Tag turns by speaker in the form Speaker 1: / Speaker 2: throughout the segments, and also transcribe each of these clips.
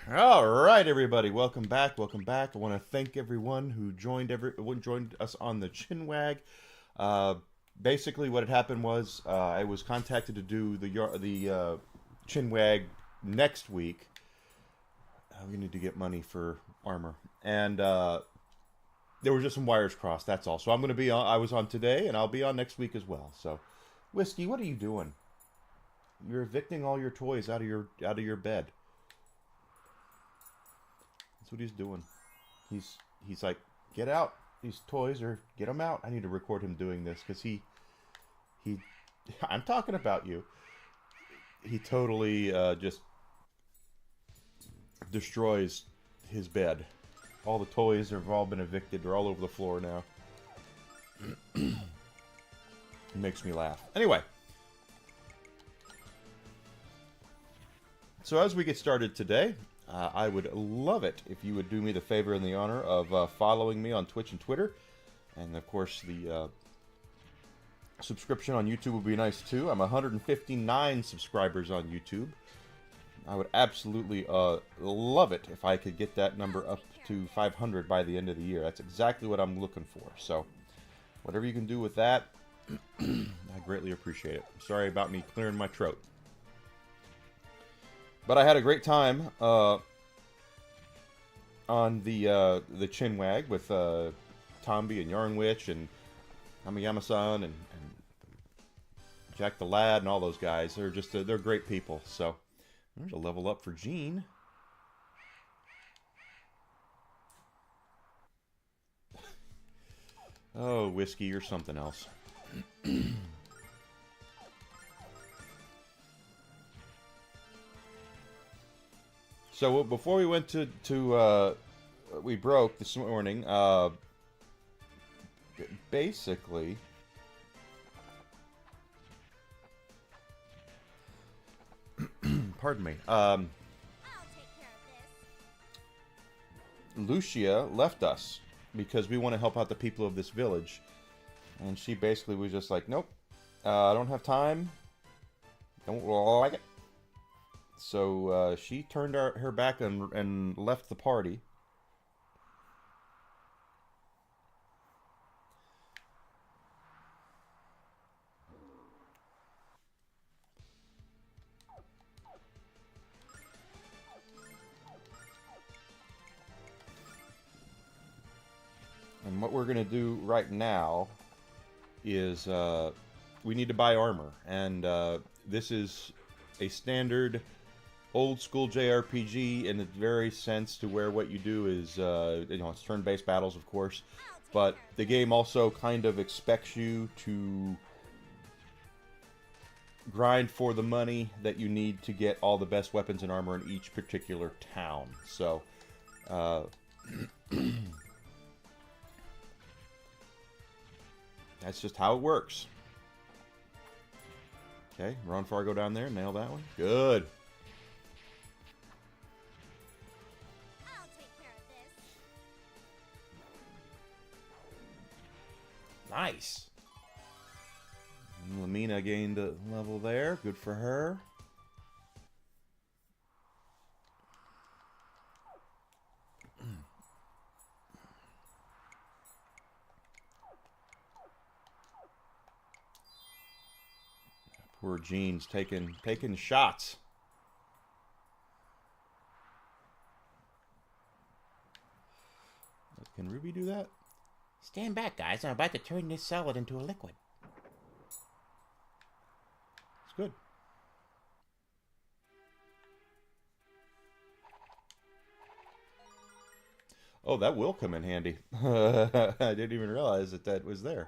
Speaker 1: All right, everybody, welcome back. Welcome back. I want to thank everyone who joined us on the Chinwag. Uh, Basically, what had happened was I was contacted to do the Chinwag next week. We need to get money for armor, and there were just some wires crossed. That's all. So I'm going to be on. I was on today, and I'll be on next week as well. So, Whiskey, what are you doing? You're evicting all your toys out of your bed. That's what he's doing. He's like, get out these toys or get them out. I need to record him doing this because he I'm talking about you. He totally just destroys his bed. All the toys have all been evicted. They're all over the floor now. It makes me laugh. Anyway, so as we get started today, I would love it if you would do me the favor and the honor of following me on Twitch and Twitter. And, of course, the subscription on YouTube would be nice, too. I'm 159 subscribers on YouTube. I would absolutely love it if I could get that number up to 500 by the end of the year. That's exactly what I'm looking for. So, whatever you can do with that, I greatly appreciate it. I'm sorry about me clearing my throat. But I had a great time on the Chinwag with Tomby and Yarn Witch and Hamayama-san and Jack the Lad and all those guys. They're just they're great people. So there's a level up for Gene. Oh, Whiskey, you're something else. So before we went to we broke this morning, basically, pardon me, Lucia left us because we want to help out the people of this village, and she basically was just like, nope, I don't have time, don't like it. So she turned her back and left the party. And what we're going to do right now is we need to buy armor. And this is a standard old school JRPG in the very sense to where what you do is, it's turn-based battles, of course, but the game also kind of expects you to grind for the money that you need to get all the best weapons and armor in each particular town. So, that's just how it works. Okay, Ron Fargo down there, nail that one. Good. Nice. Lamina gained a level there. Good for her. Poor Jean's taking shots. Can Ruby do that?
Speaker 2: Stand back, guys. I'm about to turn this salad into a liquid.
Speaker 1: It's good. Oh, that will come in handy. I didn't even realize that was there.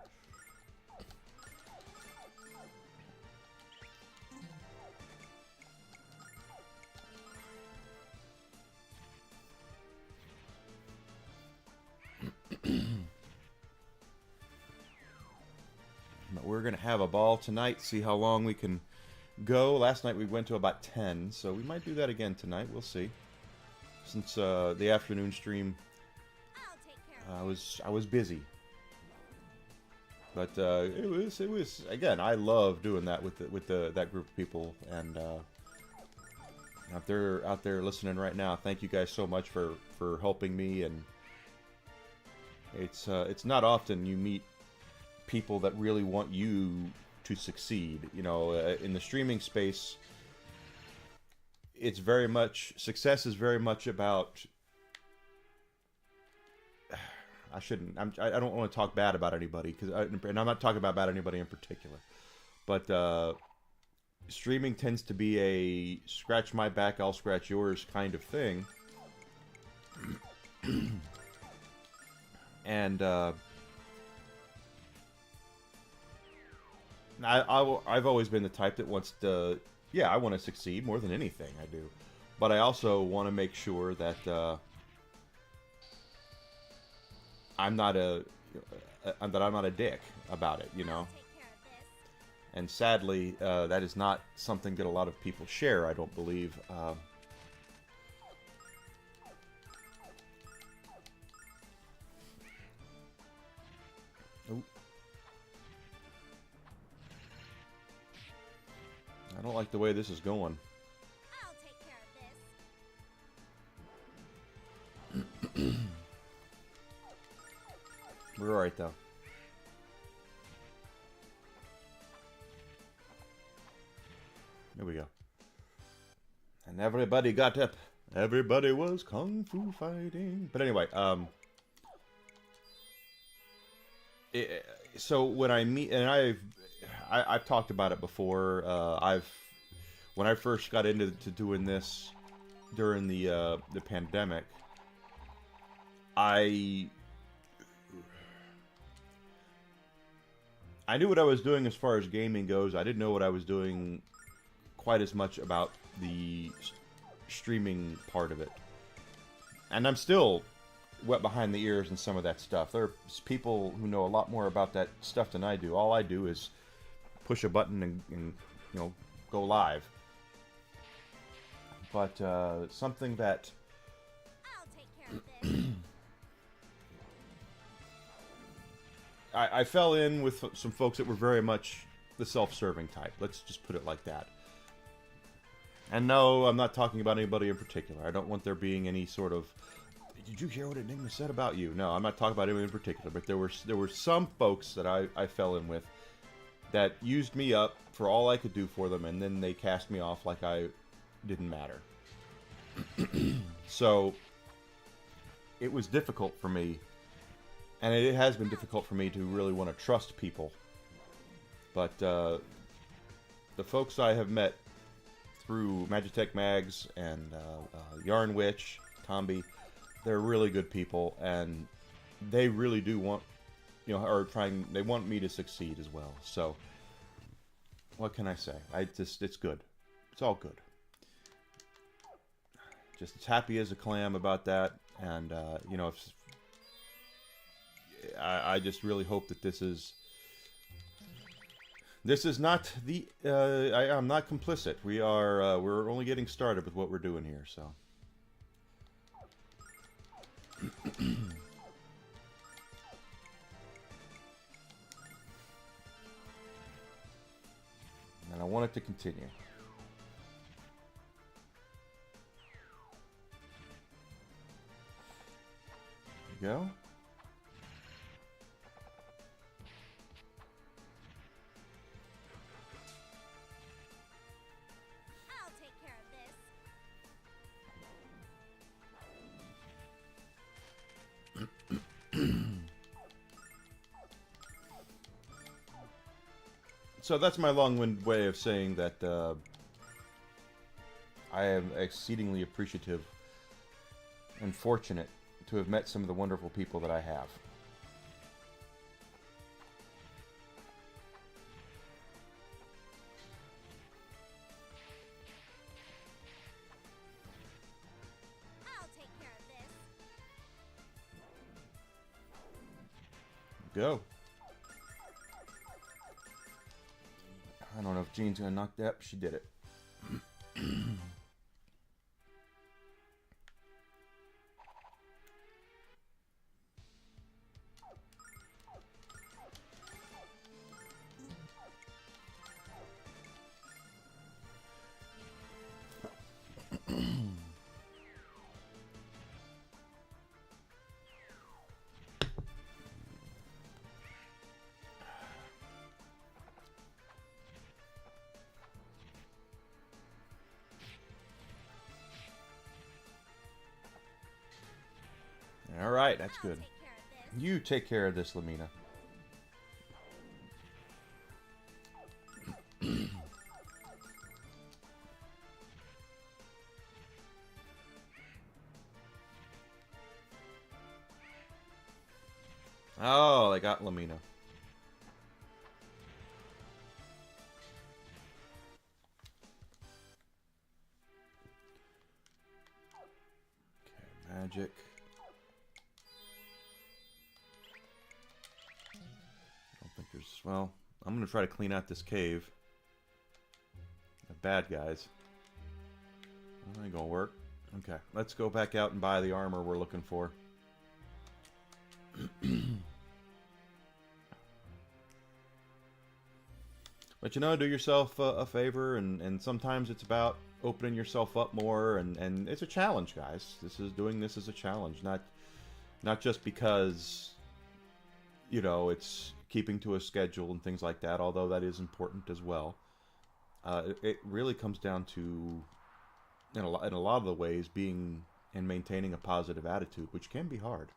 Speaker 1: But we're going to have a ball tonight, see how long we can go. Last night we went to about 10, so we might do that again tonight. We'll see. Since the afternoon stream, I was busy. But it was again. I love doing that with that group of people, and out there listening right now, thank you guys so much for helping me. And it's not often you meet people that really want you to succeed. You know, in the streaming space, it's very much success is very much about. I shouldn't. I don't want to talk bad about anybody and I'm not talking about anybody in particular, but streaming tends to be a scratch my back, I'll scratch yours kind of thing, and I've always been the type that wants to. Yeah, I want to succeed more than anything. I do, but I also want to make sure that. I'm not a dick about it, you know. And sadly, that is not something that a lot of people share. I don't believe. Oh. I don't like the way this is going.
Speaker 3: I'll take care of this.
Speaker 1: We're alright, though. Here we go. And everybody got up. Everybody was kung fu fighting. But anyway, so when I meet, and I've talked about it before. When I first got into doing this during the pandemic, I knew what I was doing as far as gaming goes. I didn't know what I was doing quite as much about the streaming part of it. And I'm still wet behind the ears in some of that stuff. There's people who know a lot more about that stuff than I do. All I do is push a button and you know, go live. But something that
Speaker 3: I'll take care of this.
Speaker 1: I fell in with some folks that were very much the self-serving type. Let's just put it like that. And no, I'm not talking about anybody in particular. I don't want there being any sort of, did you hear what Enigma said about you? No, I'm not talking about anyone in particular. But there were some folks that I fell in with that used me up for all I could do for them, and then they cast me off like I didn't matter. So it was difficult for me. And it has been difficult for me to really want to trust people. But the folks I have met through Magitech Mags and Yarn Witch, Tombi, they're really good people, and they really do want, you know, they want me to succeed as well. So, what can I say? It's good. It's all good. Just as happy as a clam about that, and you know, I just really hope that this is not the I'm not complicit. We're only getting started with what we're doing here, so. And I want it to continue. There you go.
Speaker 3: I'll take care of this.
Speaker 1: So that's my long-winded way of saying that I am exceedingly appreciative and fortunate to have met some of the wonderful people that I have.
Speaker 3: I'll take care of this.
Speaker 1: Go. I don't know if Jean's gonna knock that. She did it. All right, that's
Speaker 3: I'll
Speaker 1: good.
Speaker 3: take care of this.
Speaker 1: You take care of this, Lamina. Oh, they got Lamina. Okay, magic. I don't think there's... Well, I'm going to try to clean out this cave. The bad guys. That ain't going to work. Okay, let's go back out and buy the armor we're looking for. But you know, do yourself a favor, and sometimes it's about opening yourself up more, and it's a challenge, guys. Doing this is a challenge, not just because, you know, it's keeping to a schedule and things like that, although that is important as well. It really comes down to, in a lot of the ways, being and maintaining a positive attitude, which can be hard.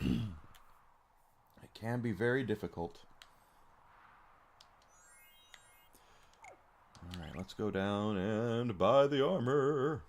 Speaker 1: It can be very difficult. Alright, let's go down and buy the armor.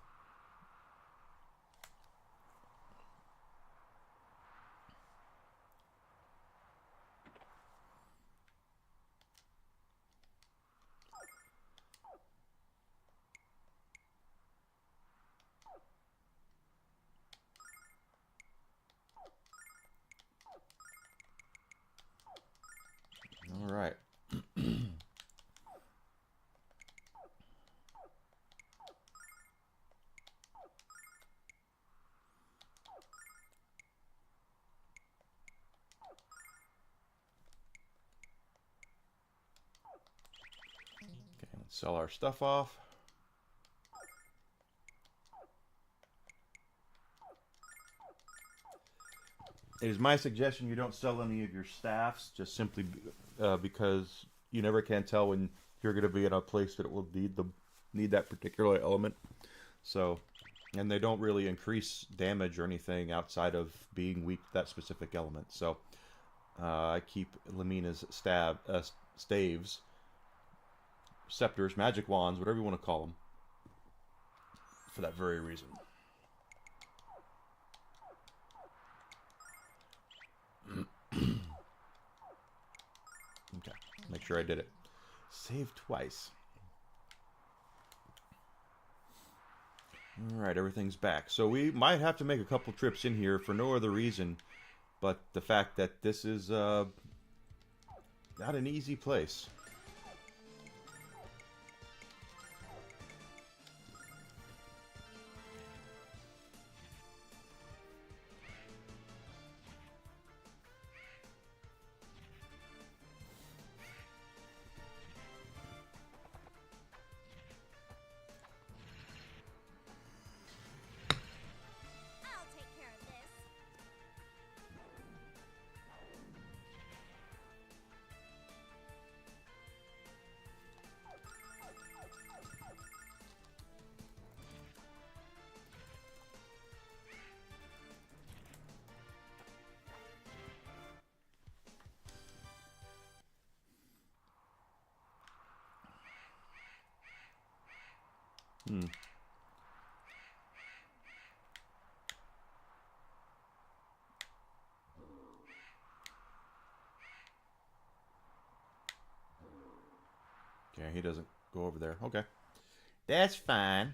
Speaker 1: Alright. Okay, let's sell our stuff off. It is my suggestion you don't sell any of your staffs, just simply because you never can tell when you're going to be in a place that will need that particular element. So, and they don't really increase damage or anything outside of being weak to that specific element. So, I keep Lamina's staves, scepters, magic wands, whatever you want to call them, for that very reason. Okay, make sure I did it. Save twice. Alright, everything's back. So we might have to make a couple trips in here for no other reason but the fact that this is not an easy place.
Speaker 3: I'll take care of this.
Speaker 1: Hmm. Okay, he doesn't go over there. Okay. That's fine.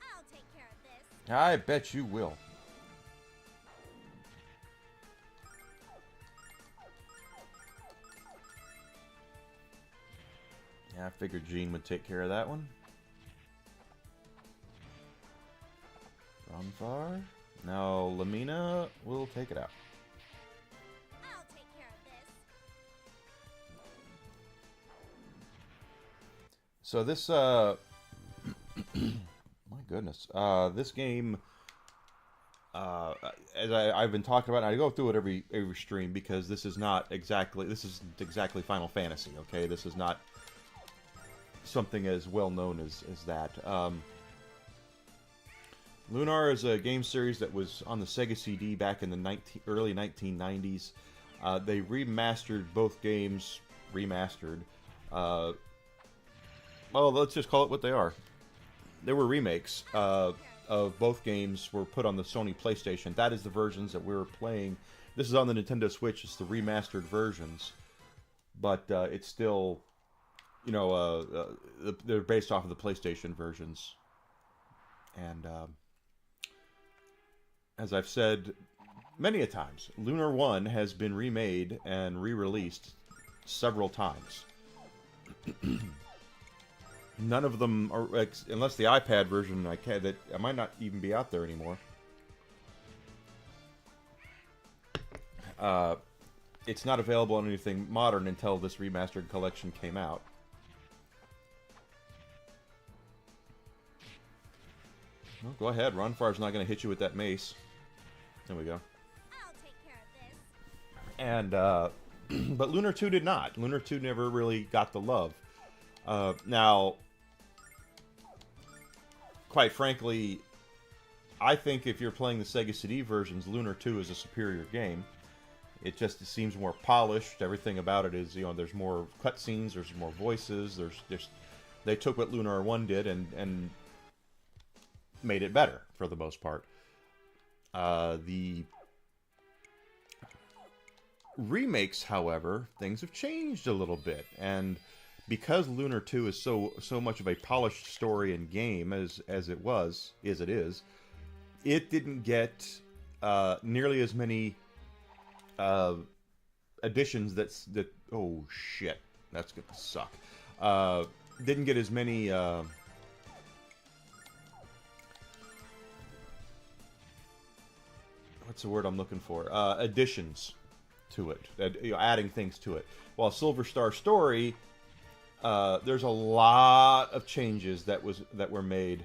Speaker 3: I'll take care of this.
Speaker 1: I bet you will. Yeah, I figured Jean would take care of that one. Bonfire. Now Lamina will take it out.
Speaker 3: I'll take care of this.
Speaker 1: So this, my goodness, this game, as I've been talking about, and I go through it every stream because this isn't exactly Final Fantasy. Okay, this is not something as well known as that. Lunar is a game series that was on the Sega CD back in the early 1990s. They remastered both games. Well, let's just call it what they are. There were remakes of both games were put on the Sony PlayStation. That is the versions that we were playing. This is on the Nintendo Switch. It's the remastered versions, but it's still, you know, they're based off of the PlayStation versions. And as I've said many a times, Lunar 1 has been remade and re-released several times. None of them are, unless the iPad version that might not even be out there anymore. It's not available on anything modern until this remastered collection came out. Well, go ahead. Runfar's not going to hit you with that mace. There we go.
Speaker 3: I'll take care of this.
Speaker 1: And but Lunar 2 did not. Lunar 2 never really got the love. Now, quite frankly, I think if you're playing the Sega CD versions, Lunar 2 is a superior game. It just seems more polished. Everything about it is, you know, there's more cutscenes, there's more voices, they took what Lunar 1 did and made it better for the most part. The remakes, however, things have changed a little bit, and because Lunar 2 is so much of a polished story and game as it is, it didn't get nearly as many additions that oh shit, that's gonna suck. Didn't get as many what's the word I'm looking for? Additions to it, you know, adding things to it. While Silver Star Story, there's a lot of changes that were made.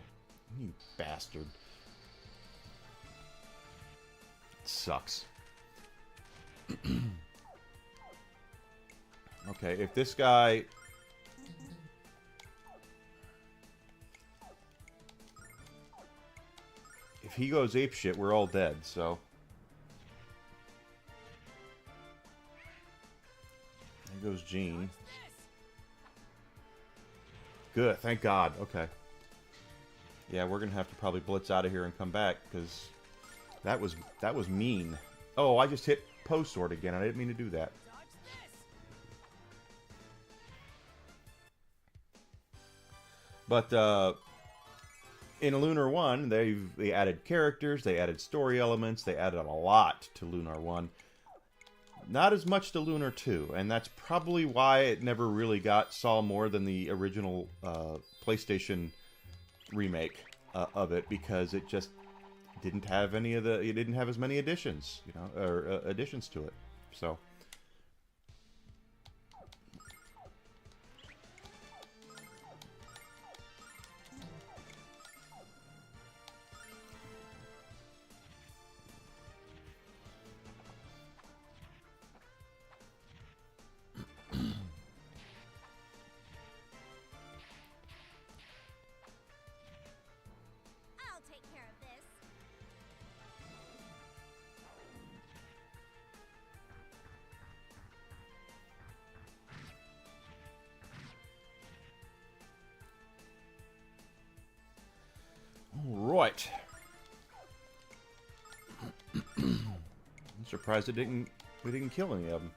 Speaker 1: You bastard! It sucks. Okay, if this guy. If he goes apeshit, we're all dead, so. There goes Gene. Good, thank God. Okay. Yeah, we're gonna have to probably blitz out of here and come back, because that was mean. Oh, I just hit post sword again. I didn't mean to do that. But in Lunar 1, they added characters, they added story elements, they added a lot to Lunar 1. Not as much to Lunar 2, and that's probably why it never really saw more than the original PlayStation remake of it, because it just didn't have it didn't have as many additions, you know, or additions to it. So.
Speaker 3: I'll take care of this.
Speaker 1: All right. I'm surprised we didn't kill any of them.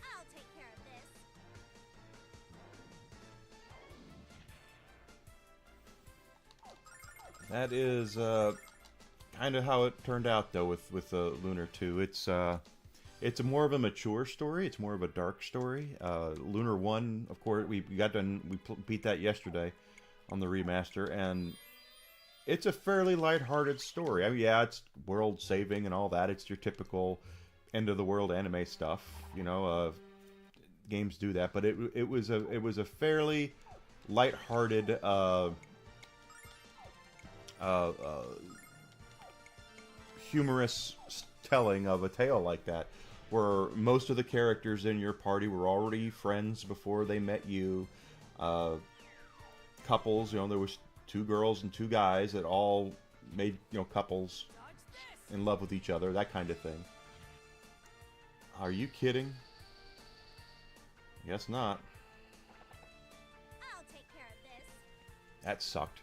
Speaker 3: I'll take care of this.
Speaker 1: That is kind of how it turned out, though, with Lunar 2. It's more of a mature story. It's more of a dark story. Lunar 1, of course, we beat that yesterday on the remaster, and it's a fairly lighthearted story. I mean, yeah, it's world saving and all that. It's your typical end of the world anime stuff, you know. Games do that, but it was a fairly lighthearted humorous telling of a tale like that, where most of the characters in your party were already friends before they met you. Couples, you know, there was 2 girls and 2 guys that all made, you know, couples in love with each other, that kind of thing. Are you kidding? Guess not.
Speaker 3: I'll take care of this.
Speaker 1: That sucked.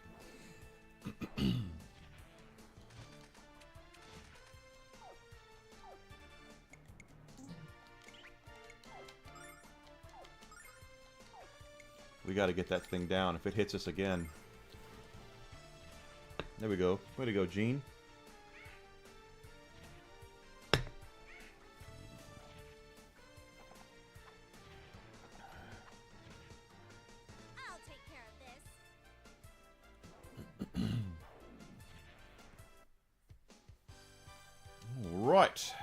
Speaker 1: We got to get that thing down if it hits us again. There we go. Way to go, Gene.
Speaker 3: I'll take care of this.
Speaker 1: All right.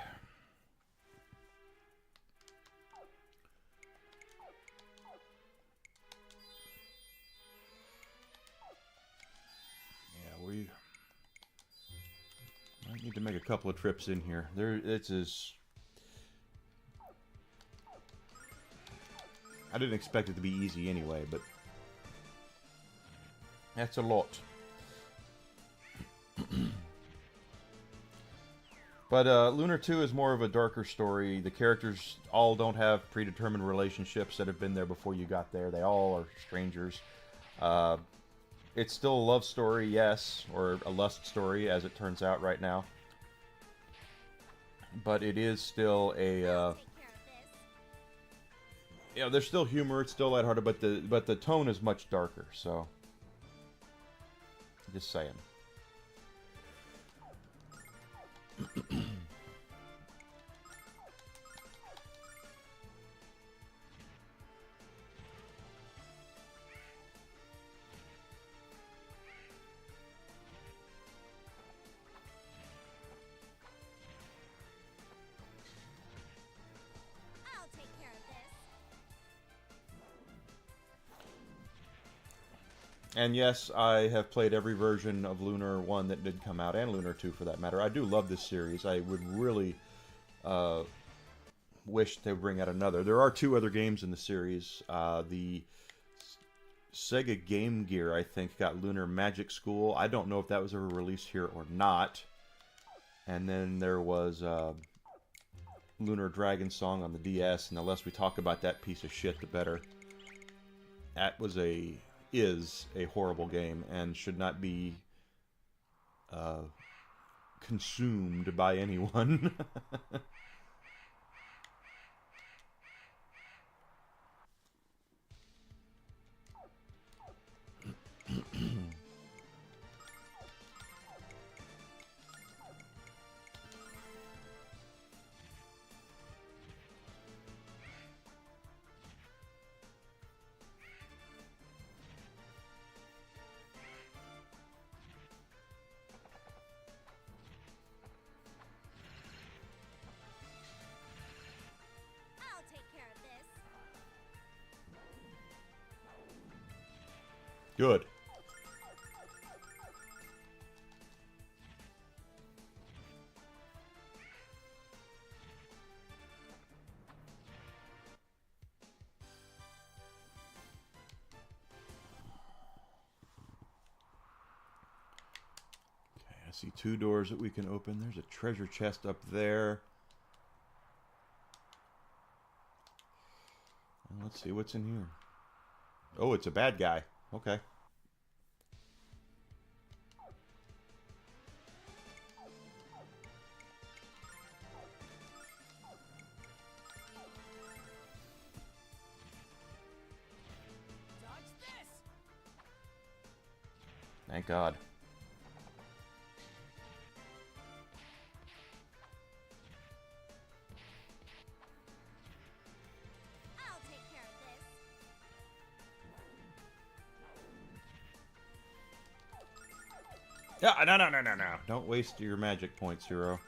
Speaker 1: We might need to make a couple of trips in here. It's as... I didn't expect it to be easy anyway, but that's a lot. But Lunar 2 is more of a darker story. The characters all don't have predetermined relationships that have been there before you got there. They all are strangers. It's still a love story, yes, or a lust story, as it turns out right now. But it is still a,
Speaker 3: Take care of this.
Speaker 1: you know, there's still humor. It's still lighthearted, but the tone is much darker. So, just saying.
Speaker 3: I'll take care of this.
Speaker 1: And yes, I have played every version of Lunar 1 that did come out, and Lunar 2 for that matter. I do love this series. I would really wish they would bring out another. There are 2 other games in the series. The Sega Game Gear, I think, got Lunar Magic School. I don't know if that was ever released here or not. And then there was Lunar Dragon Song on the DS, and the less we talk about that piece of shit, the better. That was is a horrible game and should not be consumed by anyone.
Speaker 3: I'll take care of this.
Speaker 1: Good. I see 2 doors that we can open. There's a treasure chest up there. Let's see what's in here. Oh, it's a bad guy. Okay. Thank God.
Speaker 3: I'll take care of this.
Speaker 1: Yeah, no. Don't waste your magic points, hero.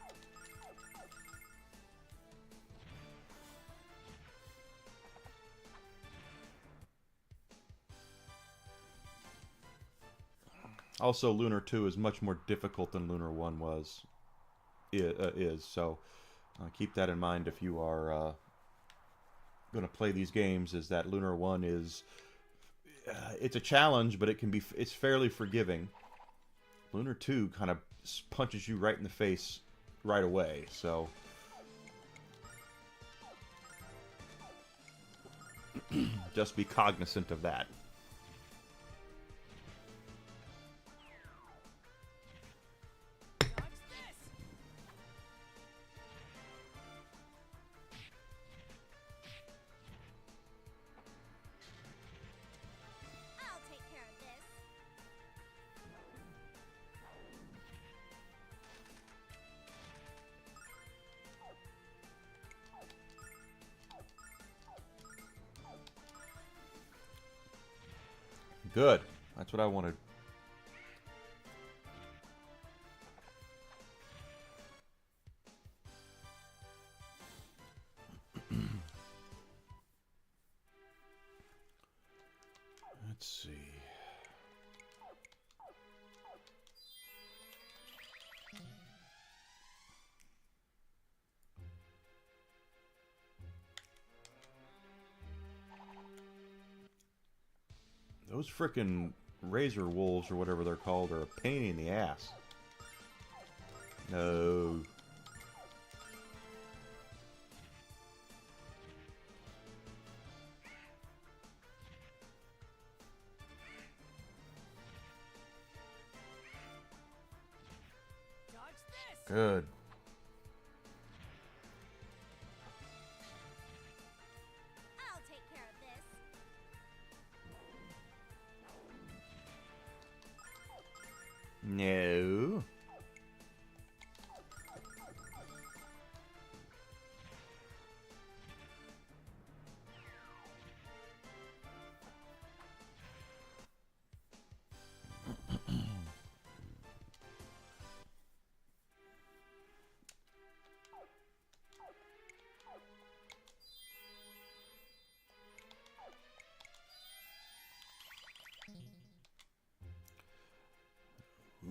Speaker 1: Also, Lunar 2 is much more difficult than Lunar 1 was. Is. So keep that in mind if you are going to play these games, is that Lunar 1 is... it's a challenge, but it's fairly forgiving. Lunar 2 kind of punches you right in the face right away, so... just be cognizant of that.
Speaker 3: I'll take care of this.
Speaker 1: Good. That's what I wanted. Let's see. Those frickin' razor wolves or whatever they're called are a pain in the ass. No. Good.
Speaker 3: I'll take care of this.
Speaker 1: No.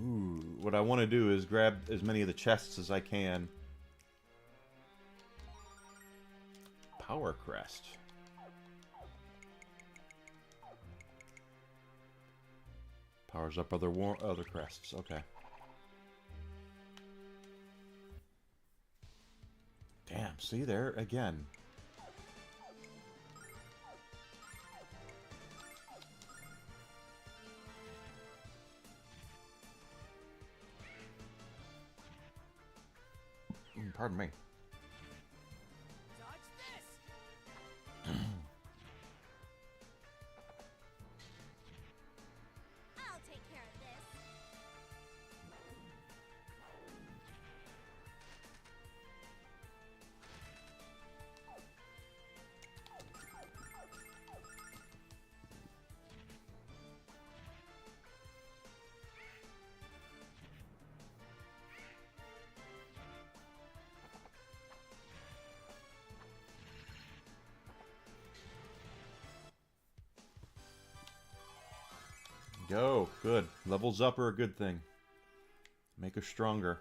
Speaker 1: Ooh, what I want to do is grab as many of the chests as I can. Power Crest. Powers up other crests. Okay. Damn, see there again. Pardon me.
Speaker 3: I'll take care of this.
Speaker 1: Go. Good. Levels up are a good thing. Make us stronger.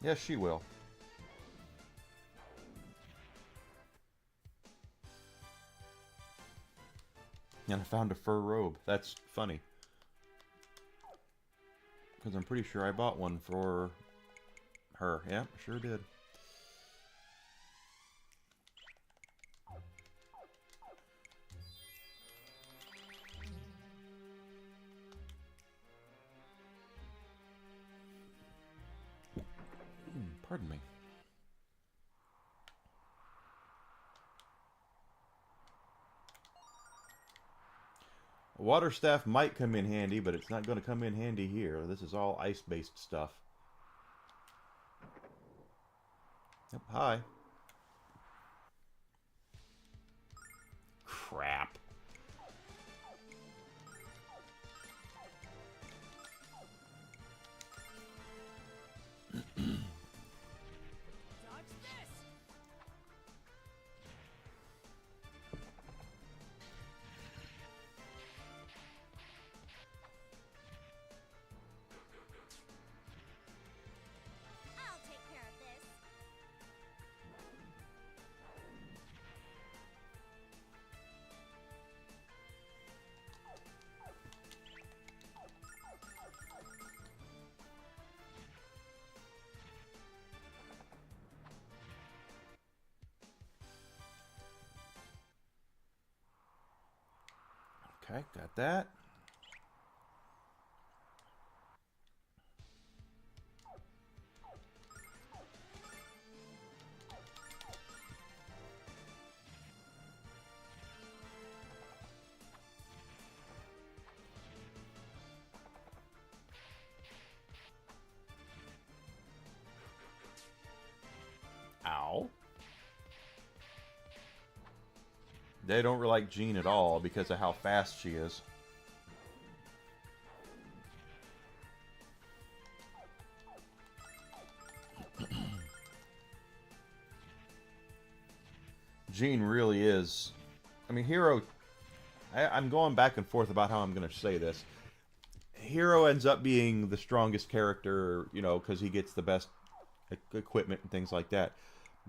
Speaker 1: Yes, she will. And I found a fur robe. That's funny. Because I'm pretty sure I bought one for her. Yeah, sure did. Pardon me. A water staff might come in handy, but it's not going to come in handy here. This is all ice-based stuff. Yep, hi. Crap.
Speaker 3: I'll take care of this.
Speaker 1: Okay, got that. Ow. They don't really like Jean at all because of how fast she is. Jean really is. I mean, Hero. I'm going back and forth about how I'm going to say this. Hero ends up being the strongest character, you know, because he gets the best equipment and things like that.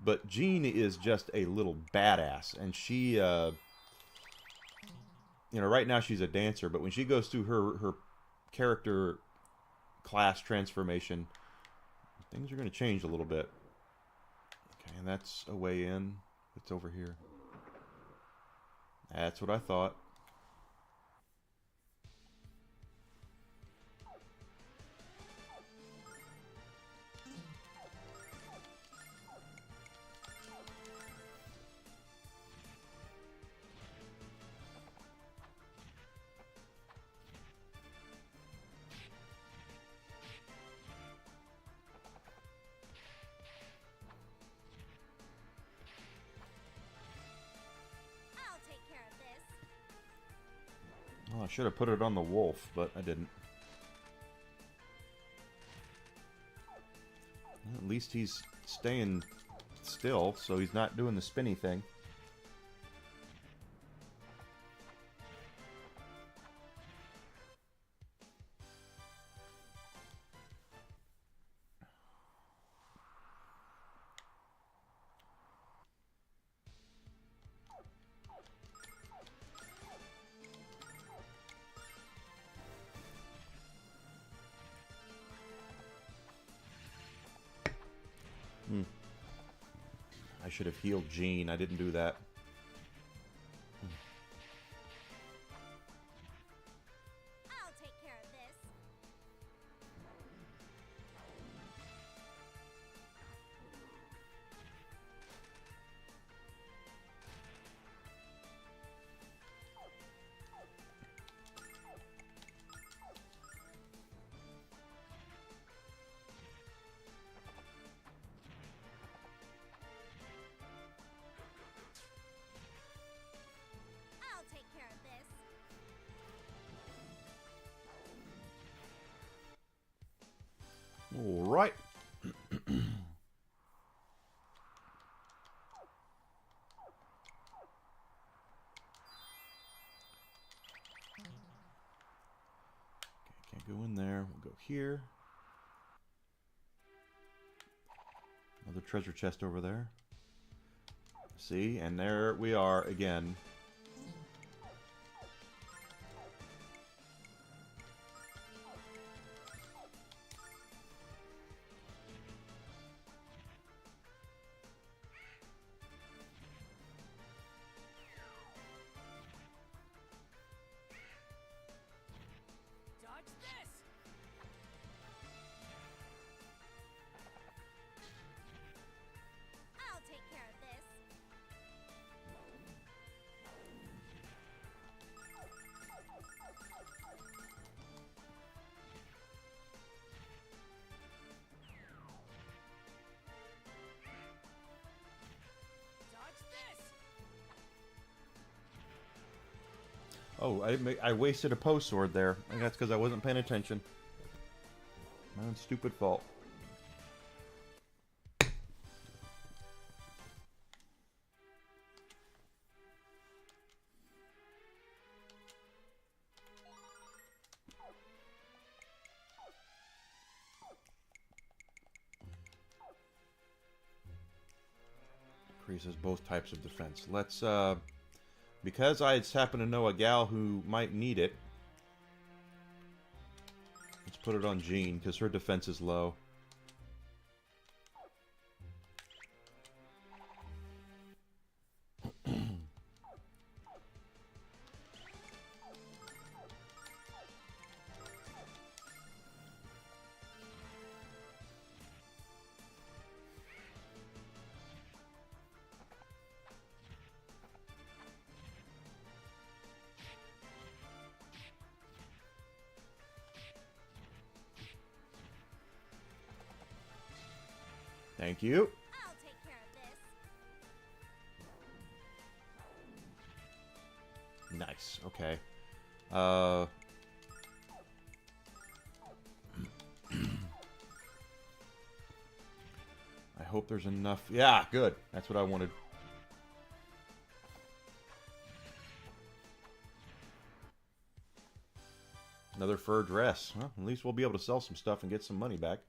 Speaker 1: But Jean is just a little badass, and she, you know, right now she's a dancer, but when she goes through her character class transformation, things are going to change a little bit. Okay, and that's a way in. It's over here. That's what I thought.
Speaker 3: I'll take care of this.
Speaker 1: Well, I should have put it on the wolf, but I didn't. Well, at least he's staying still, so he's not doing the spinny thing. I should have healed Jean. I didn't do that.
Speaker 3: I'll take care of this. I'll take care of this.
Speaker 1: All right. Okay, can't go in there. We'll go here. Another treasure chest over there. See, and there we are again.
Speaker 3: Dodge this. I'll take care of this. Dodge this.
Speaker 1: Oh, I wasted a post sword there. I think that's because I wasn't paying attention. My own stupid fault. Increases both types of defense. Let's, because I just happen to know a gal who might need it, let's put it on Jean, because her defense is low. Thank you.
Speaker 3: I'll take care of this.
Speaker 1: Nice. Okay. I hope there's enough. Yeah, good. That's what I wanted. Another fur dress. Well, at least we'll be able to sell some stuff and get some money back.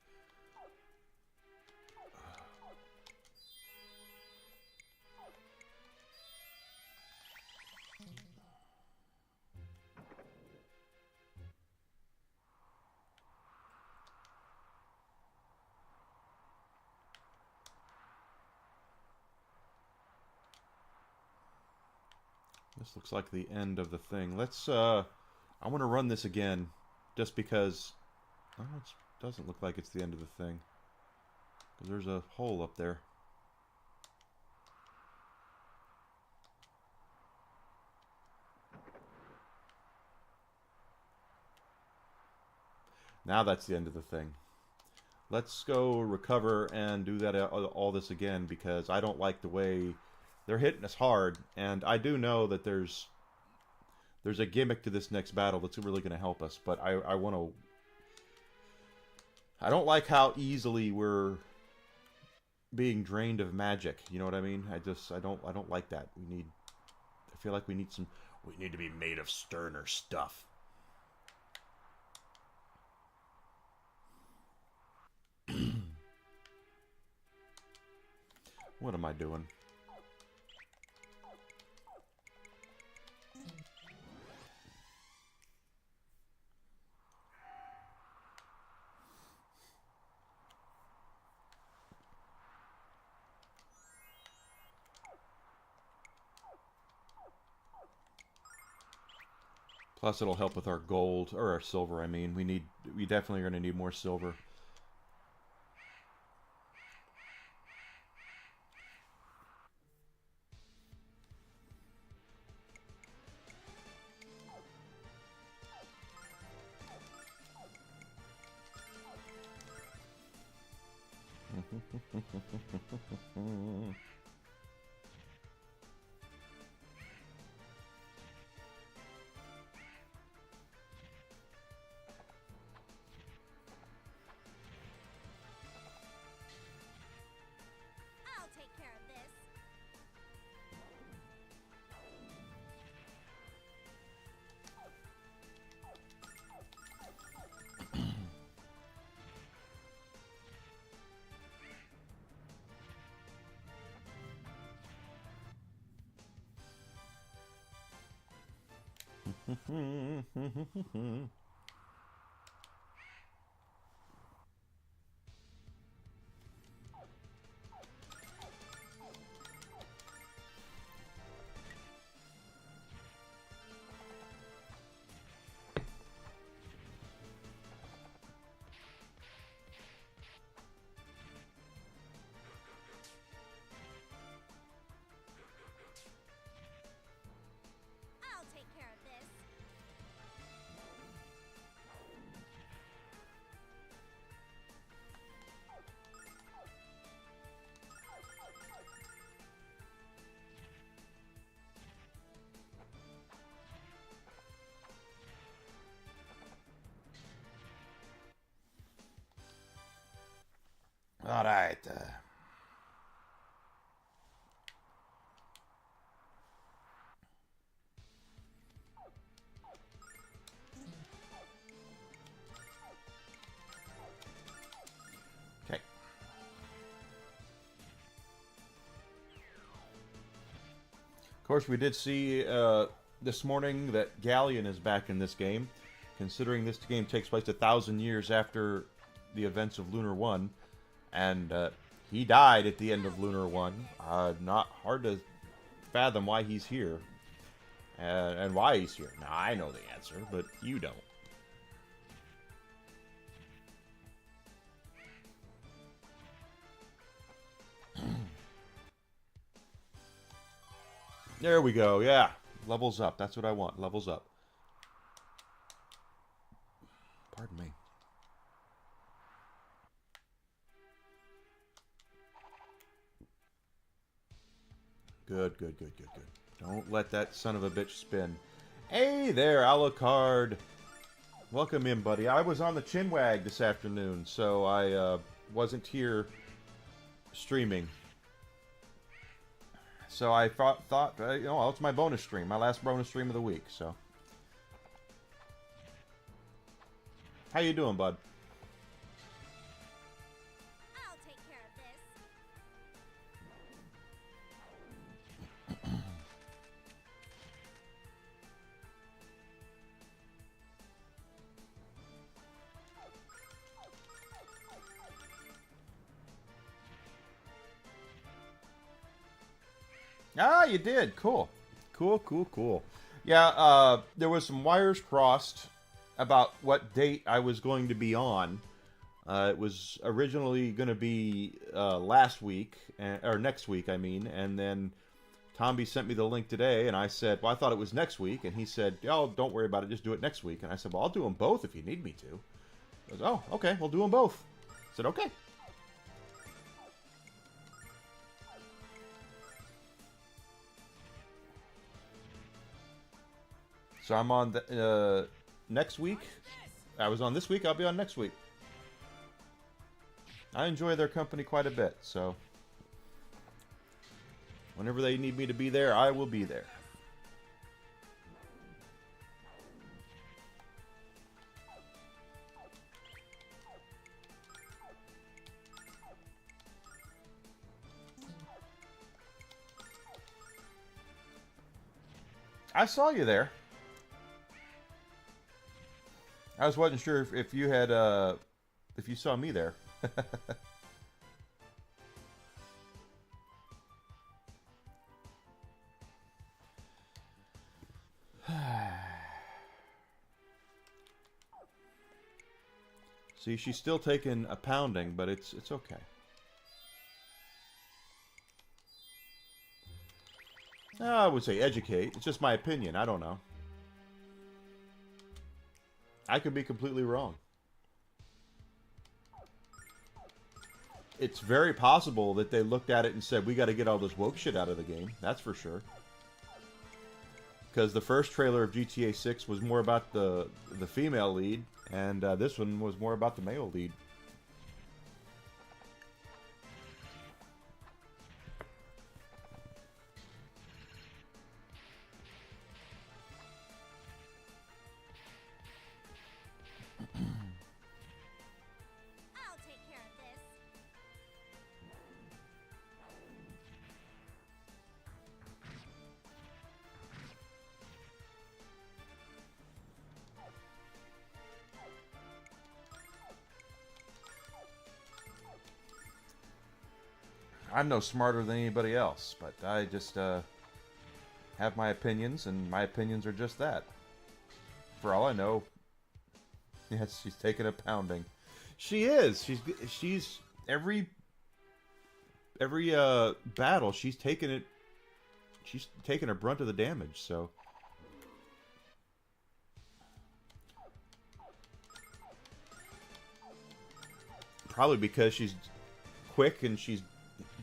Speaker 1: This looks like the end of the thing. Let's, I want to run this again, just because, oh, it doesn't look like it's the end of the thing. Because there's a hole up there. Now that's the end of the thing. Let's go recover and do that all this again, because I don't like the way they're hitting us hard, and I do know that there's a gimmick to this next battle that's really going to help us, but I want to... I don't like how easily we're being drained of magic, you know what I mean? I don't like that. I feel like we need to be made of sterner stuff. What am I doing? Plus, it'll help with our gold, or our silver, I mean. We definitely are going to need more silver.
Speaker 3: I'll take care of this. I'll take care of this.
Speaker 1: All right. Okay. Of course, we did see this morning that Galleon is back in this game. Considering this game takes place 1,000 years after the events of Lunar 1, and he died at the end of Lunar 1. Not hard to fathom why he's here. And why he's here. Now, I know the answer, but you don't. There we go, yeah. Levels up, that's what I want, levels up. Pardon me. Good, good, good, good, good. Don't let that son of a bitch spin. Hey there, Alucard. Welcome in, buddy. I was on the Chinwag this afternoon, so I wasn't here streaming. So I thought you know, well, it's my bonus stream, my last bonus stream of the week, so. How you doing, bud?
Speaker 3: I'll take care of this.
Speaker 1: Ah, you did. Cool. Cool, cool, cool. Yeah, there was some wires crossed about what date I was going to be on. It was originally going to be last week, or next week, I mean, and then Tomby sent me the link today, and I said, well, I thought it was next week, and he said, oh, don't worry about it, just do it next week. And I said, well, I'll do them both if you need me to. He goes, oh, okay, we'll do them both. I said, okay. So I'm on the, next week. I was on this week, I'll be on next week. I enjoy their company quite a bit, so whenever they need me to be there, I will be there. I saw you there. I wasn't sure if you had if you saw me there. See, she's still taking a pounding, but it's okay. I would say educate. It's just my opinion. I don't know. I could be completely wrong. It's very possible that they looked at it and said, we got to get all this woke shit out of the game. That's for sure. Because the first trailer of GTA 6 was more about the female lead, and this one was more about the male lead.
Speaker 3: I'll take care of this.
Speaker 1: I'm no smarter than anybody else, but I just have my opinions, and my opinions are just that. For all I know, yes, she's taking a pounding. She is. She's every battle she's taking it. She's taking a brunt of the damage. So probably because she's quick and she's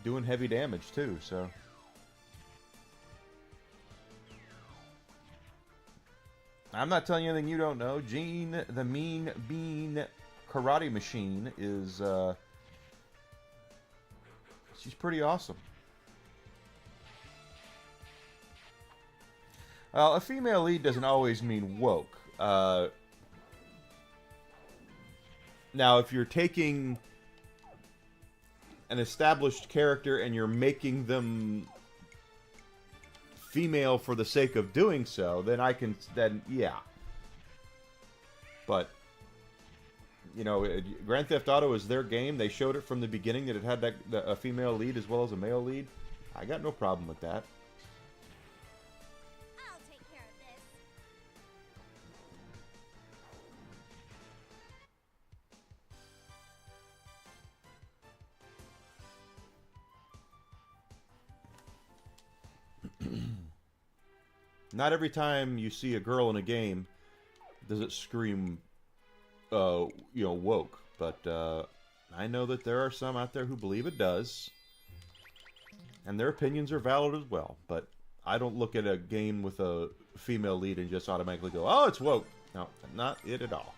Speaker 1: doing heavy damage too. So. I'm not telling you anything you don't know. Jean, the Mean Bean Karate Machine, is, she's pretty awesome. Well, a female lead doesn't always mean woke. Now, if you're taking an established character and you're making them female for the sake of doing so, then yeah. But you know, Grand Theft Auto is their game. They showed it from the beginning that it had a female lead as well as a male lead. I got no problem with that.
Speaker 3: I'll take care of this.
Speaker 1: Not every time you see a girl in a game does it scream, you know, woke. But I know that there are some out there who believe it does, and their opinions are valid as well. But I don't look at a game with a female lead and just automatically go, "Oh, it's woke." No, not it at all.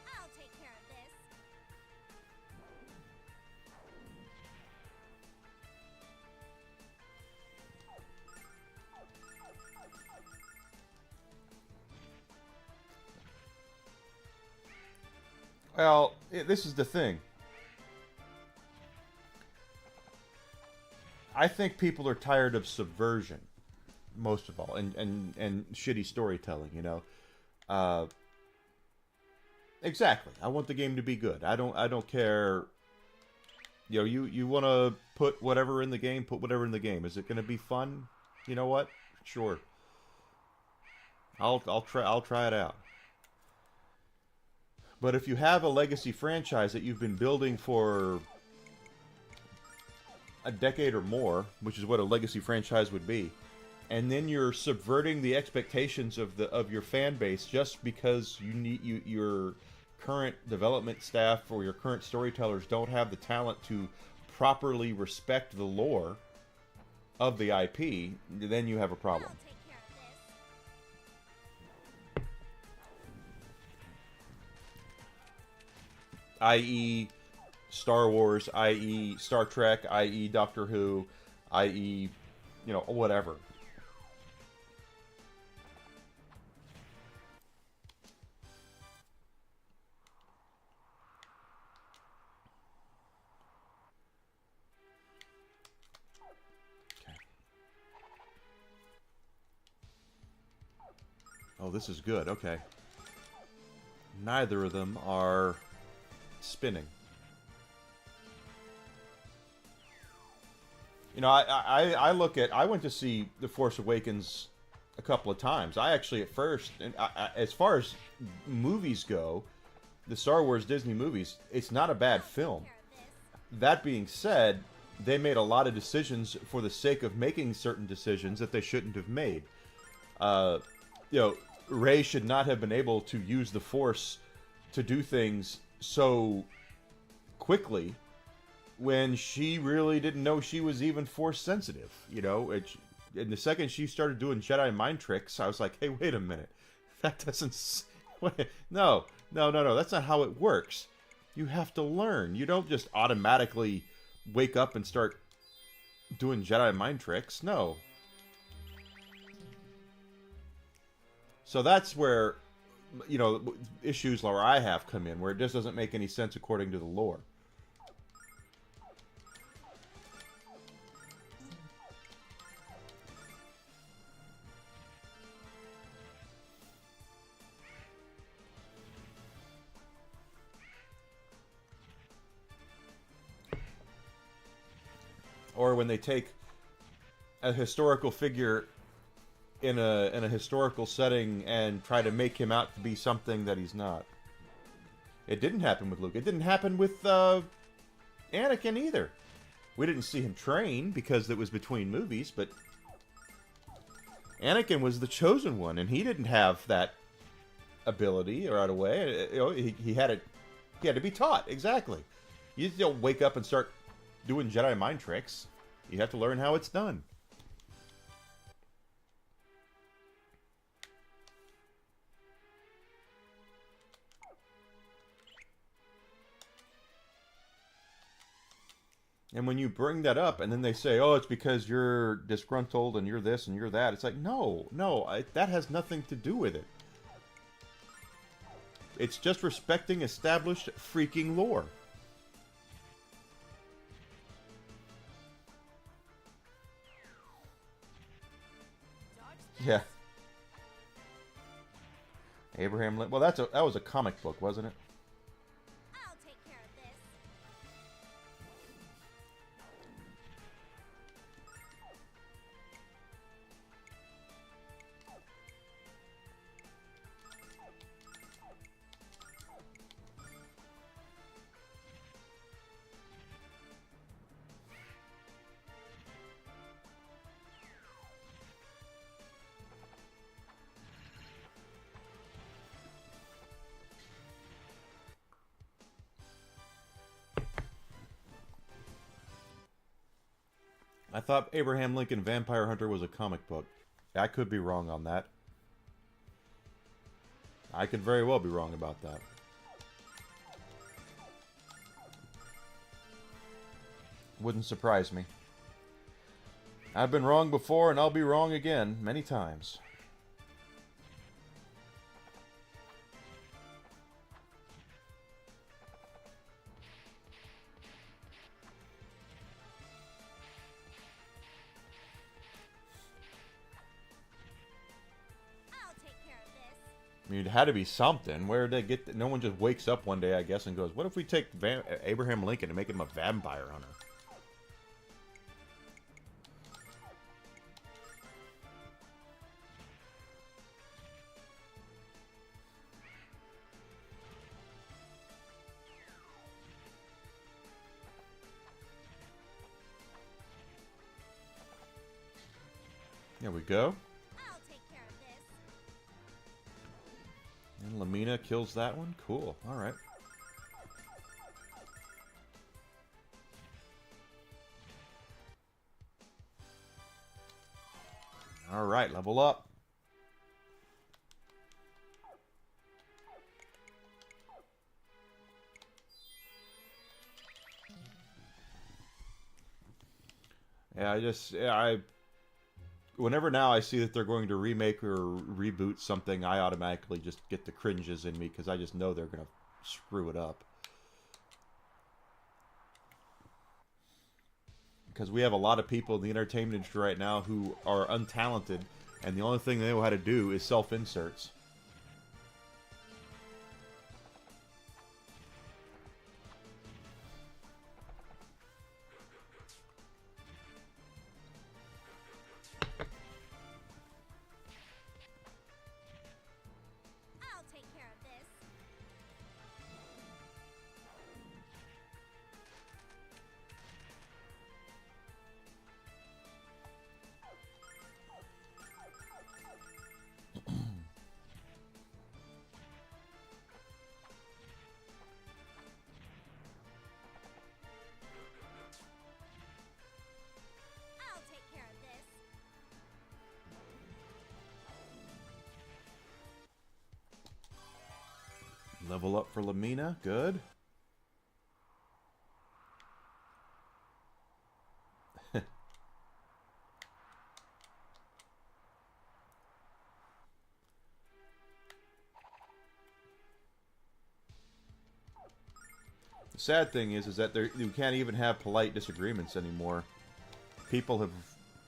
Speaker 3: I'll take care of this.
Speaker 1: Well, this is the thing. I think people are tired of subversion, most of all, and shitty storytelling. You know, exactly. I want the game to be good. I don't care. You know, you want to put whatever in the game. Put whatever in the game. Is it going to be fun? You know what? Sure. I'll try it out. But if you have a legacy franchise that you've been building for a decade or more, which is what a legacy franchise would be, and then you're subverting the expectations of your fan base just because your current development staff or your current storytellers don't have the talent to properly respect the lore of the IP, then you have a problem.
Speaker 3: I'll take care of this.
Speaker 1: I.e. Star Wars, i.e. Star Trek, i.e. Doctor Who, i.e. you know, whatever. Okay. Oh, this is good. Okay. Neither of them are spinning. You know, I look at... I went to see The Force Awakens a couple of times. I actually, at first... And as far as movies go, the Star Wars Disney movies, it's not a bad film. That being said, they made a lot of decisions for the sake of making certain decisions that they shouldn't have made. You know, Rey should not have been able to use the Force to do things so quickly when she really didn't know she was even Force sensitive. You know, in the second she started doing Jedi mind tricks, I was like, hey, wait a minute. That doesn't... No, that's not how it works. You have to learn. You don't just automatically wake up and start doing Jedi mind tricks. No. So that's where you know, issues where I have come in, where it just doesn't make any sense according to the lore. Or when they take a historical figure in a historical setting and try to make him out to be something that he's not. It didn't happen with Luke. It didn't happen with Anakin either. We didn't see him train because it was between movies, but Anakin was the chosen one, and he didn't have that ability right away. You know, he had it. He had to be taught. Exactly. You just don't wake up and start doing Jedi mind tricks. You have to learn how it's done. And when you bring that up, and then they say, "Oh, it's because you're disgruntled and you're this and you're that," it's like, no, that has nothing to do with it. It's just respecting established freaking lore. Yeah. Abraham Lincoln. Well, that was a comic book, wasn't it?
Speaker 3: I'll take care of this.
Speaker 1: I thought Abraham Lincoln Vampire Hunter was a comic book. I could be wrong on that. I could very well be wrong about that. Wouldn't surprise me. I've been wrong before, and I'll be wrong again many times.
Speaker 3: I'll take care of this.
Speaker 1: I mean, it had to be something. Where did they get... No one just wakes up one day, I guess, and goes, what if we take Abraham Lincoln and make him a vampire hunter? There we go.
Speaker 3: I'll take care of this.
Speaker 1: And Lamina kills that one. Cool. All right. All right, level up. Yeah, whenever now I see that they're going to remake or reboot something, I automatically just get the cringes in me because I just know they're going to screw it up. Because we have a lot of people in the entertainment industry right now who are untalented, and the only thing they know how to do is self-inserts.
Speaker 3: I'll take care of this. I'll take care of this.
Speaker 1: Level up for Lamina. Good. The sad thing is that you can't even have polite disagreements anymore. People have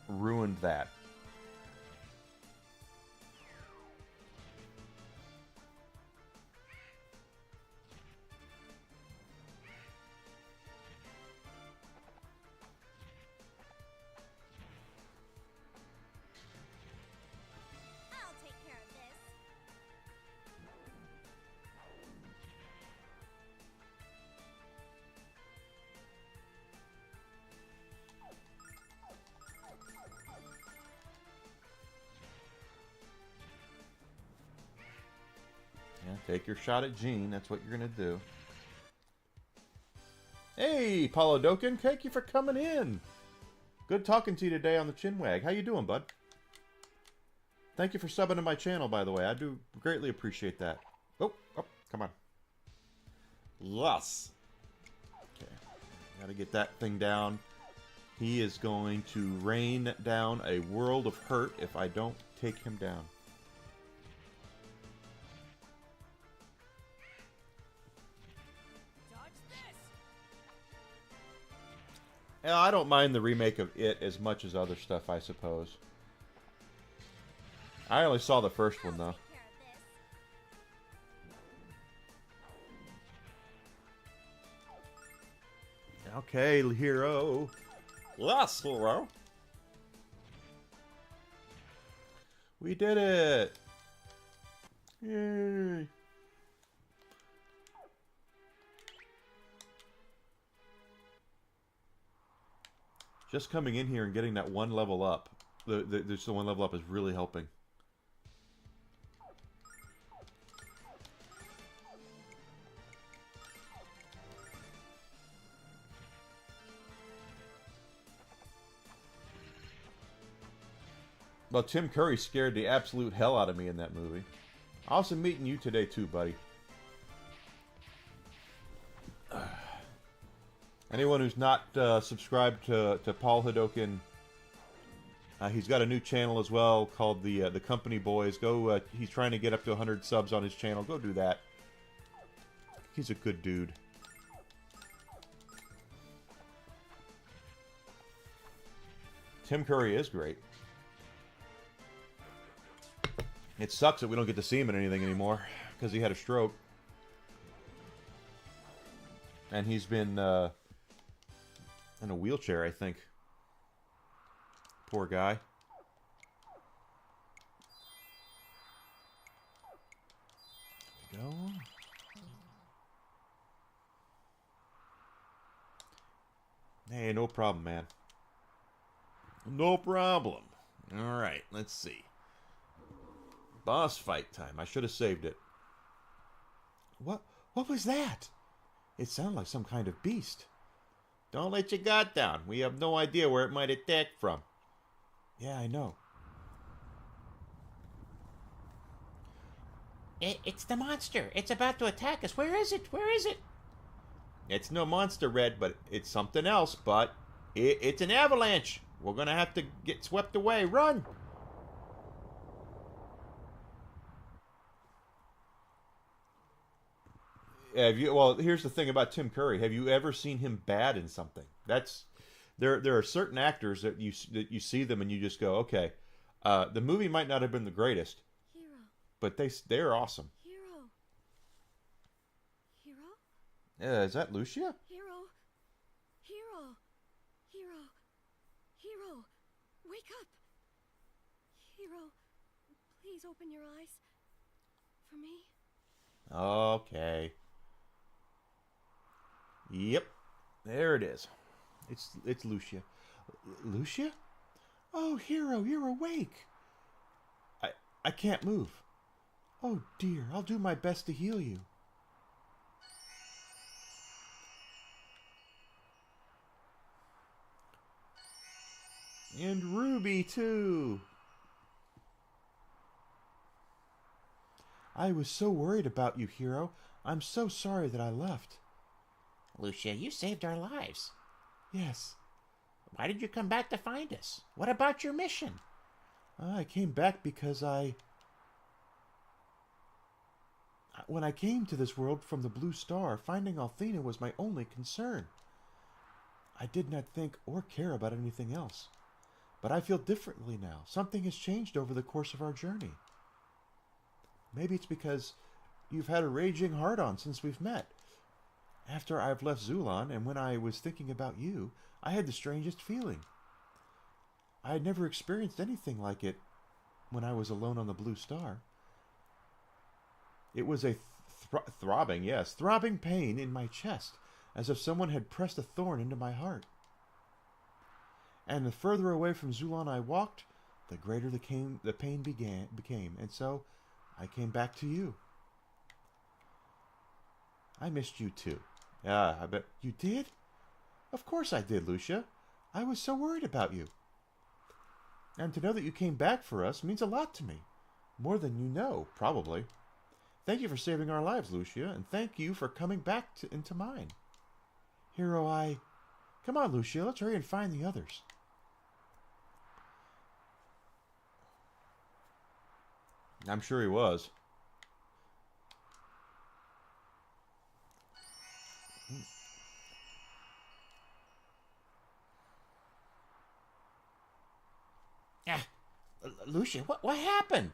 Speaker 1: ruined that.
Speaker 3: I'll take care of this.
Speaker 1: Yeah, take your shot at Jean. That's what you're going to do. Hey, Paulo Doken, thank you for coming in. Good talking to you today on the Chinwag. How you doing, bud? Thank you for subbing to my channel, by the way. I do greatly appreciate that. Oh, come on. Yes. Okay, gotta get that thing down. He is going to rain down a world of hurt if I don't take him down. Yeah, I don't mind the remake of It as much as other stuff, I suppose. I only saw the first one, though.
Speaker 3: Take care of this.
Speaker 1: Okay, hero. Yes, hero. We did it. Yay. Just coming in here and getting that one level up. Just the one level up is really helping. Well, Tim Curry scared the absolute hell out of me in that movie. Awesome meeting you today too, buddy. Anyone who's not subscribed to Paul Hadoken, he's got a new channel as well called the Company Boys. Go, he's trying to get up to 100 subs on his channel. Go do that. He's a good dude. Tim Curry is great. It sucks that we don't get to see him in anything anymore because he had a stroke. And he's been in a wheelchair, I think. Poor guy. There we go. Hey, no problem, man. No problem. Alright, let's see. Boss fight time. I should have saved it. What was that? It sounded like some kind of beast. Don't let your guard down. We have no idea where it might attack from. Yeah, I know.
Speaker 2: It's the monster. It's about to attack us. Where is it? Where is it?
Speaker 1: It's no monster, Red, but it's something else. But it's an avalanche. We're going to have to get swept away. Run! Well, here's the thing about Tim Curry. Have you ever seen him bad in something? There are certain actors that you see them and you just go, okay, the movie might not have been the greatest,
Speaker 3: Hero.
Speaker 1: but they're awesome.
Speaker 3: Hero. Hero?
Speaker 1: Yeah, is that Lucia?
Speaker 3: Hero. Hero. Hero. Hero. Wake up. Hero. Please open your eyes. For me?
Speaker 1: Okay. Yep, there it is. It's Lucia. Lucia? Oh, Hero, you're awake. I can't move. Oh dear, I'll do my best to heal you. And Ruby too. I was so worried about you, Hero. I'm so sorry that I left.
Speaker 2: Lucia, you saved our lives.
Speaker 1: Yes.
Speaker 2: Why did you come back to find us? What about your mission?
Speaker 1: I came back because When I came to this world from the Blue Star, finding Althena was my only concern. I did not think or care about anything else. But I feel differently now. Something has changed over the course of our journey. Maybe it's because you've had a raging heart-on since we've met. After I've left Zulon, and when I was thinking about you, I had the strangest feeling. I had never experienced anything like it when I was alone on the Blue Star. It was a throbbing pain in my chest, as if someone had pressed a thorn into my heart. And the further away from Zulon I walked, the greater the pain became, and so I came back to you. I missed you too. Yeah, I bet you did? Of course I did, Lucia. I was so worried about you. And to know that you came back for us means a lot to me. More than you know, probably. Thank you for saving our lives, Lucia, and thank you for coming back into mine. Hero, Come on, Lucia, let's hurry and find the others. I'm sure he was.
Speaker 2: Lucia, what happened?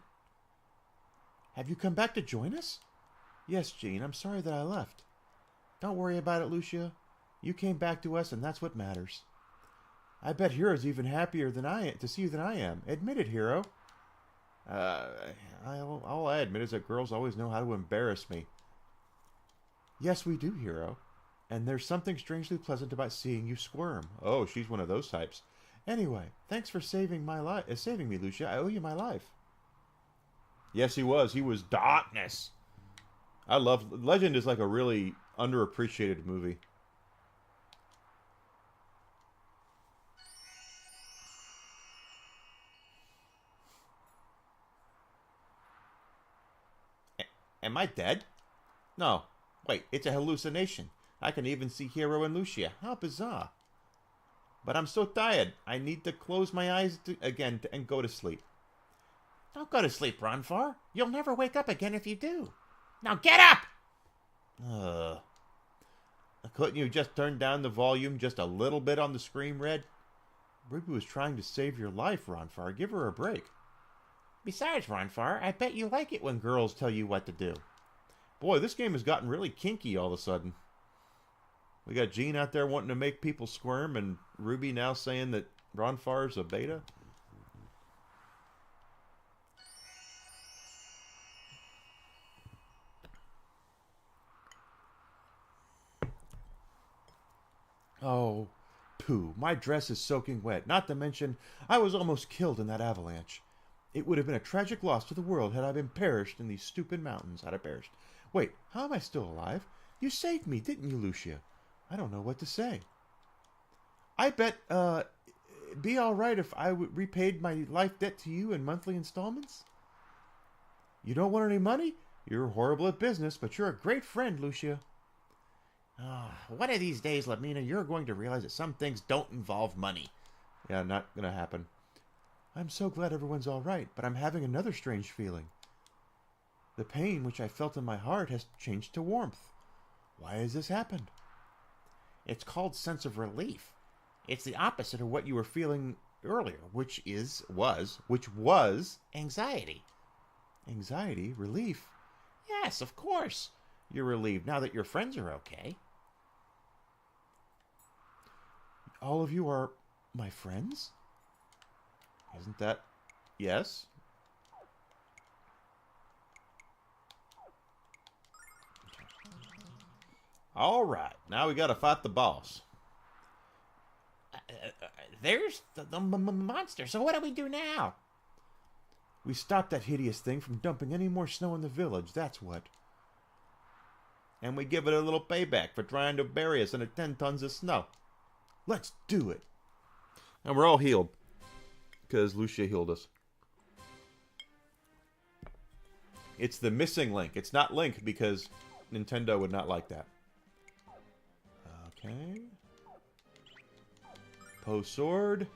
Speaker 1: Have you come back to join us? Yes, Jean, I'm sorry that I left. Don't worry about it, Lucia. You came back to us, and that's what matters. I bet Hero's even happier to see you than I am. Admit it, Hero. All I admit is that girls always know how to embarrass me. Yes, we do, Hero. And there's something strangely pleasant about seeing you squirm. Oh, she's one of those types. Anyway, thanks for saving me, Lucia. I owe you my life. Yes, he was. He was darkness. I love Legend is like a really underappreciated movie. Am I dead? No. Wait, it's a hallucination. I can even see Hero and Lucia. How bizarre. But I'm so tired. I need to close my eyes again and go to sleep.
Speaker 2: Don't go to sleep, Ronfar. You'll never wake up again if you do. Now get up!
Speaker 1: Couldn't you just turn down the volume just a little bit on the screen, Red? Ruby was trying to save your life, Ronfar. Give her a break.
Speaker 2: Besides, Ronfar, I bet you like it when girls tell you what to do.
Speaker 1: Boy, this game has gotten really kinky all of a sudden. We got Jean out there wanting to make people squirm, and Ruby now saying that Ronfar's a beta. Oh, pooh, my dress is soaking wet. Not to mention, I was almost killed in that avalanche. It would have been a tragic loss to the world had I been perished in these stupid mountains. Had I perished. Wait, how am I still alive? You saved me, didn't you, Lucia? I don't know what to say. I bet, be alright if I repaid my life debt to you in monthly installments? You don't want any money? You're horrible at business, but you're a great friend, Lucia.
Speaker 2: One of these days, Lamina, you're going to realize that some things don't involve money.
Speaker 1: Yeah, not gonna happen. I'm so glad everyone's alright, but I'm having another strange feeling. The pain which I felt in my heart has changed to warmth. Why has this happened?
Speaker 2: It's called sense of relief. It's the opposite of what you were feeling earlier, which was anxiety.
Speaker 1: Anxiety? Relief?
Speaker 2: Yes, of course. You're relieved now that your friends are okay.
Speaker 1: All of you are my friends? Isn't that... Yes? Alright, now we gotta fight the boss.
Speaker 2: There's the monster, so what do we do now?
Speaker 1: We stop that hideous thing from dumping any more snow in the village, that's what. And we give it a little payback for trying to bury us under 10 tons of snow. Let's do it. And we're all healed. Because Lucia healed us. It's the missing Link. It's not Link because Nintendo would not like that. Okay. Post sword.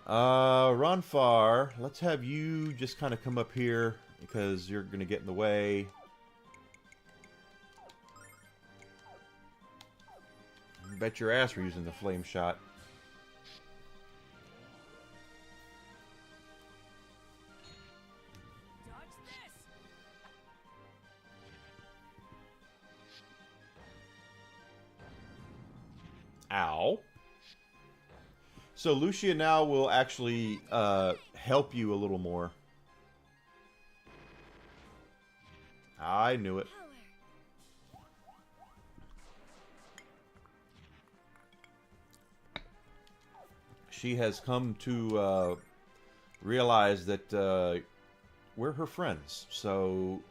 Speaker 1: Ronfar, let's have you just kind of come up here because you're going to get in the way. Bet your ass we're using the flame shot. Ow. So Lucia now will actually help you a little more. I knew it. She has come to realize that we're her friends, so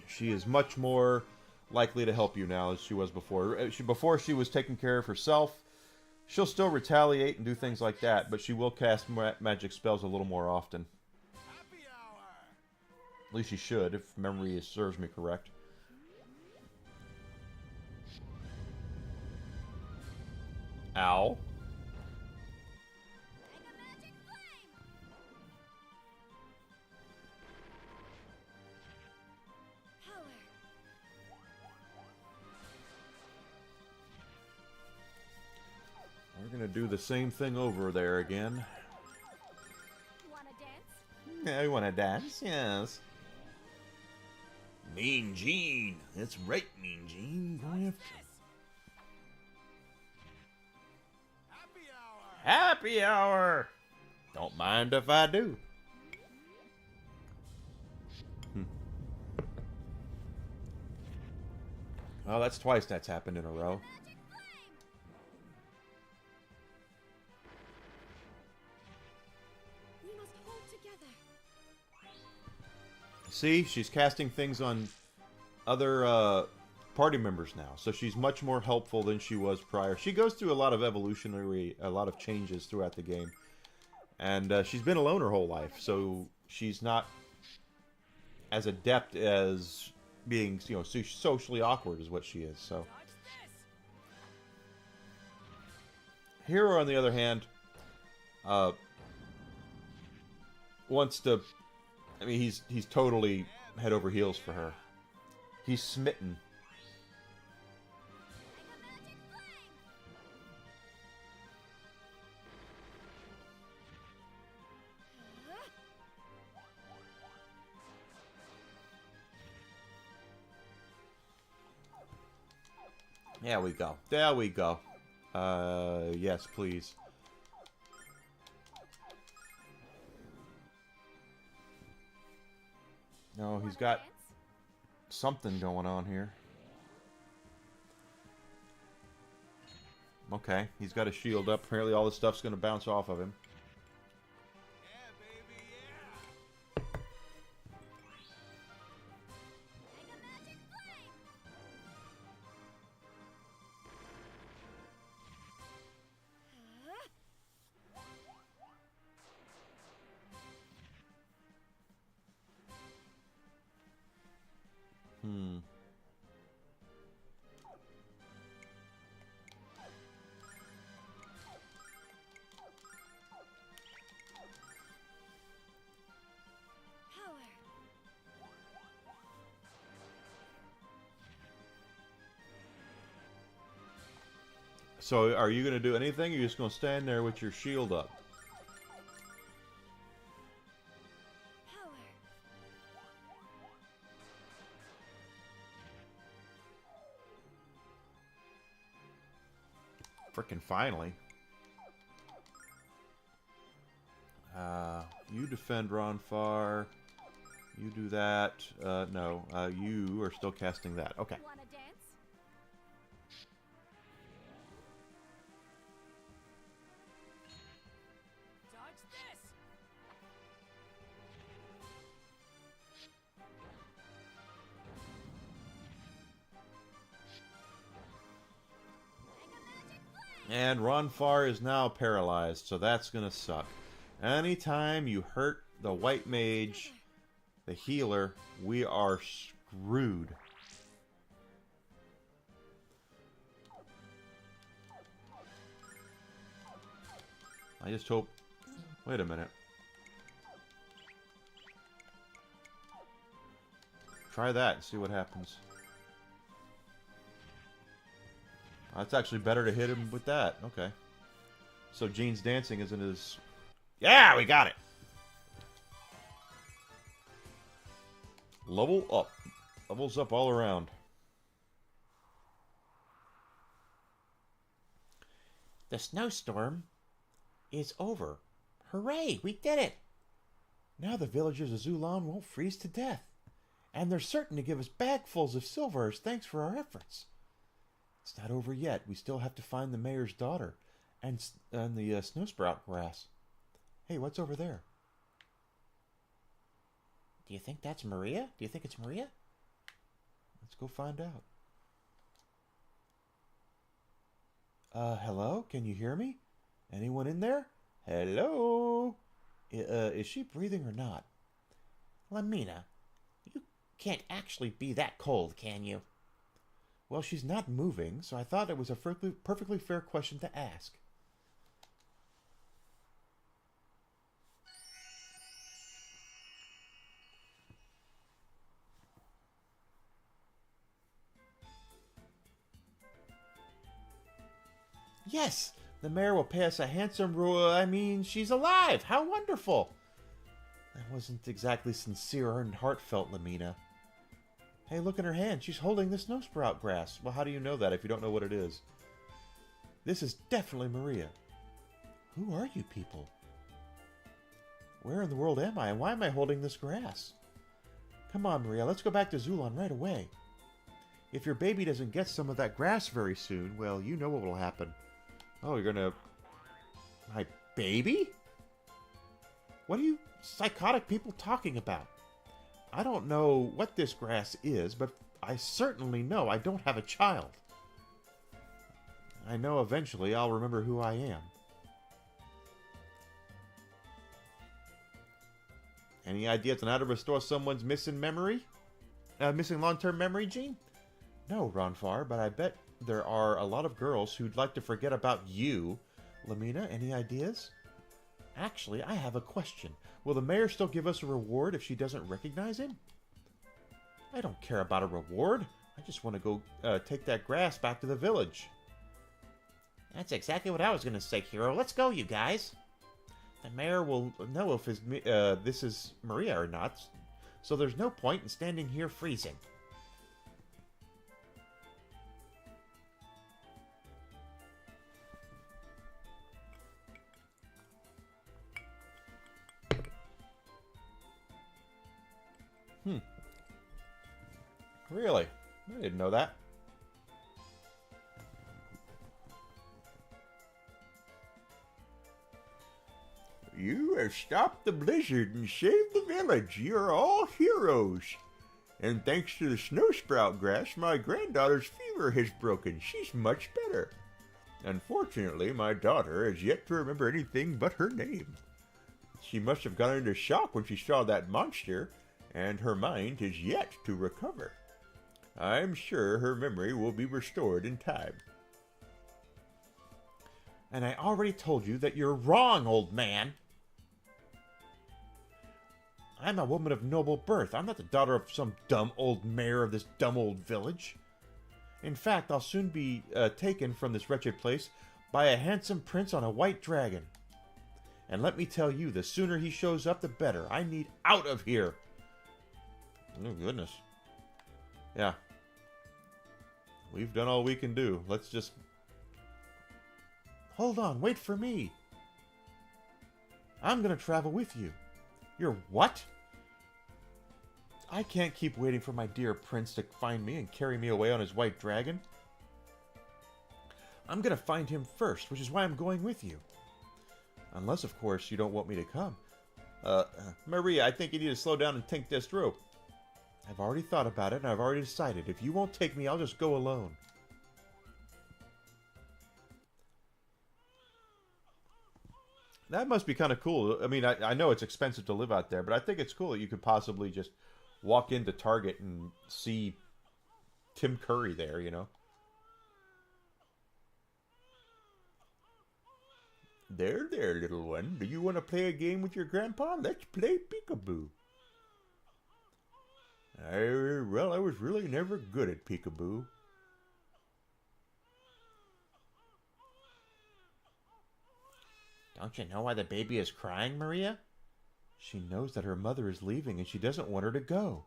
Speaker 1: she is much more likely to help you now as she was before. Before she was taking care of herself. She'll still retaliate and do things like that, but she will cast magic spells a little more often. At least she should, if memory serves me correct. Ow. We're gonna do the same thing over there again.
Speaker 3: Wanna dance?
Speaker 1: Yeah, we wanna dance, yes.
Speaker 2: Mean Gene. That's right, Mean Gene. Go after
Speaker 1: Happy hour! Don't mind if I do. Well, that's twice that's happened in a row.
Speaker 3: We must hold together.
Speaker 1: See, she's casting things on other party members now, so she's much more helpful than she was prior. She goes through a lot of a lot of changes throughout the game, and she's been alone her whole life, so she's not as adept as being, you know, socially awkward is what she is. So Hero, on the other hand, wants to. I mean, he's totally head over heels for her. He's smitten. There we go. There we go. Yes, please. No, he's got something going on here. Okay, he's got a shield up. Apparently all this stuff's going to bounce off of him. So, are you going to do anything, or are you just going to stand there with your shield up? Frickin' finally. You defend Ronfar. You do that. No. You are still casting that. Okay.
Speaker 3: Wanna dance? Dodge this.
Speaker 1: And Ronfar is now paralyzed, so that's gonna suck. Anytime you hurt the white mage, the healer, we are screwed. I just hope... Wait a minute. try that and see what happens. It's actually better to hit him with that. Okay. So Gene's dancing isn't as... Yeah, we got it! Level up. Levels up all around.
Speaker 2: The snowstorm is over. Hooray, we did it! Now the villagers of Zulan won't freeze to death. And they're certain to give us bagfuls of silver as thanks for our efforts. It's not over yet. We still have to find the mayor's daughter and the snowsprout grass. Hey, what's over there? Do you think that's Maria? Do you think it's Maria? Let's go find out. Hello? Can you hear me? Anyone in there? Hello? Is she breathing or not? Lamina, you can't actually be that cold, can you? Well, she's not moving, so I thought it was a perfectly fair question to ask. Yes, the mayor will pay us a handsome she's alive! How wonderful! That wasn't exactly sincere and heartfelt, Lamina. Hey, look at her hand. She's holding the snowsprout grass. Well, how do you know that if you don't know what it is? This is definitely Maria. Who are you people? Where in the world am I, and why am I holding this grass? Come on, Maria, let's go back to Zulan right away. If your baby doesn't get some of that grass very soon, well, you know what will happen. Oh, you're gonna... My baby? What are you psychotic people talking about? I don't know what this grass is, but I certainly know I don't have a child. I know eventually I'll remember who I am. Any ideas on how to restore someone's missing memory? Missing long-term memory, Gene? No, Ronfar, but I bet there are a lot of girls who'd like to forget about you. Lamina, any ideas? Actually, I have a question. Will the mayor still give us a reward if she doesn't recognize him? I don't care about a reward. I just want to go take that grass back to the village. That's exactly what I was going to say, Hero. Let's go, you guys. The mayor will know if this is Maria or not, so there's no point in standing here freezing.
Speaker 1: Really? I didn't know that.
Speaker 4: You have stopped the blizzard and saved the village. You're all heroes. And thanks to the snowsprout grass, my granddaughter's fever has broken. She's much better. Unfortunately, my daughter has yet to remember anything but her name. She must have gone into shock when she saw that monster, and her mind has yet to recover. I'm sure her memory will be restored in time.
Speaker 2: And I already told you that you're wrong, old man. I'm a woman of noble birth. I'm not the daughter of some dumb old mayor of this dumb old village. In fact, I'll soon be taken from this wretched place by a handsome prince on a white dragon. And let me tell you, the sooner he shows up, the better. I need out of here.
Speaker 1: Oh, goodness. Yeah. We've done all we can do. Let's just...
Speaker 2: Hold on, wait for me. I'm going to travel with you. You're what? I can't keep waiting for my dear prince to find me and carry me away on his white dragon. I'm going to find him first, which is why I'm going with you. Unless, of course, you don't want me to come.
Speaker 1: Maria, I think you need to slow down and think this through.
Speaker 2: I've already thought about it, and I've already decided. If you won't take me, I'll just go alone.
Speaker 1: That must be kind of cool. I mean, I know it's expensive to live out there, but I think it's cool that you could possibly just walk into Target and see Tim Curry there, you know?
Speaker 4: There, little one. Do you want to play a game with your grandpa? Let's play peekaboo. Well, I was really never good at peekaboo.
Speaker 2: Don't you know why the baby is crying, Maria? She knows that her mother is leaving and she doesn't want her to go.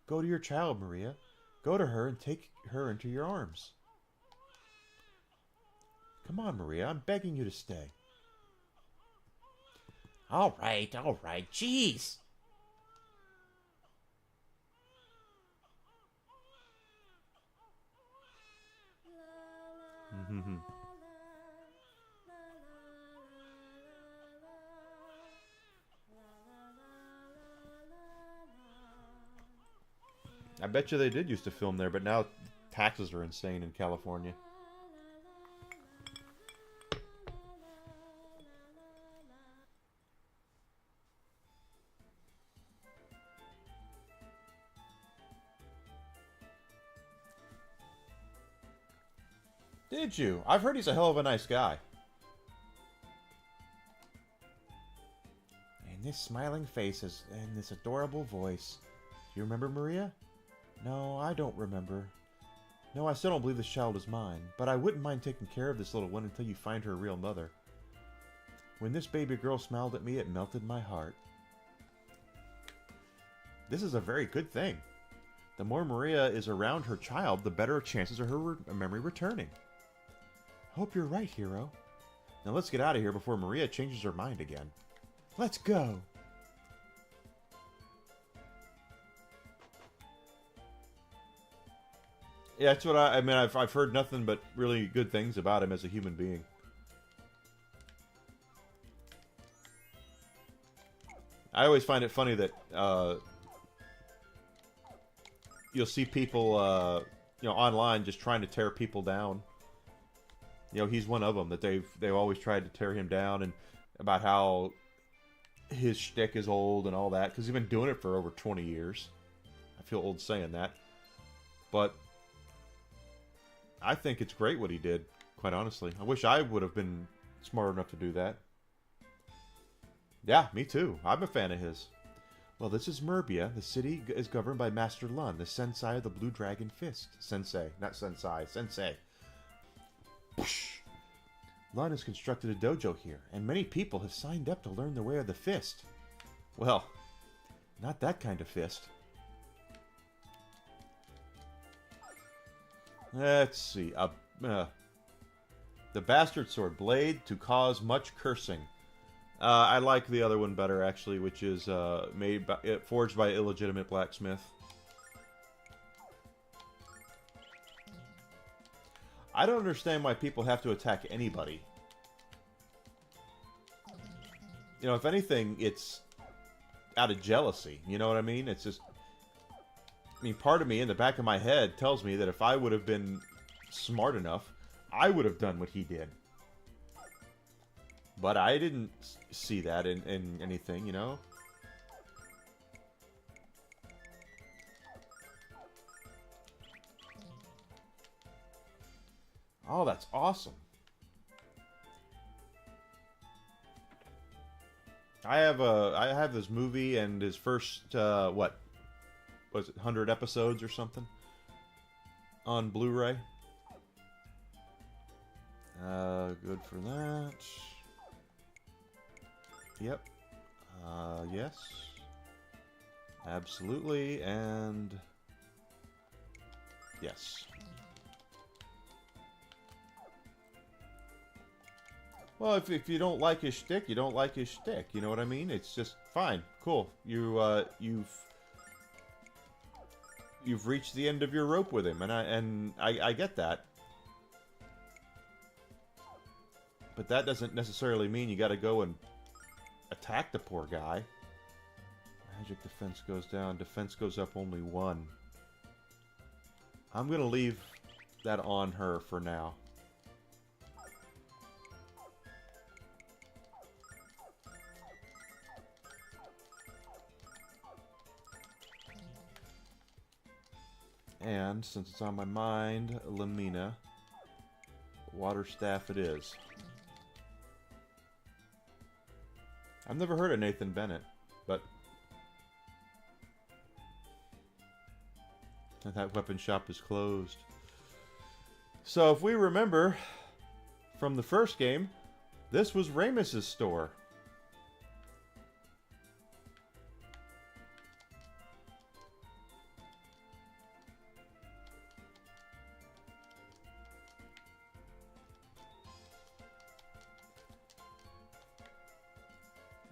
Speaker 2: Go to your child, Maria. Go to her and take her into your arms. Come on, Maria. I'm begging you to stay. All right. Jeez.
Speaker 1: I bet you they did used to film there, but now taxes are insane in California. Did you? I've heard he's a hell of a nice guy.
Speaker 2: And this smiling face and this adorable voice. Do you remember Maria? No, I don't remember. No, I still don't believe this child is mine, but I wouldn't mind taking care of this little one until you find her real mother. When this baby girl smiled at me, it melted my heart.
Speaker 1: This is a very good thing. The more Maria is around her child, the better chances of her memory returning.
Speaker 2: Hope you're right, hero.
Speaker 1: Now let's get out of here before Maria changes her mind again.
Speaker 2: Let's go.
Speaker 1: Yeah, that's what I mean. I've heard nothing but really good things about him as a human being. I always find it funny that you'll see people, online just trying to tear people down. You know, he's one of them that they've always tried to tear him down, and about how his shtick is old and all that, because he's been doing it for over 20 years. I feel old saying that, but I think it's great what he did, quite honestly. I wish I would have been smart enough to do that. Yeah, me too. I'm a fan of his.
Speaker 2: Well, this is Merbia. The city is governed by Master Lun, the sensei of the Blue Dragon Fist.
Speaker 1: Sensei, not sensei. Sensei.
Speaker 2: Lun has constructed a dojo here, and many people have signed up to learn the way of the fist.
Speaker 1: Well,
Speaker 2: not that kind of fist.
Speaker 1: Let's see. The Bastard Sword. Blade to cause much cursing. I like the other one better, actually, which is forged by illegitimate blacksmith. I don't understand why people have to attack anybody. You know, if anything, it's out of jealousy. You know what I mean? It's just... I mean, part of me in the back of my head tells me that if I would have been smart enough, I would have done what he did. But I didn't see that in anything, you know? Oh, that's awesome. I have this movie and his first what was it, 100 episodes or something on Blu-ray. Good for that. Yep. Yes. Absolutely, and yes. Well, if you don't like his shtick, you don't like his shtick. You know what I mean? It's just fine, cool. You've reached the end of your rope with him, and I get that. But that doesn't necessarily mean you got to go and attack the poor guy. Magic defense goes down. Defense goes up only 1. I'm gonna leave that on her for now. And, since it's on my mind, Lamina, water staff it is. I've never heard of Nathan Bennett, but And that weapon shop is closed. So if we remember from the first game, this was Ramus's store.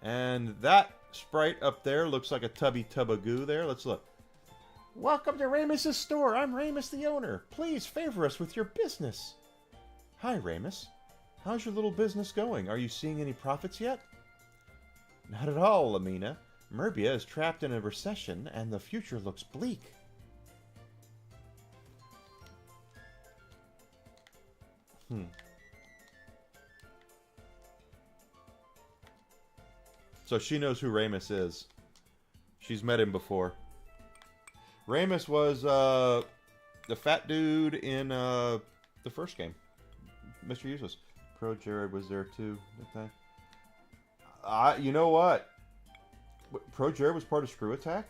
Speaker 1: And that sprite up there looks like a tubby tub of goo there. Let's look. Welcome to Ramus's store. I'm Ramus the owner. Please favor us with your business. Hi, Ramus. How's your little business going? Are you seeing any profits yet? Not at all, Lamina. Merbia is trapped in a recession, and the future looks bleak. So she knows who Ramus is. She's met him before. Ramus was the fat dude in the first game. Mr. Useless. Pro Jared was there too. You know what? Pro Jared was part of Screw Attack?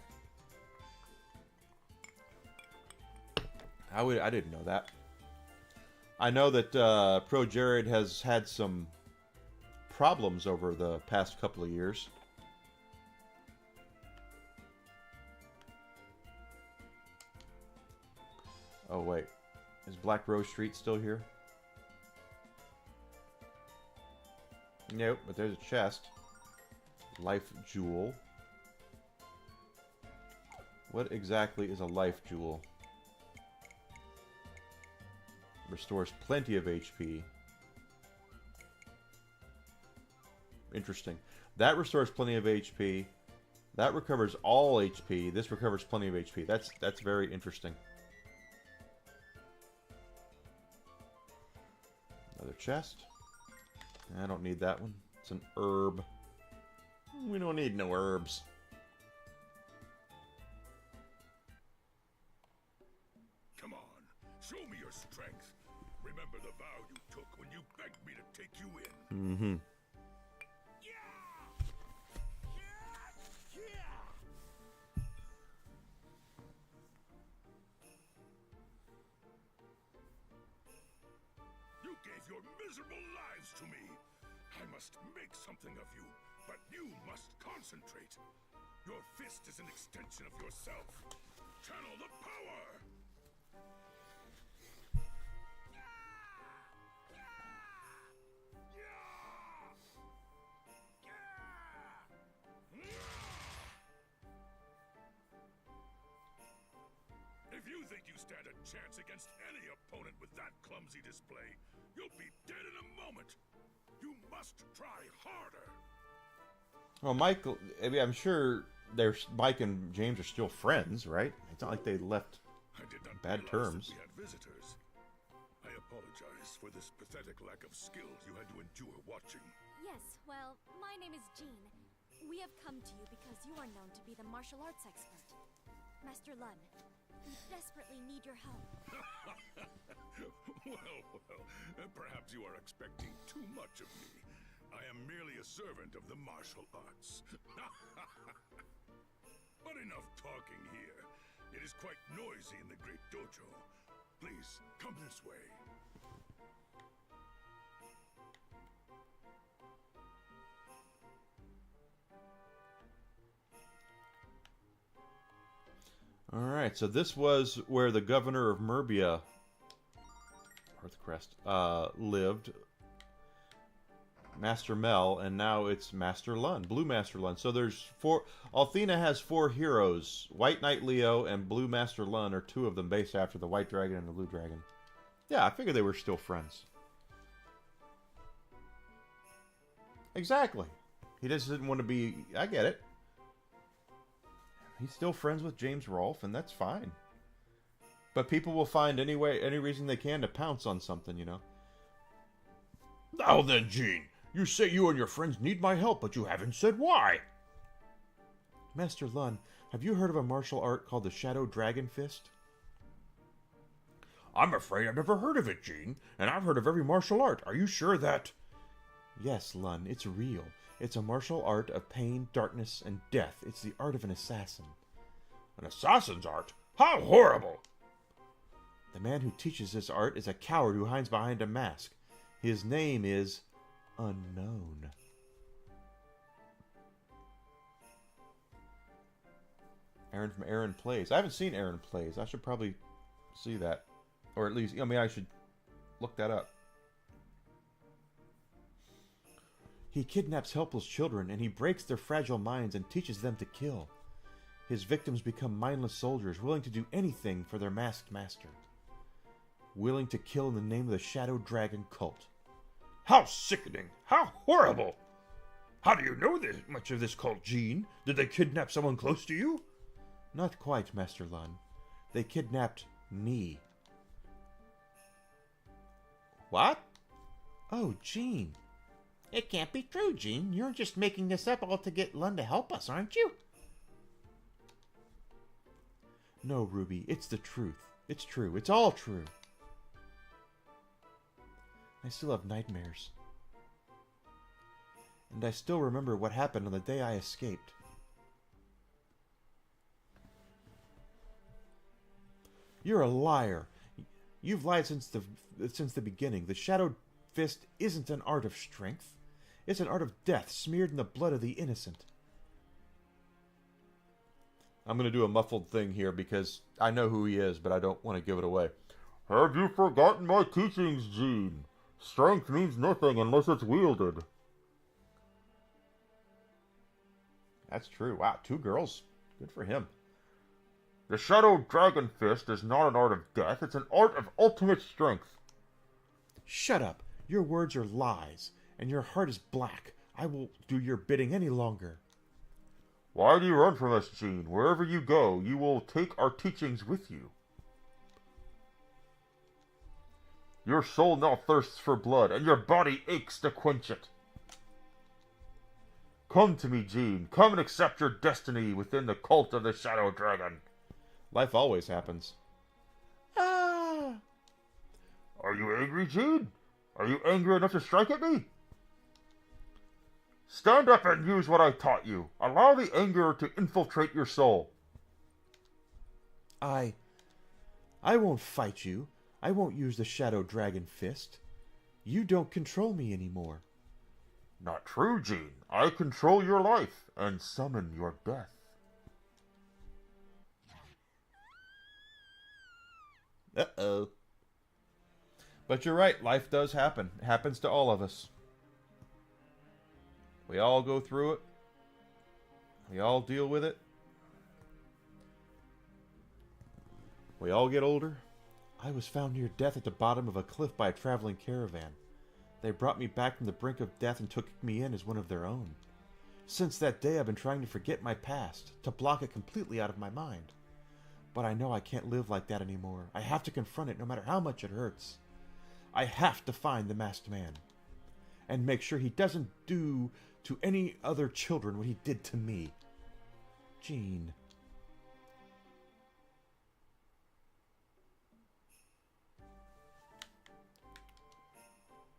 Speaker 1: I didn't know that. I know that Pro Jared has had some problems over the past couple of years. Oh wait, is Black Rose Street still here? Nope, but there's a chest. Life Jewel. What exactly is a Life Jewel? Restores plenty of HP. Interesting. That restores plenty of HP. That recovers all HP. This recovers plenty of HP. That's very interesting. Another chest. I don't need that one. It's an herb. We don't need no herbs.
Speaker 5: Come on, show me your strength. Remember the vow you took when you begged me to take you in.
Speaker 1: Mm-hmm.
Speaker 5: You gave your miserable lives to me. I must make something of you, but you must concentrate. Your fist is an extension of yourself. Channel the power! If you think you stand a chance against any opponent with that clumsy display, you'll be dead in a moment. You must try harder.
Speaker 1: Well, Michael, I mean, I'm sure Mike and James are still friends, right? It's not like they left
Speaker 5: I did not
Speaker 1: bad
Speaker 5: realize
Speaker 1: terms.
Speaker 5: that we had visitors. I apologize for this pathetic lack of skill you had to endure watching.
Speaker 3: Yes, well, my name is Jean. We have come to you because you are known to be the martial arts expert. Master Lun, we desperately need your help.
Speaker 5: Well, perhaps you are expecting too much of me. I am merely a servant of the martial arts. But enough talking here. It is quite noisy in the great dojo. Please, come this way.
Speaker 1: Alright, so this was where the governor of Merbia, Hearthcrest, lived. Master Mel, and now it's Master Lun, Blue Master Lun. So there's four. Althena has four heroes. White Knight Leo and Blue Master Lun are two of them, based after the White Dragon and the Blue Dragon. Yeah, I figured they were still friends. Exactly. He just didn't want to be. I get it. He's still friends with James Rolfe, and that's fine. But people will find any reason they can to pounce on something, you know.
Speaker 4: Now then, Jean, you say you and your friends need my help, but you haven't said why.
Speaker 1: Master Lun, have you heard of a martial art called the Shadow Dragon Fist?
Speaker 4: I'm afraid I've never heard of it, Jean, and I've heard of every martial art. Are you sure that...
Speaker 1: Yes, Lun, it's real. It's a martial art of pain, darkness, and death. It's the art of an assassin.
Speaker 4: An assassin's art?
Speaker 5: How horrible!
Speaker 2: The man who teaches this art is a coward who hides behind a mask. His name is Unknown.
Speaker 1: Aaron from Aaron Plays. I haven't seen Aaron Plays. I should probably see that. Or at least, I mean, I should look that up.
Speaker 2: He kidnaps helpless children and he breaks their fragile minds and teaches them to kill. His victims become mindless soldiers, willing to do anything for their masked master. Willing to kill in the name of the Shadow Dragon cult.
Speaker 5: How sickening! How horrible! How do you know this much of this cult, Jean? Did they kidnap someone close to you?
Speaker 2: Not quite, Master Lun. They kidnapped me.
Speaker 1: What?
Speaker 2: Oh, Jean. It can't be true, Jean. You're just making this up all to get Lun to help us, aren't you? No, Ruby, it's the truth. It's true. It's all true. I still have nightmares. And I still remember what happened on the day I escaped. You're a liar. You've lied since the beginning. The Shadow Fist isn't an art of strength. It's an art of death smeared in the blood of the innocent.
Speaker 1: I'm going to do a muffled thing here because I know who he is, but I don't want to give it away.
Speaker 4: Have you forgotten my teachings, Jean? Strength means nothing unless it's wielded.
Speaker 1: That's true. Wow, 2 girls. Good for him.
Speaker 4: The Shadow Dragon Fist is not an art of death, it's an art of ultimate strength.
Speaker 2: Shut up. Your words are lies, and your heart is black. I won't do your bidding any longer.
Speaker 4: Why do you run from us, Jean? Wherever you go, you will take our teachings with you. Your soul now thirsts for blood, and your body aches to quench it. Come to me, Jean. Come and accept your destiny within the cult of the Shadow Dragon.
Speaker 1: Life always happens.
Speaker 2: Ah!
Speaker 4: Are you angry, Jean? Are you angry enough to strike at me? Stand up and use what I taught you. Allow the anger to infiltrate your soul.
Speaker 2: I won't fight you. I won't use the Shadow Dragon Fist. You don't control me anymore.
Speaker 4: Not true, Jean. I control your life and summon your death.
Speaker 1: Uh-oh. But you're right, life does happen. It happens to all of us. We all go through it. We all deal with it. We all get older.
Speaker 2: I was found near death at the bottom of a cliff by a traveling caravan. They brought me back from the brink of death and took me in as one of their own. Since that day, I've been trying to forget my past, to block it completely out of my mind. But I know I can't live like that anymore. I have to confront it no matter how much it hurts. I have to find the masked man. And make sure he doesn't do to any other children what he did to me. Jean.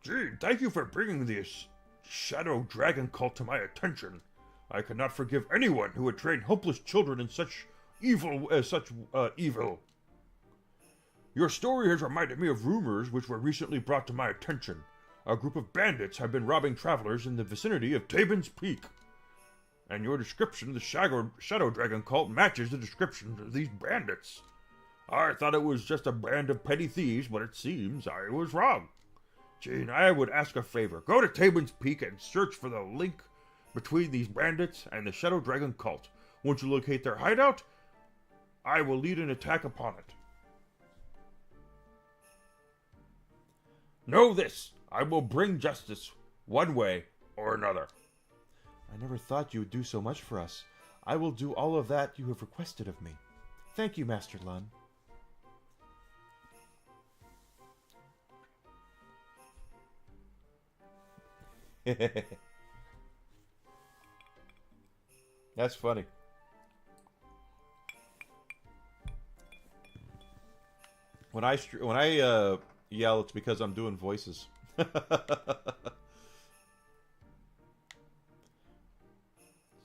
Speaker 5: Jean, thank you for bringing this Shadow Dragon cult to my attention. I cannot forgive anyone who would train helpless children in such evil. Your story has reminded me of rumors which were recently brought to my attention. A group of bandits have been robbing travelers in the vicinity of Tabin's Peak. And your description of the Shadow Dragon cult matches the description of these bandits. I thought it was just a band of petty thieves, but it seems I was wrong. Jean, I would ask a favor. Go to Tabin's Peak and search for the link between these bandits and the Shadow Dragon cult. Once you locate their hideout, I will lead an attack upon it. Know this, I will bring justice one way or another.
Speaker 2: I never thought you would do so much for us. I will do all of that you have requested of me. Thank you, Master Lun.
Speaker 1: That's funny. When I yell, it's because I'm doing voices.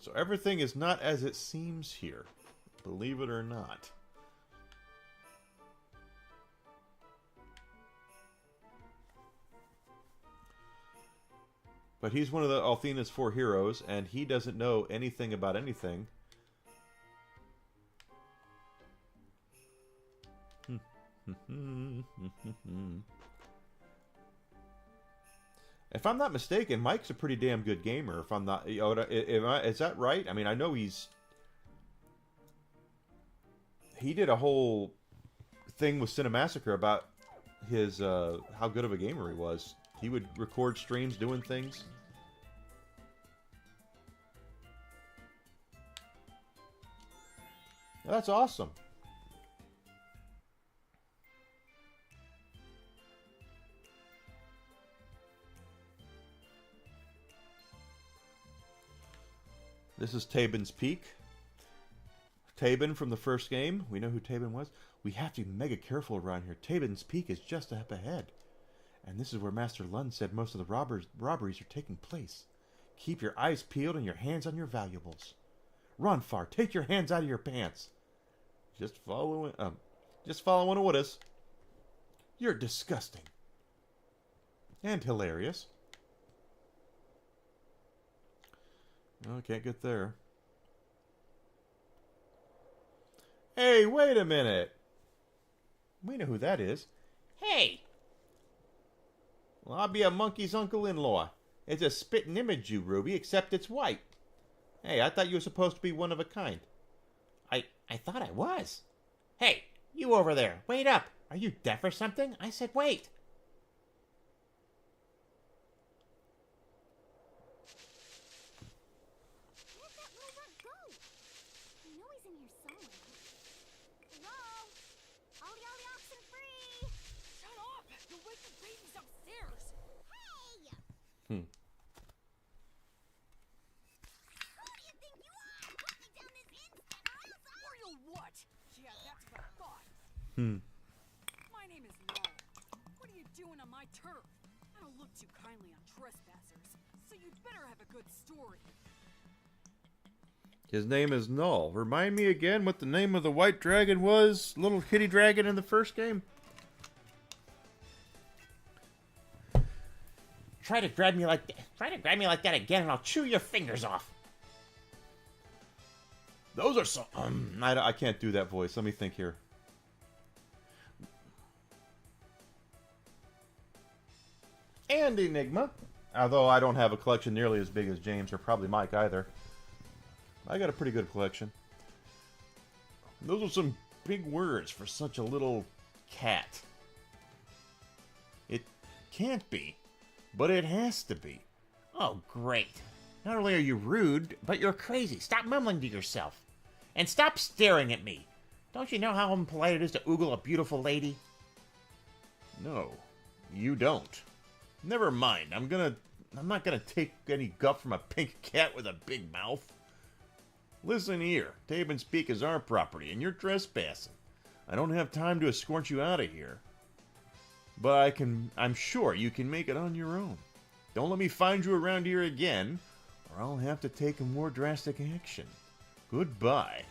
Speaker 1: So everything is not as it seems here, believe it or not. But he's one of the Althena's 4 heroes, and he doesn't know anything about anything. If I'm not mistaken, Mike's a pretty damn good gamer. If I'm not, is that right? I mean, I know he did a whole thing with Cinemassacre about his how good of a gamer he was. He would record streams doing things. That's awesome. This is Tabin's Peak. Tabin from the first game. We know who Tabin was. We have to be mega careful around here. Tabin's Peak is just up ahead. And this is where Master Lund said most of the robberies are taking place. Keep your eyes peeled and your hands on your valuables. Run, Far. Take your hands out of your pants. Just following orders. You're disgusting. And hilarious. Oh, can't get there. Hey, wait a minute. We know who that is. Hey! Well, I'll be a monkey's uncle-in-law. It's a spitting image, you Ruby, except it's white. Hey, I thought you were supposed to be one of a kind. I thought I was. Hey, you over there, wait up. Are you deaf or something? I said wait.
Speaker 3: Where'd that little runt go? I know he's in here somewhere. Hello? Ollie Ollie oxen free!
Speaker 6: Shut up! You'll wake the babies upstairs!
Speaker 3: Hey!
Speaker 1: Hmm.
Speaker 3: Who do you think you are? Put me down this instant or else I'll...
Speaker 6: Or you'll what? Yeah, that's what I thought. My name is Null. What are you doing on my turf? I don't look too kindly on trespassers, so you'd better have a good story.
Speaker 1: His name is Null. Remind me again what the name of the white dragon was? Little kitty dragon in the first game?
Speaker 2: Try to grab me like that again and I'll chew your fingers off.
Speaker 1: Those are so... I can't do that voice. Let me think here. And Enigma. Although I don't have a collection nearly as big as James, or probably Mike either. I got a pretty good collection. Those are some big words for such a little cat. It can't be, but it has to be.
Speaker 2: Oh, great. Not only are you rude, but you're crazy. Stop mumbling to yourself. And stop staring at me. Don't you know how impolite it is to oogle a beautiful lady?
Speaker 1: No, you don't. Never mind. I'm not gonna take any guff from a pink cat with a big mouth. Listen here, Tabin's Peak is our property, and you're trespassing. I don't have time to escort you out of here. But I'm sure you can make it on your own. Don't let me find you around here again, or I'll have to take a more drastic action. Goodbye.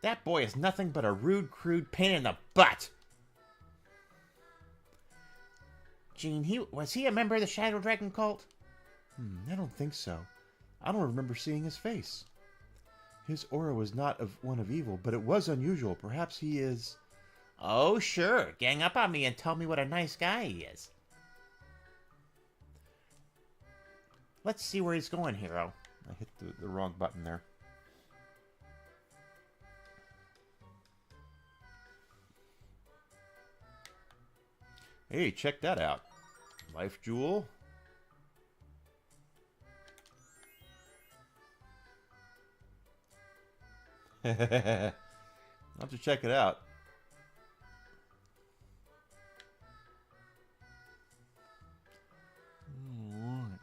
Speaker 2: That boy is nothing but a rude, crude pain in the butt. Gene, was he a member of the Shadow Dragon cult?
Speaker 1: I don't think so. I don't remember seeing his face. His aura was not one of evil, but it was unusual. Perhaps he is...
Speaker 2: Oh, sure. Gang up on me and tell me what a nice guy he is. Let's see where he's going, hero.
Speaker 1: I hit the wrong button there. Hey, check that out. Life Jewel. I'll have to check it out. Alright.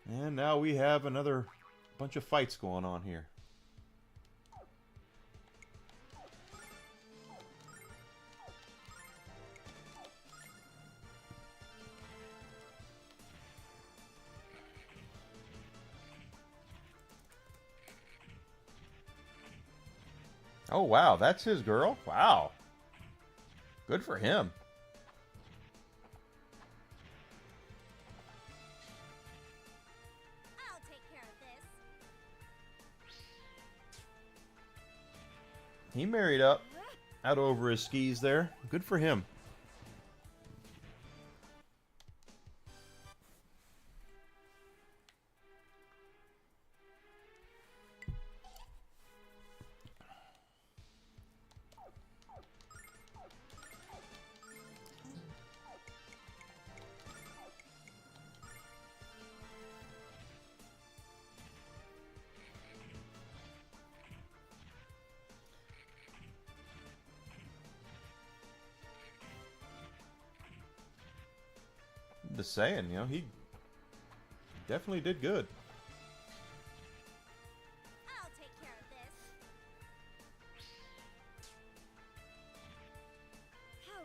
Speaker 1: And now we have another bunch of fights going on here. Oh, wow. That's his girl? Wow. Good for him.
Speaker 3: I'll take care of this.
Speaker 1: He married up out over his skis there. Good for him. Just saying, you know, he definitely did good.
Speaker 3: I'll take care of this. Power.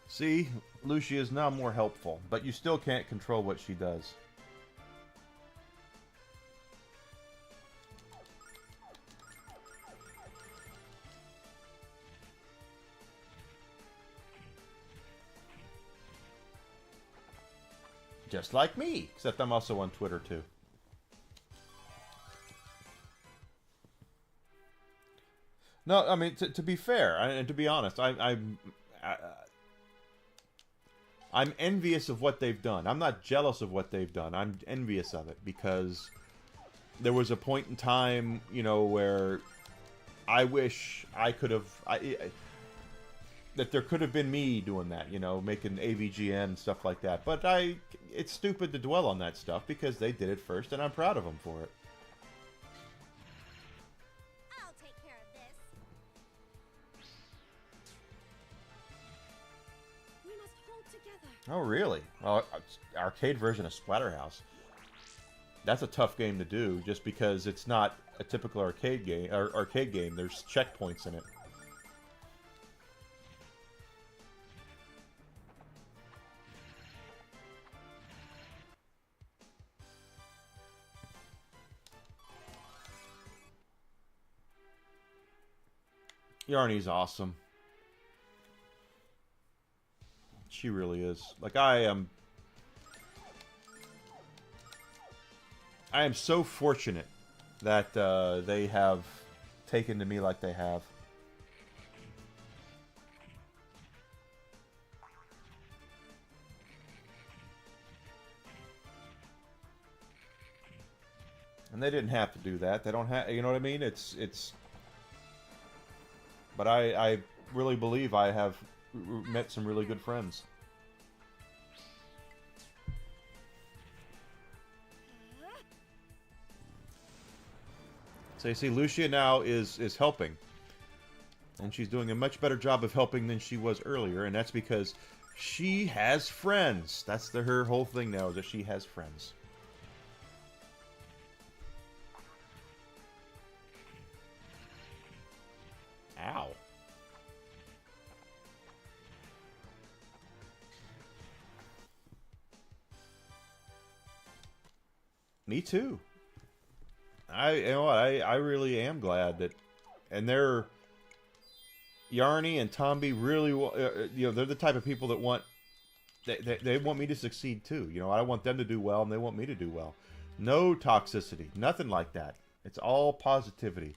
Speaker 1: See, Lucia is now more helpful, but you still can't control what she does. Just like me, except I'm also on Twitter too. No, I mean to be fair and to be honest, I'm envious of what they've done. I'm not jealous of what they've done. I'm envious of it because there was a point in time, you know, where I wish I could have. That there could have been me doing that, you know, making AVGN and stuff like that. But it's stupid to dwell on that stuff because they did it first, and I'm proud of them for it.
Speaker 3: I'll take care of this. We must hold together.
Speaker 1: Oh, really? Well, arcade version of Splatterhouse. That's a tough game to do, just because it's not a typical arcade game. There's checkpoints in it. Yarny's awesome. She really is. Like, I am so fortunate that they have taken to me like they have. And they didn't have to do that. They don't have, you know what I mean? It's. But I really believe I have met some really good friends. So you see, Lucia now is helping. And she's doing a much better job of helping than she was earlier. And that's because she has friends. That's her whole thing now, is that she has friends. Ow. Me too. You know what, I really am glad that, and they're, Yarny and Tomby really, you know, they're the type of people that want, they want me to succeed too. You know, I want them to do well, and they want me to do well. No toxicity, nothing like that. It's all positivity.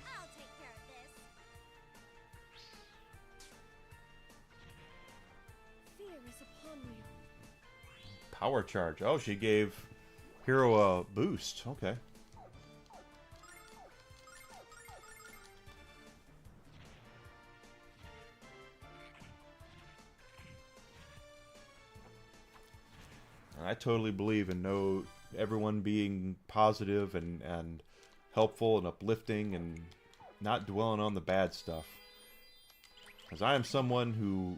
Speaker 3: I'll take care of this. Fear is upon you.
Speaker 1: Power charge. Oh, she gave Hero a boost. Okay. I totally believe in everyone being positive and helpful and uplifting and not dwelling on the bad stuff. Because I am someone who...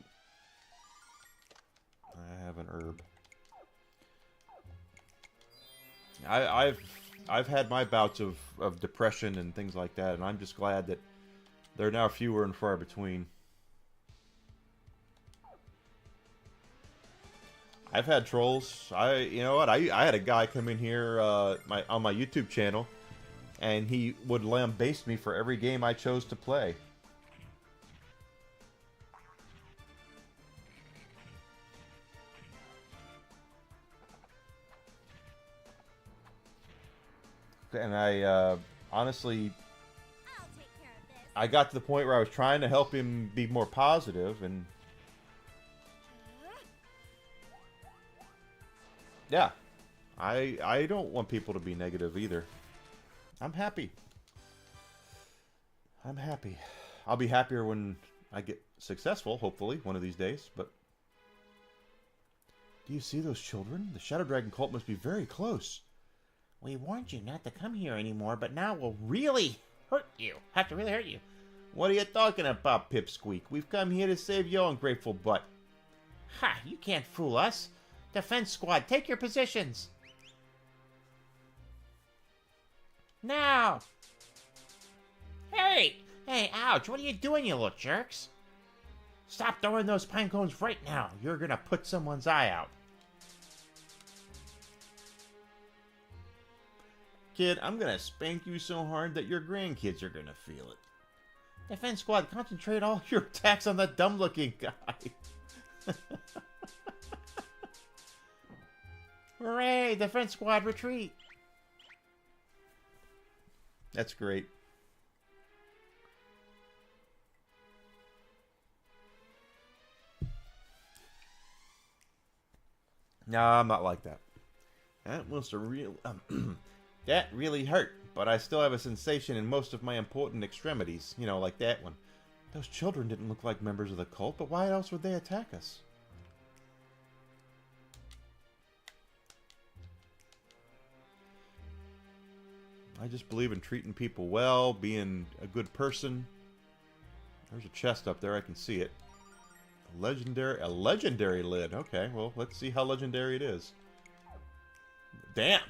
Speaker 1: I have an herb. I've had my bouts of depression and things like that, and I'm just glad that they're now fewer and far between. I've had trolls. You know what? I had a guy come in here on my YouTube channel, and he would lambaste me for every game I chose to play. And I honestly,
Speaker 3: I'll take care of this.
Speaker 1: I got to the point where I was trying to help him be more positive, and yeah, I don't want people to be negative either. I'm happy. I'm happy. I'll be happier when I get successful, hopefully, one of these days, but... Do you see those children? The Shadow Dragon cult must be very close.
Speaker 2: We warned you not to come here anymore, but now we'll really hurt you. Have to really hurt you.
Speaker 1: What are you talking about, Pipsqueak? We've come here to save your ungrateful butt.
Speaker 2: Ha! You can't fool us. Defense squad, take your positions. Now! Hey! Hey, ouch! What are you doing, you little jerks? Stop throwing those pine cones right now. You're gonna put someone's eye out.
Speaker 1: Kid, I'm gonna spank you so hard that your grandkids are gonna feel it.
Speaker 2: Defense squad, concentrate all your attacks on that dumb-looking guy. Hooray! Defense squad, retreat!
Speaker 1: That's great. No, I'm not like that. That was a real... that really hurt, but I still have a sensation in most of my important extremities. You know, like that one.
Speaker 2: Those children didn't look like members of the cult, but why else would they attack us?
Speaker 1: I just believe in treating people well, being a good person. There's a chest up there, I can see it. A legendary lid. Okay, well, let's see how legendary it is. Damn!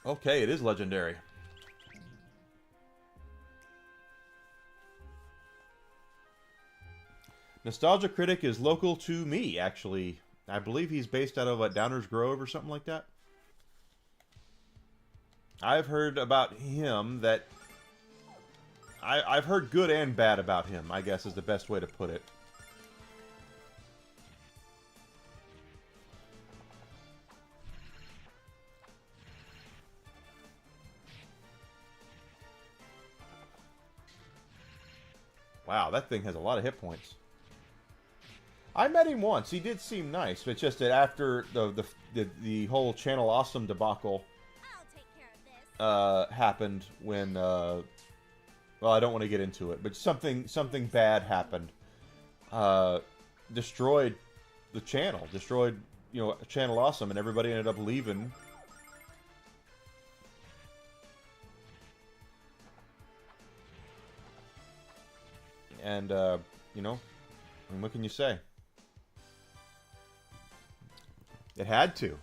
Speaker 1: Okay, it is legendary. Nostalgia Critic is local to me, actually. I believe he's based out of Downers Grove or something like that. I've heard about him that... I've heard good and bad about him, I guess is the best way to put it. Wow, that thing has a lot of hit points. I met him once. He did seem nice, but just that after the whole Channel Awesome debacle
Speaker 3: I'll take care of this.
Speaker 1: happened when well, I don't want to get into it, but something bad happened. Destroyed the channel, destroyed, you know, Channel Awesome, and everybody ended up leaving. And you know, I mean, what can you say? It had to.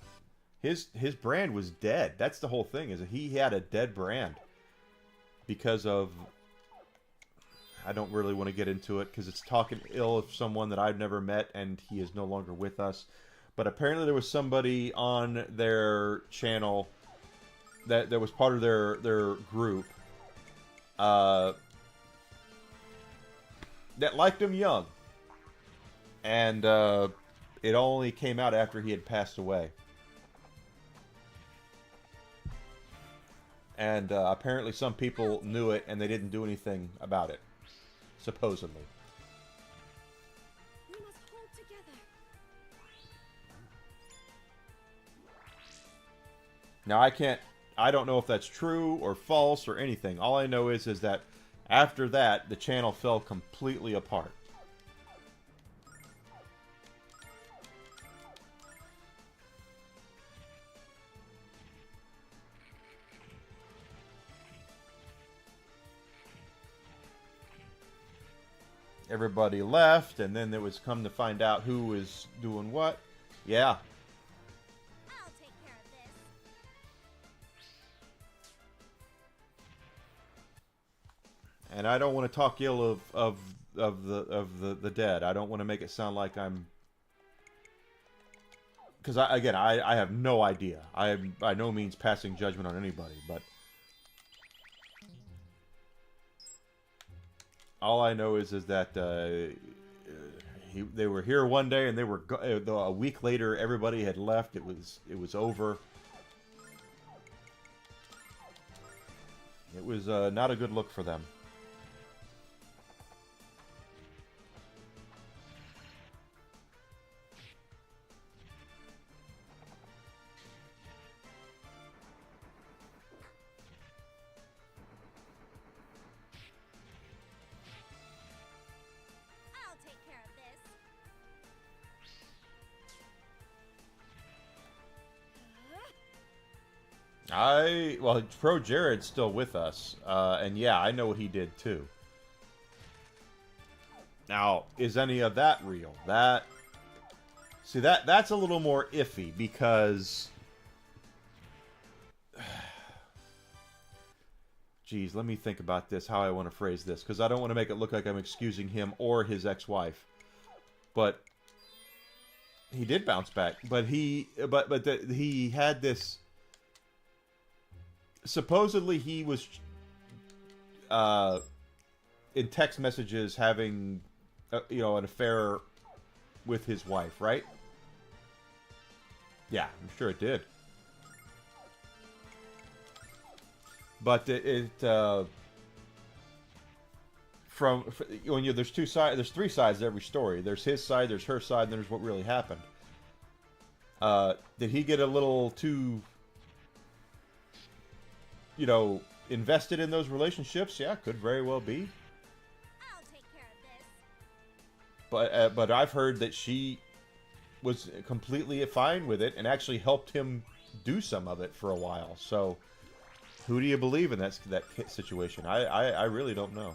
Speaker 1: His brand was dead. That's the whole thing, is that he had a dead brand because of... I don't really want to get into it because it's talking ill of someone that I've never met, and he is no longer with us. But apparently there was somebody on their channel that was part of their group that liked him young. And it only came out after he had passed away. And apparently some people knew it and they didn't do anything about it. Supposedly.
Speaker 3: We must hold together.
Speaker 1: Now I don't know if that's true or false or anything. All I know is that after that, the channel fell completely apart. everybody left, and then it was come to find out who was doing what. Yeah.
Speaker 3: I'll take care of this.
Speaker 1: And I don't want to talk ill of the dead. I don't want to make it sound like I'm, because I have no idea. I am by no means passing judgment on anybody, but all I know is that they were here one day and they were a week later. Everybody had left. It was over. It was not a good look for them.
Speaker 3: I'll take care of this.
Speaker 1: Well, Pro Jared's still with us, and yeah, I know what he did too. Now, is any of that real? That's a little more iffy because, geez, let me think about this. How I want to phrase this, because I don't want to make it look like I'm excusing him or his ex-wife, but he did bounce back. But he had this. Supposedly he was in text messages having an affair with his wife, right? Yeah, I'm sure it did. But there's two sides. There's three sides to every story. There's his side, there's her side, and there's what really happened. Did he get a little too invested in those relationships? Yeah, could very well be.
Speaker 3: I'll take care of this.
Speaker 1: But I've heard that she was completely fine with it and actually helped him do some of it for a while. So, who do you believe in that situation? I really don't know.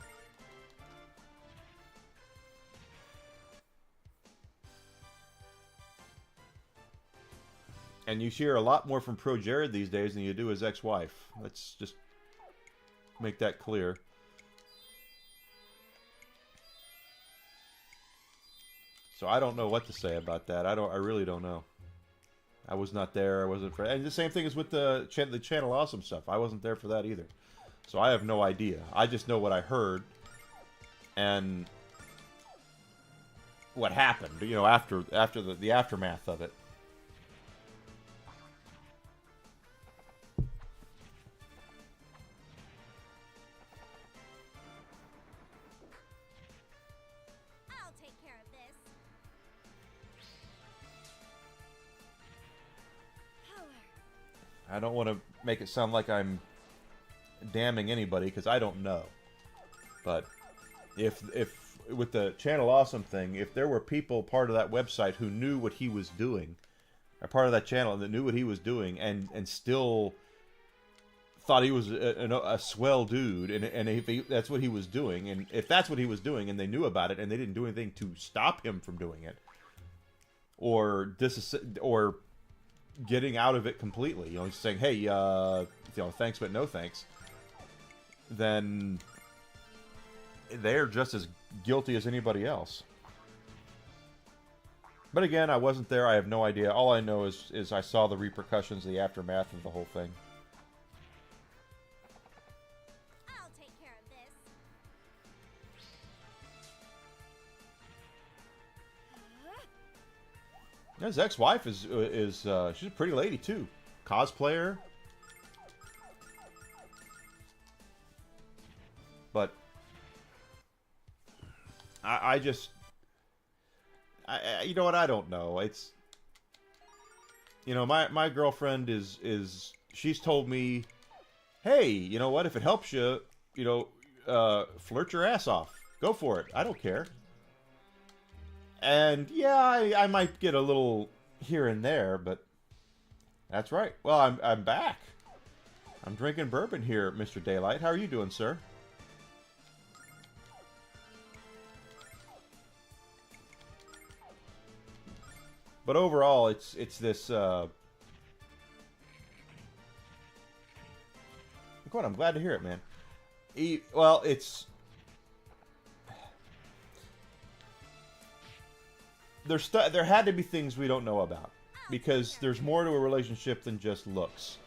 Speaker 1: And you hear a lot more from Pro Jared these days than you do his ex-wife. Let's just make that clear. So I don't know what to say about that. I really don't know. I was not there. I wasn't for. And the same thing is with the Channel Awesome stuff. I wasn't there for that either. So I have no idea. I just know what I heard and what happened. After the aftermath of it.
Speaker 3: I'll take care of this.
Speaker 1: I don't want to make it sound like I'm damning anybody, because I don't know. But if with the Channel Awesome thing, if there were people part of that website who knew what he was doing, or part of that channel that knew what he was doing, and still thought he was a swell dude, and if that's what he was doing, and if that's what he was doing, and they knew about it, and they didn't do anything to stop him from doing it, or getting out of it completely, just saying, hey, thanks but no thanks, then they're just as guilty as anybody else. But again, I wasn't there. I have no idea. All I know is I saw the repercussions, the aftermath of the whole thing.
Speaker 3: I'll take care of this.
Speaker 1: His ex-wife is she's a pretty lady too, cosplayer. But I just you know what, I don't know. It's my girlfriend is she's told me, hey, you know what, if it helps you, flirt your ass off, go for it, I don't care. And yeah, I might get a little here and there, but that's right. Well, I'm back. I'm drinking bourbon here, Mr. Daylight. How are you doing, sir? But overall, it's this. Look what, I'm glad to hear it, man. Well, it's there had to be things we don't know about, because there's more to a relationship than just looks.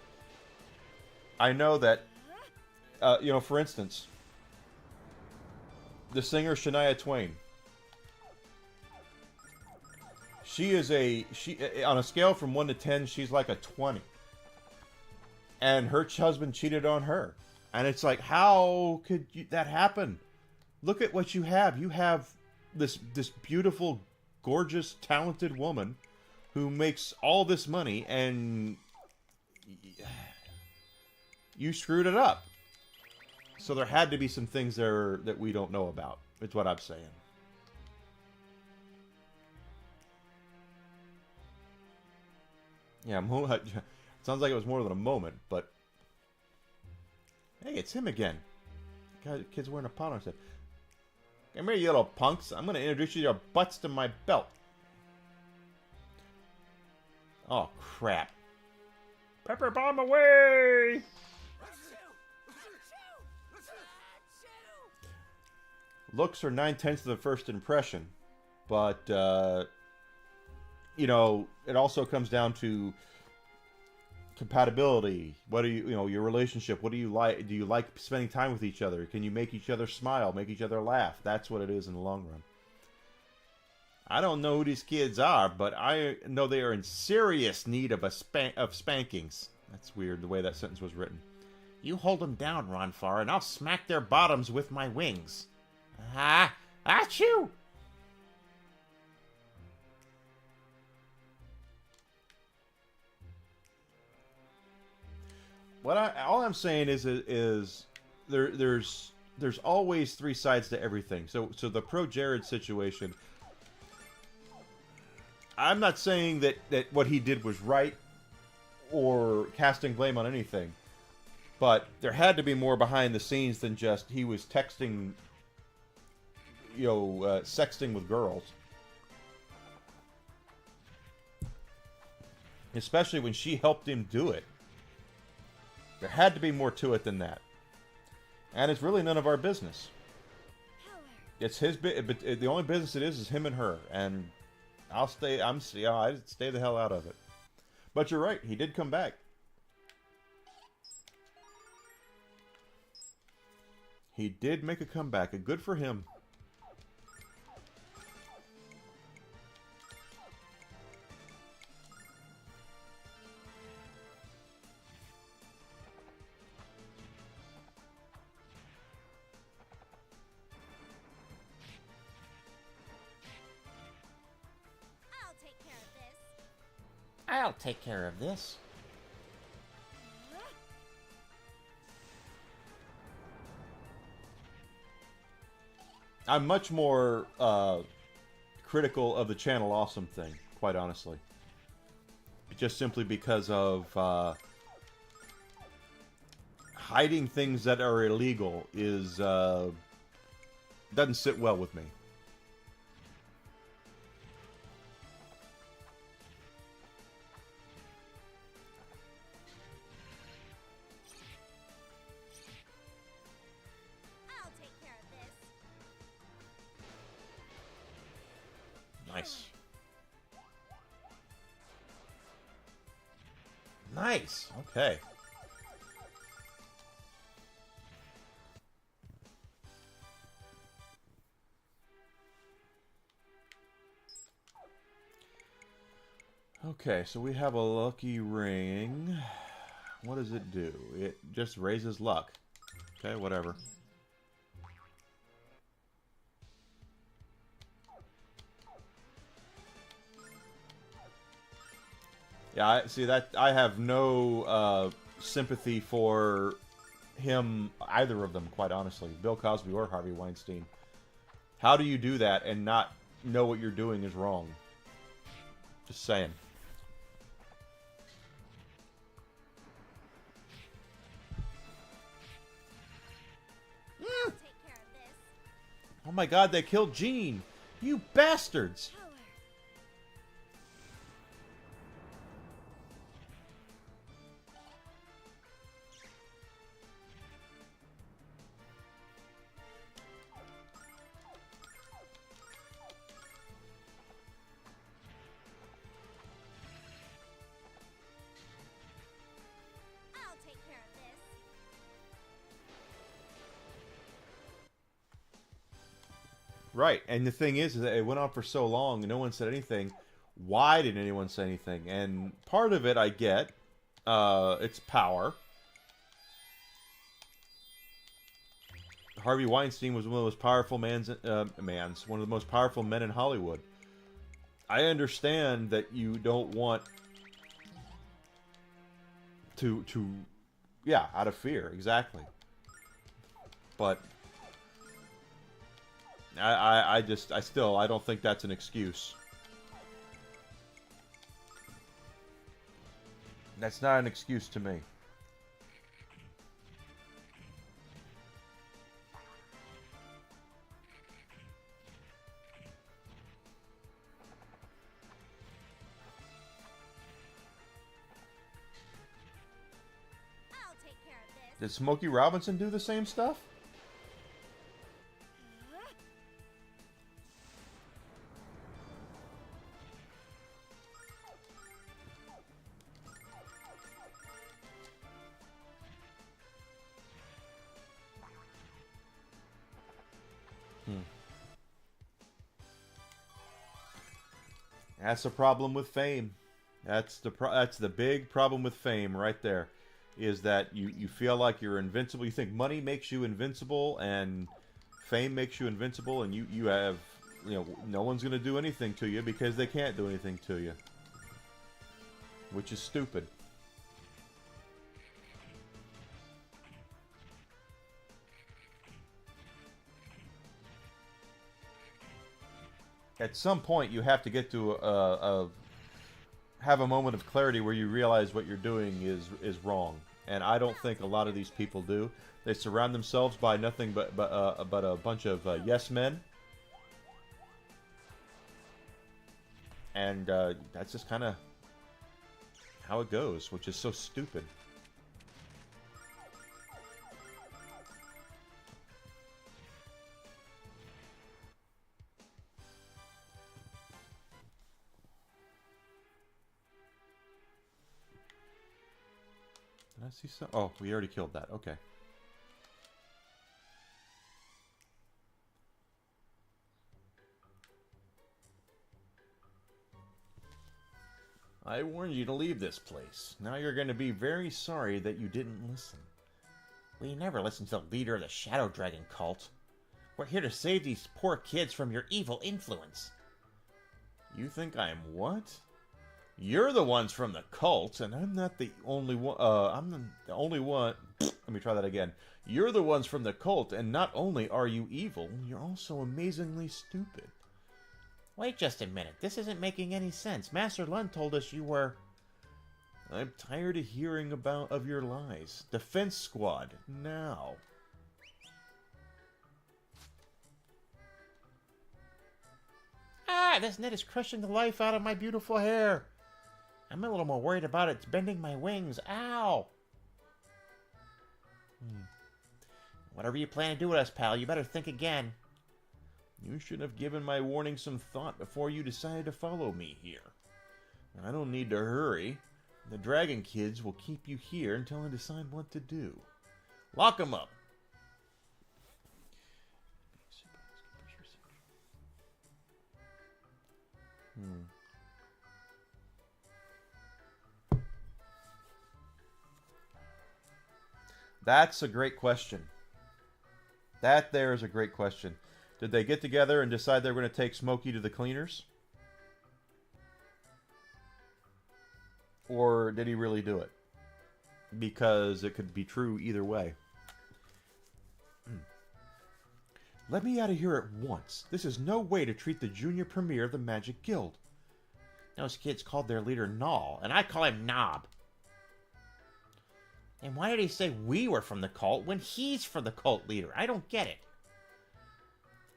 Speaker 1: I know that, you know, for instance, the singer Shania Twain. She is on a scale from 1 to 10, she's like a 20. And her husband cheated on her. And it's like, how could that happen? Look at what you have. You have this beautiful, gorgeous, talented woman who makes all this money, and you screwed it up. So there had to be some things there that we don't know about. It's what I'm saying. Yeah, it sounds like it was more than a moment, but hey, it's him again. Kid's wearing a polo set. Come here, you little punks. I'm going to introduce you your butts to my belt. Oh, crap. Pepper bomb away! Looks are 9/10 of the first impression, but, you know, it also comes down to compatibility. What do you know, your relationship? What do you like? Do you like spending time with each other? Can you make each other smile, make each other laugh? That's what it is in the long run. I don't know who these kids are, but I know they are in serious need of spankings. That's weird, the way that sentence was written. You hold them down, Ronfar, and I'll smack their bottoms with my wings. Ah, achoo! All I'm saying is there's always three sides to everything. So the pro Jared situation, I'm not saying that what he did was right or casting blame on anything, but there had to be more behind the scenes than just he was texting, you know, sexting with girls. Especially when she helped him do it. There had to be more to it than that. And it's really none of our business. It's his but the only business it is him and her. And I stay the hell out of it. But you're right, he did come back. He did make a comeback, and good for him. I'll take care of this. I'm much more critical of the Channel Awesome thing, quite honestly. Just simply because of hiding things that are illegal is doesn't sit well with me. Nice. Nice. Okay. Okay, so we have a lucky ring. What does it do? It just raises luck. Okay, whatever. Yeah, see that I have no sympathy for him, either of them, quite honestly, Bill Cosby or Harvey Weinstein. How do you do that and not know what you're doing is wrong? Just saying. Oh my God, they killed Jean! You bastards! Right, and the thing is that it went on for so long and no one said anything. Why didn't anyone say anything? And part of it I get. It's power. Harvey Weinstein was one of the most powerful one of the most powerful men in Hollywood. I understand that you don't want to yeah, out of fear, exactly. But I don't think that's an excuse. That's not an excuse to me.
Speaker 3: I'll take care of this.
Speaker 1: Did Smokey Robinson do the same stuff? That's the problem with fame. That's the big problem with fame right there, is that you feel like you're invincible. You think money makes you invincible and fame makes you invincible, and you have, no one's going to do anything to you because they can't do anything to you, which is stupid. At some point, you have to get to have a moment of clarity where you realize what you're doing is wrong, and I don't think a lot of these people do. They surround themselves by nothing but a bunch of yes men, and that's just kind of how it goes, which is so stupid. Did I see some? Oh, we already killed that. Okay. I warned you to leave this place. Now you're going to be very sorry that you didn't listen.
Speaker 2: We never listened to the leader of the Shadow Dragon cult. We're here to save these poor kids from your evil influence.
Speaker 1: You think I'm what? You're the ones from the cult, and I'm not the only one. I'm the only one. Let me try that again. You're the ones from the cult, and not only are you evil, you're also amazingly stupid.
Speaker 2: Wait just a minute. This isn't making any sense. Master Lund told us you were...
Speaker 1: I'm tired of hearing of your lies. Defense Squad, now.
Speaker 2: Ah, this net is crushing the life out of my beautiful hair. I'm a little more worried about it bending my wings. Ow! Whatever you plan to do with us, pal, you better think again.
Speaker 1: You should have given my warning some thought before you decided to follow me here. I don't need to hurry. The Dragon Kids will keep you here until I decide what to do. Lock them up. That's a great question. That there is a great question. Did they get together and decide they were going to take Smokey to the cleaners? Or did he really do it? Because it could be true either way. Let me out of here at once. This is no way to treat the junior premier of the Magic Guild.
Speaker 2: Those kids called their leader Null, and I call him Knob. And why did he say we were from the cult when he's from the cult leader? I don't get it.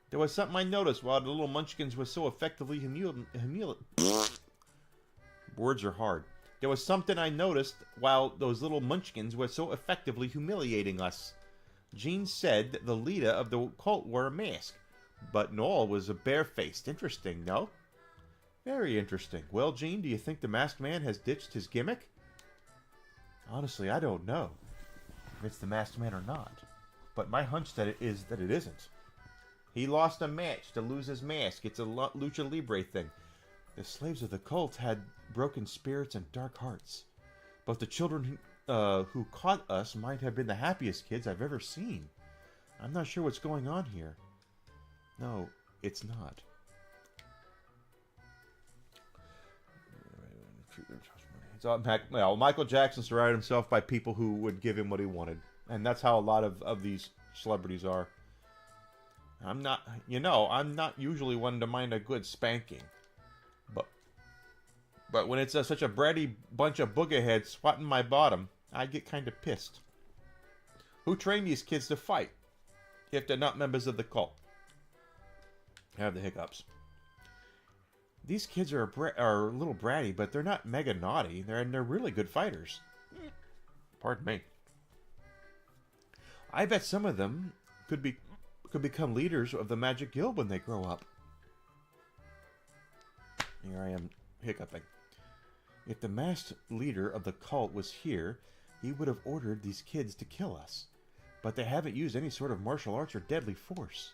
Speaker 1: There was something I noticed while the little munchkins were so effectively Words are hard. There was something I noticed while those little munchkins were so effectively humiliating us. Jean said that the leader of the cult wore a mask, but Noel was a barefaced. Interesting, no? Very interesting. Well, Jean, do you think the masked man has ditched his gimmick? Honestly, I don't know if it's the masked man or not, but my hunch that it isn't.
Speaker 2: He lost a match to lose his mask. It's a lucha libre thing. The slaves of the cult had broken spirits and dark hearts. But the children who caught us might have been the happiest kids I've ever seen. I'm not sure what's going on here. No, it's not. It's all, well, Michael Jackson surrounded himself by people who would give him what he wanted. And that's how a lot of these celebrities are. I'm not usually one to mind a good spanking. But when it's such a bratty bunch of boogerheads swatting my bottom, I get kind of pissed. Who trained these kids to fight if they're not members of the cult? I have the hiccups. These kids are a little bratty, but they're not mega naughty. They're really good fighters. Pardon me. I bet some of them could become leaders of the Magic Guild when they grow up. Here I am hiccuping. If the masked leader of the cult was here, he would have ordered these kids to kill us. But they haven't used any sort of martial arts or deadly force.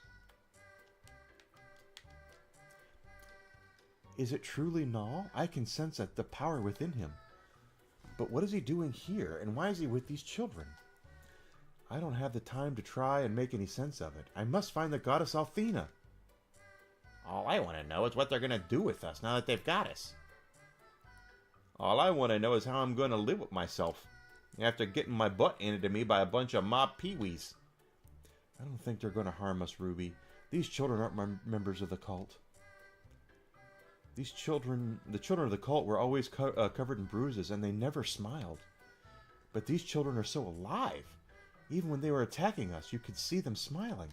Speaker 2: Is it truly Null? I can sense the power within him. But what is he doing here, and why is he with these children? I don't have the time to try and make any sense of it. I must find the goddess Althena. All I want to know is what they're going to do with us now that they've got us. All I want to know is how I'm going to live with myself after getting my butt handed to me by a bunch of mob peewees. I don't think they're going to harm us, Ruby. These children aren't members of the cult. The children of the cult were always covered in bruises, and they never smiled. But these children are so alive. Even when they were attacking us, you could see them smiling.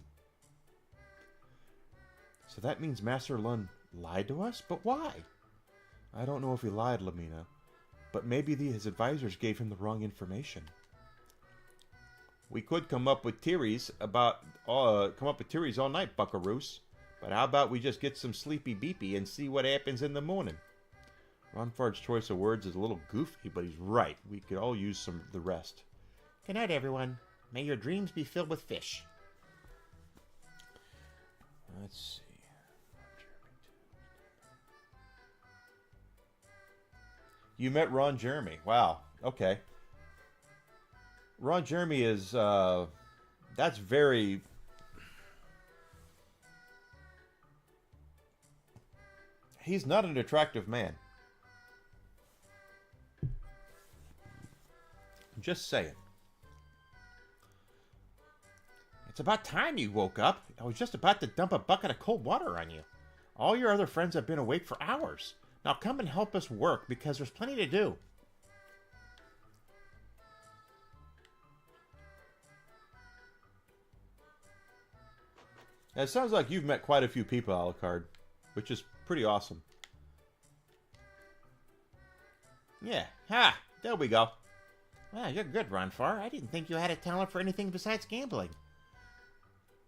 Speaker 2: So that means Master Lun lied to us? But why? I don't know if he lied, Lamina. But maybe his advisors gave him the wrong information. We could come up with theories all night, buckaroos. But how about we just get some sleepy beepy and see what happens in the morning? Ronfard's choice of words is a little goofy, but he's right. We could all use some of the rest. Good night, everyone. May your dreams be filled with fish. Let's see. You met Ron Jeremy. Wow. Okay. Ron Jeremy is, that's very... He's not an attractive man. I'm just saying. It's about time you woke up. I was just about to dump a bucket of cold water on you. All your other friends have been awake for hours. Now come and help us work, because there's plenty to do. It sounds like you've met quite a few people, Alucard, which is pretty awesome. Yeah, ha! There we go. Wow, you're good, Ronfar. I didn't think you had a talent for anything besides gambling.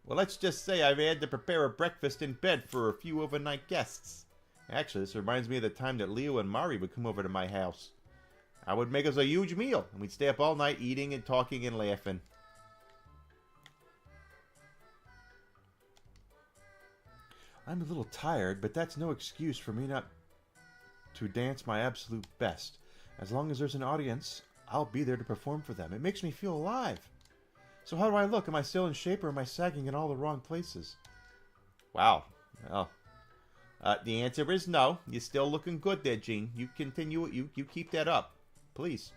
Speaker 2: Well, let's just say I've had to prepare a breakfast in bed for a few overnight guests. Actually, this reminds me of the time that Leo and Mari would come over to my house. I would make us a huge meal, and we'd stay up all night eating and talking and laughing. I'm a little tired, but that's no excuse for me not to dance my absolute best. As long as there's an audience, I'll be there to perform for them. It makes me feel alive. So how do I look? Am I still in shape, or am I sagging in all the wrong places? Wow. Well, the answer is no. You're still looking good there, Gene. You continue. You keep that up. Please.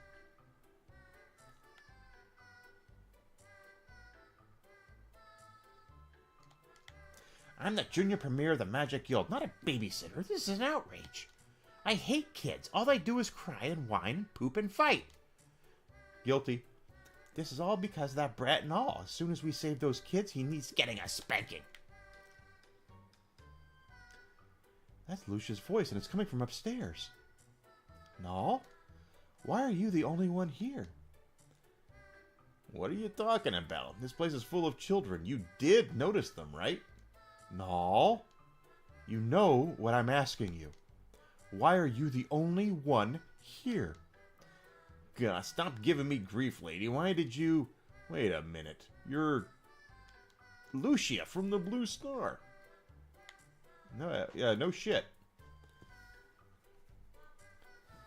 Speaker 2: I'm the junior premier of the Magic Guild, not a babysitter. This is an outrage. I hate kids. All they do is cry and whine, poop, and fight. Guilty. This is all because of that brat and all. As soon as we save those kids, he needs getting a spanking. That's Lucia's voice, and it's coming from upstairs. Null? Why are you the only one here? What are you talking about? This place is full of children. You did notice them, right? Null? You know what I'm asking you. Why are you the only one here? God, stop giving me grief, lady. Why did you... Wait a minute. You're...
Speaker 1: Lucia from the Blue Star. No, yeah, no shit.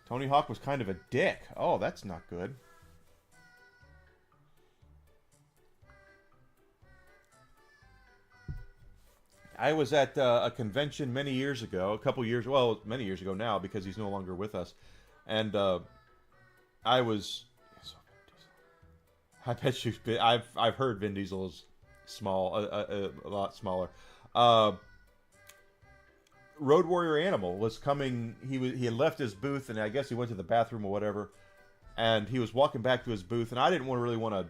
Speaker 1: Tony Hawk was kind of a dick. Oh, that's not good. I was at a convention many years ago, many years ago now, because he's no longer with us. And I was... I bet you... I've heard Vin Diesel is small, a lot smaller. Road Warrior Animal was coming. He had left his booth, and I guess he went to the bathroom or whatever. And he was walking back to his booth, and I didn't really want to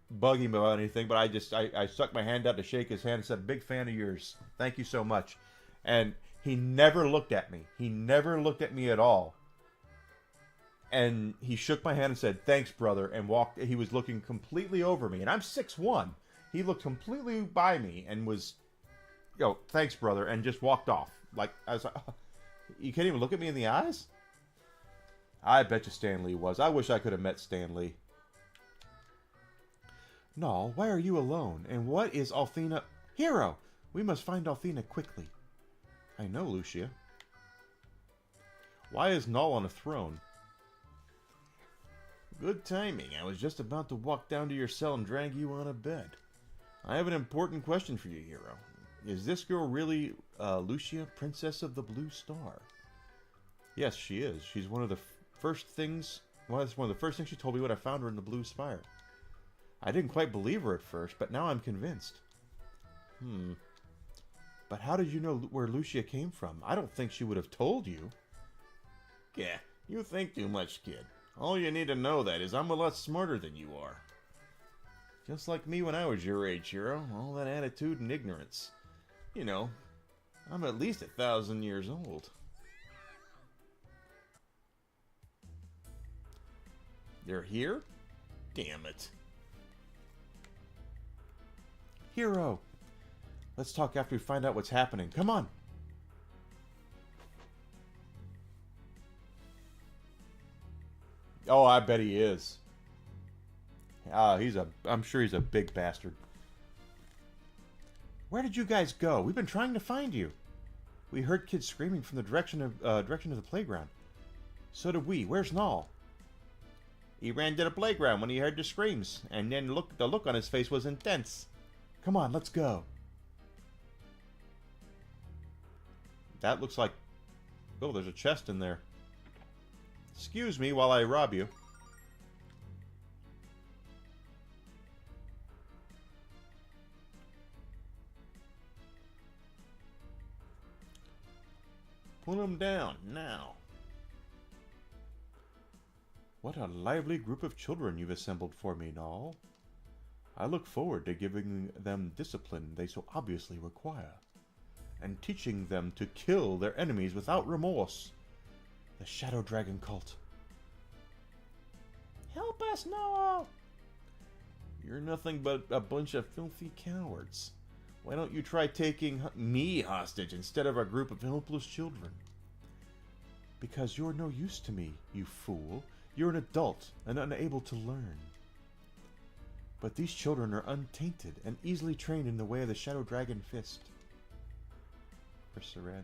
Speaker 1: bug him about anything, but I stuck my hand out to shake his hand and said, "Big fan of yours. Thank you so much." And he never looked at me. He never looked at me at all. And he shook my hand and said, "Thanks, brother," and walked. He was looking completely over me, and I'm 6'1". He looked completely by me and was, "Thanks, brother," and just walked off. Like, I was like, oh, you can't even look at me in the eyes? I bet you Stan Lee was. I wish I could have met Stan Lee. "Null, why are you alone? And what is Althena... Hero! We must find Althena quickly." "I know, Lucia." "Why is Null on a throne?" "Good timing. I was just about to walk down to your cell and drag you on a bed. I have an important question for you, Hero. Is this girl really Lucia, Princess of the Blue Star?" "Yes, she is. She's one of the first things... Well, that's one of the first things she told me when I found her in the Blue Spire. I didn't quite believe her at first, but now I'm convinced." "But how did you know where Lucia came from? I don't think she would have told you." "Yeah, you think too much, kid. All you need to know that is I'm a lot smarter than you are. Just like me when I was your age, Hero. All that attitude and ignorance. You know, I'm at least 1,000 years old." "They're here? Damn it." "Hero, let's talk after we find out what's happening. Come on." Oh, I bet he is. I'm sure he's a big bastard. "Where did you guys go? We've been trying to find you." "We heard kids screaming from the direction of the playground." "So did we. Where's Null?" "He ran to the playground when he heard the screams, and then the look on his face was intense." "Come on, let's go." That looks like... Oh, there's a chest in there. "Excuse me while I rob you." "Put him down, now." "What a lively group of children you've assembled for me, Null. I look forward to giving them discipline they so obviously require, and teaching them to kill their enemies without remorse. The Shadow Dragon cult." "Help us, Null!" "You're nothing but a bunch of filthy cowards. Why don't you try taking me hostage instead of a group of helpless children?" "Because you're no use to me, you fool. You're an adult and unable to learn. But these children are untainted and easily trained in the way of the Shadow Dragon Fist." Chris Sarandon.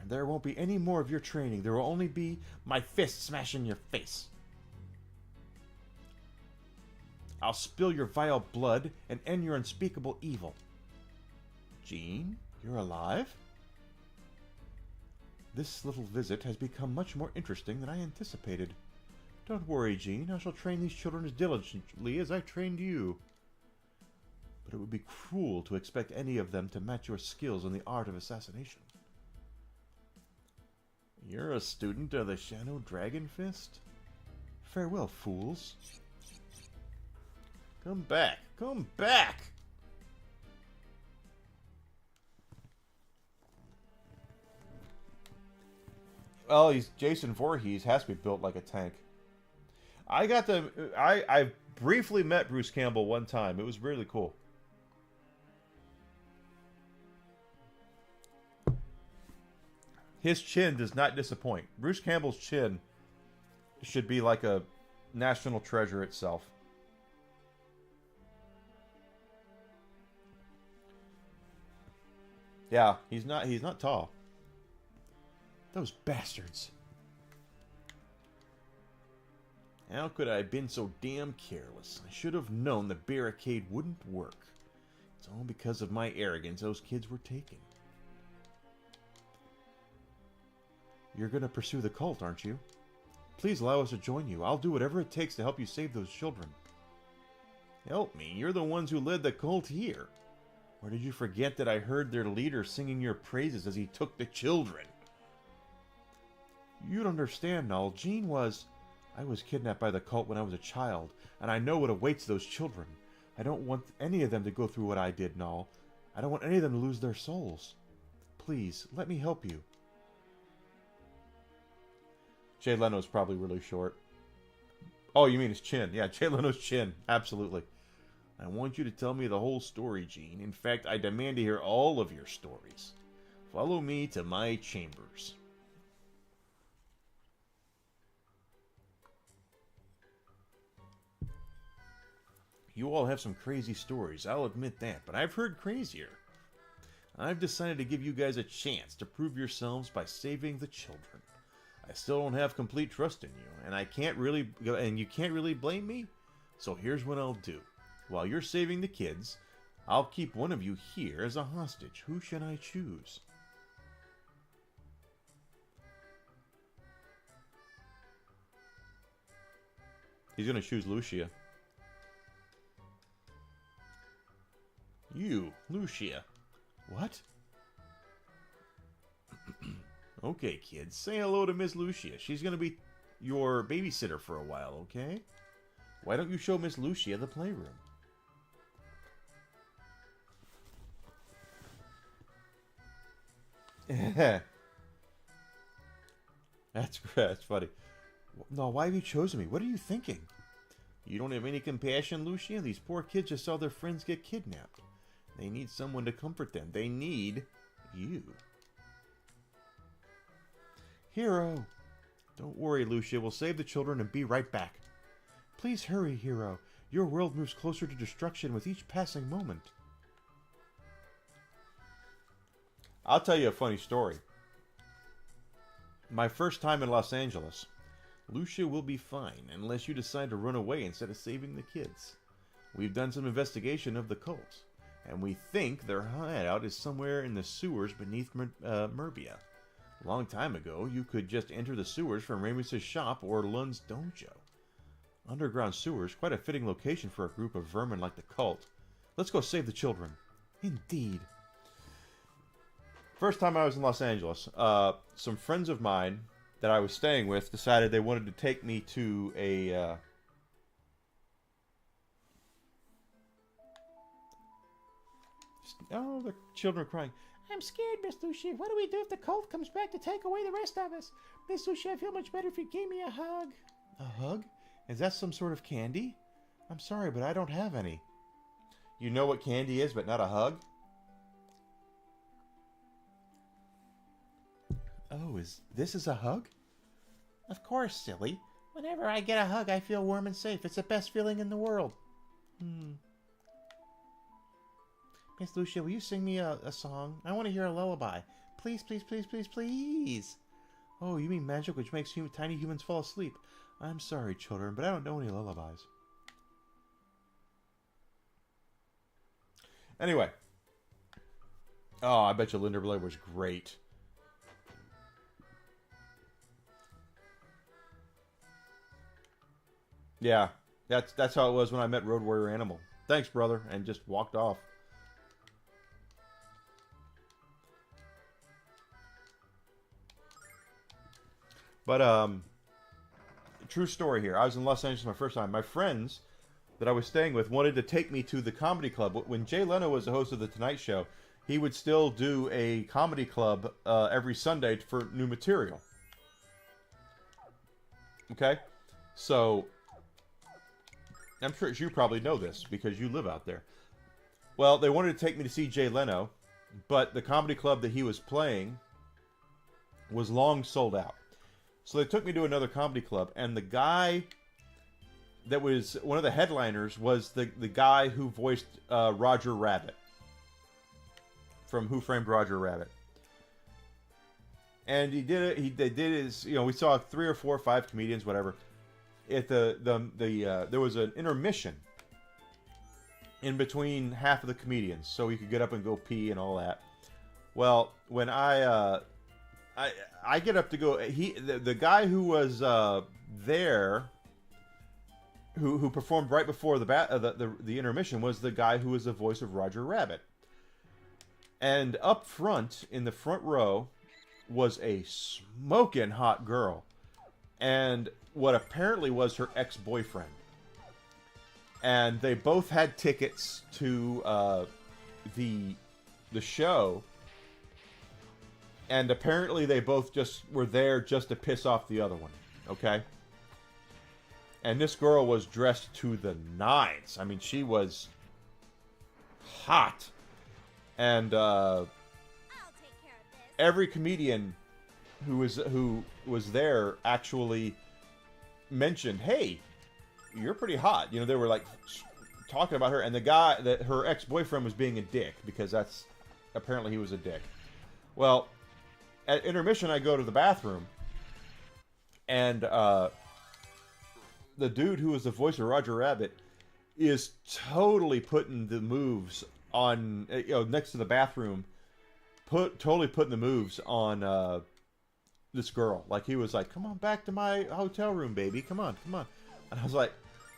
Speaker 1: There won't be any more of your training. There will only be my fist smashing your face. I'll spill your vile blood and end your unspeakable evil." "Jean, you're alive?" "This little visit has become much more interesting than I anticipated. Don't worry, Jean. I shall train these children as diligently as I trained you. But it would be cruel to expect any of them to match your skills in the art of assassination." "You're a student of the Shadow Dragon Fist? Farewell, fools." "Come back! Come back!" Well, he's Jason Voorhees has to be built like a tank. I briefly met Bruce Campbell one time. It was really cool. His chin does not disappoint. Bruce Campbell's chin should be like a national treasure itself. Yeah, he's not tall.
Speaker 2: Those bastards.
Speaker 1: How could I have been so damn careless? I should have known the barricade wouldn't work. It's all because of my arrogance those kids were taken.
Speaker 2: You're gonna pursue the cult, aren't you? Please allow us to join you. I'll do whatever it takes to help you save those children.
Speaker 1: Help me, you're the ones who led the cult here. Or did you forget that I heard their leader singing your praises as he took the children?
Speaker 2: You don't understand, Null. Jean was... I was kidnapped by the cult when I was a child, and I know what awaits those children. I don't want any of them to go through what I did, Null. I don't want any of them to lose their souls. Please, let me help you.
Speaker 1: Jay Leno's probably really short. Oh, you mean his chin. Yeah, Jay Leno's chin. Absolutely. I want you to tell me the whole story, Gene. In fact, I demand to hear all of your stories. Follow me to my chambers. You all have some crazy stories, I'll admit that, but I've heard crazier. I've decided to give you guys a chance to prove yourselves by saving the children. I still don't have complete trust in you, and you can't really blame me. So here's what I'll do. While you're saving the kids, I'll keep one of you here as a hostage. Who should I choose? He's gonna choose Lucia. You, Lucia.
Speaker 2: What?
Speaker 1: Okay, kids, say hello to Miss Lucia. She's gonna be your babysitter for a while, okay? Why don't you show Miss Lucia the playroom? That's funny.
Speaker 2: No, why have you chosen me? What are you thinking?
Speaker 1: You don't have any compassion, Lucia? These poor kids just saw their friends get kidnapped. They need someone to comfort them. They need you.
Speaker 2: Hero!
Speaker 1: Don't worry, Lucia. We'll save the children and be right back.
Speaker 2: Please hurry, Hero. Your world moves closer to destruction with each passing moment.
Speaker 1: I'll tell you a funny story. My first time in Los Angeles, Lucia will be fine unless you decide to run away instead of saving the kids. We've done some investigation of the cult, and we think their hideout is somewhere in the sewers beneath Merbia. A long time ago, you could just enter the sewers from Ramus's shop or Lund's dojo. Underground sewers, quite a fitting location for a group of vermin like the cult. Let's go save the children.
Speaker 2: Indeed.
Speaker 1: First time I was in Los Angeles, some friends of mine that I was staying with decided they wanted to take me to a... Oh, the children are crying.
Speaker 2: I'm scared, Miss Lucia. What do we do if the cult comes back to take away the rest of us? Miss Lucia, I feel much better if you gave me a hug. A hug? Is that some sort of candy? I'm sorry, but I don't have any.
Speaker 1: You know what candy is, but not a hug?
Speaker 2: Oh, this is a hug? Of course, silly. Whenever I get a hug, I feel warm and safe. It's the best feeling in the world. Miss Lucia, will you sing me a song? I want to hear a lullaby. Please, please, please, please, please. Oh, you mean magic which makes tiny humans fall asleep. I'm sorry, children, but I don't know any lullabies.
Speaker 1: Anyway. Oh, I bet you Linda Blair was great. Yeah, that's how it was when I met Road Warrior Animal. Thanks, brother, and just walked off. But, true story here. I was in Los Angeles my first time. My friends that I was staying with wanted to take me to the comedy club. When Jay Leno was the host of The Tonight Show, he would still do a comedy club every Sunday for new material. Okay? So, I'm sure you probably know this because you live out there. Well, they wanted to take me to see Jay Leno, but the comedy club that he was playing was long sold out. So they took me to another comedy club, and the guy that was one of the headliners was the guy who voiced Roger Rabbit from Who Framed Roger Rabbit. And he did it. They did his. You know, we saw 3 or 4 or 5 comedians, whatever. At there was an intermission in between half of the comedians, so he could get up and go pee and all that. Well, when I get up to go, the guy who was there, who performed right before the intermission, was the guy who was the voice of Roger Rabbit. And up front, in the front row, was a smoking hot girl, and what apparently was her ex-boyfriend. And they both had tickets to the show, and apparently they both just were there just to piss off the other one. Okay. And this girl was dressed to the nines. I mean, she was hot. And every comedian who was there actually mentioned, "Hey, you're pretty hot." You know, they were like talking about her, and the guy that her ex-boyfriend was being a dick, because that's apparently he was a dick. Well, at intermission, I go to the bathroom, and the dude who was the voice of Roger Rabbit is totally putting the moves on, you know, next to the bathroom, totally putting the moves on this girl. Like, he was like, "Come on back to my hotel room, baby. Come on, come on." And I was like,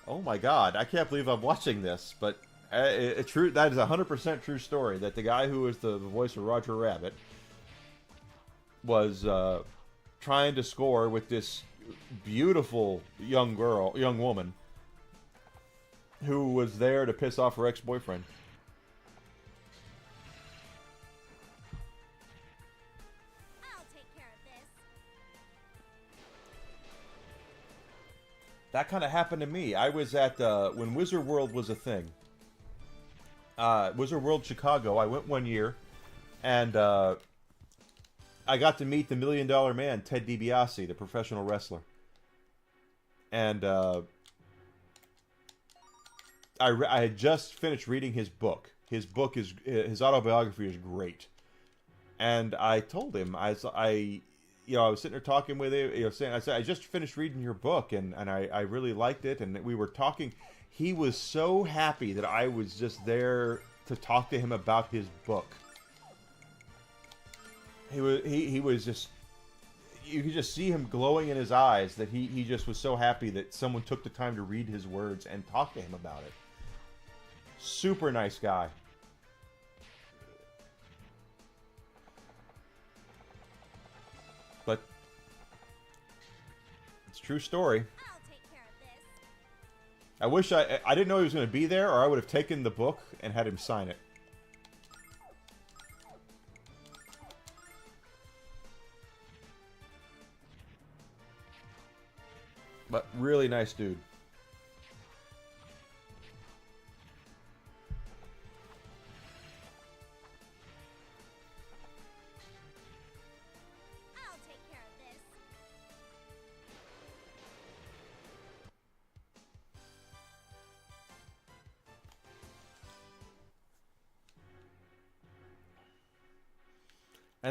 Speaker 1: "Oh my God, I can't believe I'm watching this." But that is 100% true story, that the guy who was the voice of Roger Rabbit was trying to score with this beautiful young woman who was there to piss off her ex-boyfriend.
Speaker 3: I'll take care of this.
Speaker 1: That kind of happened to me. I was at when Wizard World was a thing. Wizard World Chicago. I went one year, and I got to meet the $1 Million Man, Ted DiBiase, the professional wrestler. And I had just finished reading his book. His autobiography is great. And I told him, I was sitting there talking with him, I said, "I just finished reading your book, and I really liked it." And we were talking. He was so happy that I was just there to talk to him about his book. He was just, you could just see him glowing in his eyes, that he just was so happy that someone took the time to read his words and talk to him about it. Super nice guy. But it's a true story.
Speaker 3: I'll take care of this.
Speaker 1: I wish I didn't know he was going to be there, or I would have taken the book and had him sign it. But really nice dude.
Speaker 3: I'll take care of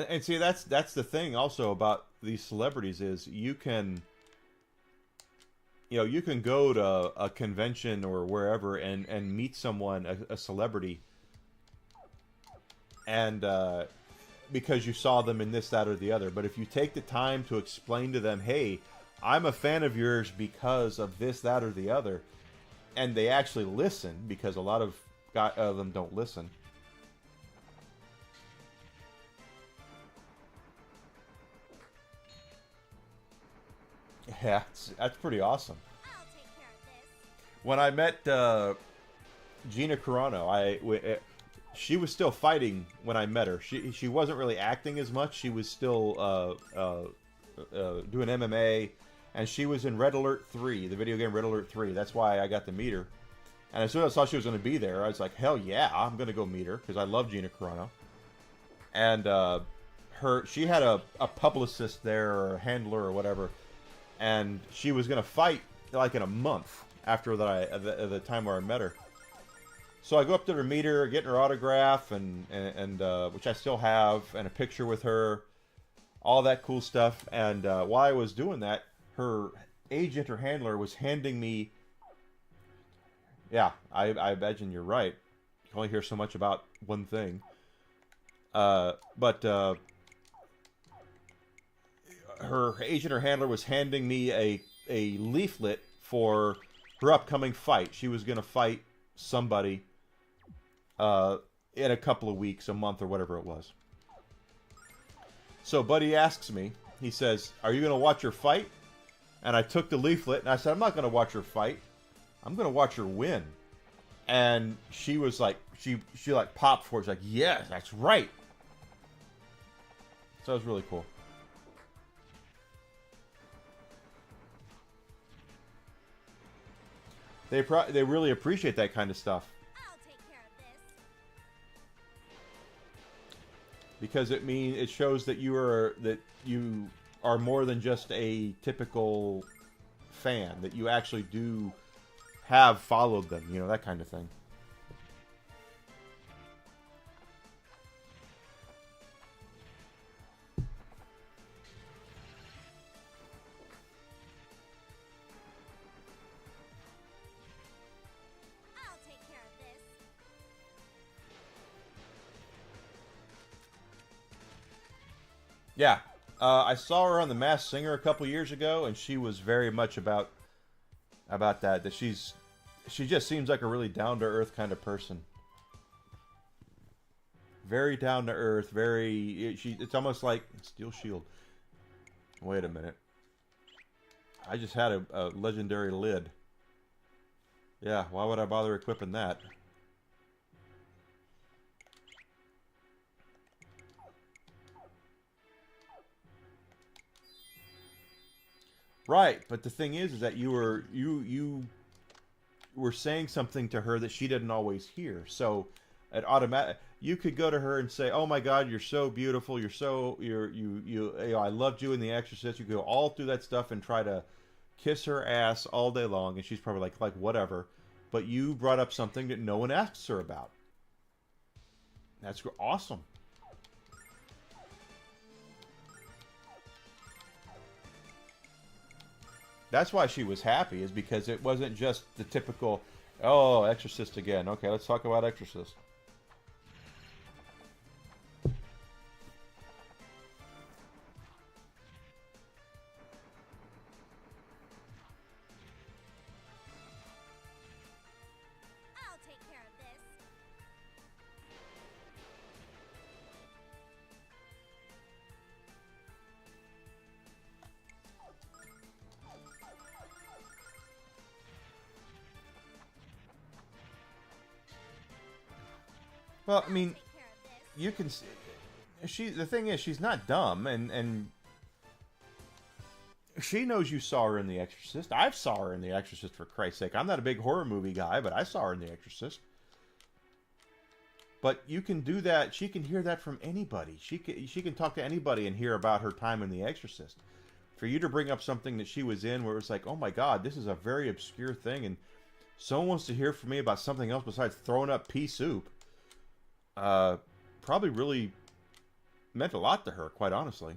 Speaker 3: this.
Speaker 1: And see, that's the thing also about these celebrities, is you can go to a convention or wherever and meet someone, a celebrity, and because you saw them in this, that, or the other. But if you take the time to explain to them, "Hey, I'm a fan of yours because of this, that, or the other," and they actually listen, because a lot of them don't listen. Yeah, that's pretty awesome.
Speaker 3: I'll take care of this.
Speaker 1: When I met Gina Carano, she was still fighting when I met her. She wasn't really acting as much. She was still doing MMA, and she was in Red Alert 3, the video game Red Alert 3. That's why I got to meet her. And as soon as I saw she was going to be there, I was like, hell yeah, I'm going to go meet her, because I love Gina Carano. And she had a publicist there, or a handler or whatever, and she was going to fight like in a month. after the time where I met her. So I go up to her, meet her, get her autograph, and which I still have, and a picture with her, all that cool stuff. And while I was doing that, her agent or handler was handing me. Yeah, I imagine you're right. You can only hear so much about one thing. But her agent or handler was handing me a leaflet for her upcoming fight. She was going to fight somebody in a couple of weeks, a month, or whatever it was. So Buddy asks me, he says, "Are you going to watch her fight?" And I took the leaflet and I said, "I'm not going to watch her fight. I'm going to watch her win." And she was like, she like popped for it. She's like, "Yes, that's right." So it was really cool. They really appreciate that kind of stuff.
Speaker 3: I'll take care of this.
Speaker 1: Because it shows that you are more than just a typical fan, that you actually do have followed them, you know, that kind of thing.
Speaker 3: I'll take care of this.
Speaker 1: Yeah. I saw her on The Masked Singer a couple years ago, and she was very much about that. That she just seems like a really down to earth kind of person. Very down to earth. It's almost like Steel Shield. Wait a minute. I just had a legendary lid. Yeah, why would I bother equipping that? Right, but the thing is that you were saying something to her that she didn't always hear. So, you could go to her and say, "Oh my God, you're so beautiful. You know, I loved you in The Exorcist." You go all through that stuff and try to kiss her ass all day long, and she's probably like whatever. But you brought up something that no one asks her about. That's awesome. That's why she was happy, is because it wasn't just the typical, "Oh, Exorcist again. Okay, let's talk about Exorcist."
Speaker 3: I'll take care of this.
Speaker 1: Well, I mean,
Speaker 3: Take care of this.
Speaker 1: you can. The thing is, she's not dumb, and she knows you saw her in The Exorcist. I've saw her in The Exorcist, for Christ's sake. I'm not a big horror movie guy, but I saw her in The Exorcist. But you can do that. She can hear that from anybody. She can talk to anybody and hear about her time in The Exorcist. For you to bring up something that she was in where it's like, "Oh my God, this is a very obscure thing, and someone wants to hear from me about something else besides throwing up pea soup," probably really meant a lot to her, quite honestly.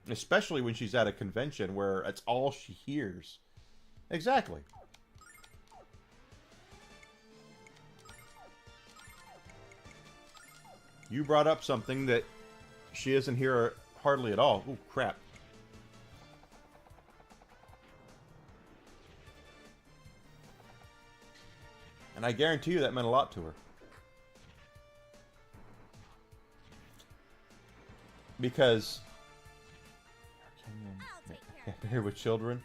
Speaker 1: Especially when she's at a convention where it's all she hears. Exactly. You brought up something that she doesn't hear hardly at all. Ooh, crap. And I guarantee you that meant a lot to her. Because
Speaker 3: I'll take care of
Speaker 1: Married with Children.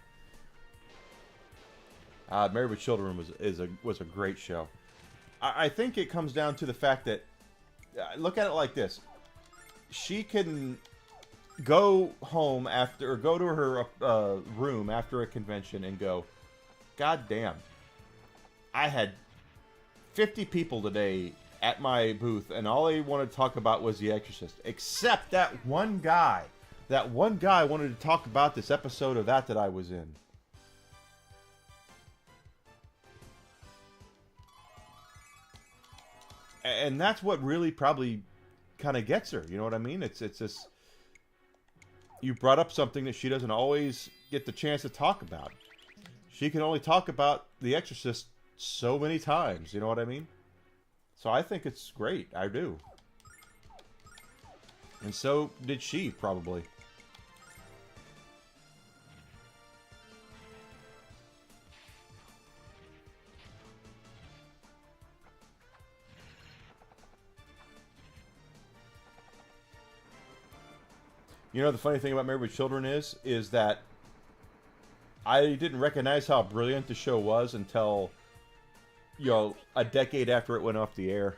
Speaker 1: Married with Children was a great show. I think it comes down to the fact that look at it like this: she can go home after, or go to her room after a convention and go, "God damn, I had 50 people today at my booth, and all they wanted to talk about was The Exorcist, except that one guy. That one guy wanted to talk about this episode of that I was in." And that's what really probably kind of gets her. You know what I mean? It's this. You brought up something that she doesn't always get the chance to talk about. She can only talk about The Exorcist so many times. You know what I mean? So I think it's great. I do. And so did she, probably. You know, the funny thing about Married with Children is that I didn't recognize how brilliant the show was until, you know, a decade after it went off the air.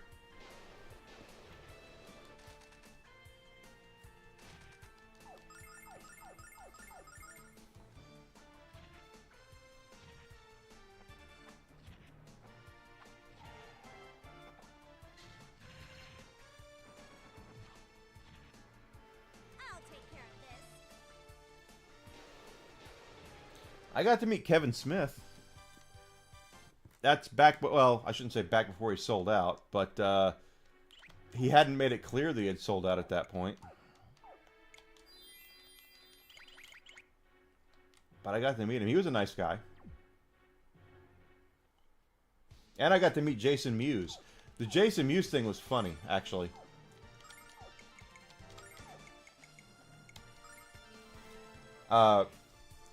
Speaker 3: I'll take care of this.
Speaker 1: I got to meet Kevin Smith. That's back, well, I shouldn't say back before he sold out, but he hadn't made it clear that he had sold out at that point. But I got to meet him. He was a nice guy. And I got to meet Jason Mewes. The Jason Mewes thing was funny, actually.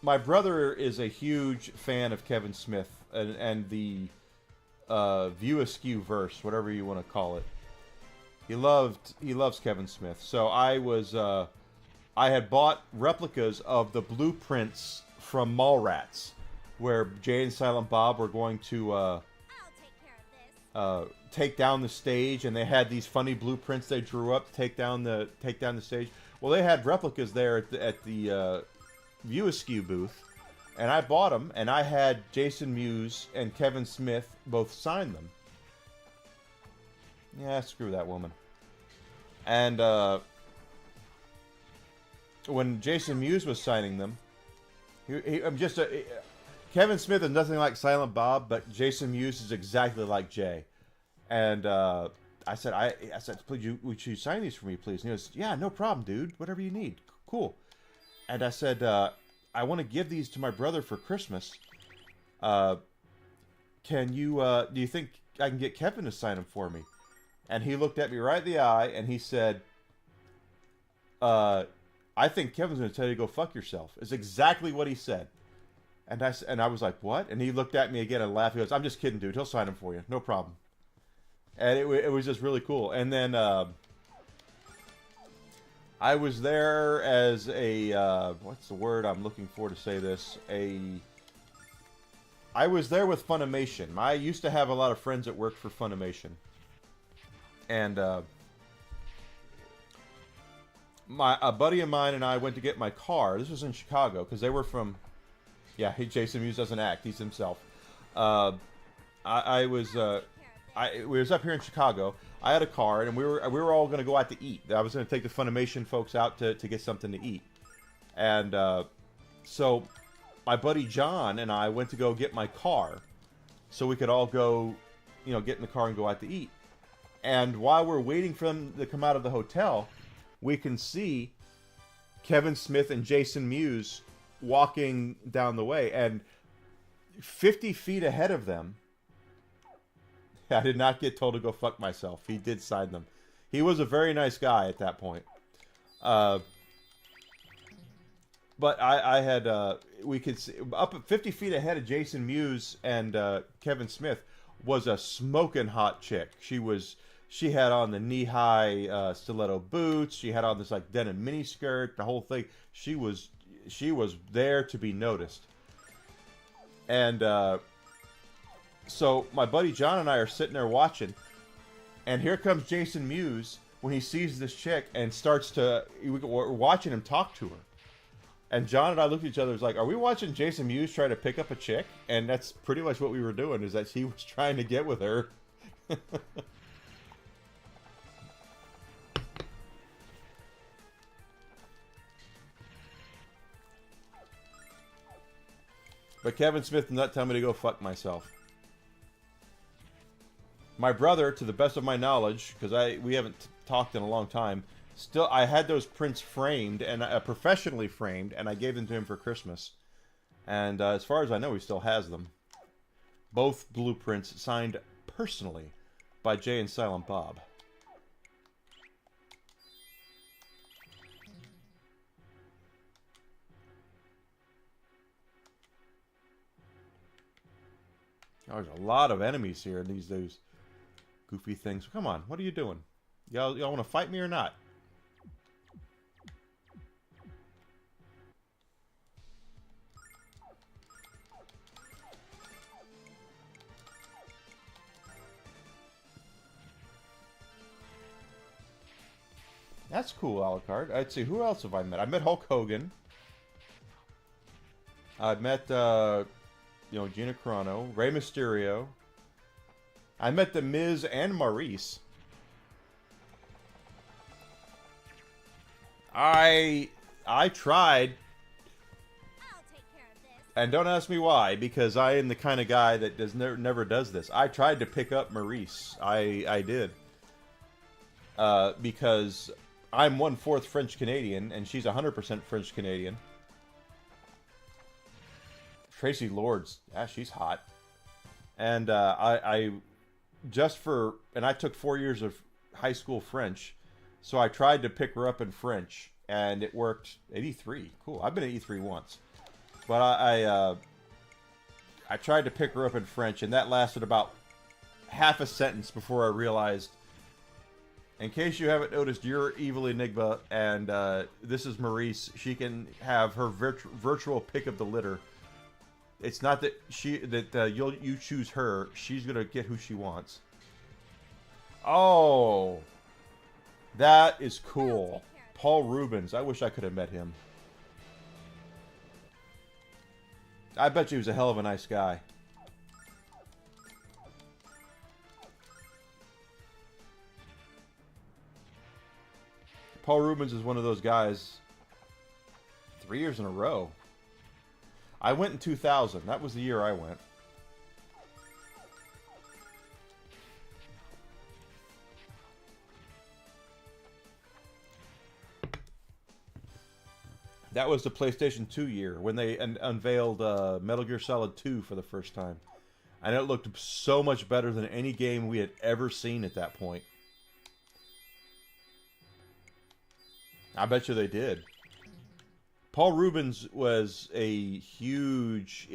Speaker 1: My brother is a huge fan of Kevin Smith and the View Askew verse, whatever you want to call it. He loves Kevin Smith. So I had bought replicas of the blueprints from Mallrats, where Jay and Silent Bob were going to
Speaker 3: I'll take care of this.
Speaker 1: take down the stage, and they had these funny blueprints they drew up to take down the stage. Well, they had replicas there at the View Askew booth, and I bought them, and I had Jason Mewes and Kevin Smith both sign them. Yeah, screw that woman. And when Jason Mewes was signing them, Kevin Smith is nothing like Silent Bob, but Jason Mewes is exactly like Jay. And I said, please, would you sign these for me, please? And he goes, yeah, no problem, dude. Whatever you need. Cool. And I said, I want to give these to my brother for Christmas. Can you, do you think I can get Kevin to sign them for me? And he looked at me right in the eye, and he said, I think Kevin's going to tell you to go fuck yourself. Is exactly what he said. And I was like, what? And he looked at me again and laughed. He goes, I'm just kidding, dude. He'll sign them for you. No problem. And it was just really cool. And then I was there as a, what's the word I'm looking for to say this? I was there with Funimation. I used to have a lot of friends that worked for Funimation. And a buddy of mine and I went to get my car. This was in Chicago, because they were from... Yeah, Jason Mewes doesn't act. He's himself. We was up here in Chicago. I had a car, and we were all going to go out to eat. I was going to take the Funimation folks out to get something to eat. And so my buddy John and I went to go get my car so we could all go, get in the car and go out to eat. And while we're waiting for them to come out of the hotel, we can see Kevin Smith and Jason Mewes walking down the way, and 50 feet ahead of them, I did not get told to go fuck myself. He did sign them. He was a very nice guy at that point. But I had, we could see, up at 50 feet ahead of Jason Mewes and Kevin Smith was a smoking hot chick. She had on the knee-high stiletto boots. She had on this like denim miniskirt, the whole thing. She was there to be noticed. And so my buddy John and I are sitting there watching, and here comes Jason Mewes when he sees this chick and we're watching him talk to her. And John and I looked at each other, was like, are we watching Jason Mewes try to pick up a chick? And that's pretty much what we were doing, is that he was trying to get with her. But Kevin Smith did not tell me to go fuck myself. My brother, to the best of my knowledge, because we haven't talked in a long time, still I had those prints framed and professionally framed, and I gave them to him for Christmas. And as far as I know, he still has them. Both blueprints signed personally by Jay and Silent Bob. Oh, there's a lot of enemies here in those goofy things. Come on, what are you doing? Y'all want to fight me or not? That's cool, Alucard. I'd see, who else have I met? I met Hulk Hogan. I've met, Gina Carano, Rey Mysterio. I met The Miz and Maurice. I tried,
Speaker 3: I'll take care of this.
Speaker 1: and don't ask me why, because I am the kind of guy that never does this. I tried to pick up Maurice. I did. Because I'm 1/4 French Canadian, and she's 100% French Canadian. Tracy Lords, yeah, she's hot. And I took 4 years of high school French, so I tried to pick her up in French, and it worked. At E3, cool. I've been at E3 once, but I tried to pick her up in French, and that lasted about half a sentence before I realized. In case you haven't noticed, you're Evil Enigma, and this is Maurice. She can have her virtual pick of the litter. It's not that you choose her. She's gonna get who she wants. Oh, that is cool. Paul Rubens. I wish I could have met him. I bet you he was a hell of a nice guy. Paul Rubens is one of those guys. 3 years in a row. I went in 2000. That was the year I went. That was the PlayStation 2 year when they unveiled Metal Gear Solid 2 for the first time. And it looked so much better than any game we had ever seen at that point. I bet you they did. Paul Rubens was a huge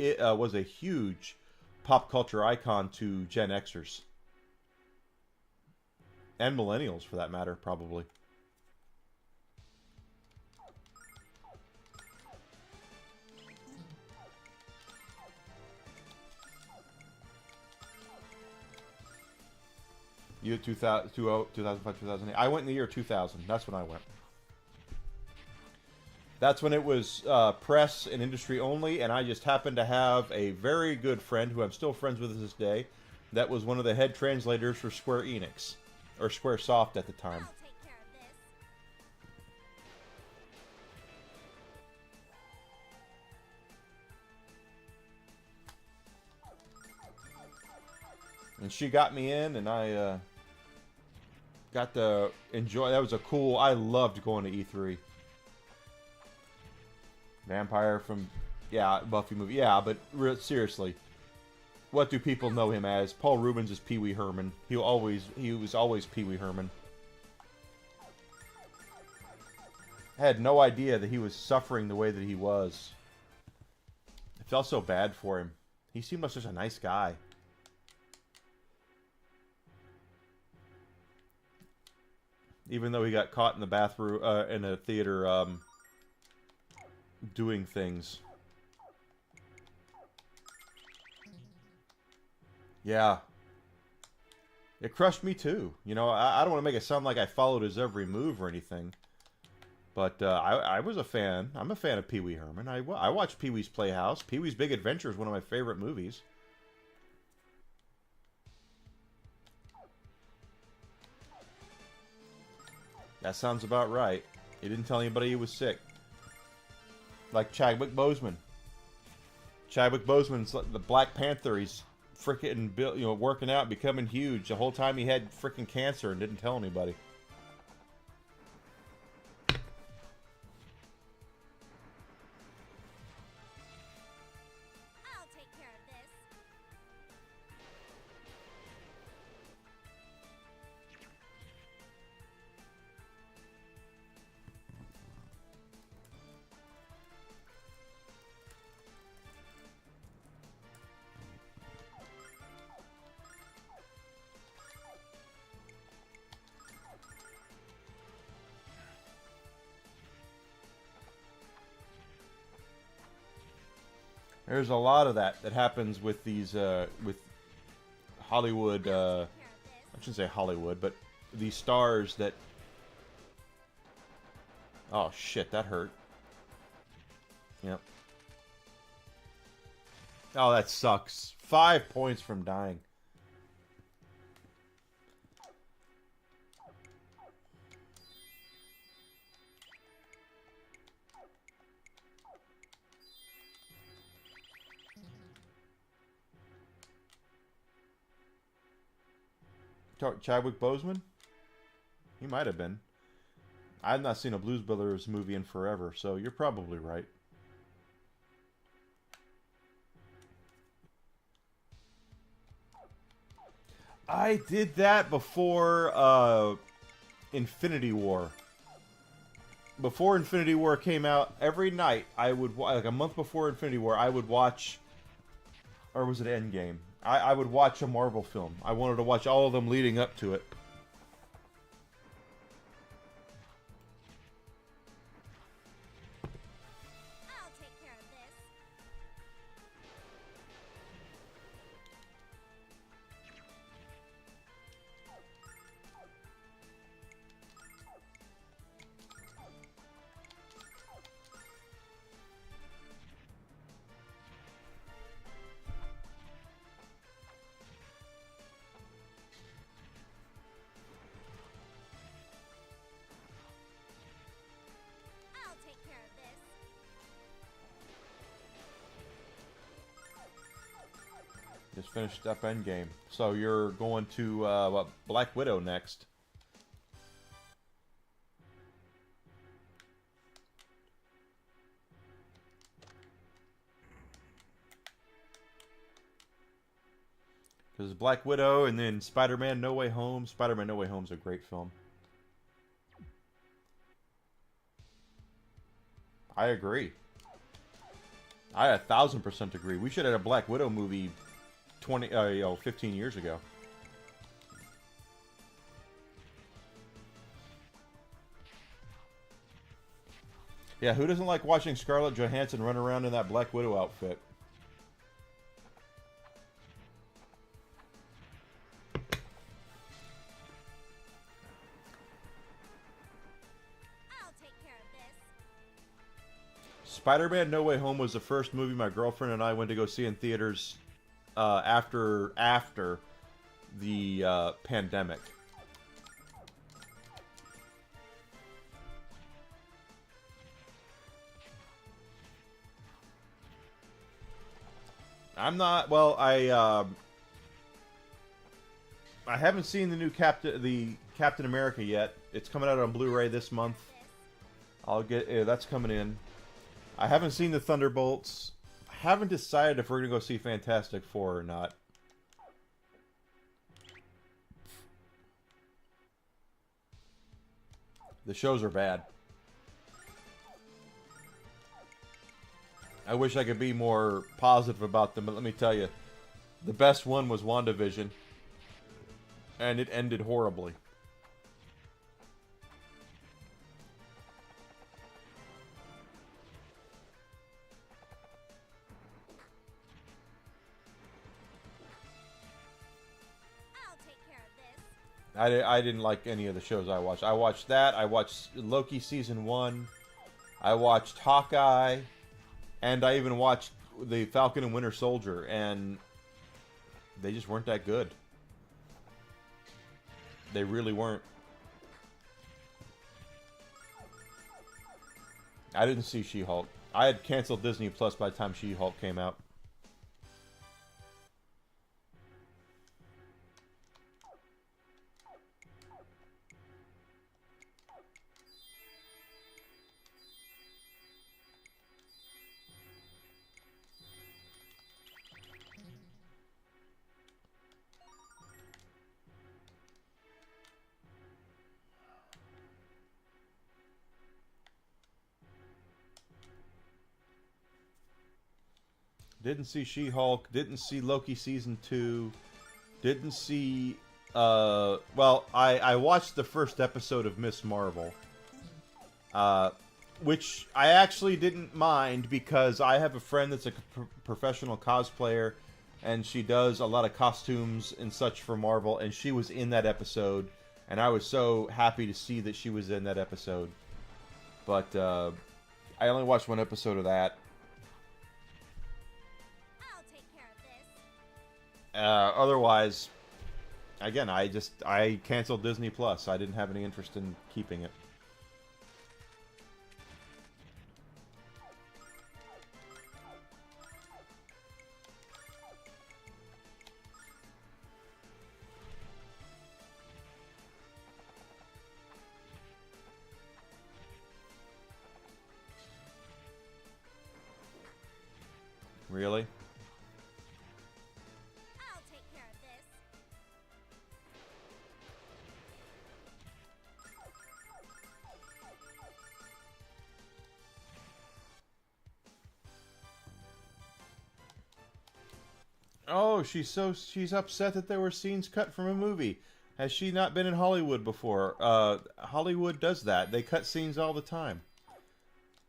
Speaker 1: pop culture icon to Gen Xers. And millennials, for that matter, probably. Year 2005, 2008. I went in the year 2000. That's when I went. That's when it was press and industry only, and I just happened to have a very good friend who I'm still friends with to this day. That was one of the head translators for Square Enix, or Squaresoft at the time.
Speaker 3: I'll take care of this.
Speaker 1: And she got me in, and I got to enjoy. That was a cool. I loved going to E3. Vampire from, Buffy movie, but seriously, what do people know him as? Paul Rubens is Pee Wee Herman. He was always Pee Wee Herman. I had no idea that he was suffering the way that he was. I felt so bad for him. He seemed like such a nice guy. Even though he got caught in the bathroom, in a theater, doing things. Yeah. It crushed me too. You know, I don't want to make it sound like I followed his every move or anything. But I was a fan. I'm a fan of Pee Wee Herman. I watched Pee Wee's Playhouse. Pee Wee's Big Adventure is one of my favorite movies. That sounds about right. He didn't tell anybody he was sick. Like Chadwick Boseman. Chadwick Boseman's the Black Panther. He's freaking working out, becoming huge. The whole time he had freaking cancer and didn't tell anybody.
Speaker 3: I'll take care of this.
Speaker 1: There's a lot of that happens with these with Hollywood. I shouldn't say Hollywood, but these stars that. Oh shit, that hurt. Yep. Oh, that sucks. 5 points from dying. Chadwick Boseman? He might have been. I've not seen a Blues Brothers movie in forever, so you're probably right. I did that before Infinity War. Before Infinity War came out, every night I would, like a month before Infinity War, I would watch, or was it Endgame? I would watch a Marvel film. I wanted to watch all of them leading up to it.
Speaker 3: I'll take care of this. I'll take care of this.
Speaker 1: Just finished up Endgame. So you're going to what, Black Widow next. Because Black Widow and then Spider-Man No Way Home. Spider-Man No Way Home's a great film. I agree. I 1,000% agree. We should have had a Black Widow movie 15 years ago. Yeah, who doesn't like watching Scarlett Johansson run around in that Black Widow outfit?
Speaker 3: I'll take care of this.
Speaker 1: Spider-Man No Way Home was the first movie my girlfriend and I went to go see in theaters after the pandemic. I'm not. Well, I haven't seen the new Captain America yet. It's coming out on Blu-ray this month. I'll get that's coming in. I haven't seen the Thunderbolts. I haven't decided if we're gonna go see Fantastic Four or not. The shows are bad. I wish I could be more positive about them, but let me tell you, the best one was WandaVision, and it ended horribly.
Speaker 3: I'll take care of this.
Speaker 1: I didn't like any of the shows I watched. I watched that. I watched Loki season 1. I watched Hawkeye. And I even watched the Falcon and Winter Soldier. And they just weren't that good. They really weren't. I didn't see She-Hulk. I had canceled Disney Plus by the time She-Hulk came out. Didn't see She-Hulk. Didn't see Loki season 2. Didn't see. Well, I watched the first episode of Miss Marvel. Which I actually didn't mind because I have a friend that's a professional cosplayer, and she does a lot of costumes and such for Marvel, and she was in that episode, and I was so happy to see that she was in that episode. But I only watched one episode of that.
Speaker 3: I'll take care of this.
Speaker 1: Otherwise, again, I canceled Disney Plus. I didn't have any interest in keeping it. Really?
Speaker 3: I'll take care of this.
Speaker 1: Oh, she's upset that there were scenes cut from a movie. Has she not been in Hollywood before? Hollywood does that. They cut scenes all the time.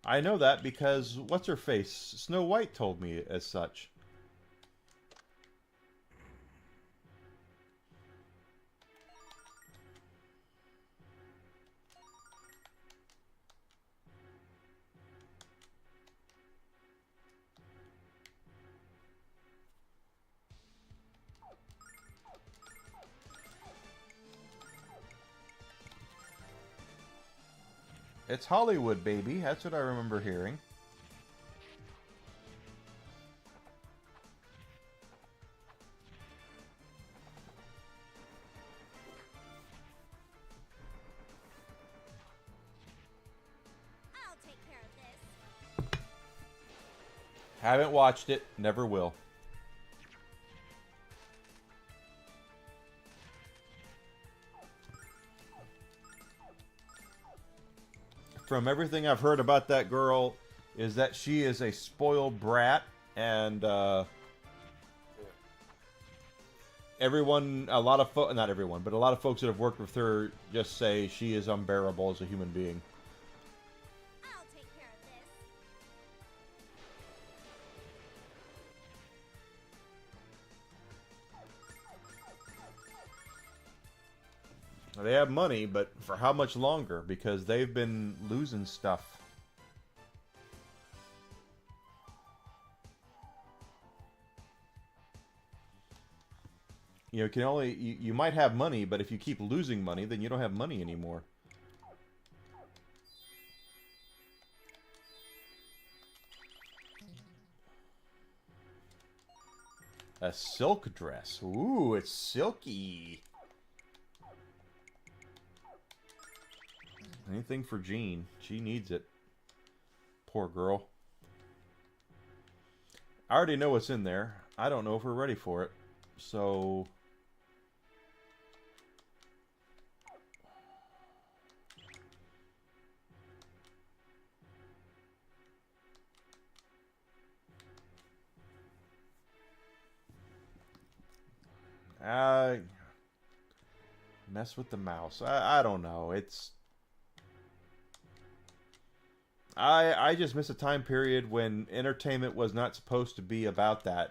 Speaker 1: I know that because what's her face? Snow White told me as such. It's Hollywood, baby. That's what I remember hearing.
Speaker 3: I'll take care of this.
Speaker 1: Haven't watched it. Never will. From everything I've heard about that girl, is that she is a spoiled brat, and everyone, a lot of not everyone, but a lot of folks that have worked with her just say she is unbearable as a human being.
Speaker 3: I'll take care of this.
Speaker 1: They have money, but for how much longer? Because they've been losing stuff. You know, you might have money, but if you keep losing money, then you don't have money anymore. A silk dress. Ooh, it's silky. Anything for Jean. She needs it. Poor girl. I already know what's in there. I don't know if we're ready for it. So... mess with the mouse. I don't know. It's... I just miss a time period when entertainment was not supposed to be about that.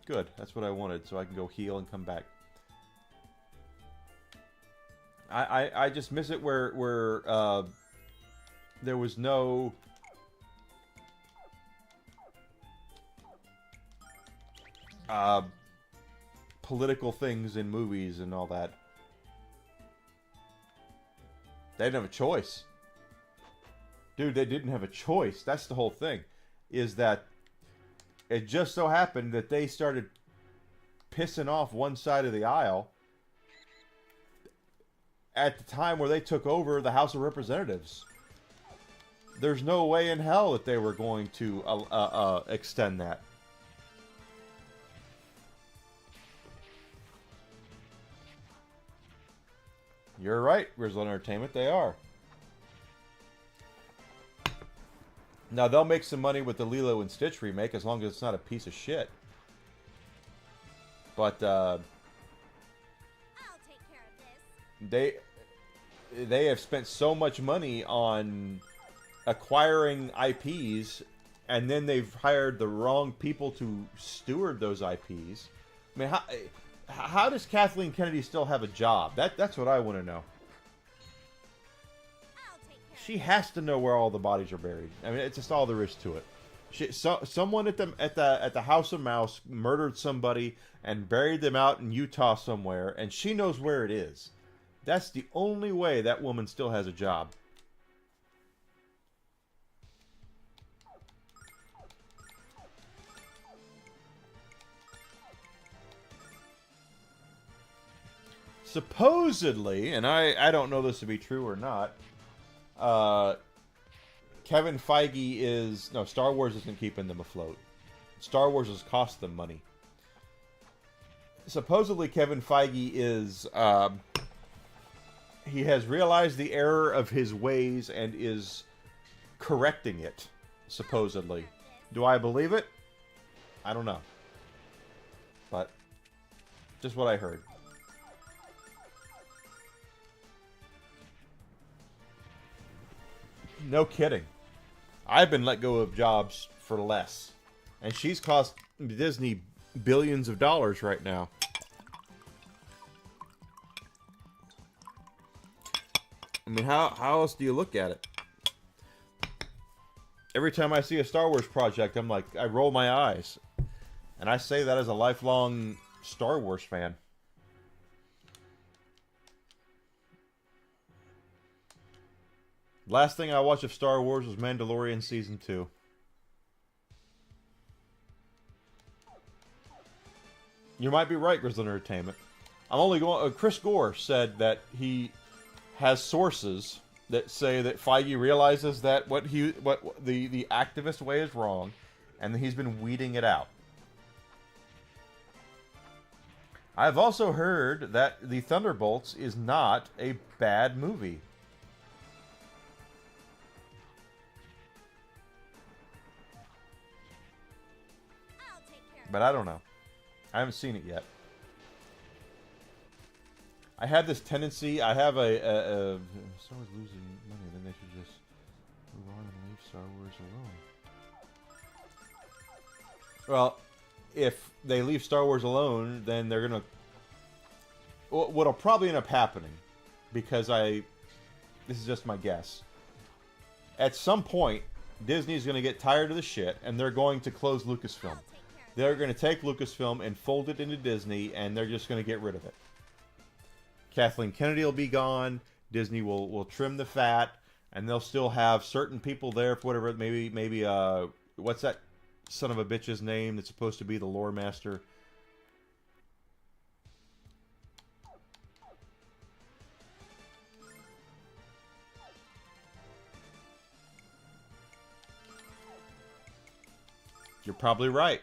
Speaker 1: Good. That's what I wanted, so I can go heal and come back. I just miss it where there was no... political things in movies and all that. They didn't have a choice. Dude, they didn't have a choice. That's the whole thing. Is that it just so happened that they started pissing off one side of the aisle at the time where they took over the House of Representatives. There's no way in hell that they were going to extend that. You're right, Grizzle Entertainment, they are. Now, they'll make some money with the Lilo and Stitch remake as long as it's not a piece of shit. But,
Speaker 3: I'll take care of this.
Speaker 1: they have spent so much money on acquiring IPs, and then they've hired the wrong people to steward those IPs. I mean, how does Kathleen Kennedy still have a job? That's what I want to know.
Speaker 3: I'll take care
Speaker 1: She has to know where all the bodies are buried. I mean, it's just all there is to it. Someone at the House of Mouse murdered somebody and buried them out in Utah somewhere, and she knows where it is. That's the only way that woman still has a job. Supposedly, and I don't know this to be true or not, Kevin Feige is... No, Star Wars isn't keeping them afloat. Star Wars has cost them money. Supposedly, Kevin Feige is... he has realized the error of his ways and is correcting it, supposedly. Do I believe it? I don't know. But, just what I heard. No kidding. I've been let go of jobs for less. And she's cost Disney billions of dollars right now. I mean, how else do you look at it? Every time I see a Star Wars project, I'm like, I roll my eyes. And I say that as a lifelong Star Wars fan. Last thing I watched of Star Wars was Mandalorian Season 2. You might be right, Grizzly Entertainment. I'm only going... Chris Gore said that he has sources that say that Feige realizes that what the activist way is wrong, and that he's been weeding it out. I've also heard that the Thunderbolts is not a bad movie.
Speaker 3: I'll take care of
Speaker 1: But I don't know. I haven't seen it yet. I have this tendency. I have a Star Wars losing money. Then they should just move on and leave Star Wars alone. Well, if they leave Star Wars alone, then they're gonna. What'll probably end up happening, because this is just my guess. At some point, Disney's gonna get tired of the shit, and they're going to close Lucasfilm. They're going to take Lucasfilm and fold it into Disney, and they're just going to get rid of it. Kathleen Kennedy will be gone. Disney will trim the fat, and they'll still have certain people there for whatever. Maybe what's that son of a bitch's name that's supposed to be the lore master? You're probably right.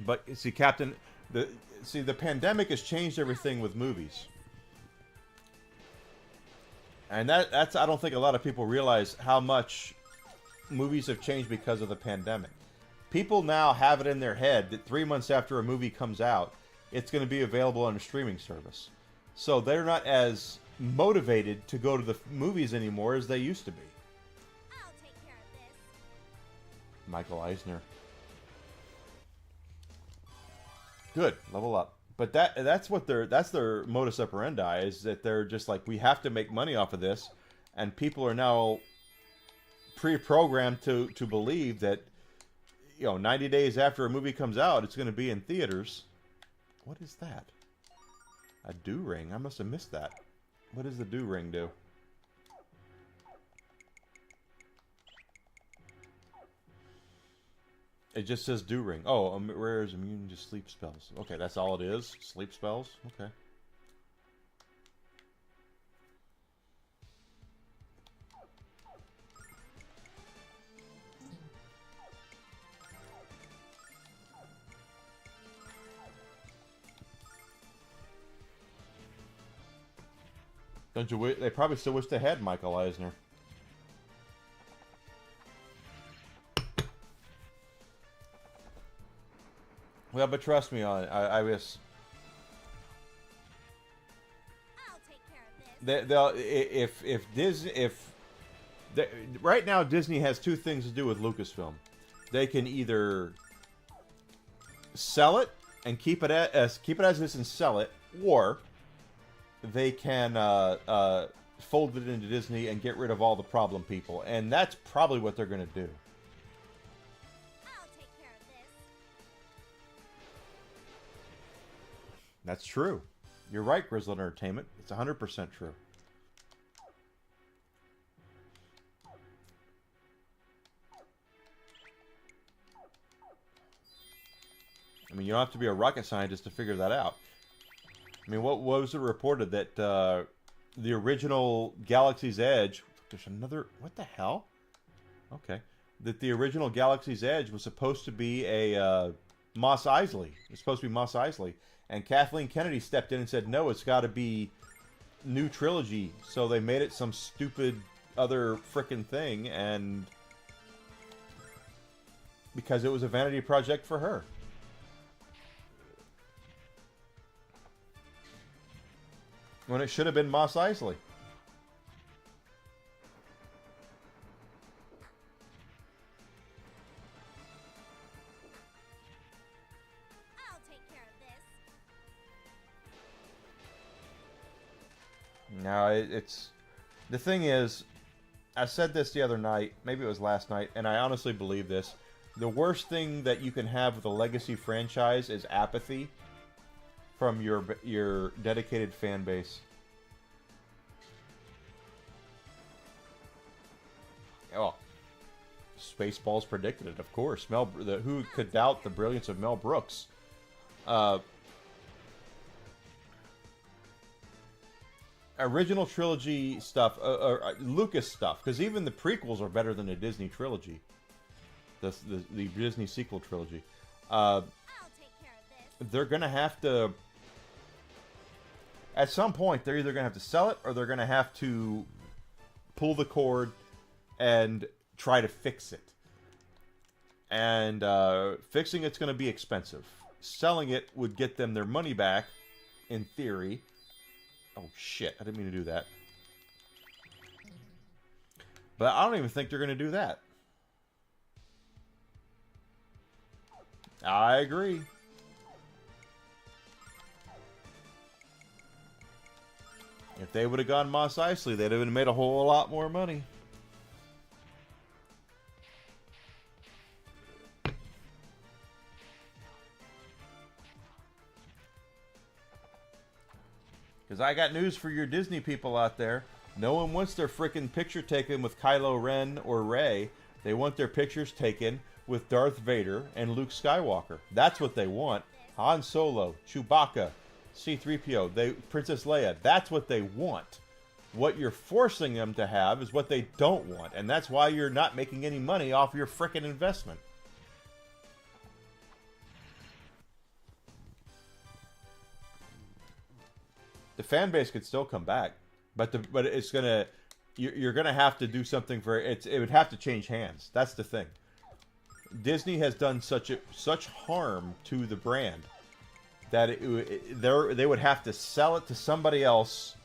Speaker 1: But see, Captain, the pandemic has changed everything with movies, and that's I don't think a lot of people realize how much movies have changed because of the pandemic. People now have it in their head that 3 months after a movie comes out, it's going to be available on a streaming service, so they're not as motivated to go to the movies anymore as they used to be.
Speaker 3: I'll take care of this.
Speaker 1: Michael Eisner. Good, level up. But that's their modus operandi, is that they're just like, we have to make money off of this, and people are now pre-programmed to believe that, 90 days after a movie comes out, it's going to be in theaters. What is that? A do ring? I must have missed that. What does the do ring do? It just says do ring. Oh, rare is immune to sleep spells. Okay, that's all it is? Sleep spells? Okay. Don't you? They probably still wish they had Michael Eisner. Well, but trust me on it. I guess
Speaker 3: I'll take care of this.
Speaker 1: they'll if Disney right now Disney has two things to do with Lucasfilm. They can either sell it and keep it as it is and sell it, or they can fold it into Disney and get rid of all the problem people, and that's probably what they're going to do.
Speaker 3: I'll take care of this.
Speaker 1: That's true. You're right, Grizzled Entertainment. It's 100% true. I mean, you don't have to be a rocket scientist to figure that out. I mean, what was it reported that the original Galaxy's Edge... There's another... What the hell? Okay. That the original Galaxy's Edge was supposed to be a Mos Eisley. It was supposed to be Mos Eisley. And Kathleen Kennedy stepped in and said, no, it's got to be new trilogy. So they made it some stupid other frickin' thing, and... because it was a vanity project for her. When it should have been Mos Eisley.
Speaker 3: I'll take care of this.
Speaker 1: Now, it's... The thing is, I said this the other night, maybe it was last night, and I honestly believe this. The worst thing that you can have with a legacy franchise is apathy from your dedicated fan base. Oh, Spaceballs predicted it, of course. Who could doubt the brilliance of Mel Brooks? Original trilogy stuff, Lucas stuff, because even the prequels are better than the Disney trilogy. The Disney sequel trilogy.
Speaker 3: I'll take care of this.
Speaker 1: They're going to have to... At some point, they're either going to have to sell it, or they're going to have to pull the cord and try to fix it. And fixing it's going to be expensive. Selling it would get them their money back, in theory. Oh, shit. I didn't mean to do that. But I don't even think they're going to do that. I agree. If they would have gone Mos Eisley, they'd have made a whole lot more money. Because I got news for your Disney people out there. No one wants their frickin' picture taken with Kylo Ren or Rey. They want their pictures taken with Darth Vader and Luke Skywalker. That's what they want. Han Solo, Chewbacca, C-3PO, Princess Leia. That's what they want. What you're forcing them to have is what they don't want. And that's why you're not making any money off your frickin' investment. The fan base could still come back, but it's gonna you're gonna have to do something for it. It would have to change hands. That's the thing. Disney has done such harm to the brand that they would have to sell it to somebody else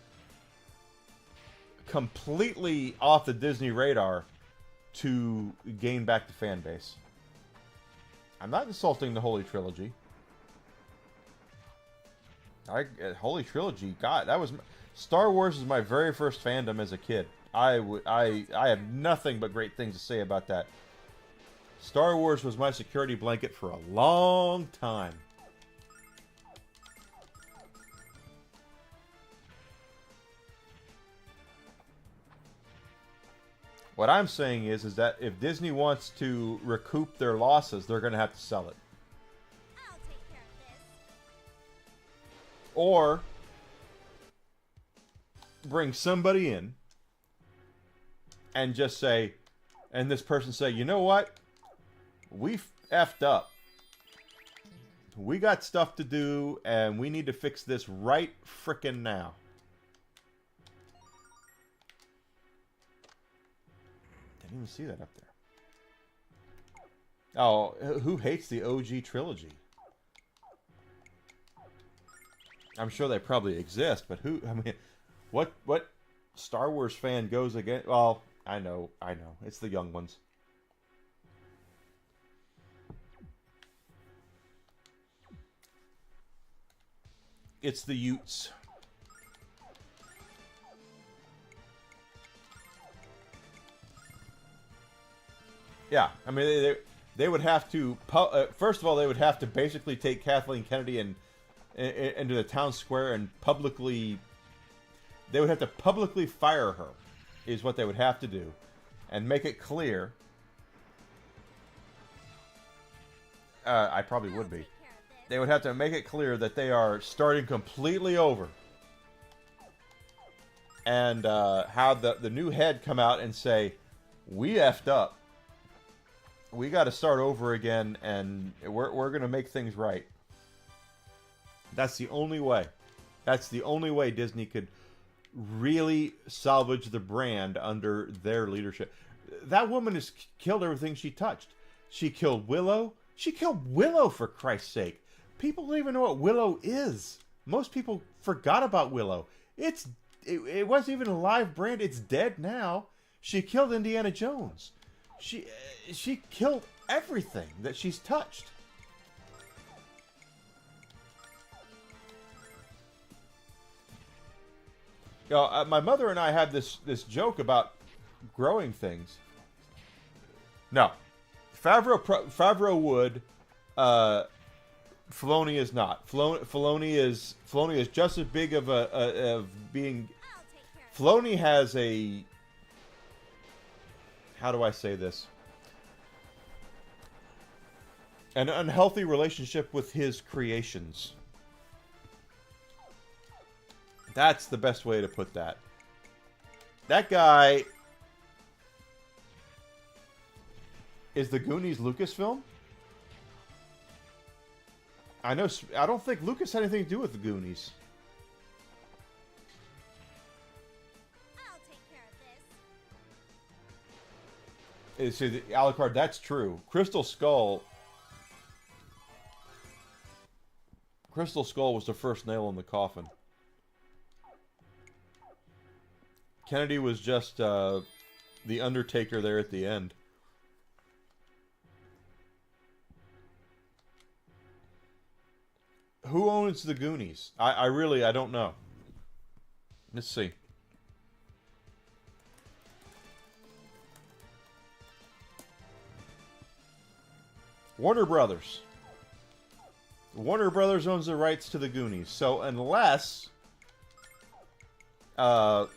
Speaker 1: completely off the Disney radar to gain back the fan base. I'm not insulting the Holy Trilogy. Holy Trilogy, God, that was... Star Wars is my very first fandom as a kid. I have nothing but great things to say about that. Star Wars was my security blanket for a long time. What I'm saying is that if Disney wants to recoup their losses, they're going to have to sell it.
Speaker 3: I'll take care of this.
Speaker 1: Or bring somebody in and just say, and this person say, you know what? We effed up. We got stuff to do, and we need to fix this right frickin' now. didn't even see that up there. Oh, who hates the OG trilogy? I'm sure they probably exist, but who? I mean, what Star Wars fan goes against? Well, I know, it's the young ones. It's the Utes. Yeah, I mean, they would have to, first of all, they would have to basically take Kathleen Kennedy and into the town square and publicly, they would have to publicly fire her, is what they would have to do, and make it clear. I probably would be. They would have to make it clear that they are starting completely over. And have the new head come out and say, we effed up. We got to start over again, and we're going to make things right. That's the only way. That's the only way Disney could really salvage the brand under their leadership. That woman has killed everything she touched. She killed Willow. She killed Willow, for Christ's sake. People don't even know what Willow is. Most people forgot about Willow. It wasn't even a live brand. It's dead now. She killed Indiana Jones. She killed everything that she's touched. You know, my mother and I had this joke about growing things. No, Favreau would. Filoni is not. Filoni is just as big of being. Filoni has a. How do I say this? An unhealthy relationship with his creations. That's the best way to put that. That guy... Is the Goonies Lucasfilm? I don't think Lucas had anything to do with the Goonies.
Speaker 3: I'll take care of this.
Speaker 1: See, Alucard, that's true. Crystal Skull was the first nail in the coffin. Kennedy was just the Undertaker there at the end. Who owns the Goonies? I really don't know. Let's see. Warner Brothers. Warner Brothers owns the rights to the Goonies. So unless Crystal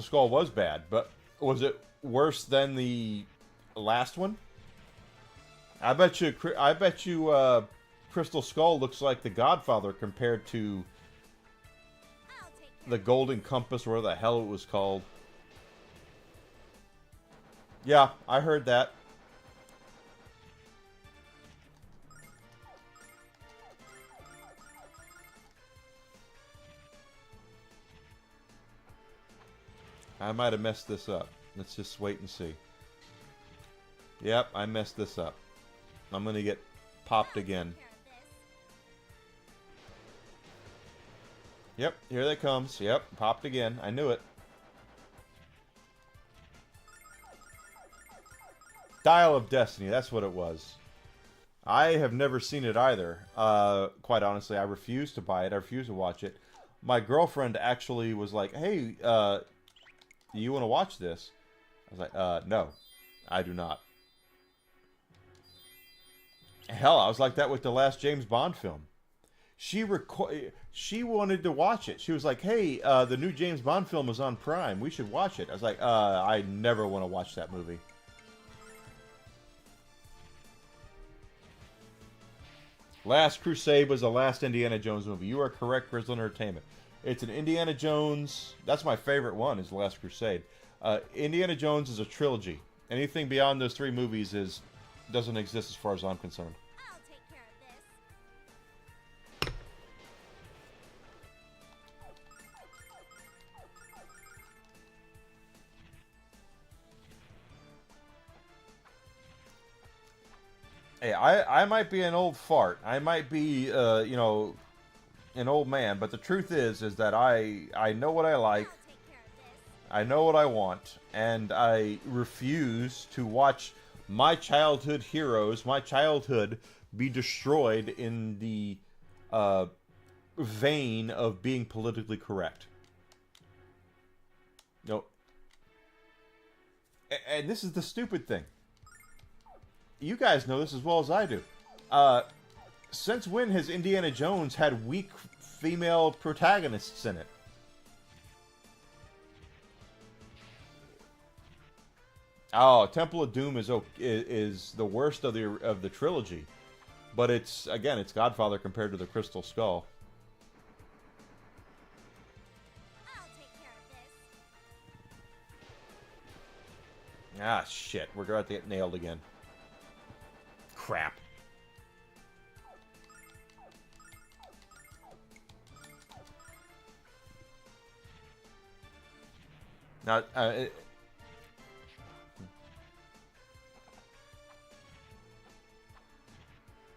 Speaker 1: Skull was bad, but was it worse than the last one? I bet you Crystal Skull looks like The Godfather compared to the Golden Compass, or whatever the hell it was called. Yeah, I heard that. I might have messed this up. Let's just wait and see. Yep, I messed this up. I'm gonna get popped again. Yep, here that comes. Yep, popped again. I knew it. Dial of Destiny, that's what it was. I have never seen it either. Quite honestly, I refuse to buy it. I refuse to watch it. My girlfriend actually was like, hey, you want to watch this? I was like, no, I do not. Hell, I was like that with the last James Bond film. She wanted to watch it. She was like, hey, the new James Bond film is on Prime. We should watch it. I was like, I never want to watch that movie. Last Crusade was the last Indiana Jones movie. You are correct, Grizzle Entertainment. It's an Indiana Jones... That's my favorite one, is The Last Crusade. Indiana Jones is a trilogy. Anything beyond those three movies doesn't exist as far as I'm concerned.
Speaker 3: I'll take care of this.
Speaker 1: Hey, I might be an old fart. I might be, you know, an old man. But the truth is that I know what I like.
Speaker 3: I'll take care of this.
Speaker 1: I know what I want, and I refuse to watch my childhood heroes, my childhood, be destroyed in the vein of being politically correct. No. And this is the stupid thing. You guys know this as well as I do. Since when has Indiana Jones had weak female protagonists in it? Oh, Temple of Doom is the worst of the trilogy, but it's Godfather compared to the Crystal Skull.
Speaker 3: I'll take care of this.
Speaker 1: Ah, shit, we're going to get nailed again. Crap. Now,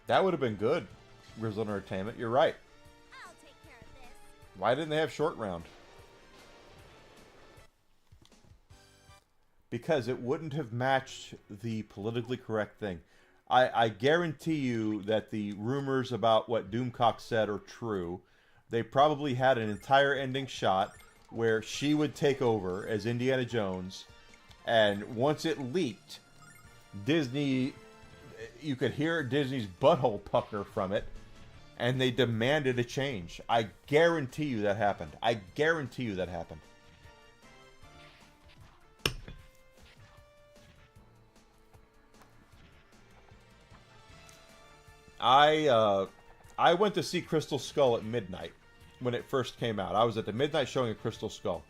Speaker 1: that would have been good, Grizzled Entertainment. You're right.
Speaker 3: I'll take care of this.
Speaker 1: Why didn't they have Short Round? Because it wouldn't have matched the politically correct thing. I guarantee you that the rumors about what Doomcock said are true. They probably had an entire ending shot where she would take over as Indiana Jones, and once it leaked, Disney, you could hear Disney's butthole pucker from it, and they demanded a change. I guarantee you that happened. I guarantee you that happened. I went to see Crystal Skull at midnight when it first came out. I was at the midnight showing of Crystal Skull,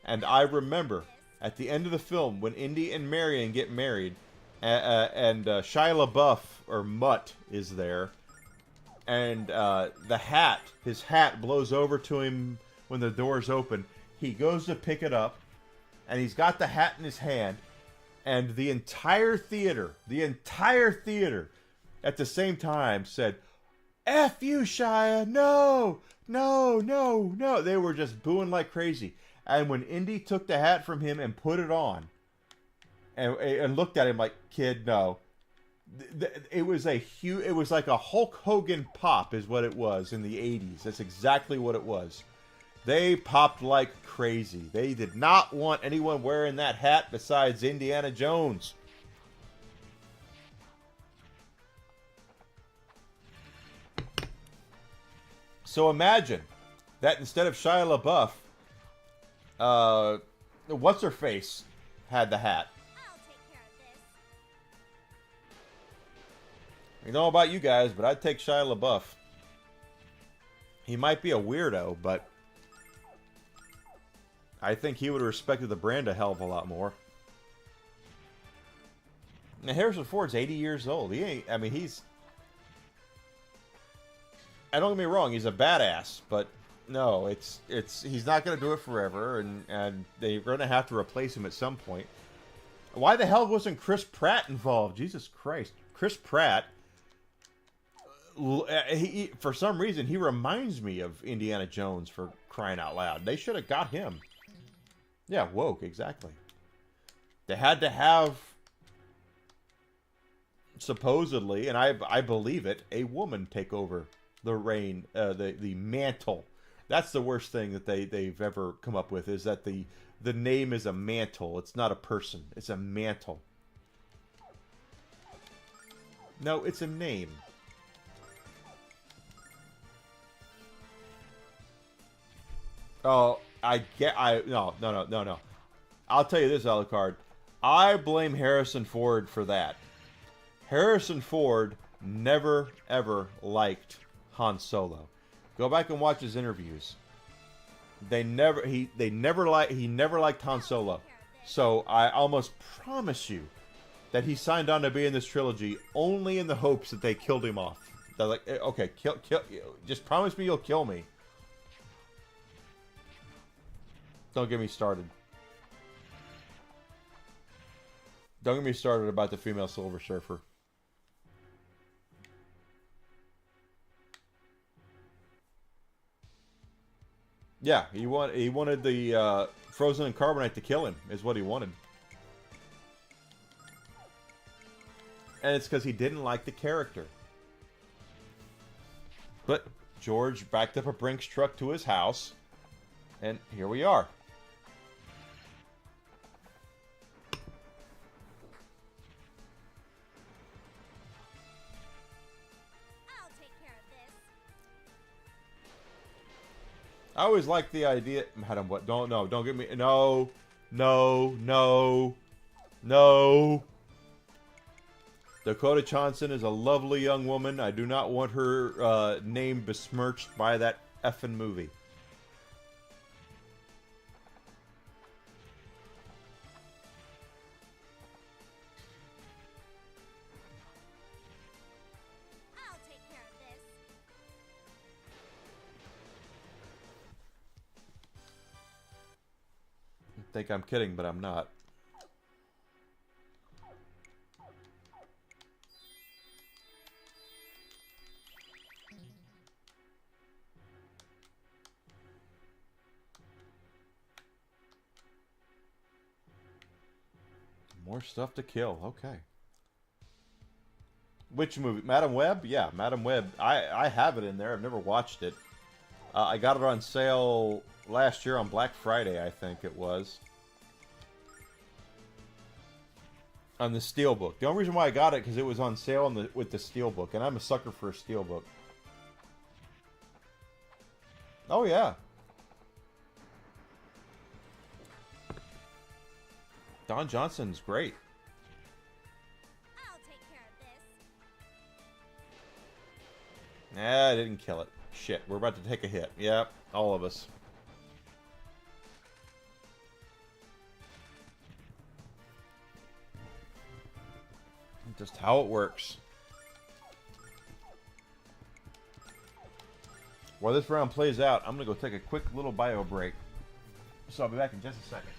Speaker 1: and I remember at the end of the film when Indy and Marion get married, and Shia LaBeouf or Mutt is there, and his hat blows over to him when the doors open. He goes to pick it up, and he's got the hat in his hand, and the entire theater at the same time said, "F you, Shia! No! No, no, no!" They were just booing like crazy. And when Indy took the hat from him and put it on, and looked at him like, "Kid, no." It was it was like a Hulk Hogan pop is what it was in the 80s. That's exactly what it was. They popped like crazy. They did not want anyone wearing that hat besides Indiana Jones. So imagine that instead of Shia LaBeouf, what's-her-face had the hat.
Speaker 3: I'll take care of this.
Speaker 1: I don't know about you guys, but I'd take Shia LaBeouf. He might be a weirdo, but I think he would have respected the brand a hell of a lot more. Now, Harrison Ford's 80 years old. He ain't, I mean, he's... And don't get me wrong, he's a badass, but no, he's not going to do it forever, and they're going to have to replace him at some point. Why the hell wasn't Chris Pratt involved? Jesus Christ. Chris Pratt, for some reason, he reminds me of Indiana Jones, for crying out loud. They should have got him. Yeah, woke, exactly. They had to have, supposedly, and I believe it, a woman take over the reign, the mantle. That's the worst thing that they've ever come up with, is that the name is a mantle. It's not a person. It's a mantle. No, it's a name. Oh, no. I'll tell you this, Alucard. I blame Harrison Ford for that. Harrison Ford never, ever liked Han Solo. Go back and watch his interviews. He never liked Han Solo. So I almost promise you that he signed on to be in this trilogy only in the hopes that they killed him off. They're like, okay, kill, just promise me you'll kill me. Don't get me started. Don't get me started about the female Silver Surfer. Yeah, he wanted the Frozen and Carbonite to kill him, is what he wanted. And it's because he didn't like the character. But George backed up a Brinks truck to his house, and here we are.
Speaker 3: I'll take care of this.
Speaker 1: I always like the idea. Madam, what? Don't get me. No, no, no, no. Dakota Johnson is a lovely young woman. I do not want her name besmirched by that effing movie.
Speaker 3: I'll take care of this.
Speaker 1: I think I'm kidding, but I'm not. More stuff to kill. Okay. Which movie? Madam Web? Yeah, Madam Web. I have it in there. I've never watched it. I got it on sale last year on Black Friday, I think it was. On the Steelbook. The only reason why I got it because it was on sale on with the Steelbook, and I'm a sucker for a Steelbook. Oh yeah. Don Johnson's great.
Speaker 3: I'll take care of this.
Speaker 1: Nah, I didn't kill it. Shit, we're about to take a hit. Yep, all of us. Just how it works. While this round plays out, I'm gonna go take a quick little bio break. So I'll be back in just a second.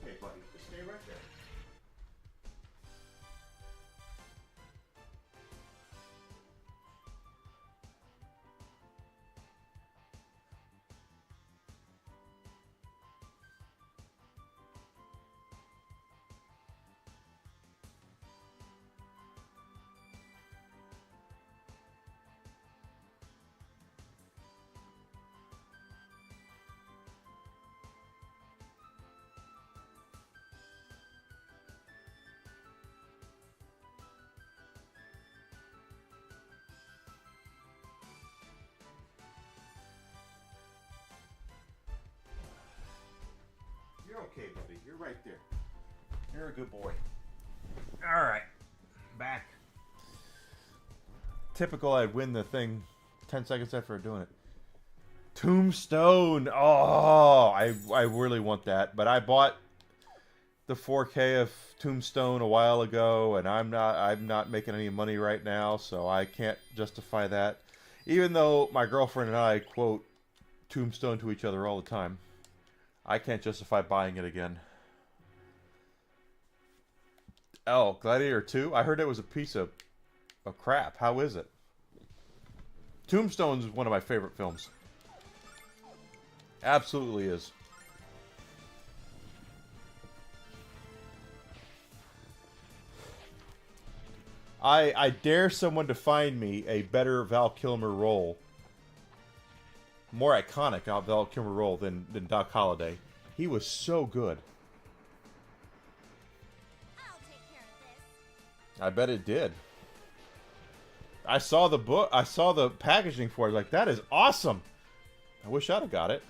Speaker 1: Okay, buddy, just stay right there. You're okay, buddy. You're right there. You're a good boy. All right. Back. Typical, I'd win the thing 10 seconds after doing it. Tombstone. Oh, I really want that. But I bought the 4K of Tombstone a while ago, and I'm not making any money right now, so I can't justify that. Even though my girlfriend and I quote Tombstone to each other all the time. I can't justify buying it again. Oh, Gladiator 2? I heard it was a piece of crap. How is it? Tombstone is one of my favorite films. Absolutely is. I dare someone to find me a better Val Kilmer role, more iconic Val Kilmer role than Doc Holliday. He was so good.
Speaker 3: I'll take care of this.
Speaker 1: I bet it did. I saw the book. I saw the packaging for it. Like, that is awesome. I wish I'd have got it.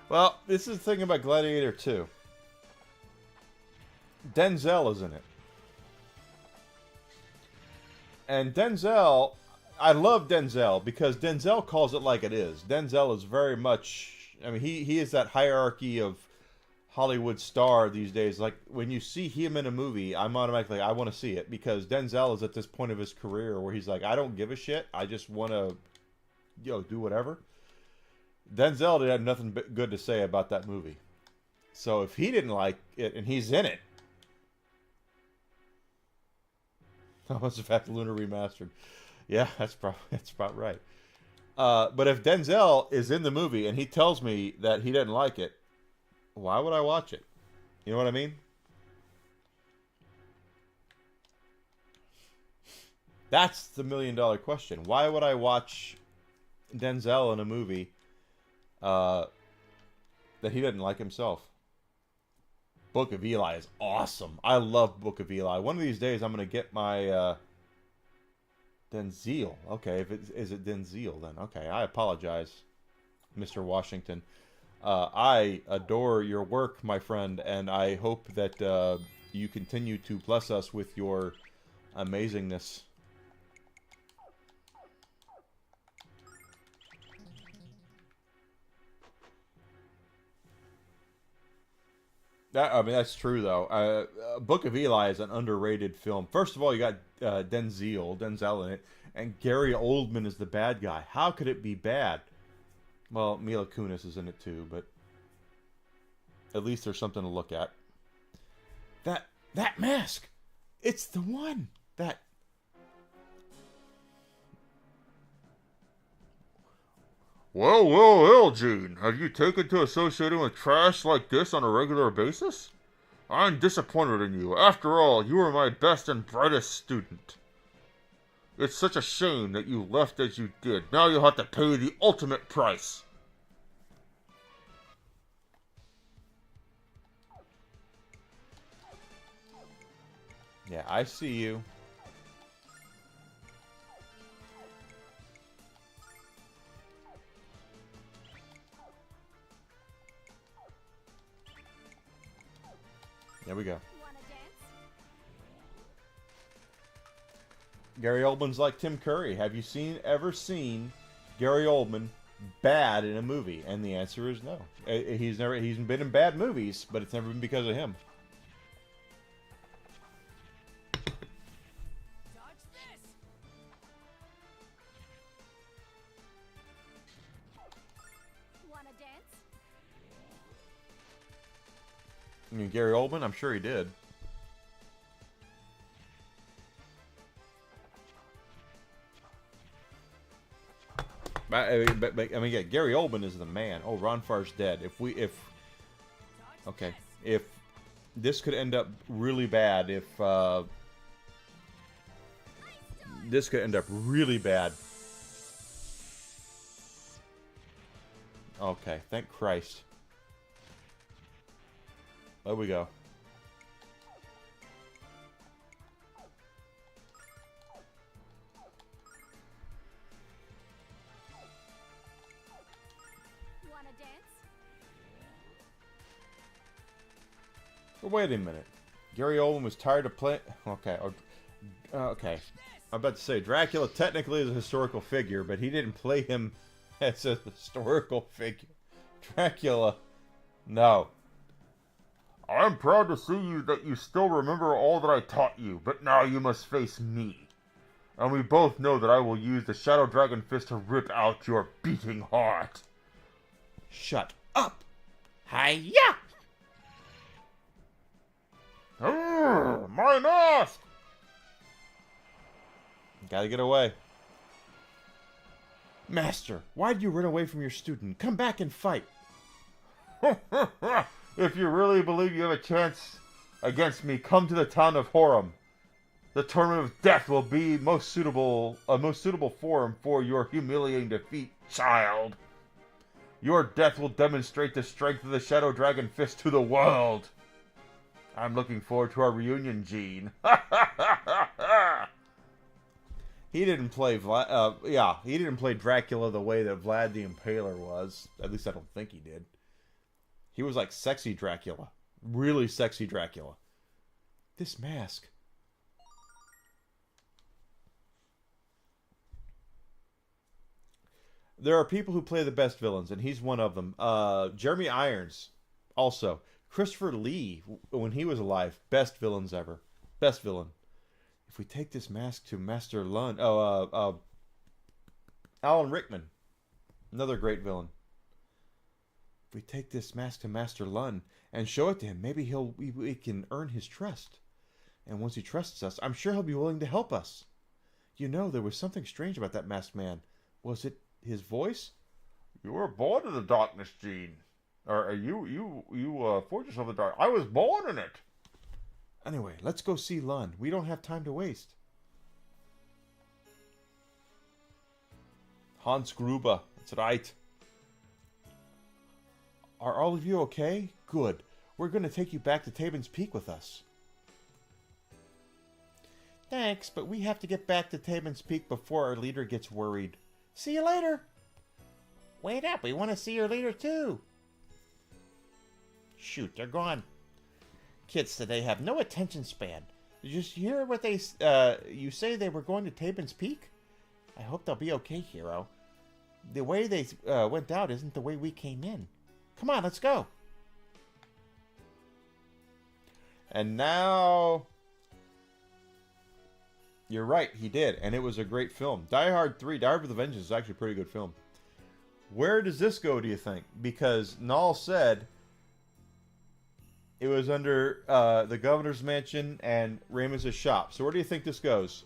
Speaker 1: Well, this is the thing about Gladiator 2. Denzel is in it. And Denzel, I love Denzel because Denzel calls it like it is. Denzel is very much, I mean, he is that hierarchy of Hollywood star these days. Like, when you see him in a movie, I'm automatically, I want to see it, because Denzel is at this point of his career where he's like, I don't give a shit. I just want to, do whatever. Denzel had nothing good to say about that movie. So if he didn't like it and he's in it, That was in fact Lunar Remastered. Yeah, that's about right. But if Denzel is in the movie and he tells me that he didn't like it, why would I watch it? You know what I mean? That's the $1,000,000 question. Why would I watch Denzel in a movie that he didn't like himself? Book of Eli is awesome. I love Book of Eli. One of these days, I'm going to get my Denzel. Okay, is it Denzel then? Okay, I apologize, Mr. Washington. I adore your work, my friend, and I hope that you continue to bless us with your amazingness. I mean, that's true, though. Book of Eli is an underrated film. First of all, you got Denzel in it, and Gary Oldman is the bad guy. How could it be bad? Well, Mila Kunis is in it too, but at least there's something to look at. That mask! It's the one! That...
Speaker 4: Well, Gene, have you taken to associating with trash like this on a regular basis? I'm disappointed in you. After all, you were my best and brightest student. It's such a shame that you left as you did. Now you'll have to pay the ultimate price.
Speaker 1: Yeah, I see you. There we go.
Speaker 3: Wanna dance?
Speaker 1: Gary Oldman's like Tim Curry. Have you ever seen Gary Oldman bad in a movie? And the answer is no. He's been in bad movies, but it's never been because of him.
Speaker 6: Dodge this!
Speaker 3: Wanna dance?
Speaker 1: I mean, Gary Oldman, I'm sure he did. But I mean, yeah, Gary Oldman is the man. Oh, Ron Farr's dead. Okay, if this could end up really bad, this could end up really bad. Okay, thank Christ. There we go.
Speaker 3: Wanna dance?
Speaker 1: But wait a minute. Gary Oldman was tired of playing... Okay. Okay. I'm about to say, Dracula technically is a historical figure, but he didn't play him as a historical figure. Dracula... No.
Speaker 4: I'm proud to see that you still remember all that I taught you, but now you must face me. And we both know that I will use the Shadow Dragon Fist to rip out your beating heart.
Speaker 1: Shut up! Hiya!
Speaker 4: My mask!
Speaker 1: Gotta get away. Master, why did you run away from your student? Come back and fight.
Speaker 4: If you really believe you have a chance against me, come to the town of Horum. The tournament of death will be a most suitable forum for your humiliating defeat, child. Your death will demonstrate the strength of the Shadow Dragon Fist to the world. I'm looking forward to our reunion, Gene.
Speaker 1: He didn't play he didn't play Dracula the way that Vlad the Impaler was. At least I don't think he did. He was like sexy Dracula. Really sexy Dracula. This mask. There are people who play the best villains, and he's one of them. Jeremy Irons, also. Christopher Lee, when he was alive, best villains ever. Best villain. If we take this mask to Master Lund... Alan Rickman. Another great villain. If we take this mask to Master Lund and show it to him, maybe we can earn his trust.
Speaker 2: And once he trusts us, I'm sure he'll be willing to help us. You know, there was something strange about that masked man. Was it his voice?
Speaker 4: You were born in the darkness, Gene. Or forged yourself in the dark. I was born in it.
Speaker 2: Anyway, let's go see Lun. We don't have time to waste.
Speaker 1: Hans Gruber. That's right.
Speaker 2: Are all of you okay? Good. We're going to take you back to Tabin's Peak with us. Thanks, but we have to get back to Tabin's Peak before our leader gets worried. See you later. Wait up, we want to see your leader too. Shoot, they're gone. Kids today have no attention span. Did you hear what you say they were going to Tabin's Peak? I hope they'll be okay, Hero. The way they went out isn't the way we came in. Come on, let's go.
Speaker 1: And now... You're right, he did. And it was a great film. Die Hard 3, Die Hard with a Vengeance is actually a pretty good film. Where does this go, do you think? Because Null said it was under the governor's mansion and Ramus's shop. So where do you think this goes?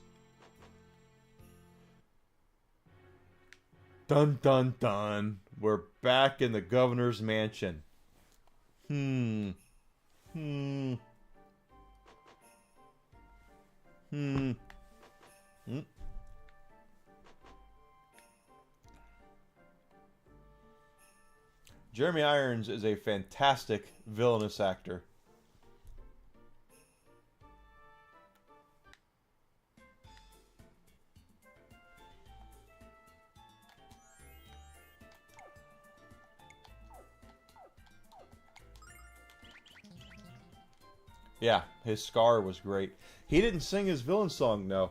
Speaker 1: Dun dun dun. We're back in the governor's mansion. Hmm. Jeremy Irons is a fantastic villainous actor. Yeah, his Scar was great. He didn't sing his villain song, no.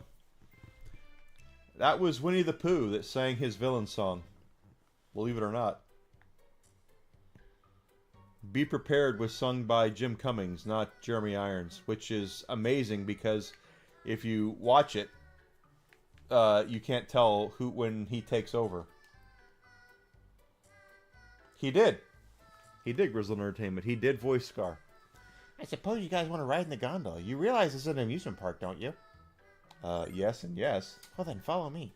Speaker 1: That was Winnie the Pooh that sang his villain song. Believe it or not. Be Prepared was sung by Jim Cummings, not Jeremy Irons, which is amazing because if you watch it, you can't tell when he takes over. He did. He did Grizzled Entertainment. He did voice Scar.
Speaker 2: I suppose you guys want to ride in the gondola. You realize this is an amusement park, don't you?
Speaker 1: Yes and yes.
Speaker 2: Well then, follow me.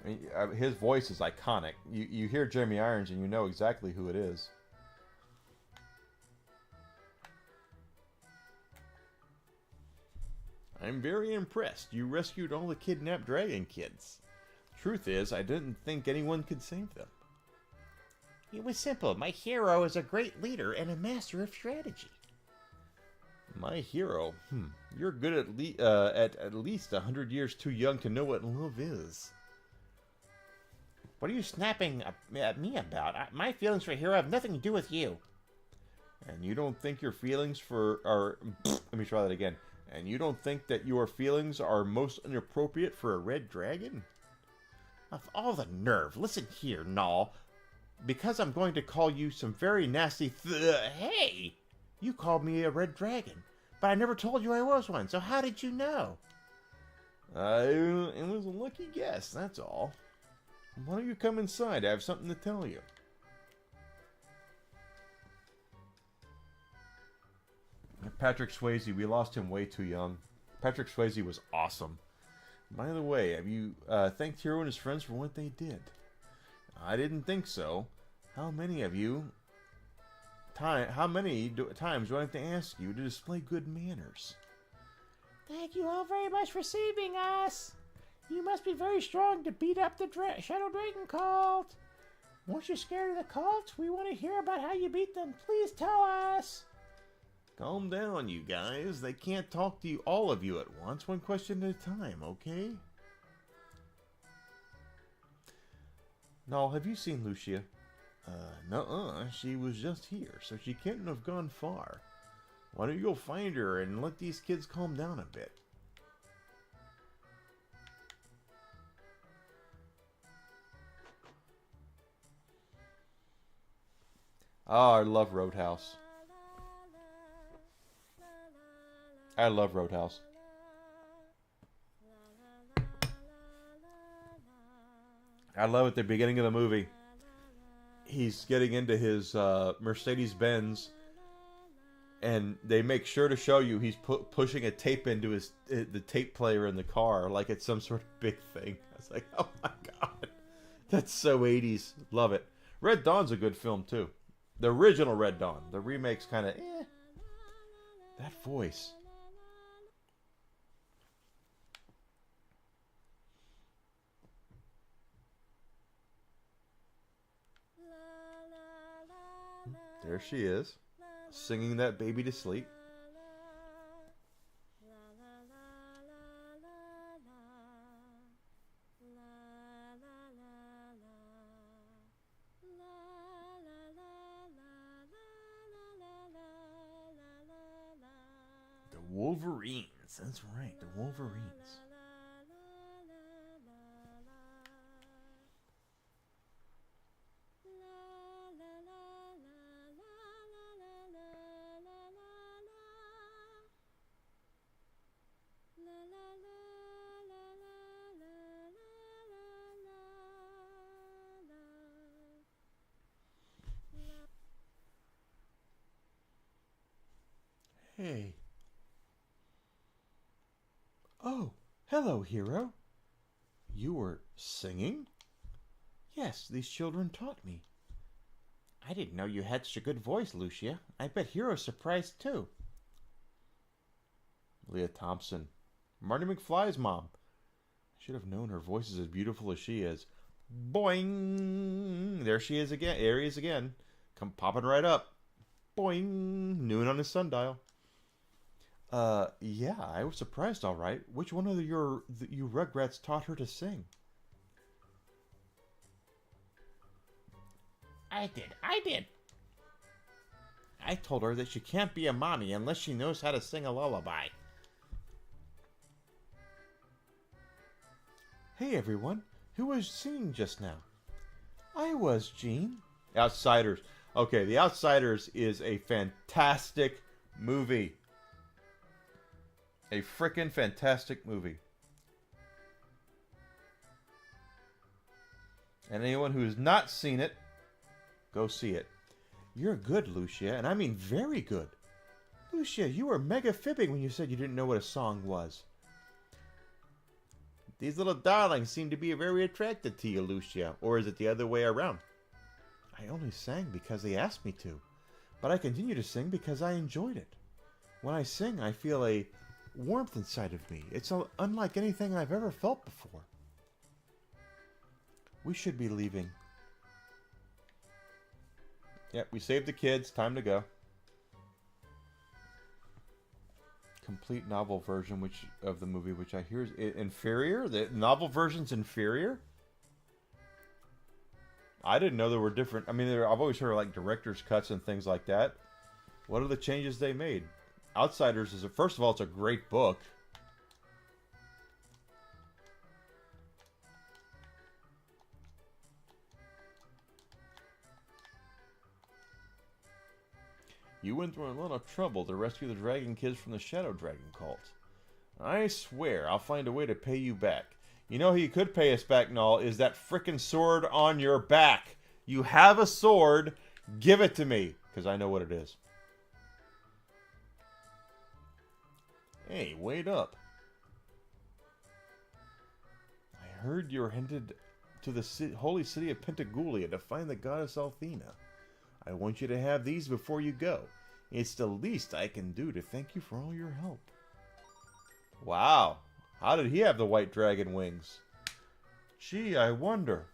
Speaker 1: I mean, his voice is iconic. You hear Jeremy Irons and you know exactly who it is. I'm very impressed. You rescued all the kidnapped dragon kids. Truth is, I didn't think anyone could save them.
Speaker 2: It was simple. My hero is a great leader and a master of strategy.
Speaker 1: My hero? You're good at least 100 years too young to know what love is.
Speaker 2: What are you snapping at me about? My feelings for Hero have nothing to do with you.
Speaker 1: And you don't think your feelings are... Let me try that again. And you don't think that your feelings are most inappropriate for a red dragon?
Speaker 2: Of all the nerve. Listen here, Null. Because I'm going to call you some very nasty Hey! You called me a red dragon. But I never told you I was one, so how did you know?
Speaker 1: It was a lucky guess, that's all. Why don't you come inside? I have something to tell you. Patrick Swayze, we lost him way too young. Patrick Swayze was awesome. By the way, have you thanked Hero and his friends for what they did? I didn't think so. How many of you... How many times do I have to ask you to display good manners?
Speaker 2: Thank you all very much for saving us. You must be very strong to beat up the Shadow Dragon cult. Once you're scared of the cult, we want to hear about how you beat them. Please tell us.
Speaker 1: Calm down, you guys. They can't talk to you, all of you at once, one question at a time, okay? Null, have you seen Lucia? Nuh-uh. She was just here, so she can't have gone far. Why don't you go find her and let these kids calm down a bit? Oh, I love Roadhouse. I love Roadhouse. I love at the beginning of the movie. he's getting into his Mercedes-Benz, and they make sure to show you he's pushing a tape into the tape player in the car like it's some sort of big thing. I was like, oh my god, that's so 80s. Love it. Red Dawn's a good film too. The original Red Dawn. The remake's kind of eh. That voice. There she is, singing that baby to sleep. The Wolverines. That's right, the Wolverines. Hey. Oh, hello, hero. You were singing? Yes, these children taught me. I didn't know you had such a good voice, Lucia. I bet Hero's surprised, too. Leah Thompson. Marty McFly's mom. I should have known her voice is as beautiful as she is. Boing! There she is again. There he is again. Come popping right up. Boing! Noon on his sundial. Yeah, I was surprised, all right. Which one of you Rugrats taught her to sing? I did. I told her that she can't be a mommy unless she knows how to sing a lullaby. Hey, everyone. Who was singing just now? I was, Gene. Outsiders. Okay, The Outsiders is a fantastic movie. A frickin' fantastic movie. And anyone who's not seen it, go see it. You're good, Lucia, and I mean very good. Lucia, you were mega fibbing when you said you didn't know what a song was. These little darlings seem to be very attracted to you, Lucia. Or is it the other way around? I only sang because they asked me to. But I continue to sing because I enjoyed it. When I sing, I feel a warmth inside of me. It's unlike anything I've ever felt before. We should be leaving. Yep, we saved the kids. Time to go. Complete novel version of the movie, which I hear is inferior. The novel version's inferior. I didn't know there were different. I mean, I've always heard of like director's cuts and things like that. What are the changes they made? Outsiders is first of all, it's a great book. You went through a lot of trouble to rescue the dragon kids from the Shadow Dragon cult. I swear I'll find a way to pay you back. You know who you could pay us back, Null, is that frickin' sword on your back. You have a sword, give it to me, because I know what it is. Hey, wait up. I heard you're headed to the holy city of Pentagoulia to find the goddess Althena. I want you to have these before you go. It's the least I can do to thank you for all your help. Wow. How did he have the white dragon wings? Gee, I wonder.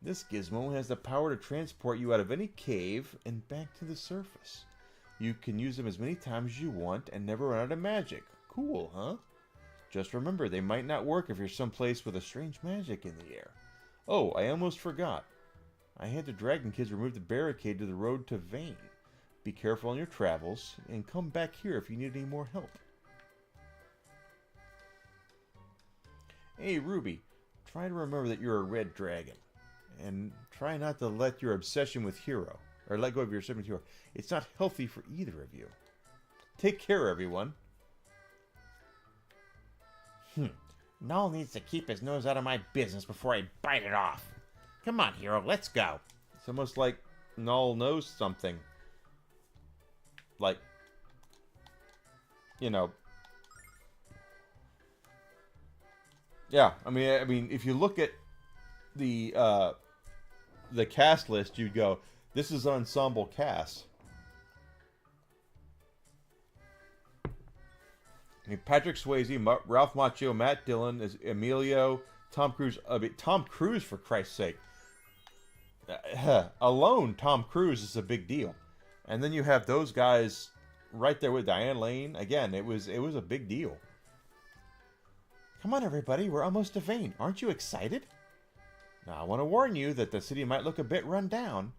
Speaker 1: This gizmo has the power to transport you out of any cave and back to the surface. You can use them as many times as you want and never run out of magic. Cool, huh? Just remember, they might not work if you're someplace with a strange magic in the air. Oh, I almost forgot. I had the Dragon Kids remove the barricade to the road to Vane. Be careful on your travels, and come back here if you need any more help. Hey, Ruby, try to remember that you're a red dragon. And try not to let your obsession with Hero, or let go of your obsession with Hero. It's not healthy for either of you. Take care, everyone. Null needs to keep his nose out of my business before I bite it off. Come on, Hero, let's go.
Speaker 2: It's almost like Null knows something. Like, you know. Yeah, I mean, if you look at the cast list, you'd go, this is ensemble cast. I mean, Patrick Swayze, Ralph Macchio, Matt Dillon, is Emilio, Tom Cruise. Tom Cruise, for Christ's sake. Alone, Tom Cruise is a big deal. And then you have those guys right there with Diane Lane. Again, it was a big deal. Come on, everybody, we're almost to Vane. Aren't you excited? Now, I want to warn you that the city might look a bit run down,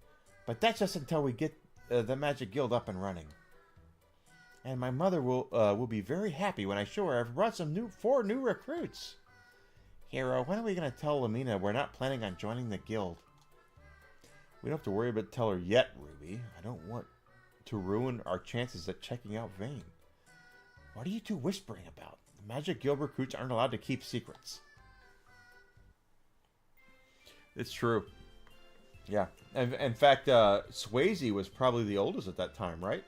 Speaker 2: but that's just until we get the Magic Guild up and running. And my mother will be very happy when I show her I've brought four new recruits. Hero, when are we going to tell Lamina we're not planning on joining the guild? We don't have to worry about tell her yet, Ruby. I don't want to ruin our chances at checking out Vane. What are you two whispering about? The Magic Guild recruits aren't allowed to keep secrets. It's true. Yeah. And in fact, Swayze was probably the oldest at that time, right?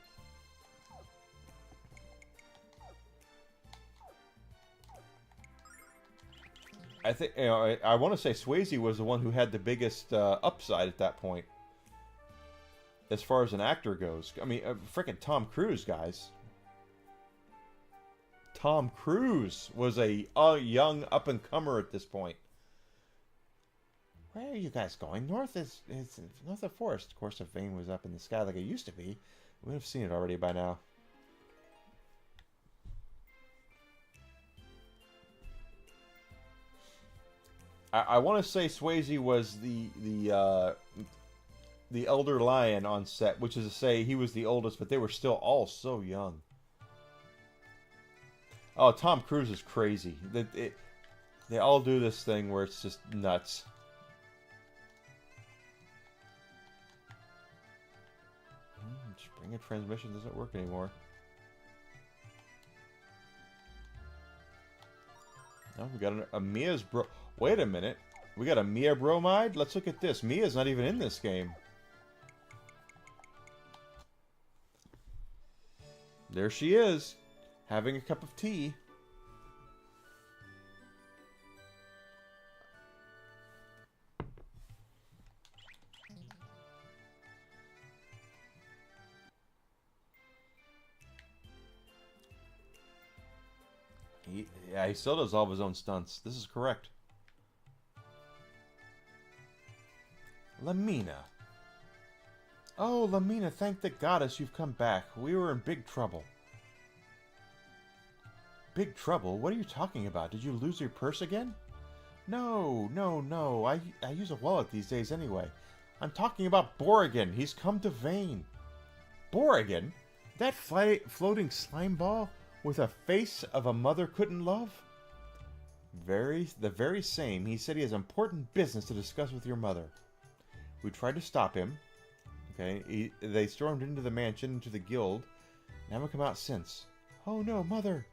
Speaker 2: I think, you know, I want to say Swayze was the one who had the biggest upside at that point, as far as an actor goes. I mean, frickin' Tom Cruise, guys. Tom Cruise was a young up-and-comer at this point. Where are you guys going? North is north of Forest. Of course, if Vane was up in the sky like it used to be, we would have seen it already by now. I want to say Swayze was the elder lion on set, which is to say he was the oldest, but they were still all so young. Oh, Tom Cruise is crazy. They all do this thing where it's just nuts. Spring of transmission doesn't work anymore. No, we got a Mia's bro. Wait a minute. We got a Mia bromide? Let's look at this. Mia's not even in this game. There she is, having a cup of tea. He still does all of his own stunts. This is correct. Lamina. Oh, Lamina, thank the goddess you've come back. We were in big trouble. Big trouble? What are you talking about? Did you lose your purse again? No. I use a wallet these days anyway. I'm talking about Borrigan. He's come to Vane. Borrigan? That floating slime ball with a face of a mother couldn't love? The very same. He said he has important business to discuss with your mother. We tried to stop him. Okay, they stormed into the mansion, into the guild, and haven't come out since. Oh no, Mother!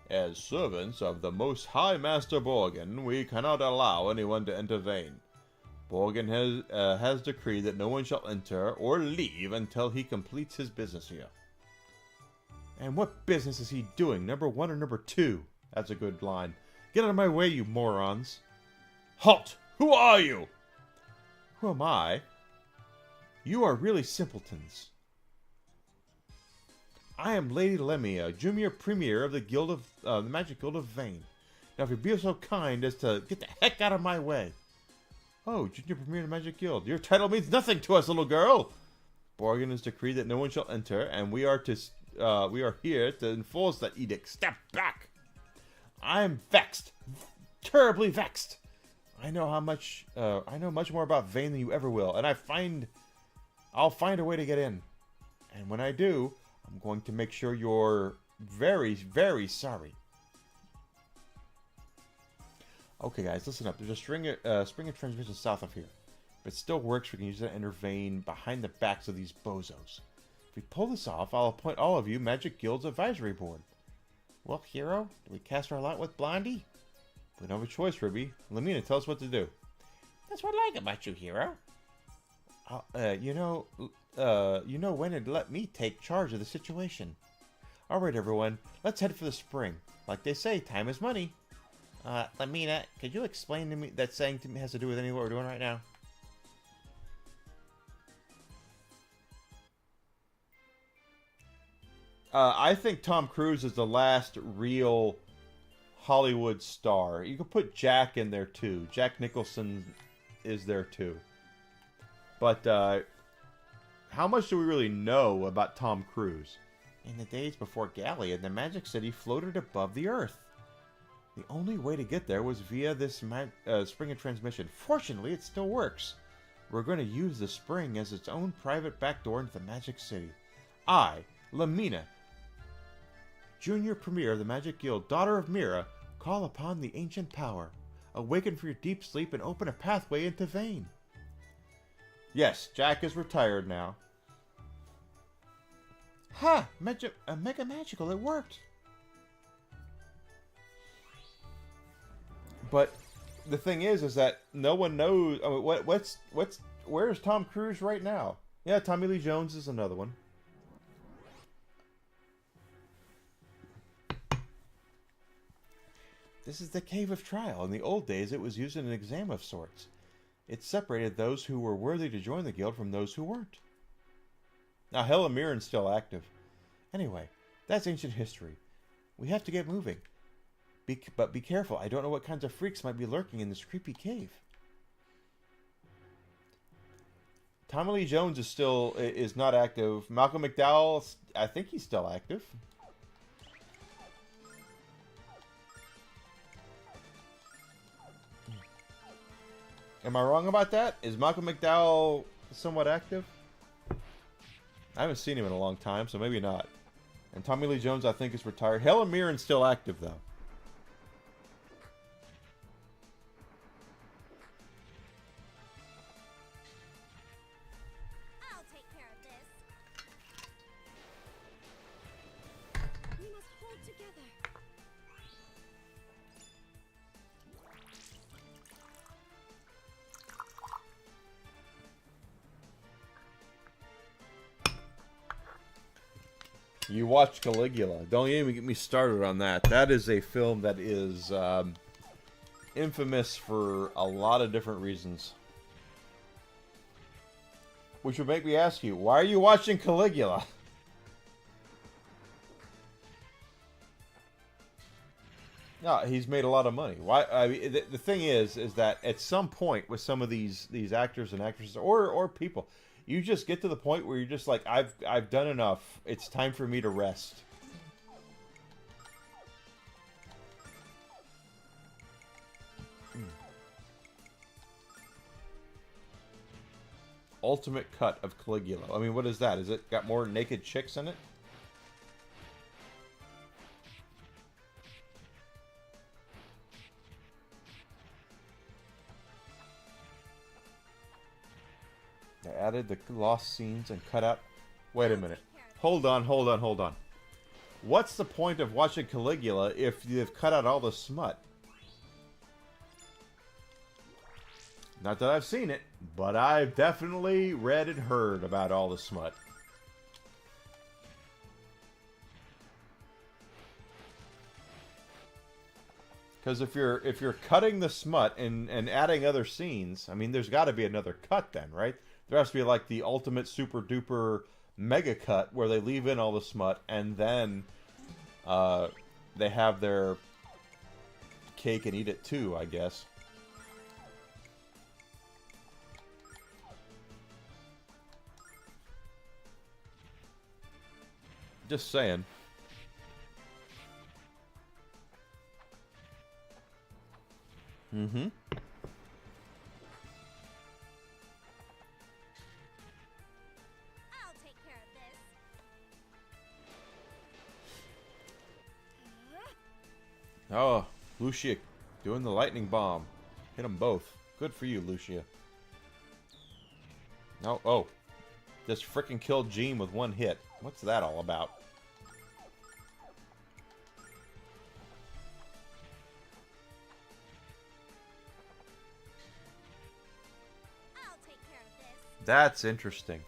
Speaker 2: As servants of the Most High Master Borgin, we cannot allow anyone to enter Vane. Borgin has decreed that no one shall enter or leave until he completes his business here. And what business is he doing? Number 1 or number 2? That's a good line. Get out of my way, you morons! Halt! Who are you? Who am I? You are really simpletons. I am Lady Lemia, Junior Premier of the Guild of the Magic Guild of Vane. Now, if you'd be so kind as to get the heck out of my way. Oh, Junior Premier of the Magic Guild. Your title means nothing to us, little girl. Borgin has decreed that no one shall enter, and we are here to enforce that edict. Step back. I am vexed, terribly vexed. I know much more about Vane than you ever will, and I'll find a way to get in. And when I do, I'm going to make sure you're very, very sorry. Okay, guys, listen up. There's a spring of transmission south of here. If it still works, we can use it to enter Vane behind the backs of these bozos. If we pull this off, I'll appoint all of you Magic Guild's advisory board. Well, hero, do we cast our lot with Blondie? We don't have a choice, Ruby. Lamina, tell us what to do.
Speaker 7: That's what I like about you, hero.
Speaker 2: You know when to let me take charge of the situation. All right, everyone, let's head for the spring. Like they say, time is money.
Speaker 7: Lamina, could you explain to me that saying to me has to do with anything what we're doing right now?
Speaker 2: I think Tom Cruise is the last real Hollywood star. You could put Jack in there too. Jack Nicholson is there too. But how much do we really know about Tom Cruise?
Speaker 7: In the days before Gallia, the Magic City floated above the Earth.
Speaker 2: The only way to get there was via this spring of transmission.
Speaker 7: Fortunately, it still works.
Speaker 2: We're going to use the spring as its own private backdoor into the Magic City. I, Lamina, Junior Premier of the Magic Guild, daughter of Mira, call upon the ancient power. Awaken from your deep sleep and open a pathway into Vane. Yes, Jack is retired now.
Speaker 7: Ha! Mega Magical, it worked!
Speaker 2: But the thing is that no one knows. I mean, where's Tom Cruise right now? Yeah, Tommy Lee Jones is another one. This is the Cave of Trial. In the old days, it was used in an exam of sorts. It separated those who were worthy to join the guild from those who weren't. Now, Helen Mirren's still active. Anyway, that's ancient history. We have to get moving. But be careful. I don't know what kinds of freaks might be lurking in this creepy cave. Tommy Lee Jones is not active. Malcolm McDowell, I think he's still active. Am I wrong about that? Is Malcolm McDowell somewhat active? I haven't seen him in a long time, so maybe not. And Tommy Lee Jones, I think, is retired. Helen Mirren's still active, though.
Speaker 3: I'll take care of this. We must hold together.
Speaker 2: You watched Caligula. Don't even get me started on that. That is a film that is infamous for a lot of different reasons. Which would make me ask you, why are you watching Caligula? No, he's made a lot of money. Why? I mean, the thing is that at some point with some of these actors and actresses or people, you just get to the point where you're just like, I've done enough. It's time for me to rest. Ultimate cut of Caligula. I mean, what is that? Is it got more naked chicks in it? They added the lost scenes and cut out... Wait a minute. Hold on. What's the point of watching Caligula if you've cut out all the smut? Not that I've seen it, but I've definitely read and heard about all the smut. Because if you're cutting the smut and adding other scenes, I mean, there's got to be another cut then, right? There has to be like the ultimate super duper mega cut where they leave in all the smut and then they have their cake and eat it too, I guess. Just saying. Mm-hmm.
Speaker 3: I'll take care of this.
Speaker 2: Oh, Lucia doing the lightning bomb. Hit them both. Good for you, Lucia. Oh. Just frickin' killed Jean with one hit. What's that all about? That's interesting.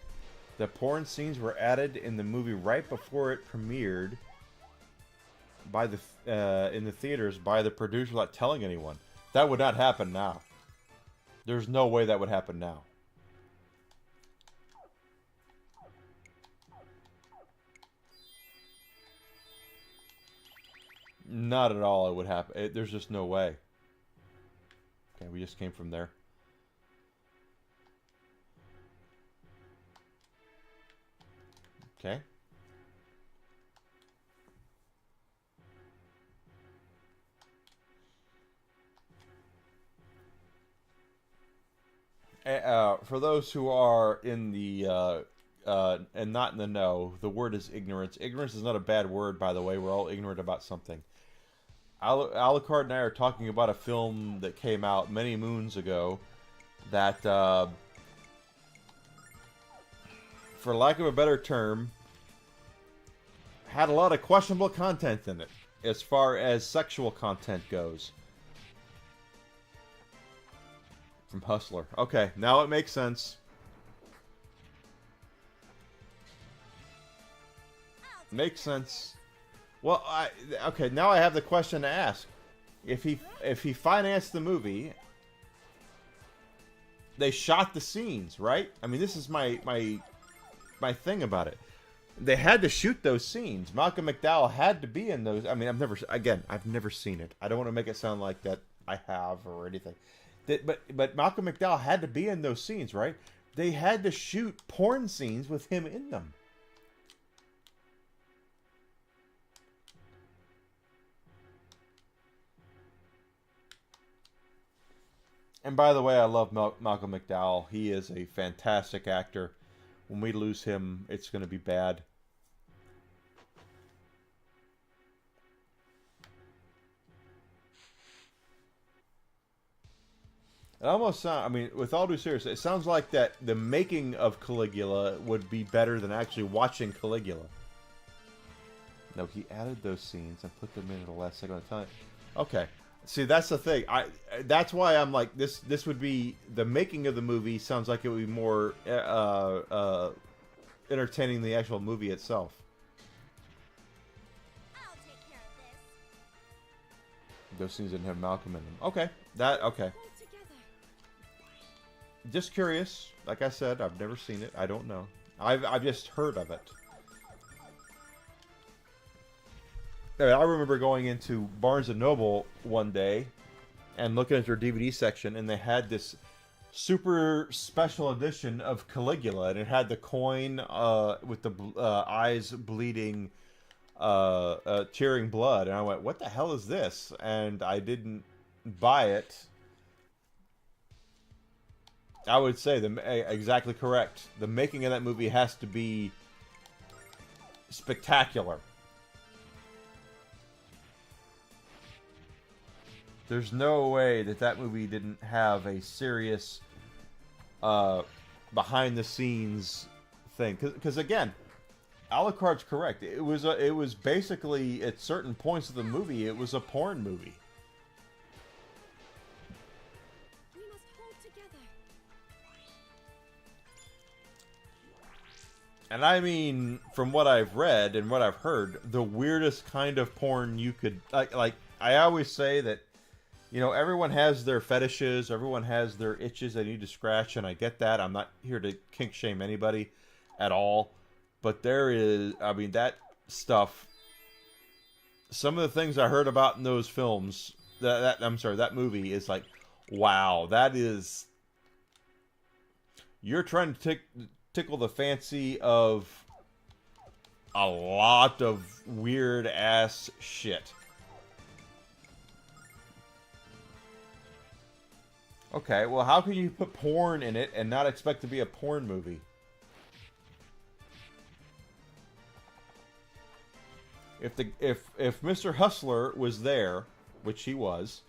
Speaker 2: The porn scenes were added in the movie right before it premiered by the in the theaters by the producer without telling anyone. That would not happen now. There's no way that would happen now. Not at all it would happen. There's just no way. Okay, we just came from there. Okay. For those who are in the and not in the know, the word is ignorance. Ignorance is not a bad word, by the way. We're all ignorant about something. Alucard and I are talking about a film that came out many moons ago that, for lack of a better term, had a lot of questionable content in it, as far as sexual content goes. From Hustler. Okay, now it makes sense. Makes sense. Well, okay, now I have the question to ask. If he financed the movie, they shot the scenes, right? I mean, this is my thing about it. They had to shoot those scenes. Malcolm McDowell had to be in those. I mean, I've never seen it. I don't want to make it sound like that I have or anything. But Malcolm McDowell had to be in those scenes, right? They had to shoot porn scenes with him in them. And by the way, I love Malcolm McDowell. He is a fantastic actor. When we lose him, it's going to be bad. It almost sounds, I mean, with all due seriousness, it sounds like that the making of Caligula would be better than actually watching Caligula. No, he added those scenes and put them in at the last second of time. Okay. See, that's the thing. That's why I'm like, this would be, the making of the movie sounds like it would be more entertaining than the actual movie itself.
Speaker 3: I'll take care of this.
Speaker 2: Those scenes didn't have Malcolm in them. Okay. Okay.
Speaker 3: Hold together.
Speaker 2: Just curious. Like I said, I've never seen it. I don't know. I've just heard of it. I remember going into Barnes & Noble one day and looking at their DVD section, and they had this super special edition of Caligula, and it had the coin with the eyes bleeding, tearing blood, and I went, what the hell is this? And I didn't buy it. I would say exactly correct. The making of that movie has to be spectacular. There's no way that movie didn't have a serious behind-the-scenes thing. Because again, Alucard's correct. It was basically, at certain points of the movie, it was a porn movie.
Speaker 3: We must hold together.
Speaker 2: And I mean, from what I've read and what I've heard, the weirdest kind of porn you could... Like I always say that, you know, everyone has their fetishes, everyone has their itches they need to scratch, and I get that. I'm not here to kink shame anybody at all. But there is, I mean, that stuff, some of the things I heard about in those films, that movie is like, wow, that is, you're trying to tickle the fancy of a lot of weird ass shit. Okay, well, how can you put porn in it and not expect to be a porn movie? If Mr. Hustler was there, which he was,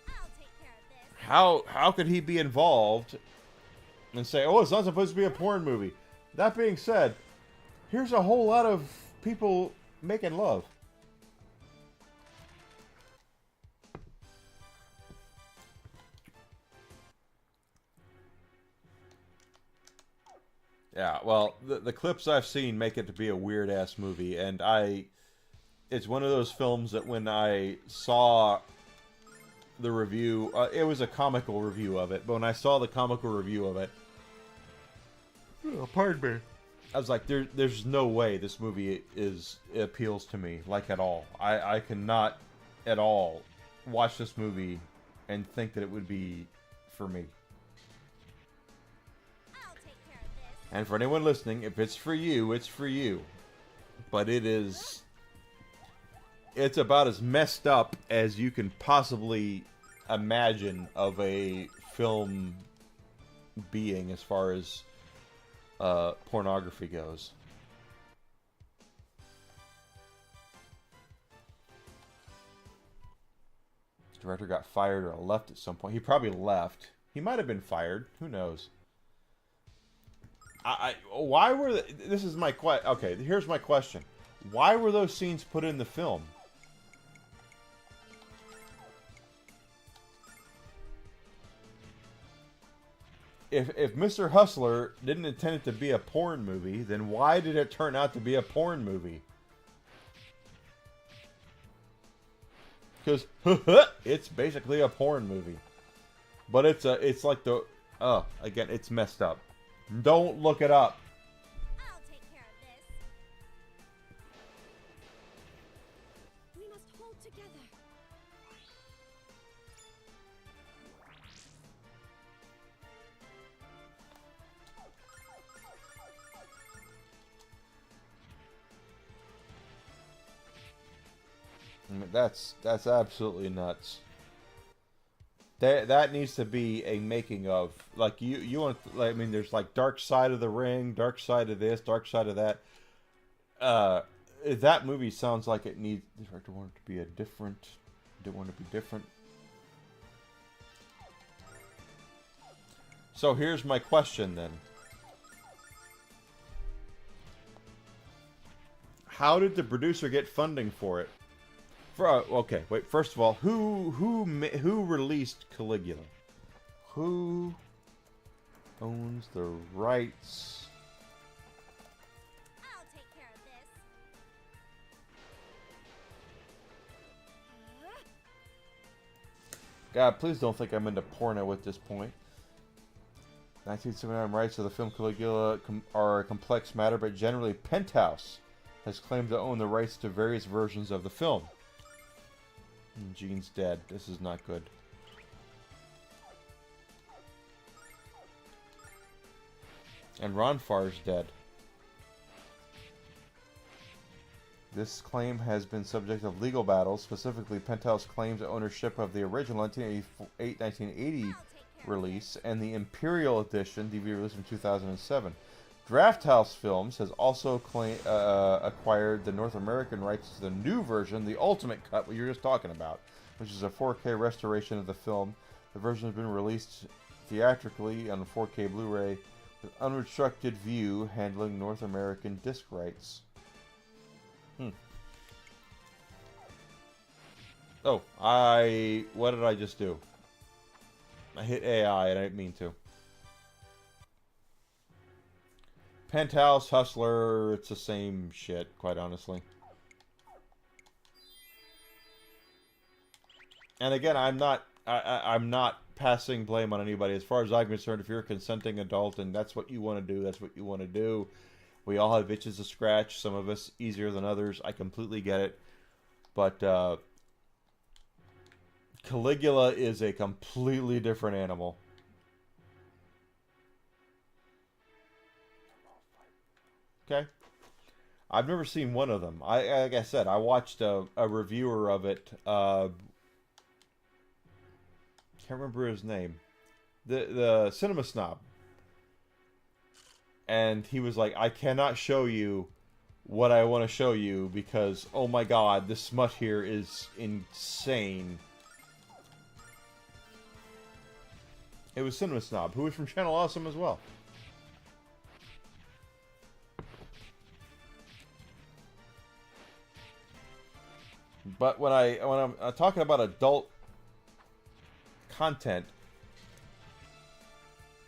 Speaker 3: I'll take care of this.
Speaker 2: how could he be involved and say, oh, it's not supposed to be a porn movie? That being said, here's a whole lot of people making love.
Speaker 1: Yeah, well, the clips I've seen make it to be a weird ass movie, and it's one of those films that when I saw the review, it was a comical review of it, but when I saw the comical review of it, pardon me, I was like, there's no way this movie appeals to me, like, at all. I cannot at all watch this movie and think that it would be for me.
Speaker 3: I'll take care of this.
Speaker 1: And for anyone listening, if it's for you, it's for you. But it's about as messed up as you can possibly imagine of a film being as far as pornography goes. The director got fired or left at some point. He probably left. He might have been fired. Who knows? Why were this is my okay, here's my question. Why were those scenes put in the film? If Mr. Hustler didn't intend it to be a porn movie, then why did it turn out to be a porn movie? Because it's basically a porn movie, but it's like the again, it's messed up. Don't look it up.
Speaker 3: I'll take care of this. We must hold together.
Speaker 1: I mean, that's absolutely nuts. That needs to be a making of, like, you want, like, I mean, there's like Dark Side of the Ring, Dark Side of this, Dark Side of that. That movie sounds like it needs, the director wanted to be didn't want to be different. So here's my question then. How did the producer get funding for it? Okay, wait. First of all, who released Caligula? Who owns the rights?
Speaker 3: I'll take care of this.
Speaker 1: God, please don't think I'm into porno at this point. 1979 rights to the film Caligula are a complex matter, but generally Penthouse has claimed to own the rights to various versions of the film. Gene's dead. This is not good. And Ron Farr's dead. This claim has been subject of legal battles. Specifically, Penthouse claims ownership of the original 1980 release and the Imperial Edition DVD release in 2007. Drafthouse Films has also acquired the North American rights to the new version, the Ultimate Cut, what you were just talking about, which is a 4K restoration of the film. The version has been released theatrically on 4K Blu-ray with unrestricted view, handling North American disc rights. Oh, what did I just do? I hit AI and I didn't mean to. Penthouse, Hustler, it's the same shit, quite honestly. And again, I'm not passing blame on anybody. As far as I'm concerned, if you're a consenting adult and that's what you want to do, that's what you want to do. We all have itches to scratch, some of us easier than others. I completely get it. But Caligula is a completely different animal. Okay, I've never seen one of them. Like I said, I watched a reviewer of it. Can't remember his name. The Cinema Snob, and he was like, "I cannot show you what I want to show you because, oh my god, this smut here is insane." It was Cinema Snob, who was from Channel Awesome as well. But when I'm talking about adult content,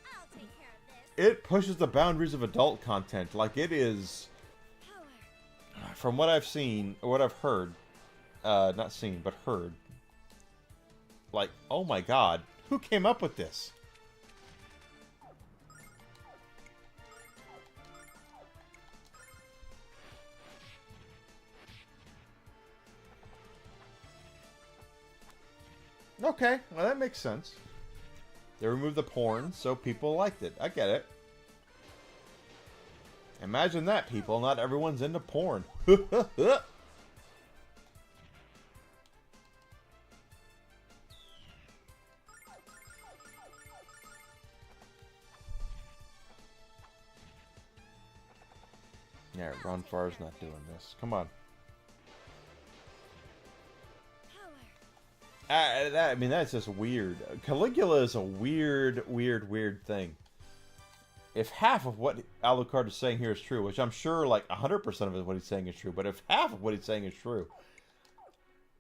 Speaker 3: I'll take care of
Speaker 1: it pushes the boundaries of adult content. Like, it is, from what I've seen, or what I've heard, not seen, but heard, like, oh my god, who came up with this? Okay, well that makes sense. They removed the porn, so people liked it. I get it. Imagine that, people. Not everyone's into porn. Yeah, Ron Farr's not doing this. Come on. I mean, that's just weird. Caligula is a weird thing. If half of what Alucard is saying here is true, which I'm sure like 100% of what he's saying is true, but if half of what he's saying is true,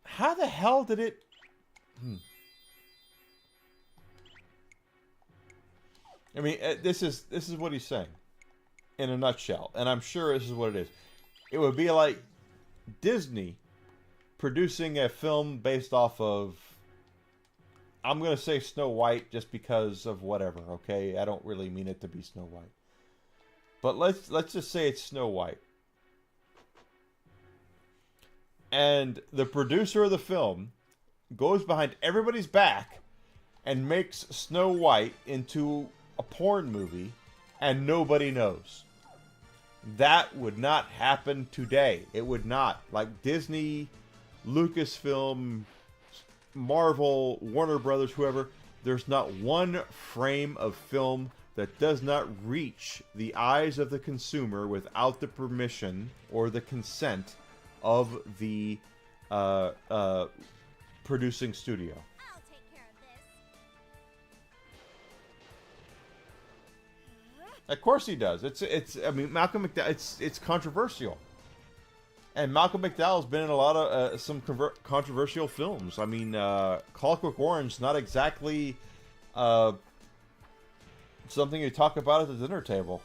Speaker 1: how the hell did it... I mean, this is what he's saying in a nutshell, and I'm sure this is what it is. It would be like Disney producing a film based off of, I'm going to say Snow White just because of whatever, okay? I don't really mean it to be Snow White. But let's just say it's Snow White. And the producer of the film goes behind everybody's back and makes Snow White into a porn movie and nobody knows. That would not happen today. It would not. Like Disney, Lucasfilm, Marvel, Warner Brothers, whoever, there's not one frame of film that does not reach the eyes of the consumer without the permission or the consent of the producing studio.
Speaker 3: I'll take care of this.
Speaker 1: Of course he does. It's. I mean, Malcolm McDowell. It's controversial. And Malcolm McDowell's been in a lot of some controversial films. I mean, Clockwork Orange, not exactly something you talk about at the dinner table.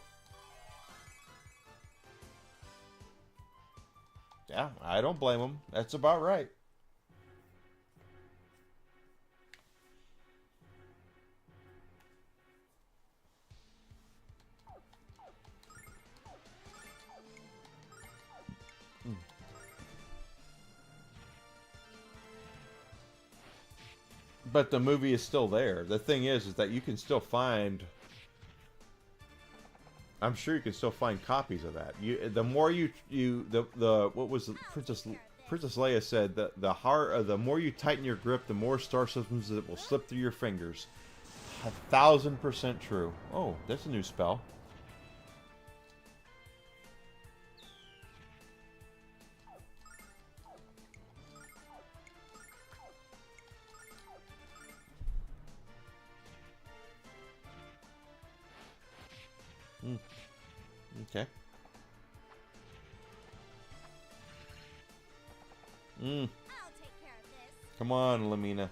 Speaker 1: Yeah, I don't blame him. That's about right. But the movie is still there. The thing is that you can still find... I'm sure you can still find copies of that. The more what was Princess Leia said, the more you tighten your grip, the more star systems that will slip through your fingers. 1,000% true. Oh, that's a new spell. Okay.
Speaker 3: I'll take care of this.
Speaker 1: Come on, Lamina.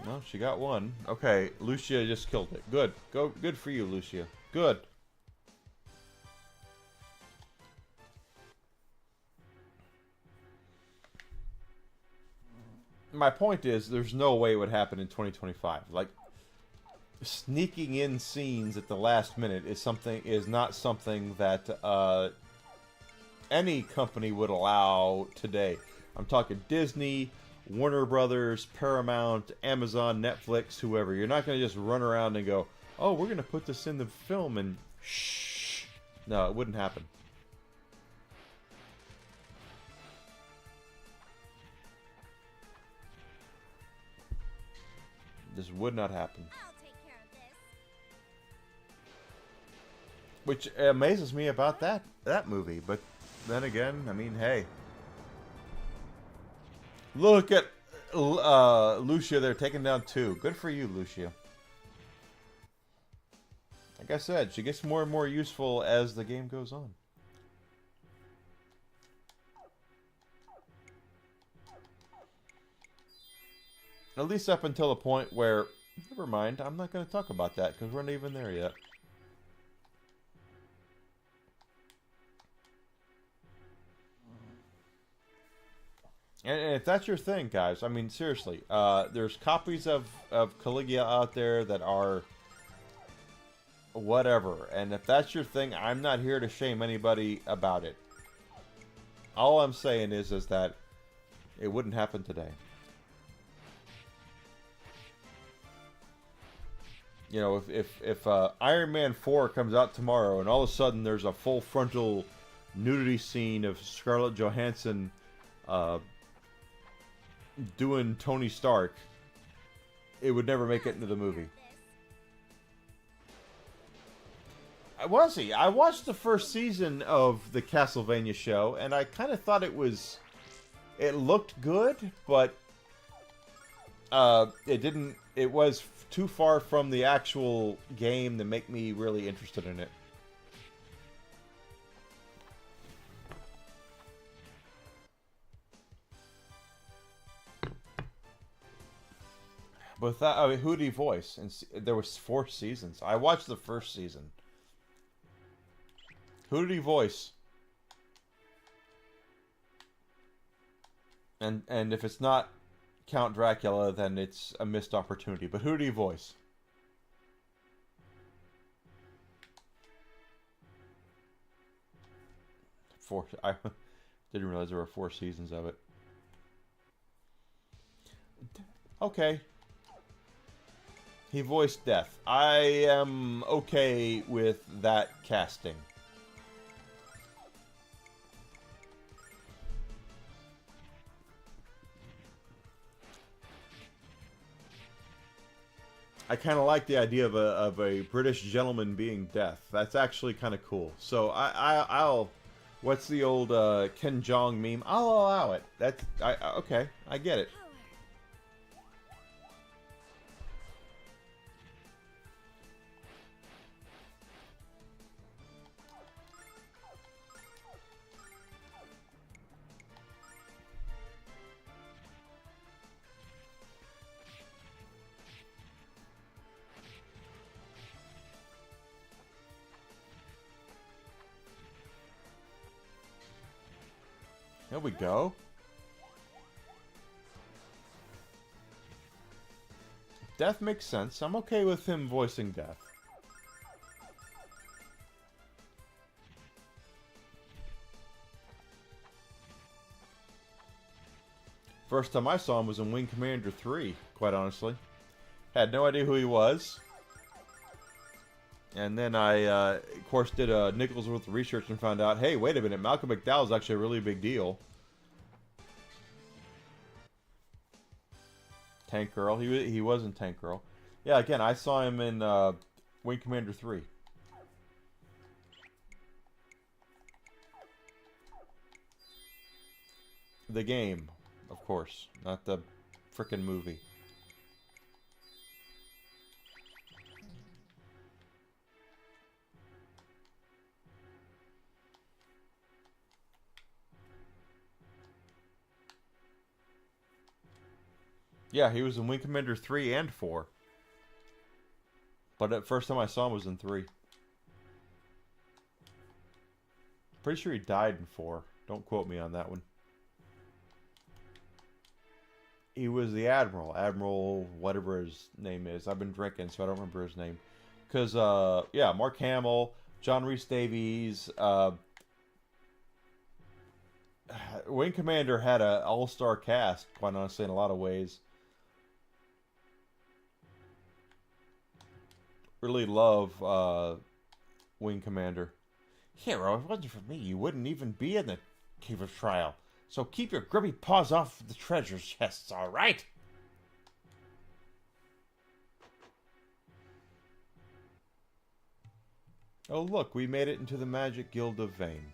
Speaker 1: No, she got one. Okay, Lucia just killed it. Good. Good for you, Lucia. Good. My point is, there's no way it would happen in 2025. Like, sneaking in scenes at the last minute is not something that any company would allow today. I'm talking Disney, Warner Brothers, Paramount, Amazon, Netflix, whoever. You're not going to just run around and go, oh, we're going to put this in the film and shh. No, it wouldn't happen. This would not happen.
Speaker 3: I'll take care of this.
Speaker 1: Which amazes me about that movie. But then again, I mean, hey. Look at Lucia there taking down 2. Good for you, Lucia. Like I said, she gets more and more useful as the game goes on. At least up until the point where Never mind. I'm not going to talk about that because we're not even there yet. And if that's your thing, guys, I mean, seriously, there's copies of Caligula out there that are whatever. And if that's your thing, I'm not here to shame anybody about it. All I'm saying is that it wouldn't happen today. You know, if Iron Man 4 comes out tomorrow and all of a sudden there's a full frontal nudity scene of Scarlett Johansson doing Tony Stark, it would never make it into the movie. I watched the first season of the Castlevania show, and I kind of thought it looked good, but it was too far from the actual game to make me really interested in it. But that, I mean, who did he voice? And there was 4 seasons. I watched the first season. Who did he voice? And if it's not Count Dracula, then it's a missed opportunity. But who did he voice? I didn't realize there were 4 seasons of it. Okay. He voiced Death. I am okay with that casting. I kind of like the idea of a British gentleman being Death. That's actually kind of cool. So I'll what's the old Ken Jeong meme? I'll allow it. Okay, I get it. There we go. Death makes sense. I'm okay with him voicing Death. First time I saw him was in Wing Commander 3, quite honestly. Had no idea who he was. And then I, of course, did a Nichols worth of research and found out, hey, wait a minute, Malcolm McDowell is actually a really big deal. Tank Girl. He was in Tank Girl. Yeah, again, I saw him in Wing Commander 3. The game, of course, not the frickin' movie. Yeah, he was in Wing Commander 3 and 4. But the first time I saw him was in 3. Pretty sure he died in 4. Don't quote me on that one. He was the Admiral. Admiral, whatever his name is. I've been drinking, so I don't remember his name. Because, yeah, Mark Hamill, John Rhys Davies, Wing Commander had an all-star cast, quite honestly, in a lot of ways. Really love Wing Commander. Hero, if it wasn't for me, you wouldn't even be in the Cave of Trial. So keep your grubby paws off the treasure chests, alright? Oh look, we made it into the Magic Guild of Vane.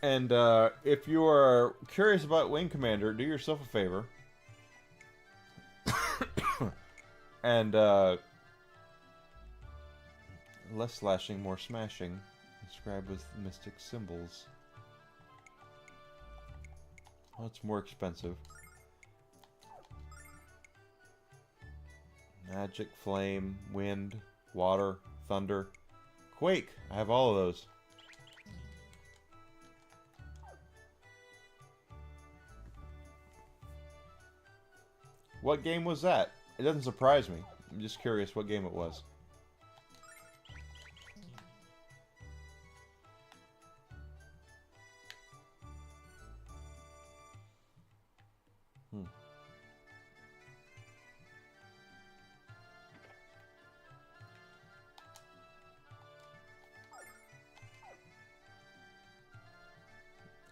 Speaker 1: And if you are curious about Wing Commander, do yourself a favor. And less slashing, more smashing. Described with mystic symbols. Oh, it's more expensive. Magic, flame, wind, water, thunder, quake. I have all of those. What game was that? It doesn't surprise me. I'm just curious what game it was.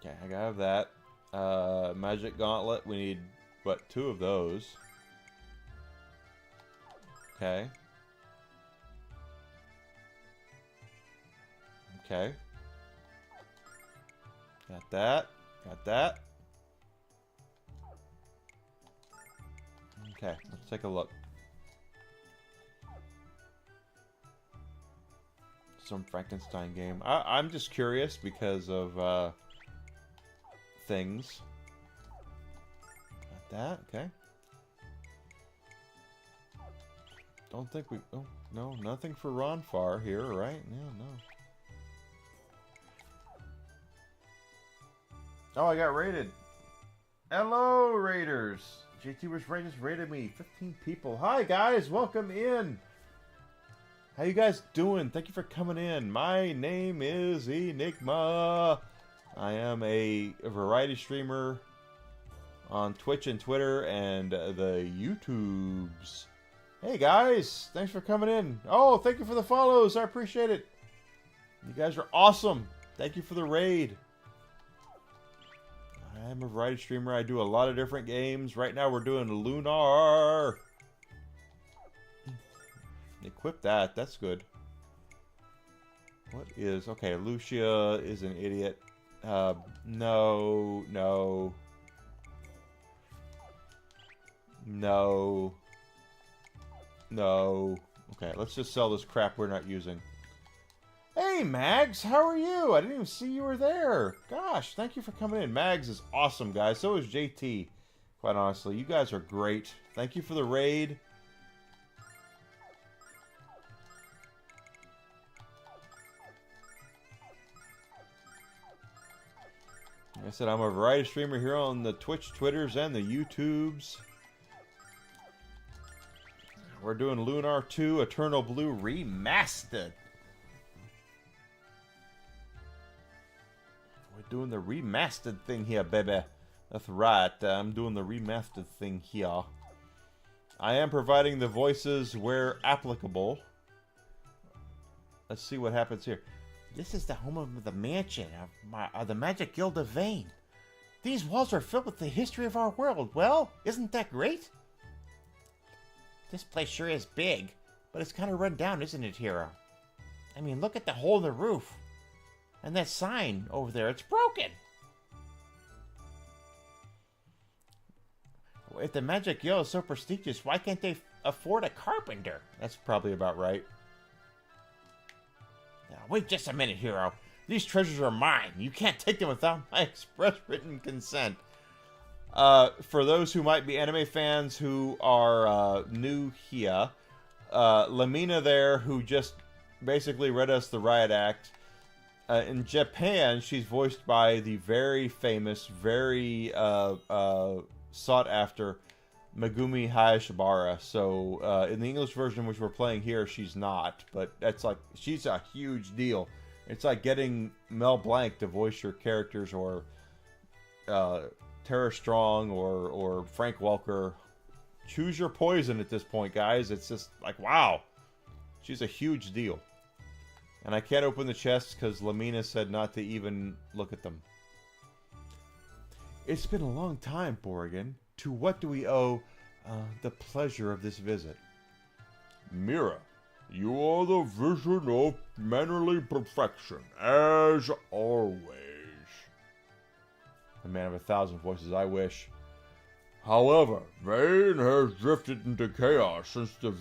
Speaker 1: Okay, I have that. Magic Gauntlet. We need, what, 2 of those. Okay. Okay. Got that. Got that. Okay, let's take a look. Some Frankenstein game. I'm just curious because of things. Got that, okay. Don't think we... Oh, no, nothing for Ronfar here, right? Yeah, no. Oh, I got raided. Hello, raiders. JT was right, just raided me. 15 people. Hi, guys. Welcome in. How you guys doing? Thank you for coming in. My name is Enigma. I am a variety streamer on Twitch and Twitter and the YouTubes. Hey guys, thanks for coming in. Oh, thank you for the follows. I appreciate it. You guys are awesome. Thank you for the raid. I'm a variety streamer. I do a lot of different games. Right now we're doing Lunar. Equip that. That's good. What is... Okay, Lucia is an idiot. No. No. No. No. Okay, let's just sell this crap we're not using. Hey, Mags, how are you? I didn't even see you were there. Gosh, thank you for coming in. Mags is awesome, guys. So is JT, quite honestly. You guys are great. Thank you for the raid. Like I said, I'm a variety streamer here on the Twitch, Twitters, and the YouTubes. We're doing Lunar 2 Eternal Blue Remastered. We're doing the remastered thing here, baby. That's right. I'm doing the remastered thing here. I am providing the voices where applicable. Let's see what happens here.
Speaker 7: This is the home of the mansion of the Magic Guild of Vane. These walls are filled with the history of our world. Well, isn't that great? This place sure is big, but it's kind of run down, isn't it, Hero? I mean, look at the hole in the roof. And that sign over there, it's broken. If the Magic Guild is so prestigious, why can't they afford a carpenter?
Speaker 1: That's probably about right.
Speaker 7: Now, wait just a minute, Hero. These treasures are mine. You can't take them without my express written consent.
Speaker 1: For those who might be anime fans who are new here, Lamina there, who just basically read us the Riot Act, in Japan, she's voiced by the very famous, very sought-after Megumi Hayashibara. So, in the English version, which we're playing here, she's not. But that's like, she's a huge deal. It's like getting Mel Blanc to voice your characters, or Tara Strong, or Frank Welker. Choose your poison at this point, guys. It's just like, wow. She's a huge deal. And I can't open the chests because Lamina said not to even look at them. It's been a long time, Borrigan. To what do we owe the pleasure of this visit?
Speaker 4: Mira, you are the vision of mannerly perfection, as always.
Speaker 1: A man of 1,000 voices, I wish.
Speaker 4: However, Vane has drifted into chaos since the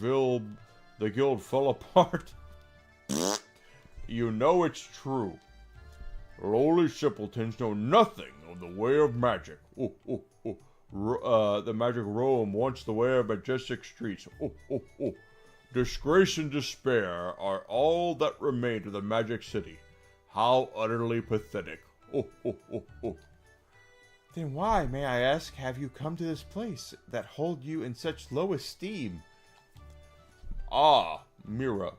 Speaker 4: guild fell apart. you know it's true. Lowly simpletons know nothing of the way of magic. The magic roam once the way of majestic streets. Disgrace and despair are all that remain to the magic city. How utterly pathetic.
Speaker 2: Then why, may I ask, have you come to this place that hold you in such low esteem?
Speaker 4: Ah, Mira,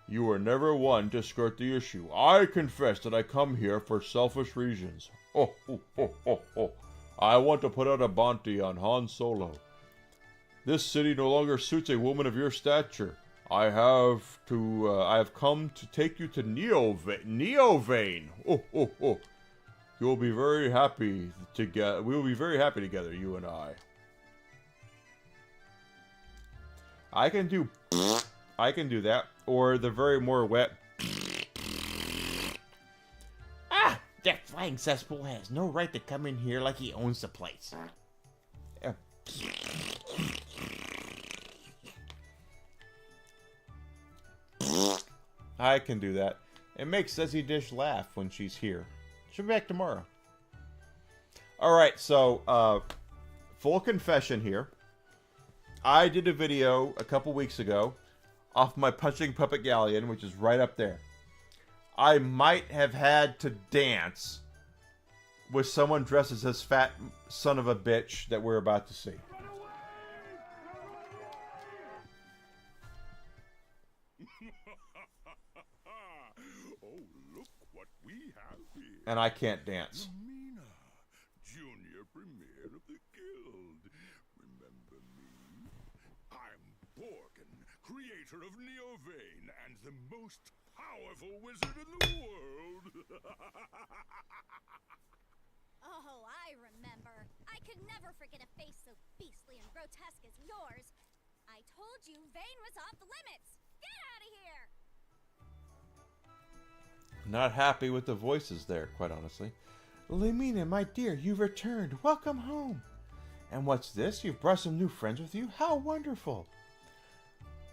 Speaker 4: you were never one to skirt the issue. I confess that I come here for selfish reasons. I want to put out a bounty on Han Solo. This city no longer suits a woman of your stature. I have come to take you to Neovane. You'll be very happy together. We will be very happy together, you and I.
Speaker 2: I can do that, or the very more wet.
Speaker 7: Ah! That flying cesspool has no right to come in here like he owns the place.
Speaker 2: I can do that. It makes Desi Dish laugh when she's here. She'll be back tomorrow. Alright, so, full confession here. I did a video a couple weeks ago off my Punching Puppet Galleon, which is right up there. I might have had to dance with someone dressed as this fat son of a bitch that we're about to see.
Speaker 5: Oh, look what we have here.
Speaker 2: And I can't dance.
Speaker 5: Mmmmm, junior premier of the guild. Remember me? I'm Borgin, creator of Neovane and the most powerful wizard in the world.
Speaker 3: Oh, I remember. I could never forget a face so beastly and grotesque as yours. I told you Vane was off the limits. Get out of here!
Speaker 2: Not happy with the voices there, quite honestly. Lamina, my dear, you've returned. Welcome home. And what's this? You've brought some new friends with you? How wonderful.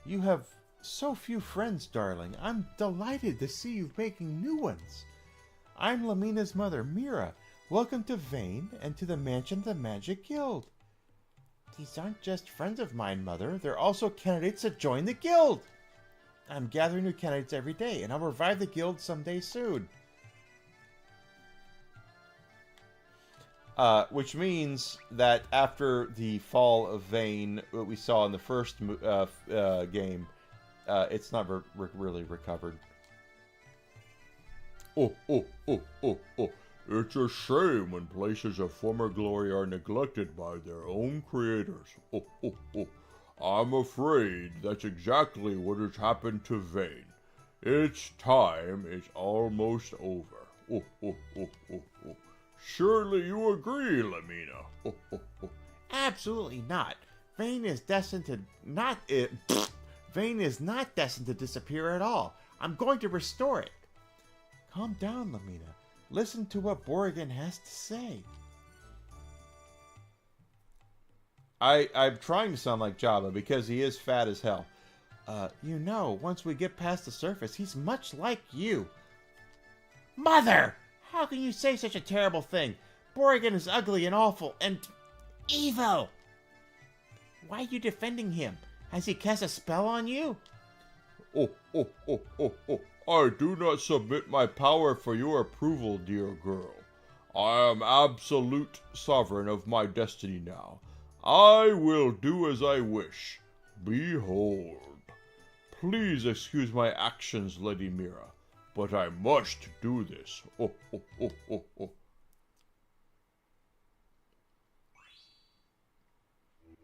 Speaker 2: You have so few friends, darling. I'm delighted to see you making new ones. I'm Lamina's mother, Mira. Welcome to Vane and to the mansion of the Magic Guild. These aren't just friends of mine, Mother. They're also candidates to join the guild. I'm gathering new candidates every day, and I'll revive the guild someday soon. Which means that after the fall of Vane, what we saw in the first game, it's not really recovered.
Speaker 4: It's a shame when places of former glory are neglected by their own creators. I'm afraid that's exactly what has happened to Vane. Its time is almost over. Surely you agree, Lamina.
Speaker 7: Absolutely not. Vane is destined to not... Vane is not destined to disappear at all. I'm going to restore it.
Speaker 2: Calm down, Lamina. Listen to what Borgin has to say. I'm trying to sound like Jabba because he is fat as hell. You know, once we get past the surface, he's much like you.
Speaker 7: Mother! How can you say such a terrible thing? Borgin is ugly and awful and evil. Why are you defending him? Has he cast a spell on you?
Speaker 4: I do not submit my power for your approval, dear girl. I am absolute sovereign of my destiny now. I will do as I wish. Behold. Please excuse my actions, Lady Mira, but I must do this.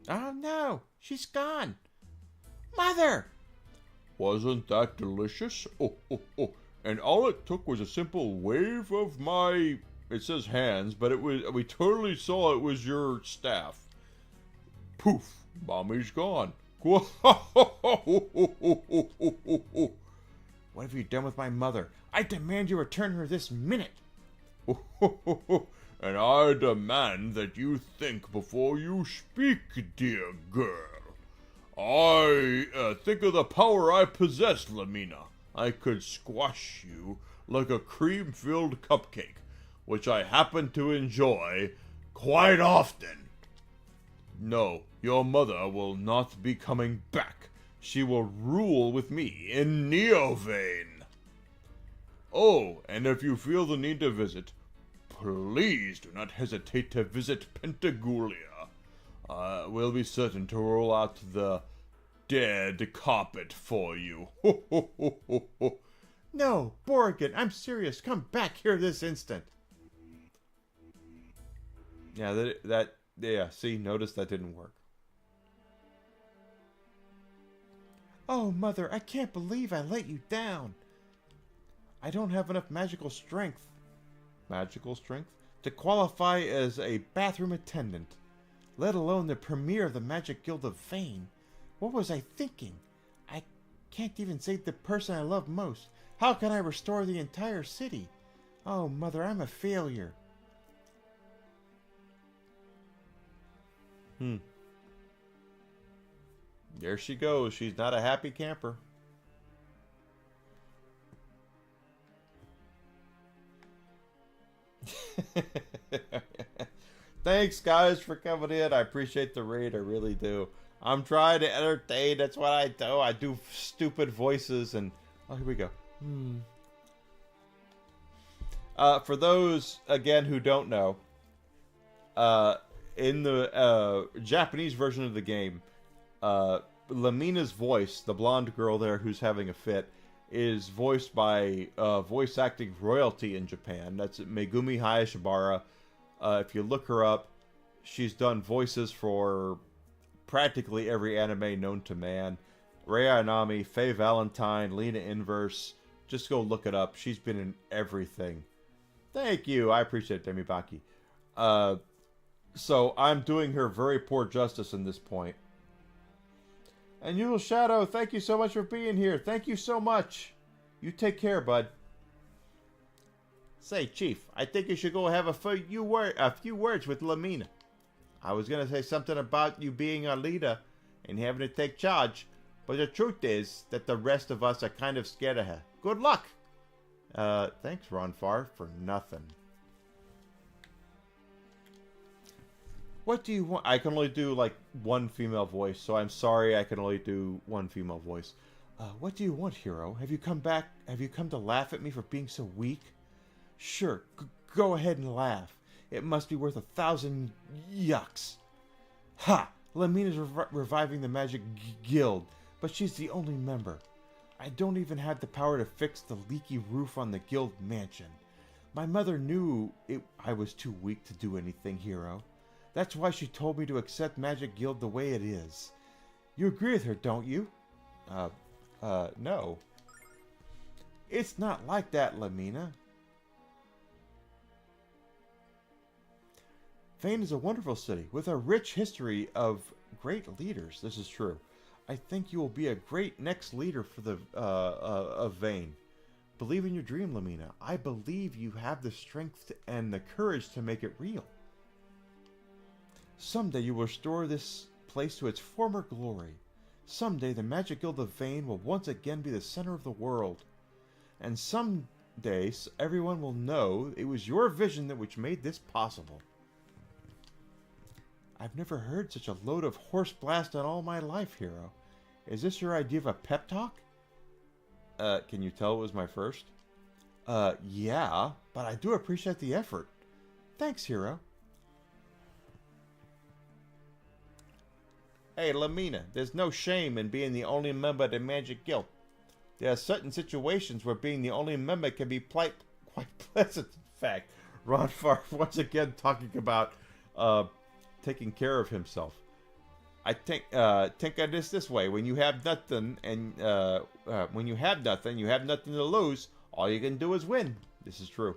Speaker 7: Oh no, she's gone. Mother!
Speaker 4: Wasn't that delicious? And all it took was a simple wave of my... It says hands, but we totally saw it was your staff. Poof! Mommy's gone.
Speaker 2: What have you done with my mother? I demand you return her this minute.
Speaker 4: And I demand that you think before you speak, dear girl. Think of the power I possess, Lamina. I could squash you like a cream-filled cupcake, which I happen to enjoy quite often. No, your mother will not be coming back. She will rule with me in Neovane. Oh, and if you feel the need to visit, please do not hesitate to visit Pentagoulia. We'll be certain to roll out the dead carpet for you. Ho, ho, ho, ho, ho.
Speaker 2: No, Borrigan, I'm serious. Come back here this instant.
Speaker 1: Yeah, see, notice that didn't work.
Speaker 2: Oh, Mother, I can't believe I let you down. I don't have enough magical strength.
Speaker 1: Magical strength?
Speaker 2: To qualify as a bathroom attendant, let alone the premier of the Magic Guild of Vane. What was I thinking? I can't even save the person I love most. How can I restore the entire city? Oh, Mother, I'm a failure.
Speaker 1: There she goes. She's not a happy camper. Thanks, guys, for coming in. I appreciate the raid. I really do. I'm trying to entertain. That's what I do. I do stupid voices and... Oh, here we go. For those, again, who don't know, in the Japanese version of the game, Lamina's voice, the blonde girl there who's having a fit, is voiced by voice acting royalty in Japan. That's Megumi Hayashibara. If you look her up, she's done voices for practically every anime known to man. Rei Ayanami, Faye Valentine, Lena Inverse. Just go look it up. She's been in everything. Thank you. I appreciate it, Demibaki. So I'm doing her very poor justice in this point. And Yule Shadow, thank you so much for being here. Thank you so much. You take care, bud. Say, Chief, I think you should go have a few words with Lamina. I was going to say something about you being a leader and having to take charge, but the truth is that the rest of us are kind of scared of her. Good luck. Thanks, Ronfar, for nothing. What do you want? I can only do, like, one female voice, so I'm sorry I can only do one female voice. What do you want, hero? Have you come back? Have you come to laugh at me for being so weak? Sure, go ahead and laugh. It must be worth 1,000 yucks. Ha! Lamina's reviving the Magic Guild, but she's the only member. I don't even have the power to fix the leaky roof on the guild mansion. My mother knew I was too weak to do anything, hero. That's why she told me to accept Magic Guild the way it is. You agree with her, don't you? No. It's not like that, Lamina. Vane is a wonderful city with a rich history of great leaders. This is true. I think you will be a great next leader for the of Vane. Believe in your dream, Lamina. I believe you have the strength and the courage to make it real. Someday you will restore this place to its former glory. Someday the Magic Guild of Vane will once again be the center of the world. And someday everyone will know it was your vision which made this possible. I've never heard such a load of horse blast in all my life, hero. Is this your idea of a pep talk? Can you tell it was my first? Yeah, but I do appreciate the effort. Thanks, hero. Hey, Lamina, there's no shame in being the only member of the Magic Guild. There are certain situations where being the only member can be quite pleasant. In fact, Ron Farr once again talking about taking care of himself. I think of this way: when you have nothing, and when you have nothing, you have nothing to lose. All you can do is win. This is true.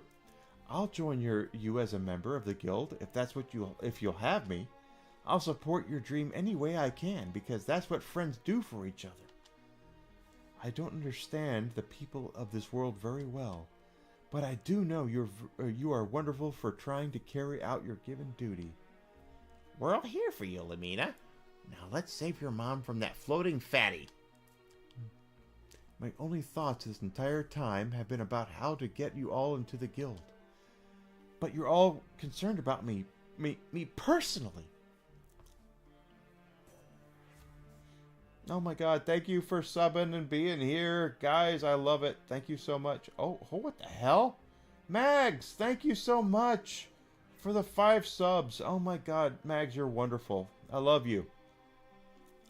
Speaker 1: I'll join you as a member of the guild if you'll have me. I'll support your dream any way I can, because that's what friends do for each other. I don't understand the people of this world very well, but I do know you are wonderful for trying to carry out your given duty. We're all here for you, Lamina. Now let's save your mom from that floating fatty.
Speaker 2: My only thoughts this entire time have been about how to get you all into the guild. But you're all concerned about me personally. Oh my god, thank you for subbing and being here. Guys, I love it. Thank you so much. Oh, what the hell? Mags, thank you so much for the 5 subs. Oh my god, Mags, you're wonderful. I love you.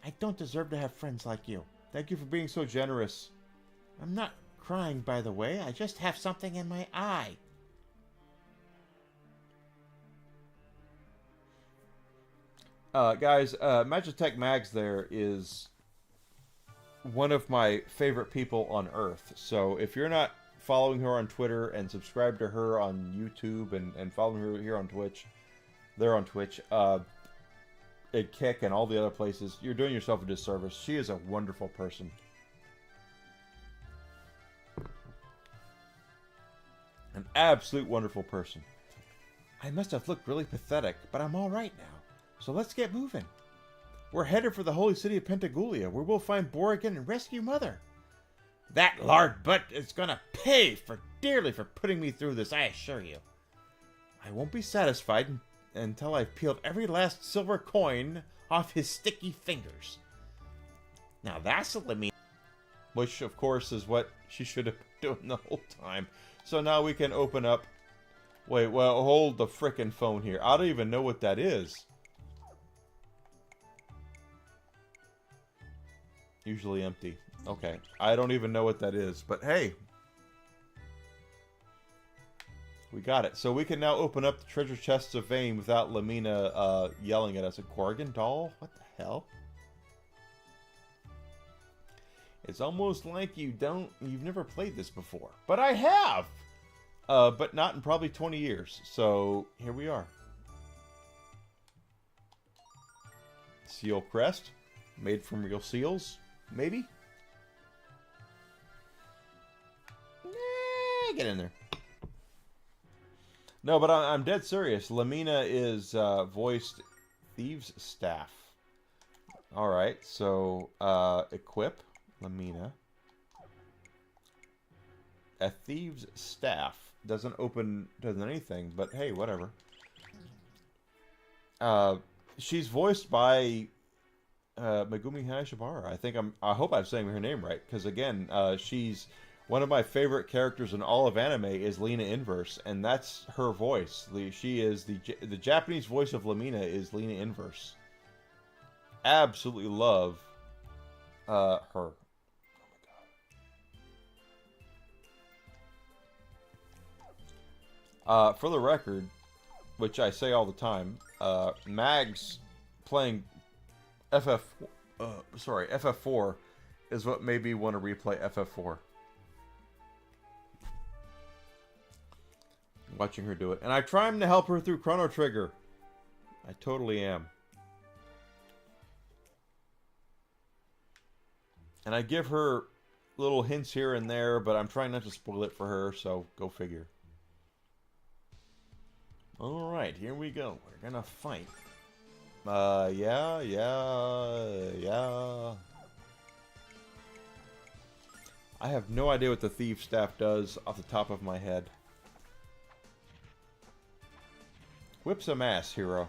Speaker 2: I don't deserve to have friends like you. Thank you for being so generous. I'm not crying, by the way. I just have something in my eye. Guys, Magitech Mags there is one of my favorite people on Earth. So if you're not following her on Twitter and subscribe to her on YouTube and following her here on Twitch, they're on Twitch, at Kick and all the other places, you're doing yourself a disservice. She is a wonderful person. An absolute wonderful person. I must have looked really pathetic, but I'm all right now. So let's get moving. We're headed for the holy city of Pentagoulia, where we'll find Borrigan and rescue Mother. That lard butt is gonna pay dearly for putting me through this, I assure you. I won't be satisfied until I've peeled every last silver coin off his sticky fingers. Now that's a Lamina. Which, of course, is what she should have been doing the whole time. So now we can open up... Wait, well, hold the frickin' phone here. I don't even know what that is. Usually empty. Okay. I don't even know what that is. But hey. We got it. So we can now open up the treasure chests of Vane without Lamina yelling at us. A Corrigan doll? What the hell? It's almost like you've never played this before. But I have! But not in probably 20 years. So here we are. Seal crest. Made from real seals. Maybe? Get in there. No, but I'm dead serious. Lamina is voiced Thieves' Staff. Alright, so equip Lamina. A Thieves' Staff. Doesn't anything, but hey, whatever. She's voiced by Megumi Hanashibara. I hope I'm saying her name right, because again, she's one of my favorite characters in all of anime is Lena Inverse, and that's her voice. She is the Japanese voice of Lamina is Lena Inverse. Absolutely love her. Oh my god. For the record, which I say all the time, Mags playing FF4 is what made me want to replay FF4. Watching her do it. And I'm trying to help her through Chrono Trigger. I totally am. And I give her little hints here and there, but I'm trying not to spoil it for her, so go figure. Alright, here we go. We're gonna fight. Yeah. I have no idea what the Thieves' Staff does off the top of my head. Whip some ass, hero.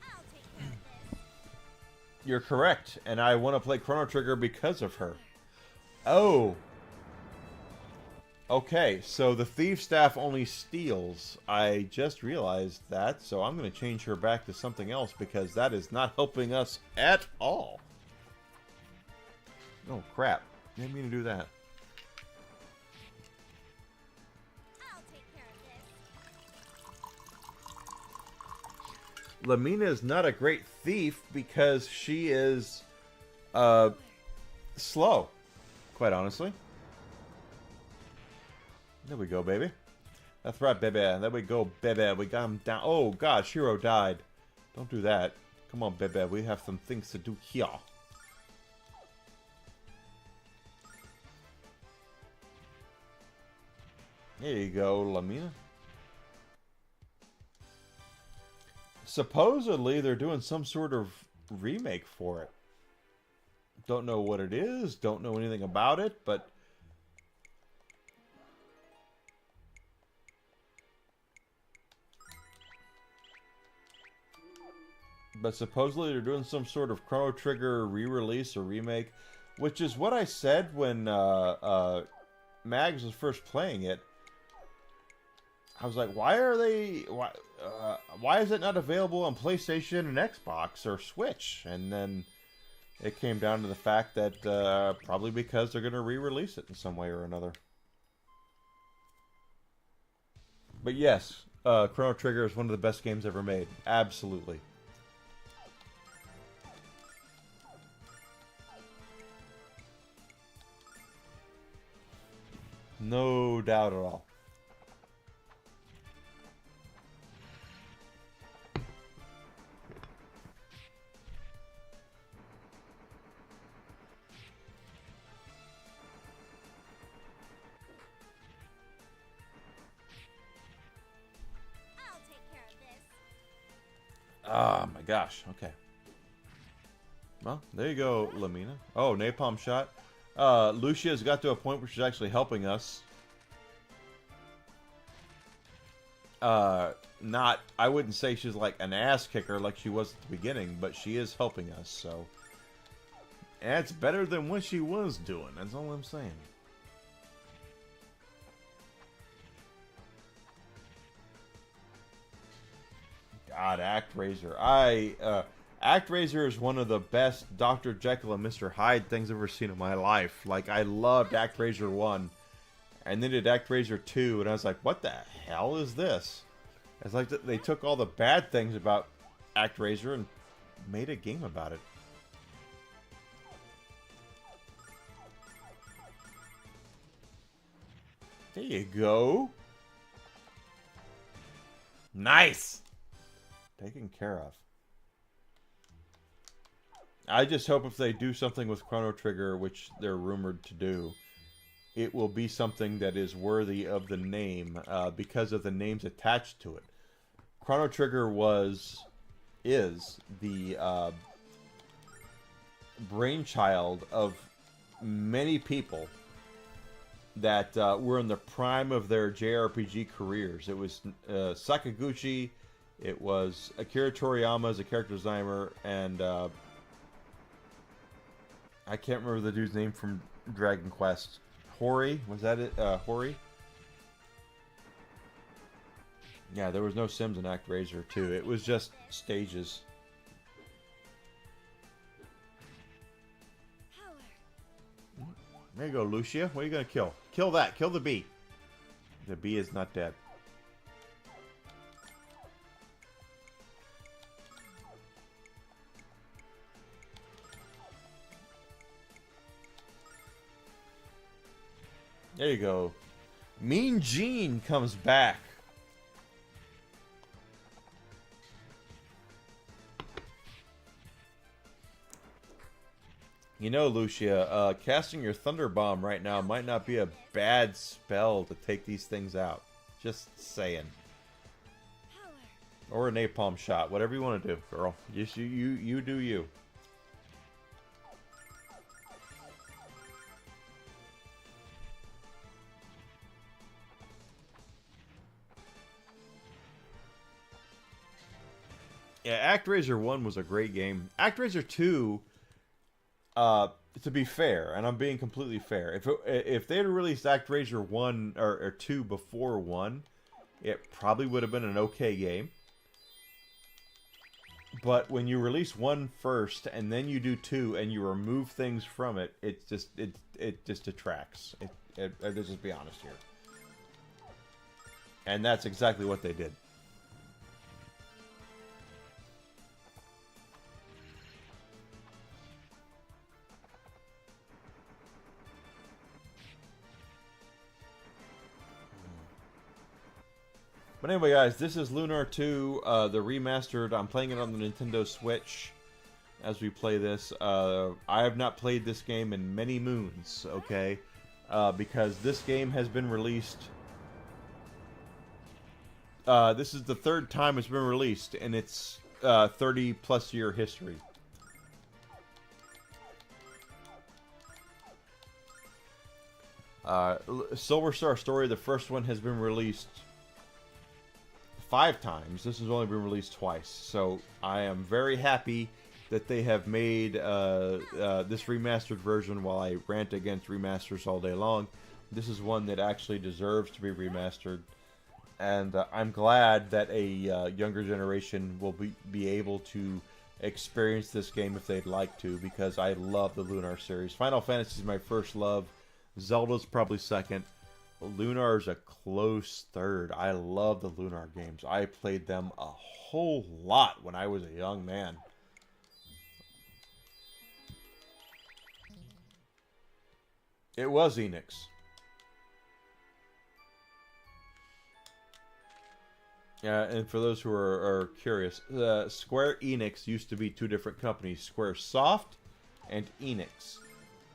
Speaker 3: I'll take care of this.
Speaker 2: You're correct, and I want to play Chrono Trigger because of her. Oh. Okay, so the Thieves' Staff only steals. I just realized that, so I'm going to change her back to something else because that is not helping us at all. Oh, crap. Didn't mean to do that.
Speaker 3: I'll take care of this.
Speaker 2: Lamina is not a great thief because she is slow, quite honestly. There we go, baby. That's right, baby. There we go, baby. We got him down. Oh, gosh, Hero died. Don't do that. Come on, baby. We have some things to do here. There you go, Lamina.
Speaker 1: Supposedly, they're doing some sort of remake for it. Don't know what it is, don't know anything about it, but... But supposedly they're doing some sort of Chrono Trigger re-release or remake, which is what I said when Mags was first playing it. I was like, why is it not available on PlayStation and Xbox or Switch? And then it came down to the fact that probably because they're going to re-release it in some way or another. But yes, Chrono Trigger is one of the best games ever made. Absolutely. No doubt at all.
Speaker 3: I'll take care of this.
Speaker 1: Oh my gosh, okay. Well, there you go, Lamina. Oh, napalm shot. Lucia's got to a point where she's actually helping us. I wouldn't say she's like an ass kicker like she was at the beginning, but she is helping us, so. And it's better than what she was doing, that's all I'm saying. God, ActRaiser. ActRaiser is one of the best Dr. Jekyll and Mr. Hyde things I've ever seen in my life. Like, I loved ActRaiser 1. And then did ActRaiser 2, and I was like, what the hell is this? It's like they took all the bad things about ActRaiser and made a game about it. There you go. Nice! Taken care of. I just hope if they do something with Chrono Trigger, which they're rumored to do, it will be something that is worthy of the name because of the names attached to it. Chrono Trigger is the brainchild of many people that were in the prime of their JRPG careers. It was Sakaguchi, it was Akira Toriyama as a character designer, and I can't remember the dude's name from Dragon Quest. Hori? Was that it? Hori? Yeah, there was no Sims in ActRaiser 2. It was just stages.
Speaker 3: Power.
Speaker 1: There you go, Lucia. What are you going to kill? Kill that. Kill the bee. The bee is not dead. There you go. Mean Gene comes back. You know, Lucia, casting your Thunder Bomb right now might not be a bad spell to take these things out. Just saying.
Speaker 3: Power.
Speaker 1: Or a napalm shot, whatever you want to do, girl. Just you do you. Yeah, ActRaiser 1 was a great game. ActRaiser 2, to be fair, and I'm being completely fair, if they had released ActRaiser 1 or 2 before 1, it probably would have been an okay game. But when you release 1 first and then you do 2 and you remove things from it, it just detracts. Let's just be honest here. And that's exactly what they did. But anyway, guys, this is Lunar 2, the remastered. I'm playing it on the Nintendo Switch as we play this. I have not played this game in many moons, okay? Because this game has been released This is the third time it's been released in its 30-plus year history. Silver Star Story, the first one, has been released 5 times. This has only been released twice. So I am very happy that they have made this remastered version. While I rant against remasters all day long, this is one that actually deserves to be remastered. And I'm glad that a younger generation will be able to experience this game if they'd like to, because I love the Lunar series. Final Fantasy is my first love. Zelda's probably second. Lunar is a close third. I love the Lunar games. I played them a whole lot when I was a young man. It was Enix. And for those who are curious, Square Enix used to be 2 different companies, Squaresoft and Enix.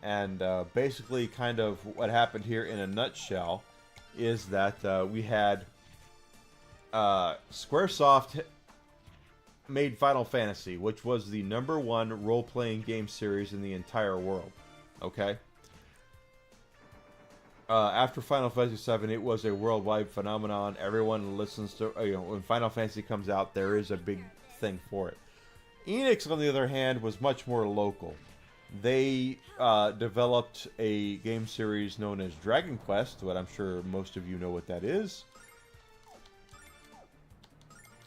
Speaker 1: And basically kind of what happened here in a nutshell is that we had Squaresoft made Final Fantasy, which was the #1 role-playing game series in the entire world. Okay? After Final Fantasy VII, it was a worldwide phenomenon. Everyone listens to... when Final Fantasy comes out, there is a big thing for it. Enix, on the other hand, was much more local. They developed a game series known as Dragon Quest, what I'm sure most of you know what that is.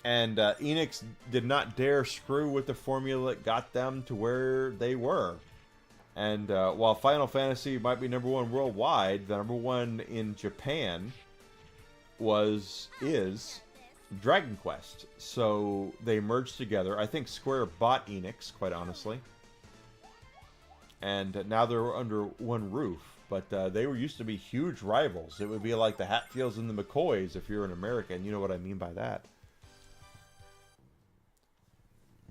Speaker 1: And Enix did not dare screw with the formula that got them to where they were. And while Final Fantasy might be #1 worldwide, the #1 in Japan is Dragon Quest. So they merged together. I think Square bought Enix, quite honestly. And now they're under one roof. But they used to be huge rivals. It would be like the Hatfields and the McCoys if you're an American. You know what I mean by that.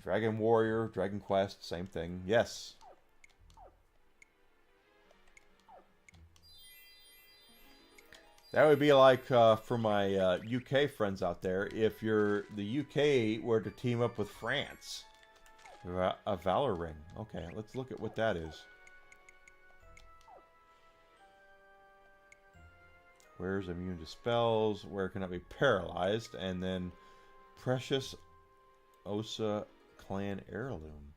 Speaker 1: Dragon Warrior, Dragon Quest, same thing. Yes. That would be like, for my UK friends out there, if the UK were to team up with France. A Valor Ring. Okay, let's look at what that is. Where's immune to spells? Where cannot be paralyzed? And then Precious Osa Clan Heirloom.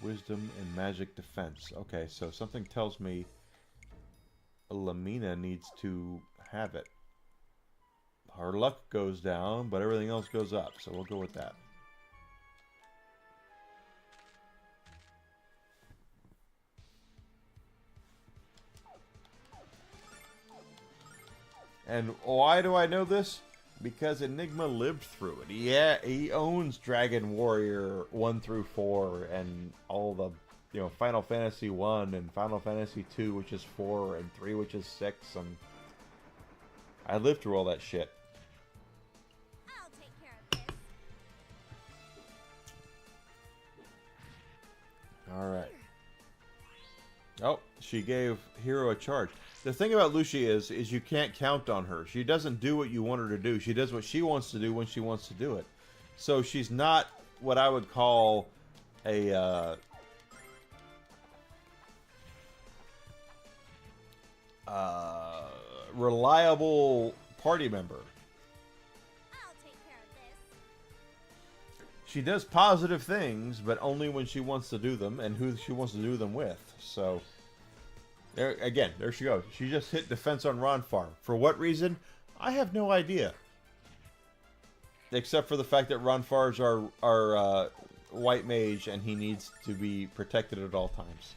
Speaker 1: Wisdom and Magic Defense. Okay, so something tells me Lamina needs to have it. Her luck goes down, but everything else goes up, so we'll go with that. And why do I know this? Because Enigma lived through it. Yeah, he owns Dragon Warrior 1 through 4 and all the, Final Fantasy 1 and Final Fantasy 2, which is 4, and 3, which is 6, and I lived through all that shit.
Speaker 3: I'll take care of this.
Speaker 1: Alright. Oh, she gave Hero a charge. The thing about Lucia is you can't count on her. She doesn't do what you want her to do. She does what she wants to do when she wants to do it. So she's not what I would call a reliable party member.
Speaker 3: I'll take care of this.
Speaker 1: She does positive things, but only when she wants to do them and who she wants to do them with. So, there she goes. She just hit defense on Ronfar. For what reason? I have no idea. Except for the fact that Ronfar's our white mage and he needs to be protected at all times.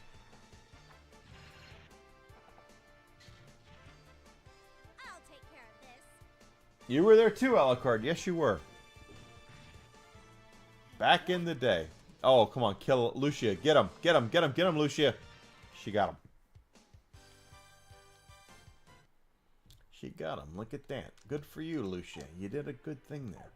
Speaker 3: I'll take care of this.
Speaker 1: You were there too, Alucard. Yes, you were. Back in the day. Oh, come on. Kill Lucia. Get him. Get him. Get him. Get him, Lucia. She got him. She got him. Look at that. Good for you, Lucia. You did a good thing there.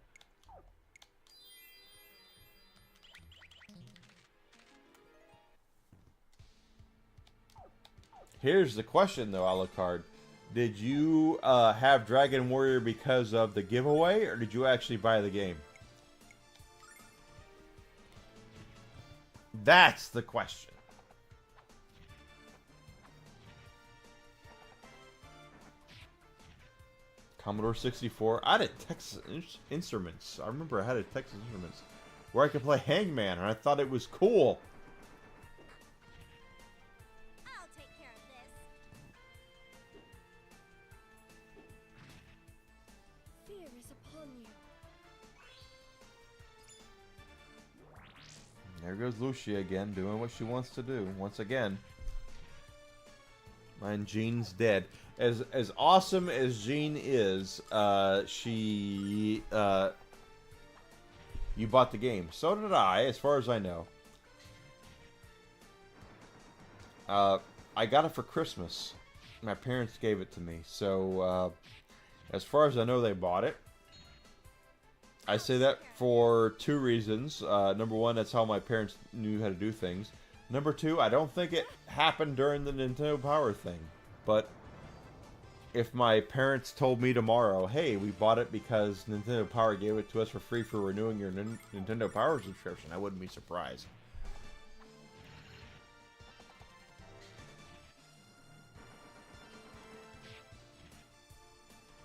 Speaker 1: Here's the question, though, Alucard. Did you have Dragon Warrior because of the giveaway, or did you actually buy the game? That's the question. Commodore 64. I had a Texas Instruments. I remember I had a Texas Instruments where I could play Hangman, and I thought it was cool.
Speaker 3: I'll take care of this. Fear is upon you.
Speaker 1: There goes Lucia again, doing what she wants to do once again. And Jean's dead. As awesome as Jean is, you bought the game. So did I, as far as I know. I got it for Christmas. My parents gave it to me. So, as far as I know, they bought it. I say that for two reasons. Number one, that's how my parents knew how to do things. Number two, I don't think it happened during the Nintendo Power thing. But if my parents told me tomorrow, hey, we bought it because Nintendo Power gave it to us for free for renewing your Nintendo Power subscription, I wouldn't be surprised.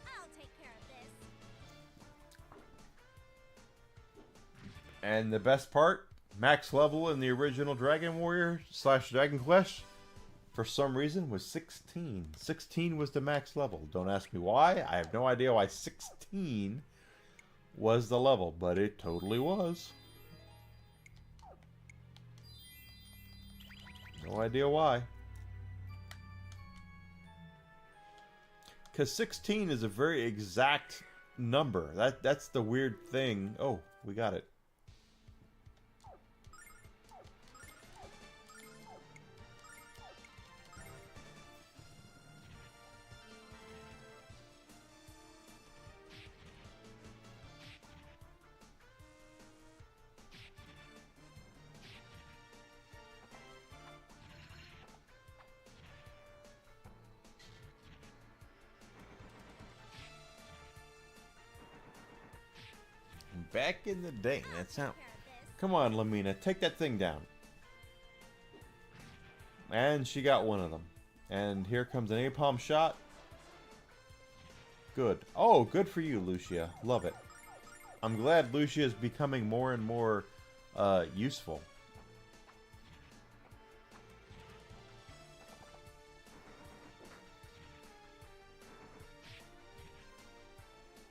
Speaker 3: I'll take care of this.
Speaker 1: And the best part, max level in the original Dragon Warrior / Dragon Quest, for some reason, was 16. 16 was the max level. Don't ask me why. I have no idea why 16 was the level, but it totally was. No idea why. Because 16 is a very exact number. That's the weird thing. Oh, we got it. Back in the day, that's how. Come on, Lamina, take that thing down. And she got one of them. And here comes an napalm shot. Good. Oh, good for you, Lucia. Love it. I'm glad Lucia is becoming more and more useful.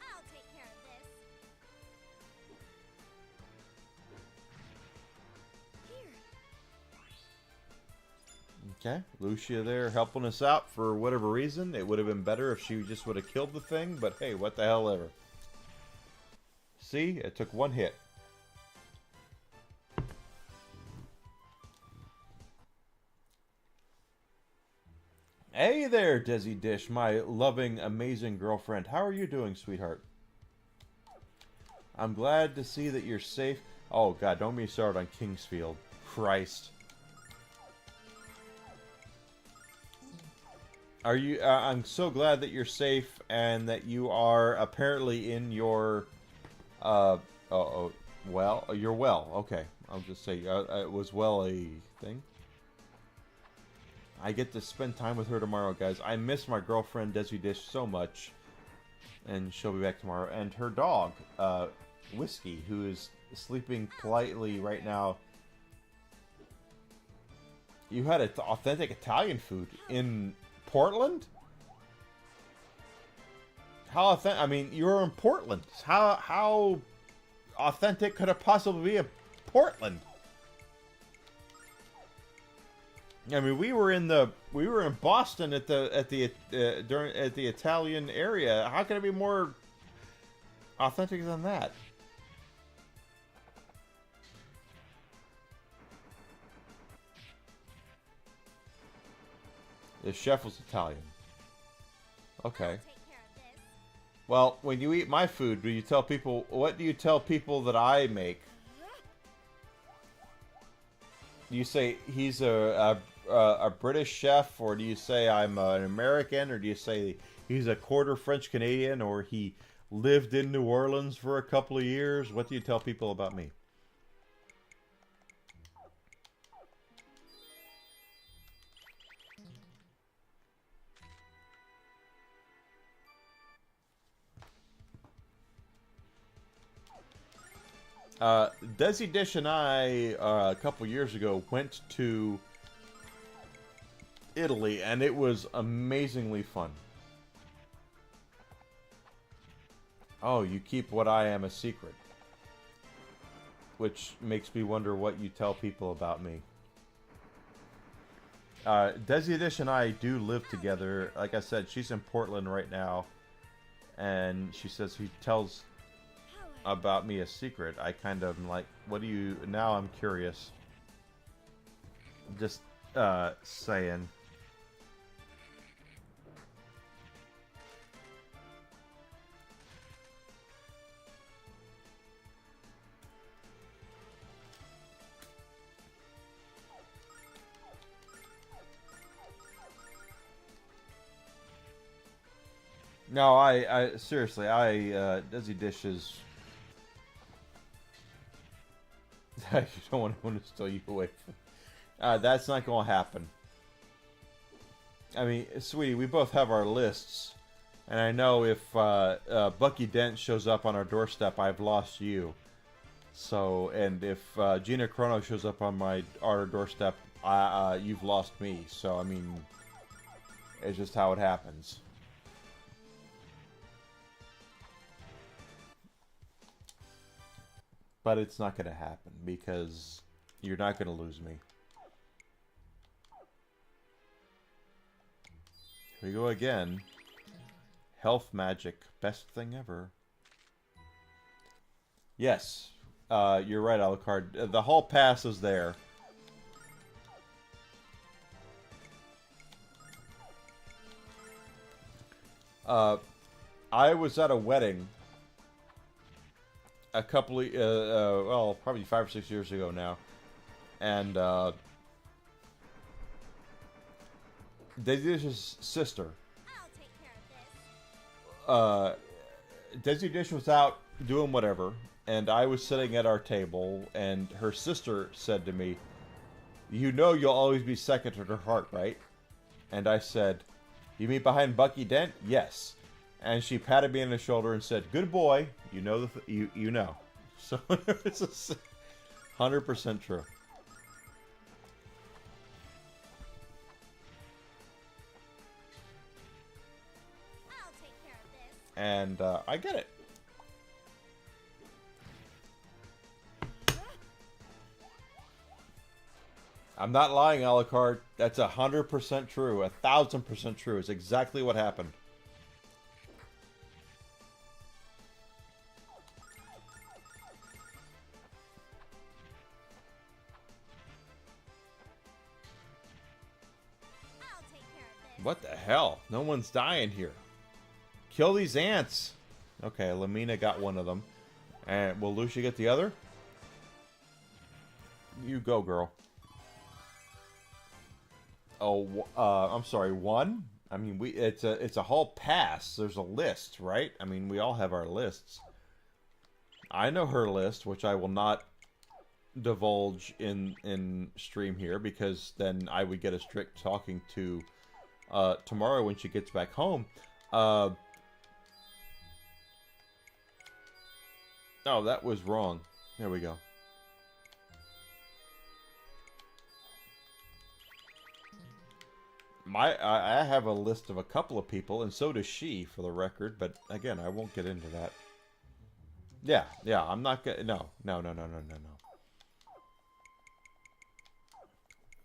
Speaker 3: I'll take care of this. Here.
Speaker 1: Okay, Lucia there helping us out for whatever reason. It would have been better if she just would have killed the thing, but hey, what the hell ever. See, it took one hit. Hey there, Desi Dish, my loving, amazing girlfriend. How are you doing, sweetheart? I'm glad to see that you're safe. Oh, God, don't be started on Kingsfield. Christ. Are you? I'm so glad that you're safe and that you are apparently in your. Well, you're well. Okay, I'll just say it was well a thing. I get to spend time with her tomorrow, guys. I miss my girlfriend Desi Dish so much, and she'll be back tomorrow. And her dog, Whiskey, who is sleeping politely right now. You had authentic Italian food in Portland? How authentic? I mean, you were in Portland. How authentic could it possibly be in Portland? I mean, we were in Boston at the Italian area. How can it be more authentic than that? The chef was Italian. Okay. Well, when you eat my food, do you tell people, what do you tell people that I make? Do you say he's a British chef, or do you say I'm an American, or do you say he's a quarter French Canadian, or he lived in New Orleans for a couple of years. What do you tell people about me? Desi Dish and I, a couple years ago, went to Italy, and it was amazingly fun. Oh, you keep what I am a secret. Which makes me wonder what you tell people about me. Desi Dish and I do live together. Like I said, she's in Portland right now. And she says he tells about me a secret. I kind of am like, what do you... Now I'm curious. Just, saying. No, I seriously, Desi Dish is... You don't want anyone to steal you away from... that's not going to happen. I mean, sweetie, we both have our lists. And I know if Bucky Dent shows up on our doorstep, I've lost you. So, and if Gina Chrono shows up on our doorstep, you've lost me. So, I mean, it's just how it happens. But it's not going to happen, because you're not going to lose me. Here we go again. Health magic. Best thing ever. Yes. You're right, Alucard. The hall pass is there. I was at a wedding a couple of, well, probably 5 or 6 years ago now. And, Desi sister.
Speaker 3: I'll take care of this.
Speaker 1: Desi Dish was out doing whatever, and I was sitting at our table, and her sister said to me, "You know you'll always be second to her heart, right?" And I said, "You mean behind Bucky Dent?" "Yes." And she patted me on the shoulder and said, "Good boy. You know you know." So it's 100% true.
Speaker 3: I'll take care of this.
Speaker 1: And I get it. I'm not lying, Alucard. That's 100% true. 1,000% true. It's exactly what happened.
Speaker 3: I'll take care of this.
Speaker 1: What the hell? No one's dying here. Kill these ants. Okay, Lamina got one of them. And will Lucia get the other? You go, girl. Oh, I'm sorry, one? I mean, it's a hall pass. There's a list, right? I mean, we all have our lists. I know her list, which I will not divulge in stream here, because then I would get a strict talking to tomorrow when she gets back home. Oh, that was wrong. There we go. I have a list of a couple of people, and so does she, for the record. But again, I won't get into that. Yeah, I'm not gonna. No.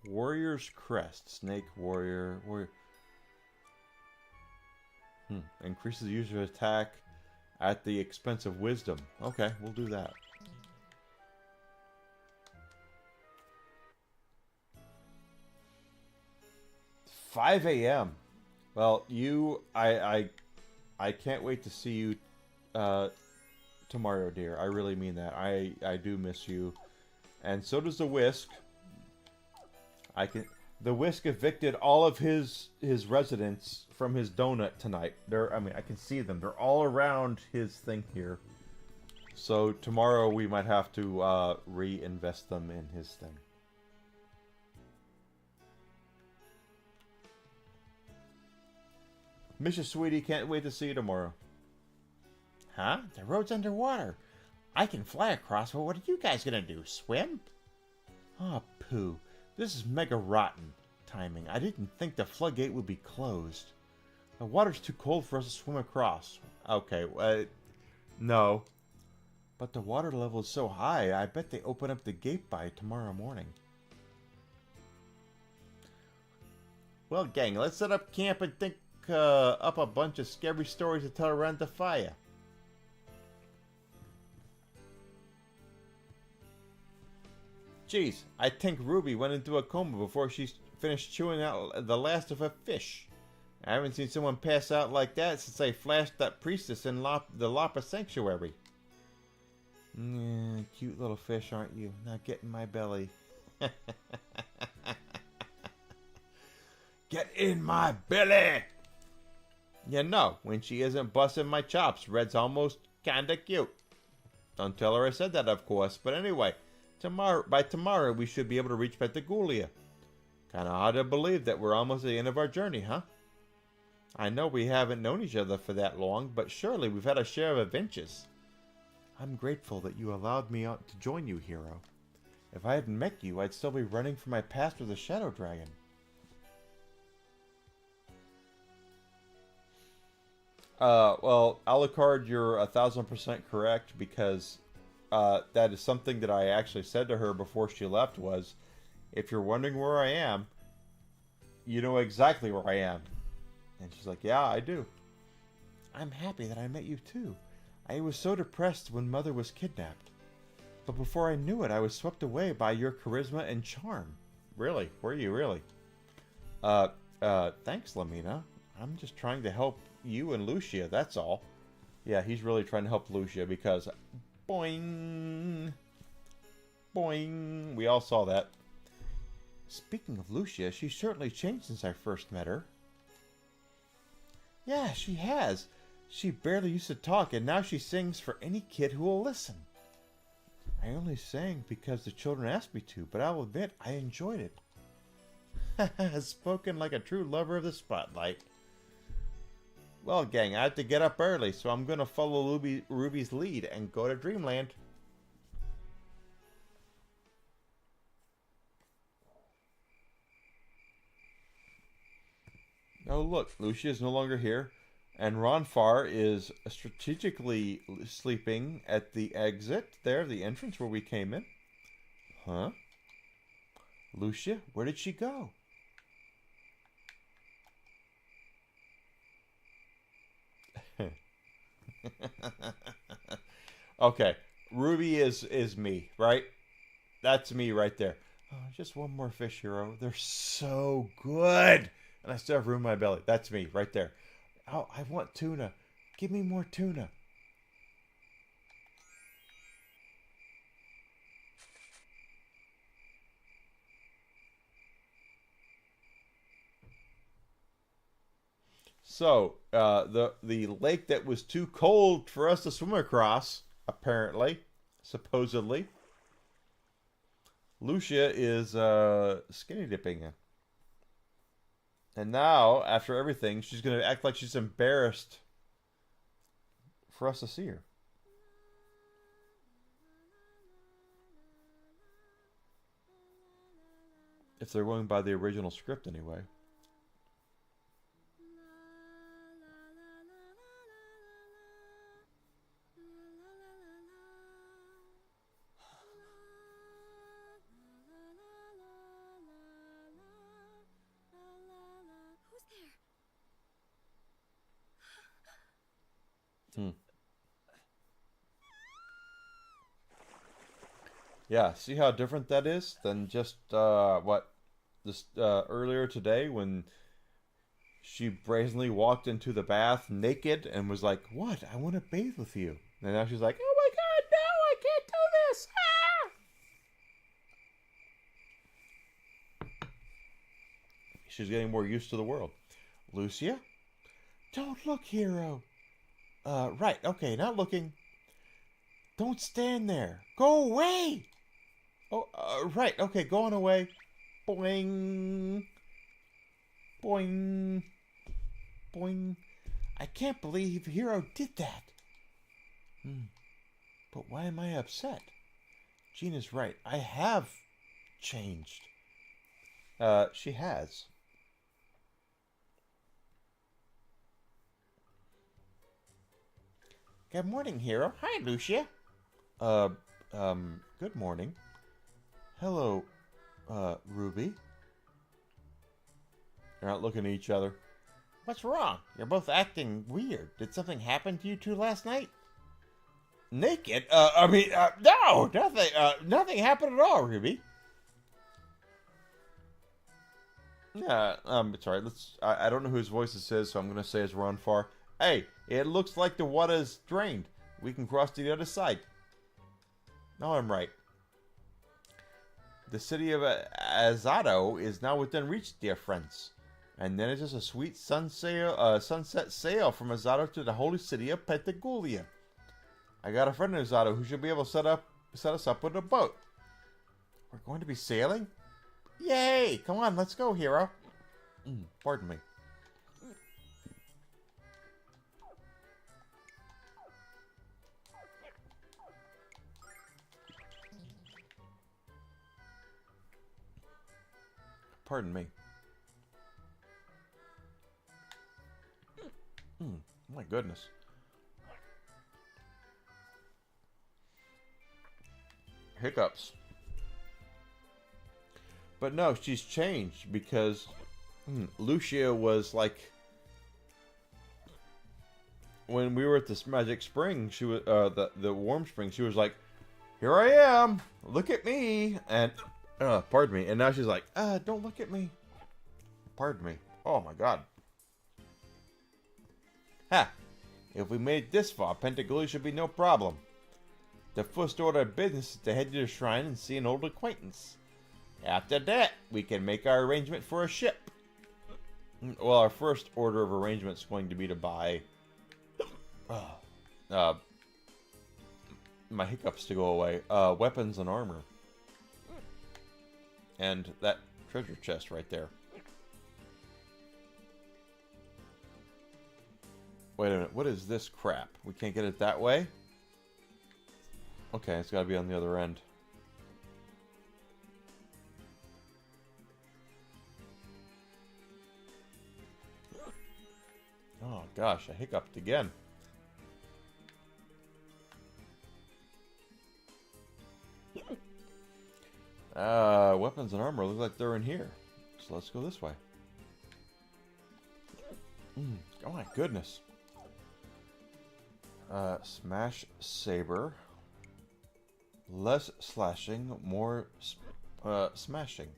Speaker 1: Warrior's Crest, Snake Warrior. Increases the user's attack at the expense of wisdom. Okay, we'll do that. $5 a.m. Well, I can't wait to see you tomorrow, dear. I really mean that. I do miss you, and so does the Whisk. The Whisk evicted all of his residents from his donut tonight. I can see them. They're all around his thing here. So tomorrow we might have to reinvest them in his thing. Miss you, sweetie. Can't wait to see you tomorrow.
Speaker 7: Huh? The road's underwater. I can fly across, but what are you guys gonna do? Swim? Oh, pooh. This is mega rotten timing. I didn't think the floodgate would be closed. The water's too cold for us to swim across.
Speaker 1: Okay, no.
Speaker 7: But the water level is so high, I bet they open up the gate by tomorrow morning.
Speaker 1: Well, gang, let's set up camp and think up a bunch of scary stories to tell around the fire. Jeez, I think Ruby went into a coma before she finished chewing out the last of her fish. I haven't seen someone pass out like that since I flashed that priestess in the Lapa Sanctuary.
Speaker 7: Cute little fish, aren't you? Now get in my belly.
Speaker 1: Get in my belly! You know, when she isn't busting my chops, Red's almost kinda cute. Don't tell her I said that, of course, but anyway. By tomorrow, we should be able to reach Pentagulia. Kinda hard to believe that we're almost at the end of our journey, huh? I know we haven't known each other for that long, but surely we've had a share of adventures.
Speaker 7: I'm grateful that you allowed me out to join you, hero. If I hadn't met you, I'd still be running from my past with a shadow dragon.
Speaker 1: Well, Alucard, you're 1,000% correct, because that is something that I actually said to her before she left was, if you're wondering where I am, you know exactly where I am. And she's like, yeah, I do.
Speaker 7: I'm happy that I met you too. I was so depressed when Mother was kidnapped. But before I knew it, I was swept away by your charisma and charm.
Speaker 1: Really? Were you really?
Speaker 7: Thanks, Lamina. I'm just trying to help you and Lucia, that's all.
Speaker 1: Yeah, he's really trying to help Lucia because... Boing! Boing! We all saw that.
Speaker 7: Speaking of Lucia, she's certainly changed since I first met her. Yeah, she has. She barely used to talk, and now she sings for any kid who will listen. I only sang because the children asked me to, but I'll admit I enjoyed it.
Speaker 1: Spoken like a true lover of the spotlight. Well, gang, I have to get up early, so I'm going to follow Ruby's lead and go to Dreamland. Oh, look, Lucia is no longer here, and Ronfar is strategically sleeping at the exit there, the entrance where we came in. Huh? Lucia, where did she go? Okay, Ruby is me, right? That's me right there. Oh, just one more fish, hero. They're so good. And I still have room in my belly. That's me right there. Oh, I want tuna. Give me more tuna. So, the lake that was too cold for us to swim across, apparently, supposedly, Lucia is skinny dipping in. And now, after everything, she's going to act like she's embarrassed for us to see her. If they're going by the original script, anyway. Yeah, see how different that is than just earlier today when she brazenly walked into the bath naked and was like, "What? I want to bathe with you." And now she's like, "Oh my God, no! I can't do this!"
Speaker 2: she's getting more used to the world. Lucia? Don't look, hero. Right, okay, not looking. Don't stand there. Go away! Oh, right, okay, going away. Boing. Boing. Boing. I can't believe Hero did that. But why am I upset? Gina's right. I have changed. She has. Good morning, Hero. Hi, Lucia. Good morning. Hello, Ruby. They're not looking at each other. What's wrong? You're both acting weird. Did something happen to you two last night? Naked? No! Nothing, nothing happened at all, Ruby. Yeah, it's alright. I don't know whose voice this is, so I'm gonna say it's Ron Farr. Hey, it looks like the water's drained. We can cross to the other side. No, I'm right. The city of Azado is now within reach, dear friends. And then it's just a sweet sunset sail from Azado to the holy city of Pentagulia. I got a friend in Azado who should be able to set us up with a boat. We're going to be sailing? Yay! Come on, let's go, hero. Pardon me. Pardon me. My goodness. Hiccups. But no, she's changed because Lucia was like, when we were at this magic spring, she was the warm spring. She was like, "Here I am, look at me," and pardon me. And now she's like, "Don't look at me." Pardon me. Oh my God. Ha! If we made it this far, Pentagulia should be no problem. The first order of business is to head to the shrine and see an old acquaintance. After that, we can make our arrangement for a ship. Well, our first order of arrangement is going to be to buy my hiccups to go away. Weapons and armor. And that treasure chest right there. Wait a minute, what is this crap? We can't get it that way? Okay, it's gotta be on the other end. Oh gosh, I hiccuped again. Weapons and armor look like they're in here. So let's go this way. Oh my goodness. Smash saber. Less slashing, more smashing.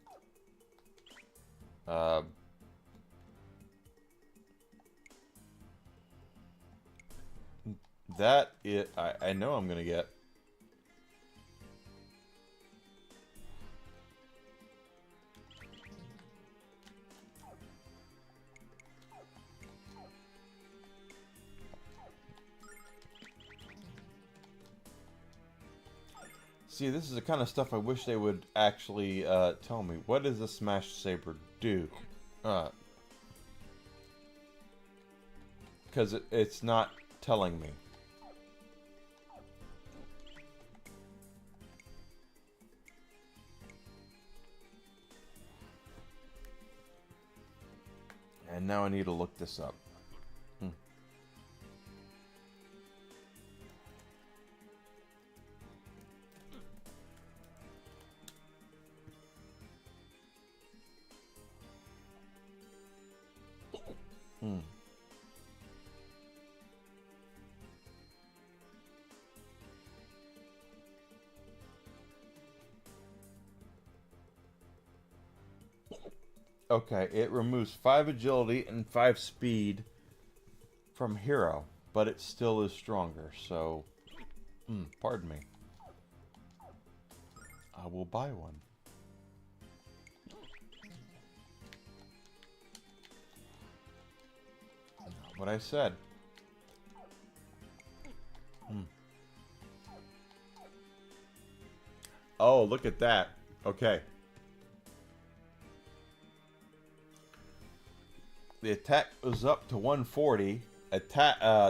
Speaker 2: That I know I'm gonna get. See, this is the kind of stuff I wish they would actually tell me. What does a Smash Saber do? Because it's not telling me. And now I need to look this up. Okay, it removes 5 agility and 5 speed from Hero, but it still is stronger, so... pardon me. I will buy one.
Speaker 1: What I said. Oh, look at that. Okay. The attack goes up to 140.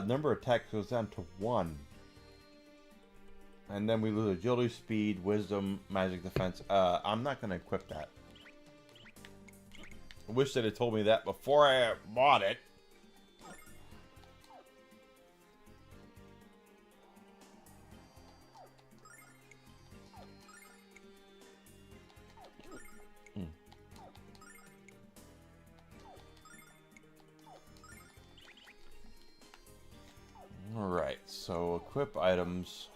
Speaker 1: Number of attacks goes down to 1. And then we lose agility, speed, wisdom, magic defense. I'm not going to equip that. I wish they'd have told me that before I bought it. Alright, so equip items.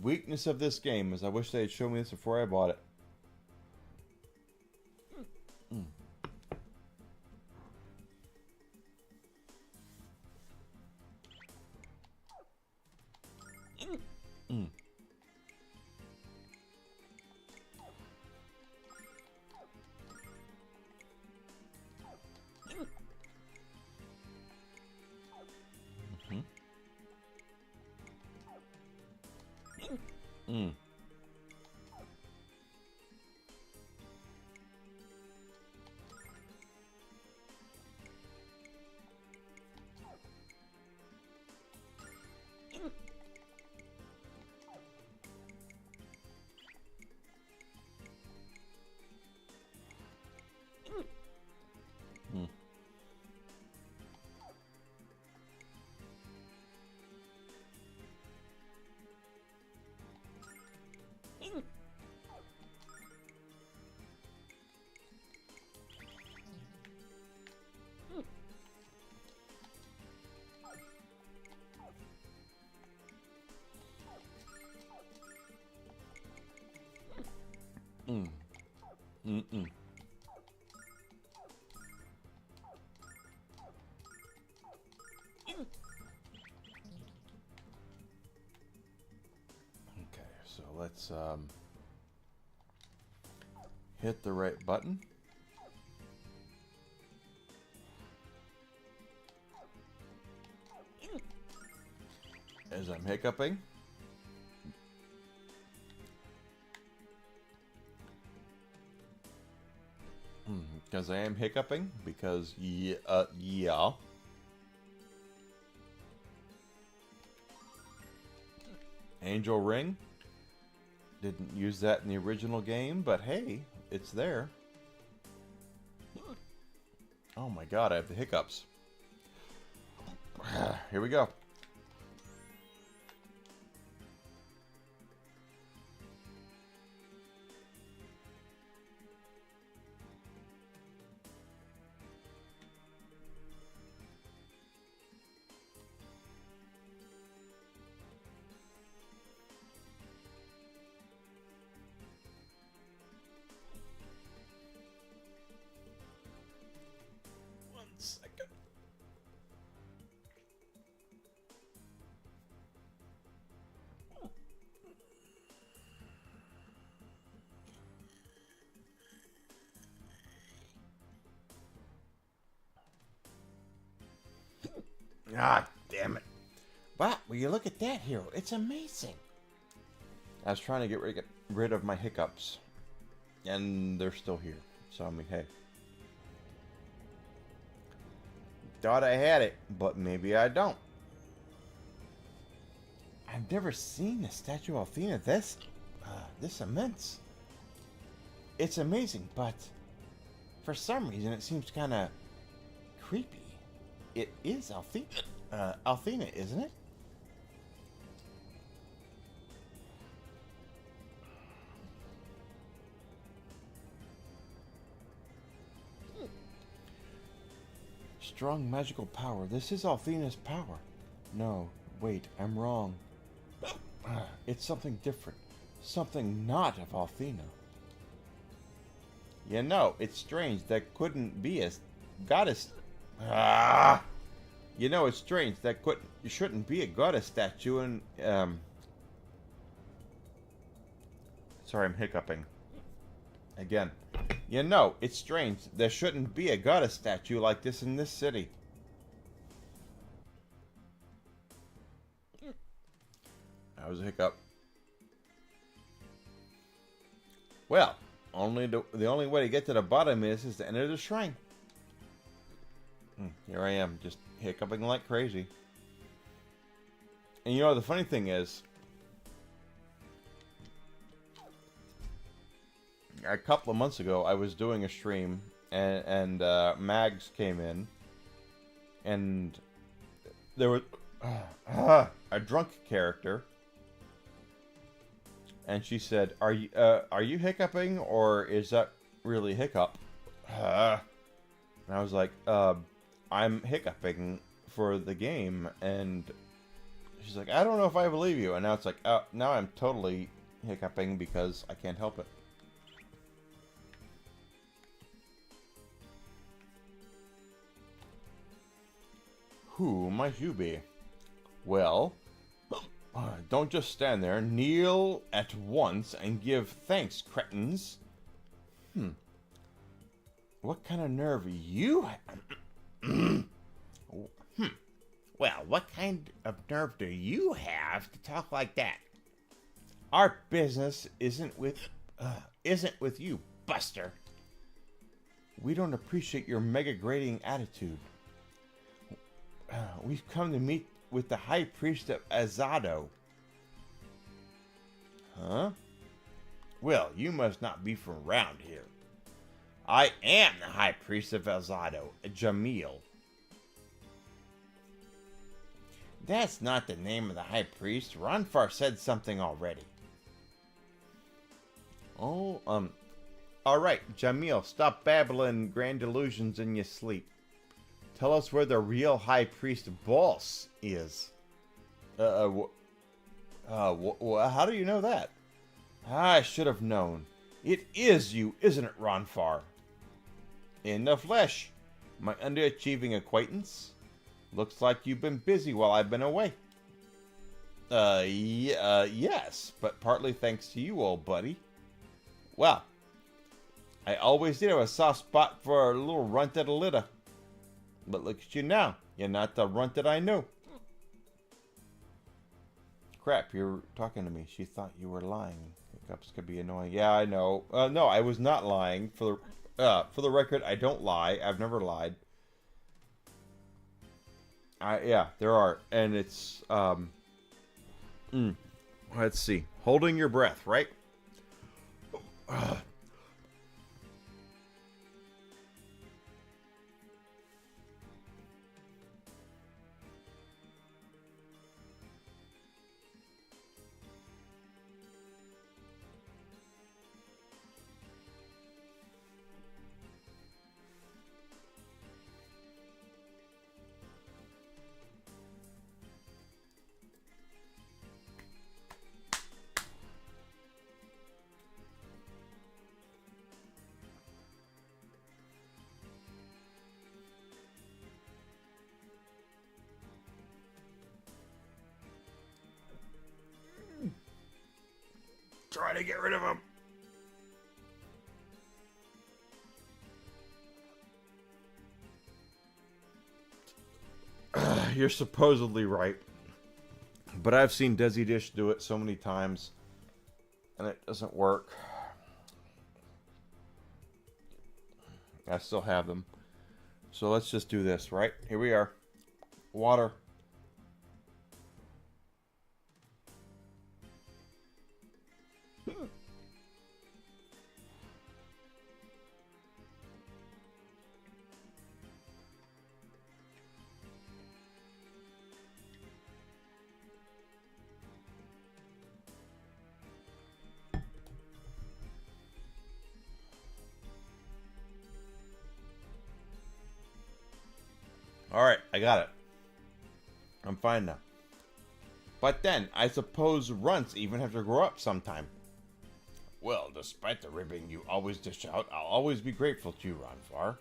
Speaker 1: Weakness of this game is I wish they had shown me this before I bought it. Okay, so let's hit the right button. As I'm hiccuping. Because I am hiccuping. Because, yeah. Angel Ring. Didn't use that in the original game, but hey, it's there. Oh my god, I have the hiccups. Here we go. Second. Ah, damn it.
Speaker 7: Wow, will you look at that, hero? It's amazing.
Speaker 1: I was trying to get rid of my hiccups. And they're still here. So, I mean, hey. Thought I had it, but maybe I don't.
Speaker 7: I've never seen a statue of Athena this immense. It's amazing, but for some reason it seems kind of creepy. It is Athena, isn't it? Strong magical power. This is Athena's power. No, wait, I'm wrong. It's something different. Something not of Athena.
Speaker 1: You know, it's strange. That couldn't be a goddess. You know, it's strange. That shouldn't be a goddess statue. And
Speaker 2: Sorry, I'm hiccuping. Again. You know, it's strange. There shouldn't be a goddess statue like this in this city. That was a hiccup. Well, the only way to get to the bottom is to enter the shrine. Here I am, just hiccuping like crazy. And you know, the funny thing is, a couple of months ago, I was doing a stream, and Mags came in, and there was a drunk character, and she said, "Are you hiccuping, or is that really hiccup?" And I was like, "I'm hiccuping for the game," and she's like, "I don't know if I believe you." And now it's like, now I'm totally hiccuping because I can't help it. Who might you be? Well, don't just stand there. Kneel at once and give thanks, cretins. What kind of nerve you have? Well, what kind of nerve do you have to talk like that? Our business isn't with you, Buster. We don't appreciate your mega-grating attitude. We've come to meet with the High Priest of Azado. Huh? Well, you must not be from around here. I am the High Priest of Azado, Jamil. That's not the name of the High Priest. Ronfar said something already. Oh, alright, Jamil, stop babbling grand delusions in your sleep. Tell us where the real High Priest boss is. How do you know that? I should have known. It is you, isn't it, Ronfar? In the flesh. My underachieving acquaintance? Looks like you've been busy while I've been away. Yes, but partly thanks to you, old buddy. Well, I always did have a soft spot for a little runt at a litter. But look at you now. You're not the runt that I knew. Crap, you're talking to me. She thought you were lying. Hiccups could be annoying. Yeah, I know. No, I was not lying. For the record, I don't lie. I've never lied. Yeah, there are. And it's, let's see. Holding your breath, right? Try to get rid of him. You're supposedly right. But I've seen Desi Dish do it so many times, and it doesn't work. I still have them. So let's just do this, right? Here we are. Water. Alright, I got it. I'm fine now. But then, I suppose runts even have to grow up sometime. Well, despite the ribbing you always dish out, I'll always be grateful to you, Ronfar.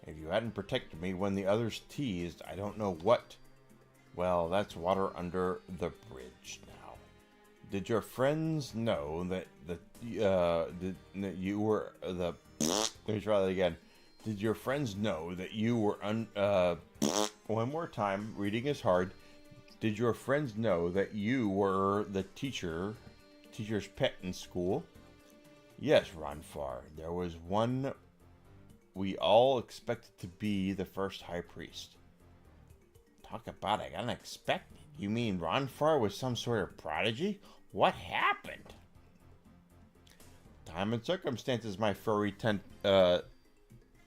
Speaker 2: If you hadn't protected me when the others teased, I don't know what. Well, that's water under the bridge now. Did your friends know that that you were the? Let me try that again. Did your friends know that you were one more time? Reading is hard. Did your friends know that you were the teacher's pet in school? Yes, Ronfar. There was one we all expected to be the first high priest. Talk about it unexpected. You mean Ronfar was some sort of prodigy? What happened? Time and circumstances, my furry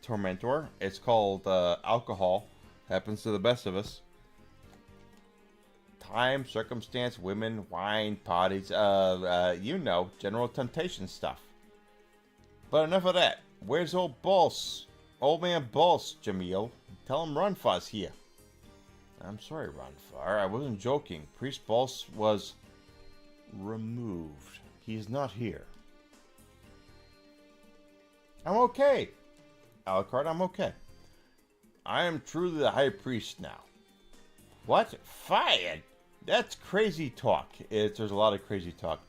Speaker 2: tormentor. It's called alcohol. Happens to the best of us. Time, circumstance, women, wine, parties, you know, general temptation stuff. But enough of that. Where's old Boss? Old man Boss, Jamil. Tell him Runfar's here. I'm sorry, Runfar. I wasn't joking. Priest Boss was removed. He's not here. I'm okay. Alucard, I'm okay. I am truly the high priest now. What? Fired? That's crazy talk. There's a lot of crazy talk.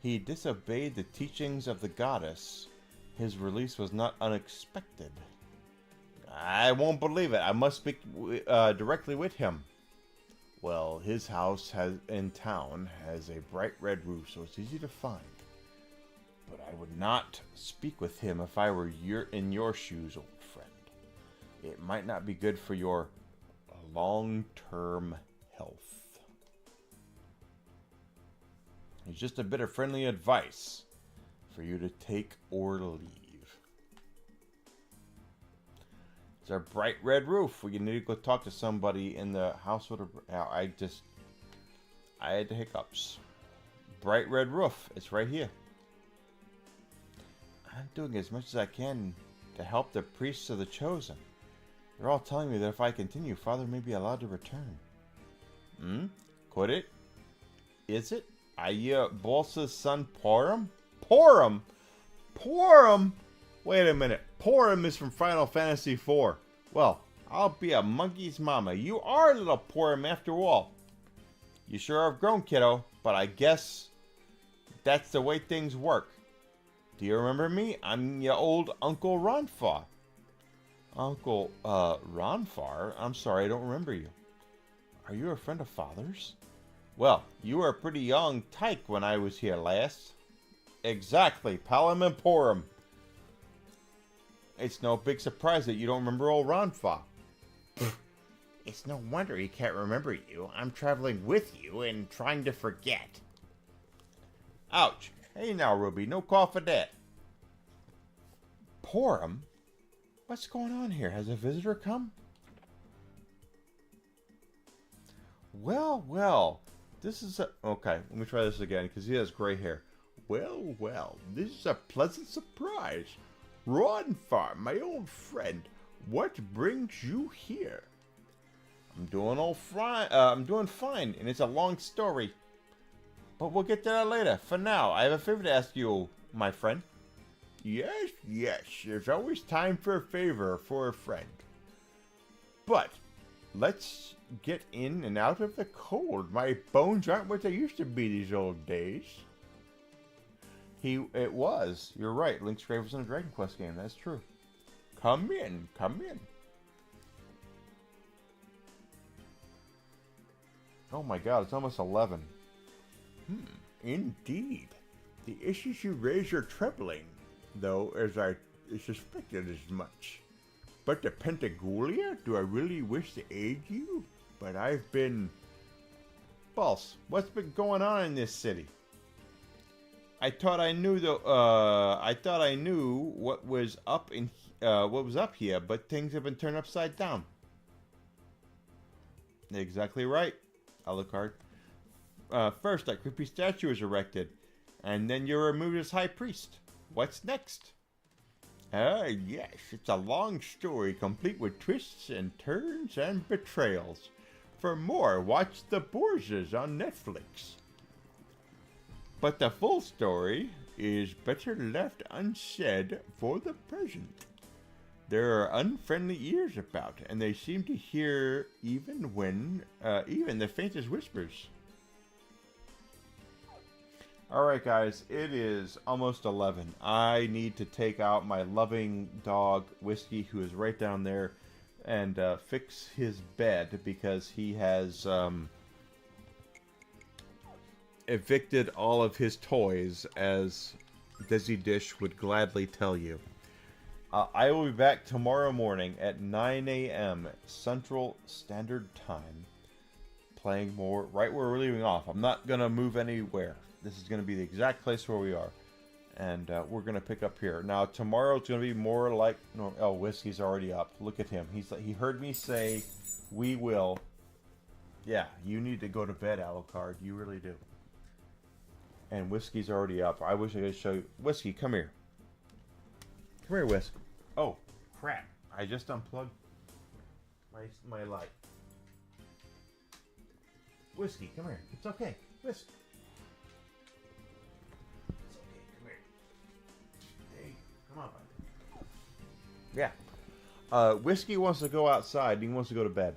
Speaker 2: He disobeyed the teachings of the goddess. His release was not unexpected. I won't believe it. I must speak directly with him. Well, his house in town has a bright red roof, so it's easy to find. But I would not speak with him if I were in your shoes, old friend. It might not be good for your long-term health. It's just a bit of friendly advice for you to take or leave. It's our bright red roof. We need to go talk to somebody in the house with a... I had the hiccups. Bright red roof. It's right here. I'm doing as much as I can to help the priests of the Chosen. They're all telling me that if I continue, Father may be allowed to return. Could it? Is it? Boss's son Porum? Porum? Porum? Wait a minute. Porum is from Final Fantasy IV. Well, I'll be a monkey's mama. You are a little Porum after all. You sure have grown, kiddo, but I guess that's the way things work. Do you remember me? I'm your old Uncle Ronfar. Uncle, Ronfar? I'm sorry, I don't remember you. Are you a friend of Father's? Well, you were a pretty young tyke when I was here last. Exactly, Palom and Porum. It's no big surprise that you don't remember old Ronfar. It's no wonder he can't remember you. I'm traveling with you and trying to forget. Ouch. Hey now, Ruby, no call for that. Porum? What's going on here? Has a visitor come? Well, well. This is a... Okay, let me try this again, because he has gray hair. Well, well. This is a pleasant surprise. Ronfar, my old friend. What brings you here? I'm doing fine, and it's a long story. But we'll get to that later. For now, I have a favor to ask you, my friend. Yes, yes. There's always time for a favor for a friend. But let's get in and out of the cold. My bones aren't what they used to be these old days. It was. You're right. Link's Grave was in a Dragon Quest game. That's true. Come in. Come in. Oh my god, it's almost 11.
Speaker 4: Indeed. The issues you raise are troubling, though, as I suspected as much. But the Pentagoulia? Do I really wish to aid you? But I've been...
Speaker 2: Boss, what's been going on in this city? I thought I knew what was up here, but things have been turned upside down. Exactly right, Alucard. First, that creepy statue is erected, and then you're removed as high priest. What's next?
Speaker 4: Yes, it's a long story complete with twists and turns and betrayals. For more, watch The Borgias on Netflix. But the full story is better left unsaid for the present. There are unfriendly ears about, and they seem to hear even the faintest whispers.
Speaker 1: Alright guys, it is almost 11. I need to take out my loving dog, Whiskey, who is right down there, and fix his bed because he has evicted all of his toys, as Desi Dish would gladly tell you. I will be back tomorrow morning at 9 a.m. Central Standard Time, playing more right where we're leaving off. I'm not going to move anywhere. This is going to be the exact place where we are. And we're going to pick up here. Now, tomorrow it's going to be more like... No, oh, Whiskey's already up. Look at him. He heard me say, we will. Yeah, you need to go to bed, Alucard. You really do. And Whiskey's already up. I wish I could show you. Whiskey, come here. Come here, Whisk. Oh, crap. I just unplugged my light. Whiskey, come here. It's okay. Whisk. Come on, buddy. Yeah. Whiskey wants to go outside. He wants to go to bed.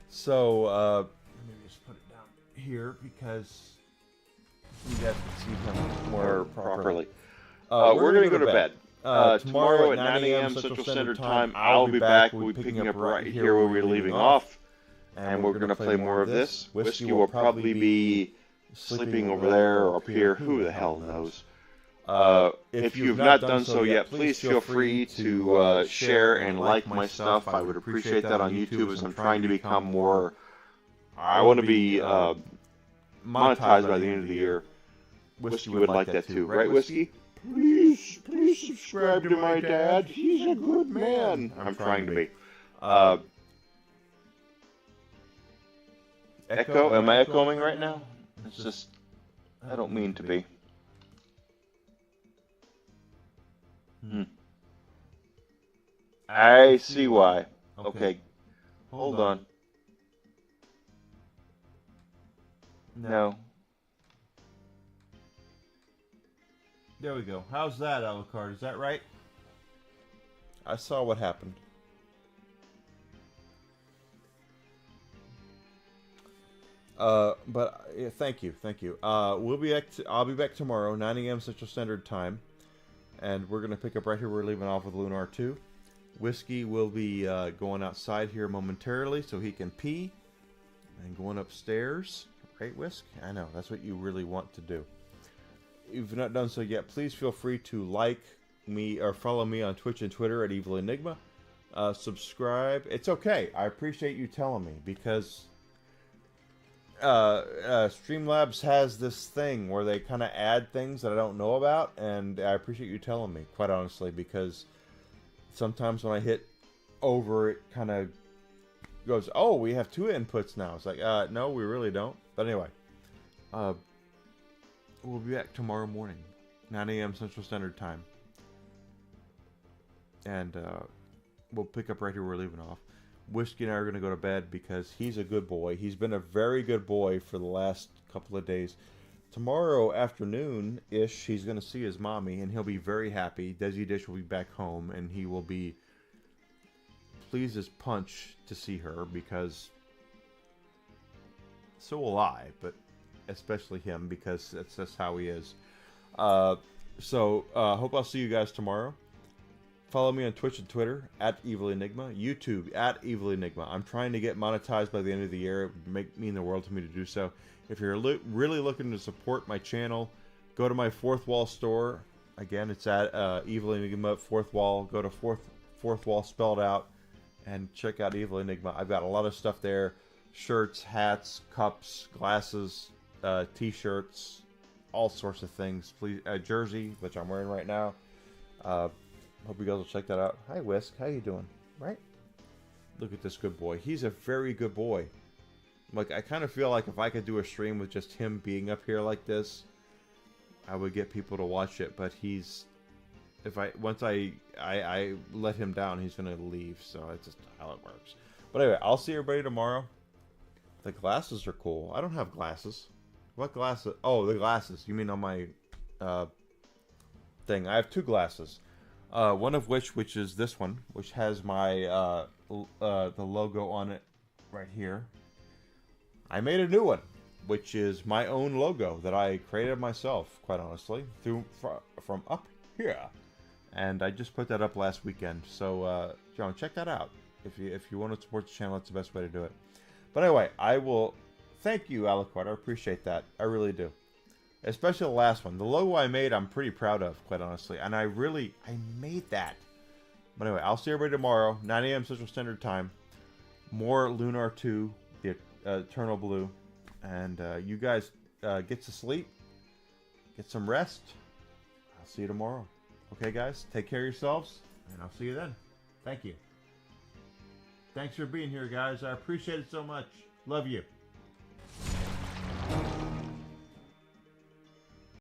Speaker 1: So, let me just put it down here because you guys can see him more properly.
Speaker 8: We're going to go to bed. Tomorrow at 9 a.m. Central Standard Time, I'll be back. We'll be picking up right here where we're leaving off. And we're going to play more of this. Whiskey will probably be sleeping over there or up here. Who the hell knows? If you've not done so yet, please feel free to share and like my stuff. I would appreciate that on YouTube, as I'm trying to become more... I want to be monetized by the end of the year. Whiskey would like that too, right, Whiskey? Please subscribe to my dad. He's a good man. I'm trying to be. Echo? Am I echoing right now? It's just... I don't mean to be. I see why. Okay. Hold on. No.
Speaker 1: There we go. How's that, Alucard? Is that right? I saw what happened. But yeah, thank you. We'll be back. I'll be back tomorrow, 9 a.m. Central Standard Time, and we're gonna pick up right here. We're leaving off with Lunar 2. Whiskey will be going outside here momentarily so he can pee, and going upstairs. Right, Whisk? I know that's what you really want to do. If you've not done so yet, please feel free to like me or follow me on Twitch and Twitter at Evil Enigma. Subscribe. It's okay. I appreciate you telling me, because Streamlabs has this thing where they kind of add things that I don't know about, and I appreciate you telling me, quite honestly, because sometimes when I hit over, it kind of goes, oh, we have 2 inputs now. It's like, no, we really don't. But anyway, we'll be back tomorrow morning, 9 a.m. Central Standard Time. And we'll pick up right here where we're leaving off. Whiskey and I are going to go to bed because he's a good boy. He's been a very good boy for the last couple of days. Tomorrow afternoon-ish, he's going to see his mommy, and he'll be very happy. Desi Dish will be back home, and he will be pleased as punch to see her, because so will I, but especially him, because that's just how he is. So, hope I'll see you guys tomorrow. Follow me on Twitch and Twitter, at Evil Enigma. YouTube, at Evil Enigma. I'm trying to get monetized by the end of the year. It would mean the world to me to do so. If you're really looking to support my channel, go to my Fourth Wall store. Again, it's at Evil Enigma, Fourth Wall. Go to Fourth Wall spelled out, and check out Evil Enigma. I've got a lot of stuff there. Shirts, hats, cups, glasses, t-shirts, all sorts of things. Please, jersey, which I'm wearing right now. Hope you guys will check that out. Hi, Whisk. How you doing? Right? Look at this good boy. He's a very good boy. Like, I kind of feel like if I could do a stream with just him being up here like this, I would get people to watch it. But he's... Once I let him down, he's going to leave. So it's just how it works. But anyway, I'll see everybody tomorrow. The glasses are cool. I don't have glasses. What glasses? Oh, the glasses. You mean on my thing. I have 2 glasses. One of which is this one, which has my the logo on it right here. I made a new one. which is my own logo that I created myself, quite honestly, from up here. And I just put that up last weekend, so check that out. If you want to support the channel, that's the best way to do it. But anyway, I will thank you, Alucard. I appreciate that. I really do. Especially the last one. The logo I made, I'm pretty proud of, quite honestly. And I made that. But anyway, I'll see everybody tomorrow, 9 a.m. Central Standard Time. More Lunar 2, the Eternal Blue. And you guys get to sleep. Get some rest. I'll see you tomorrow. Okay, guys? Take care of yourselves. And I'll see you then. Thank you. Thanks for being here, guys. I appreciate it so much. Love you.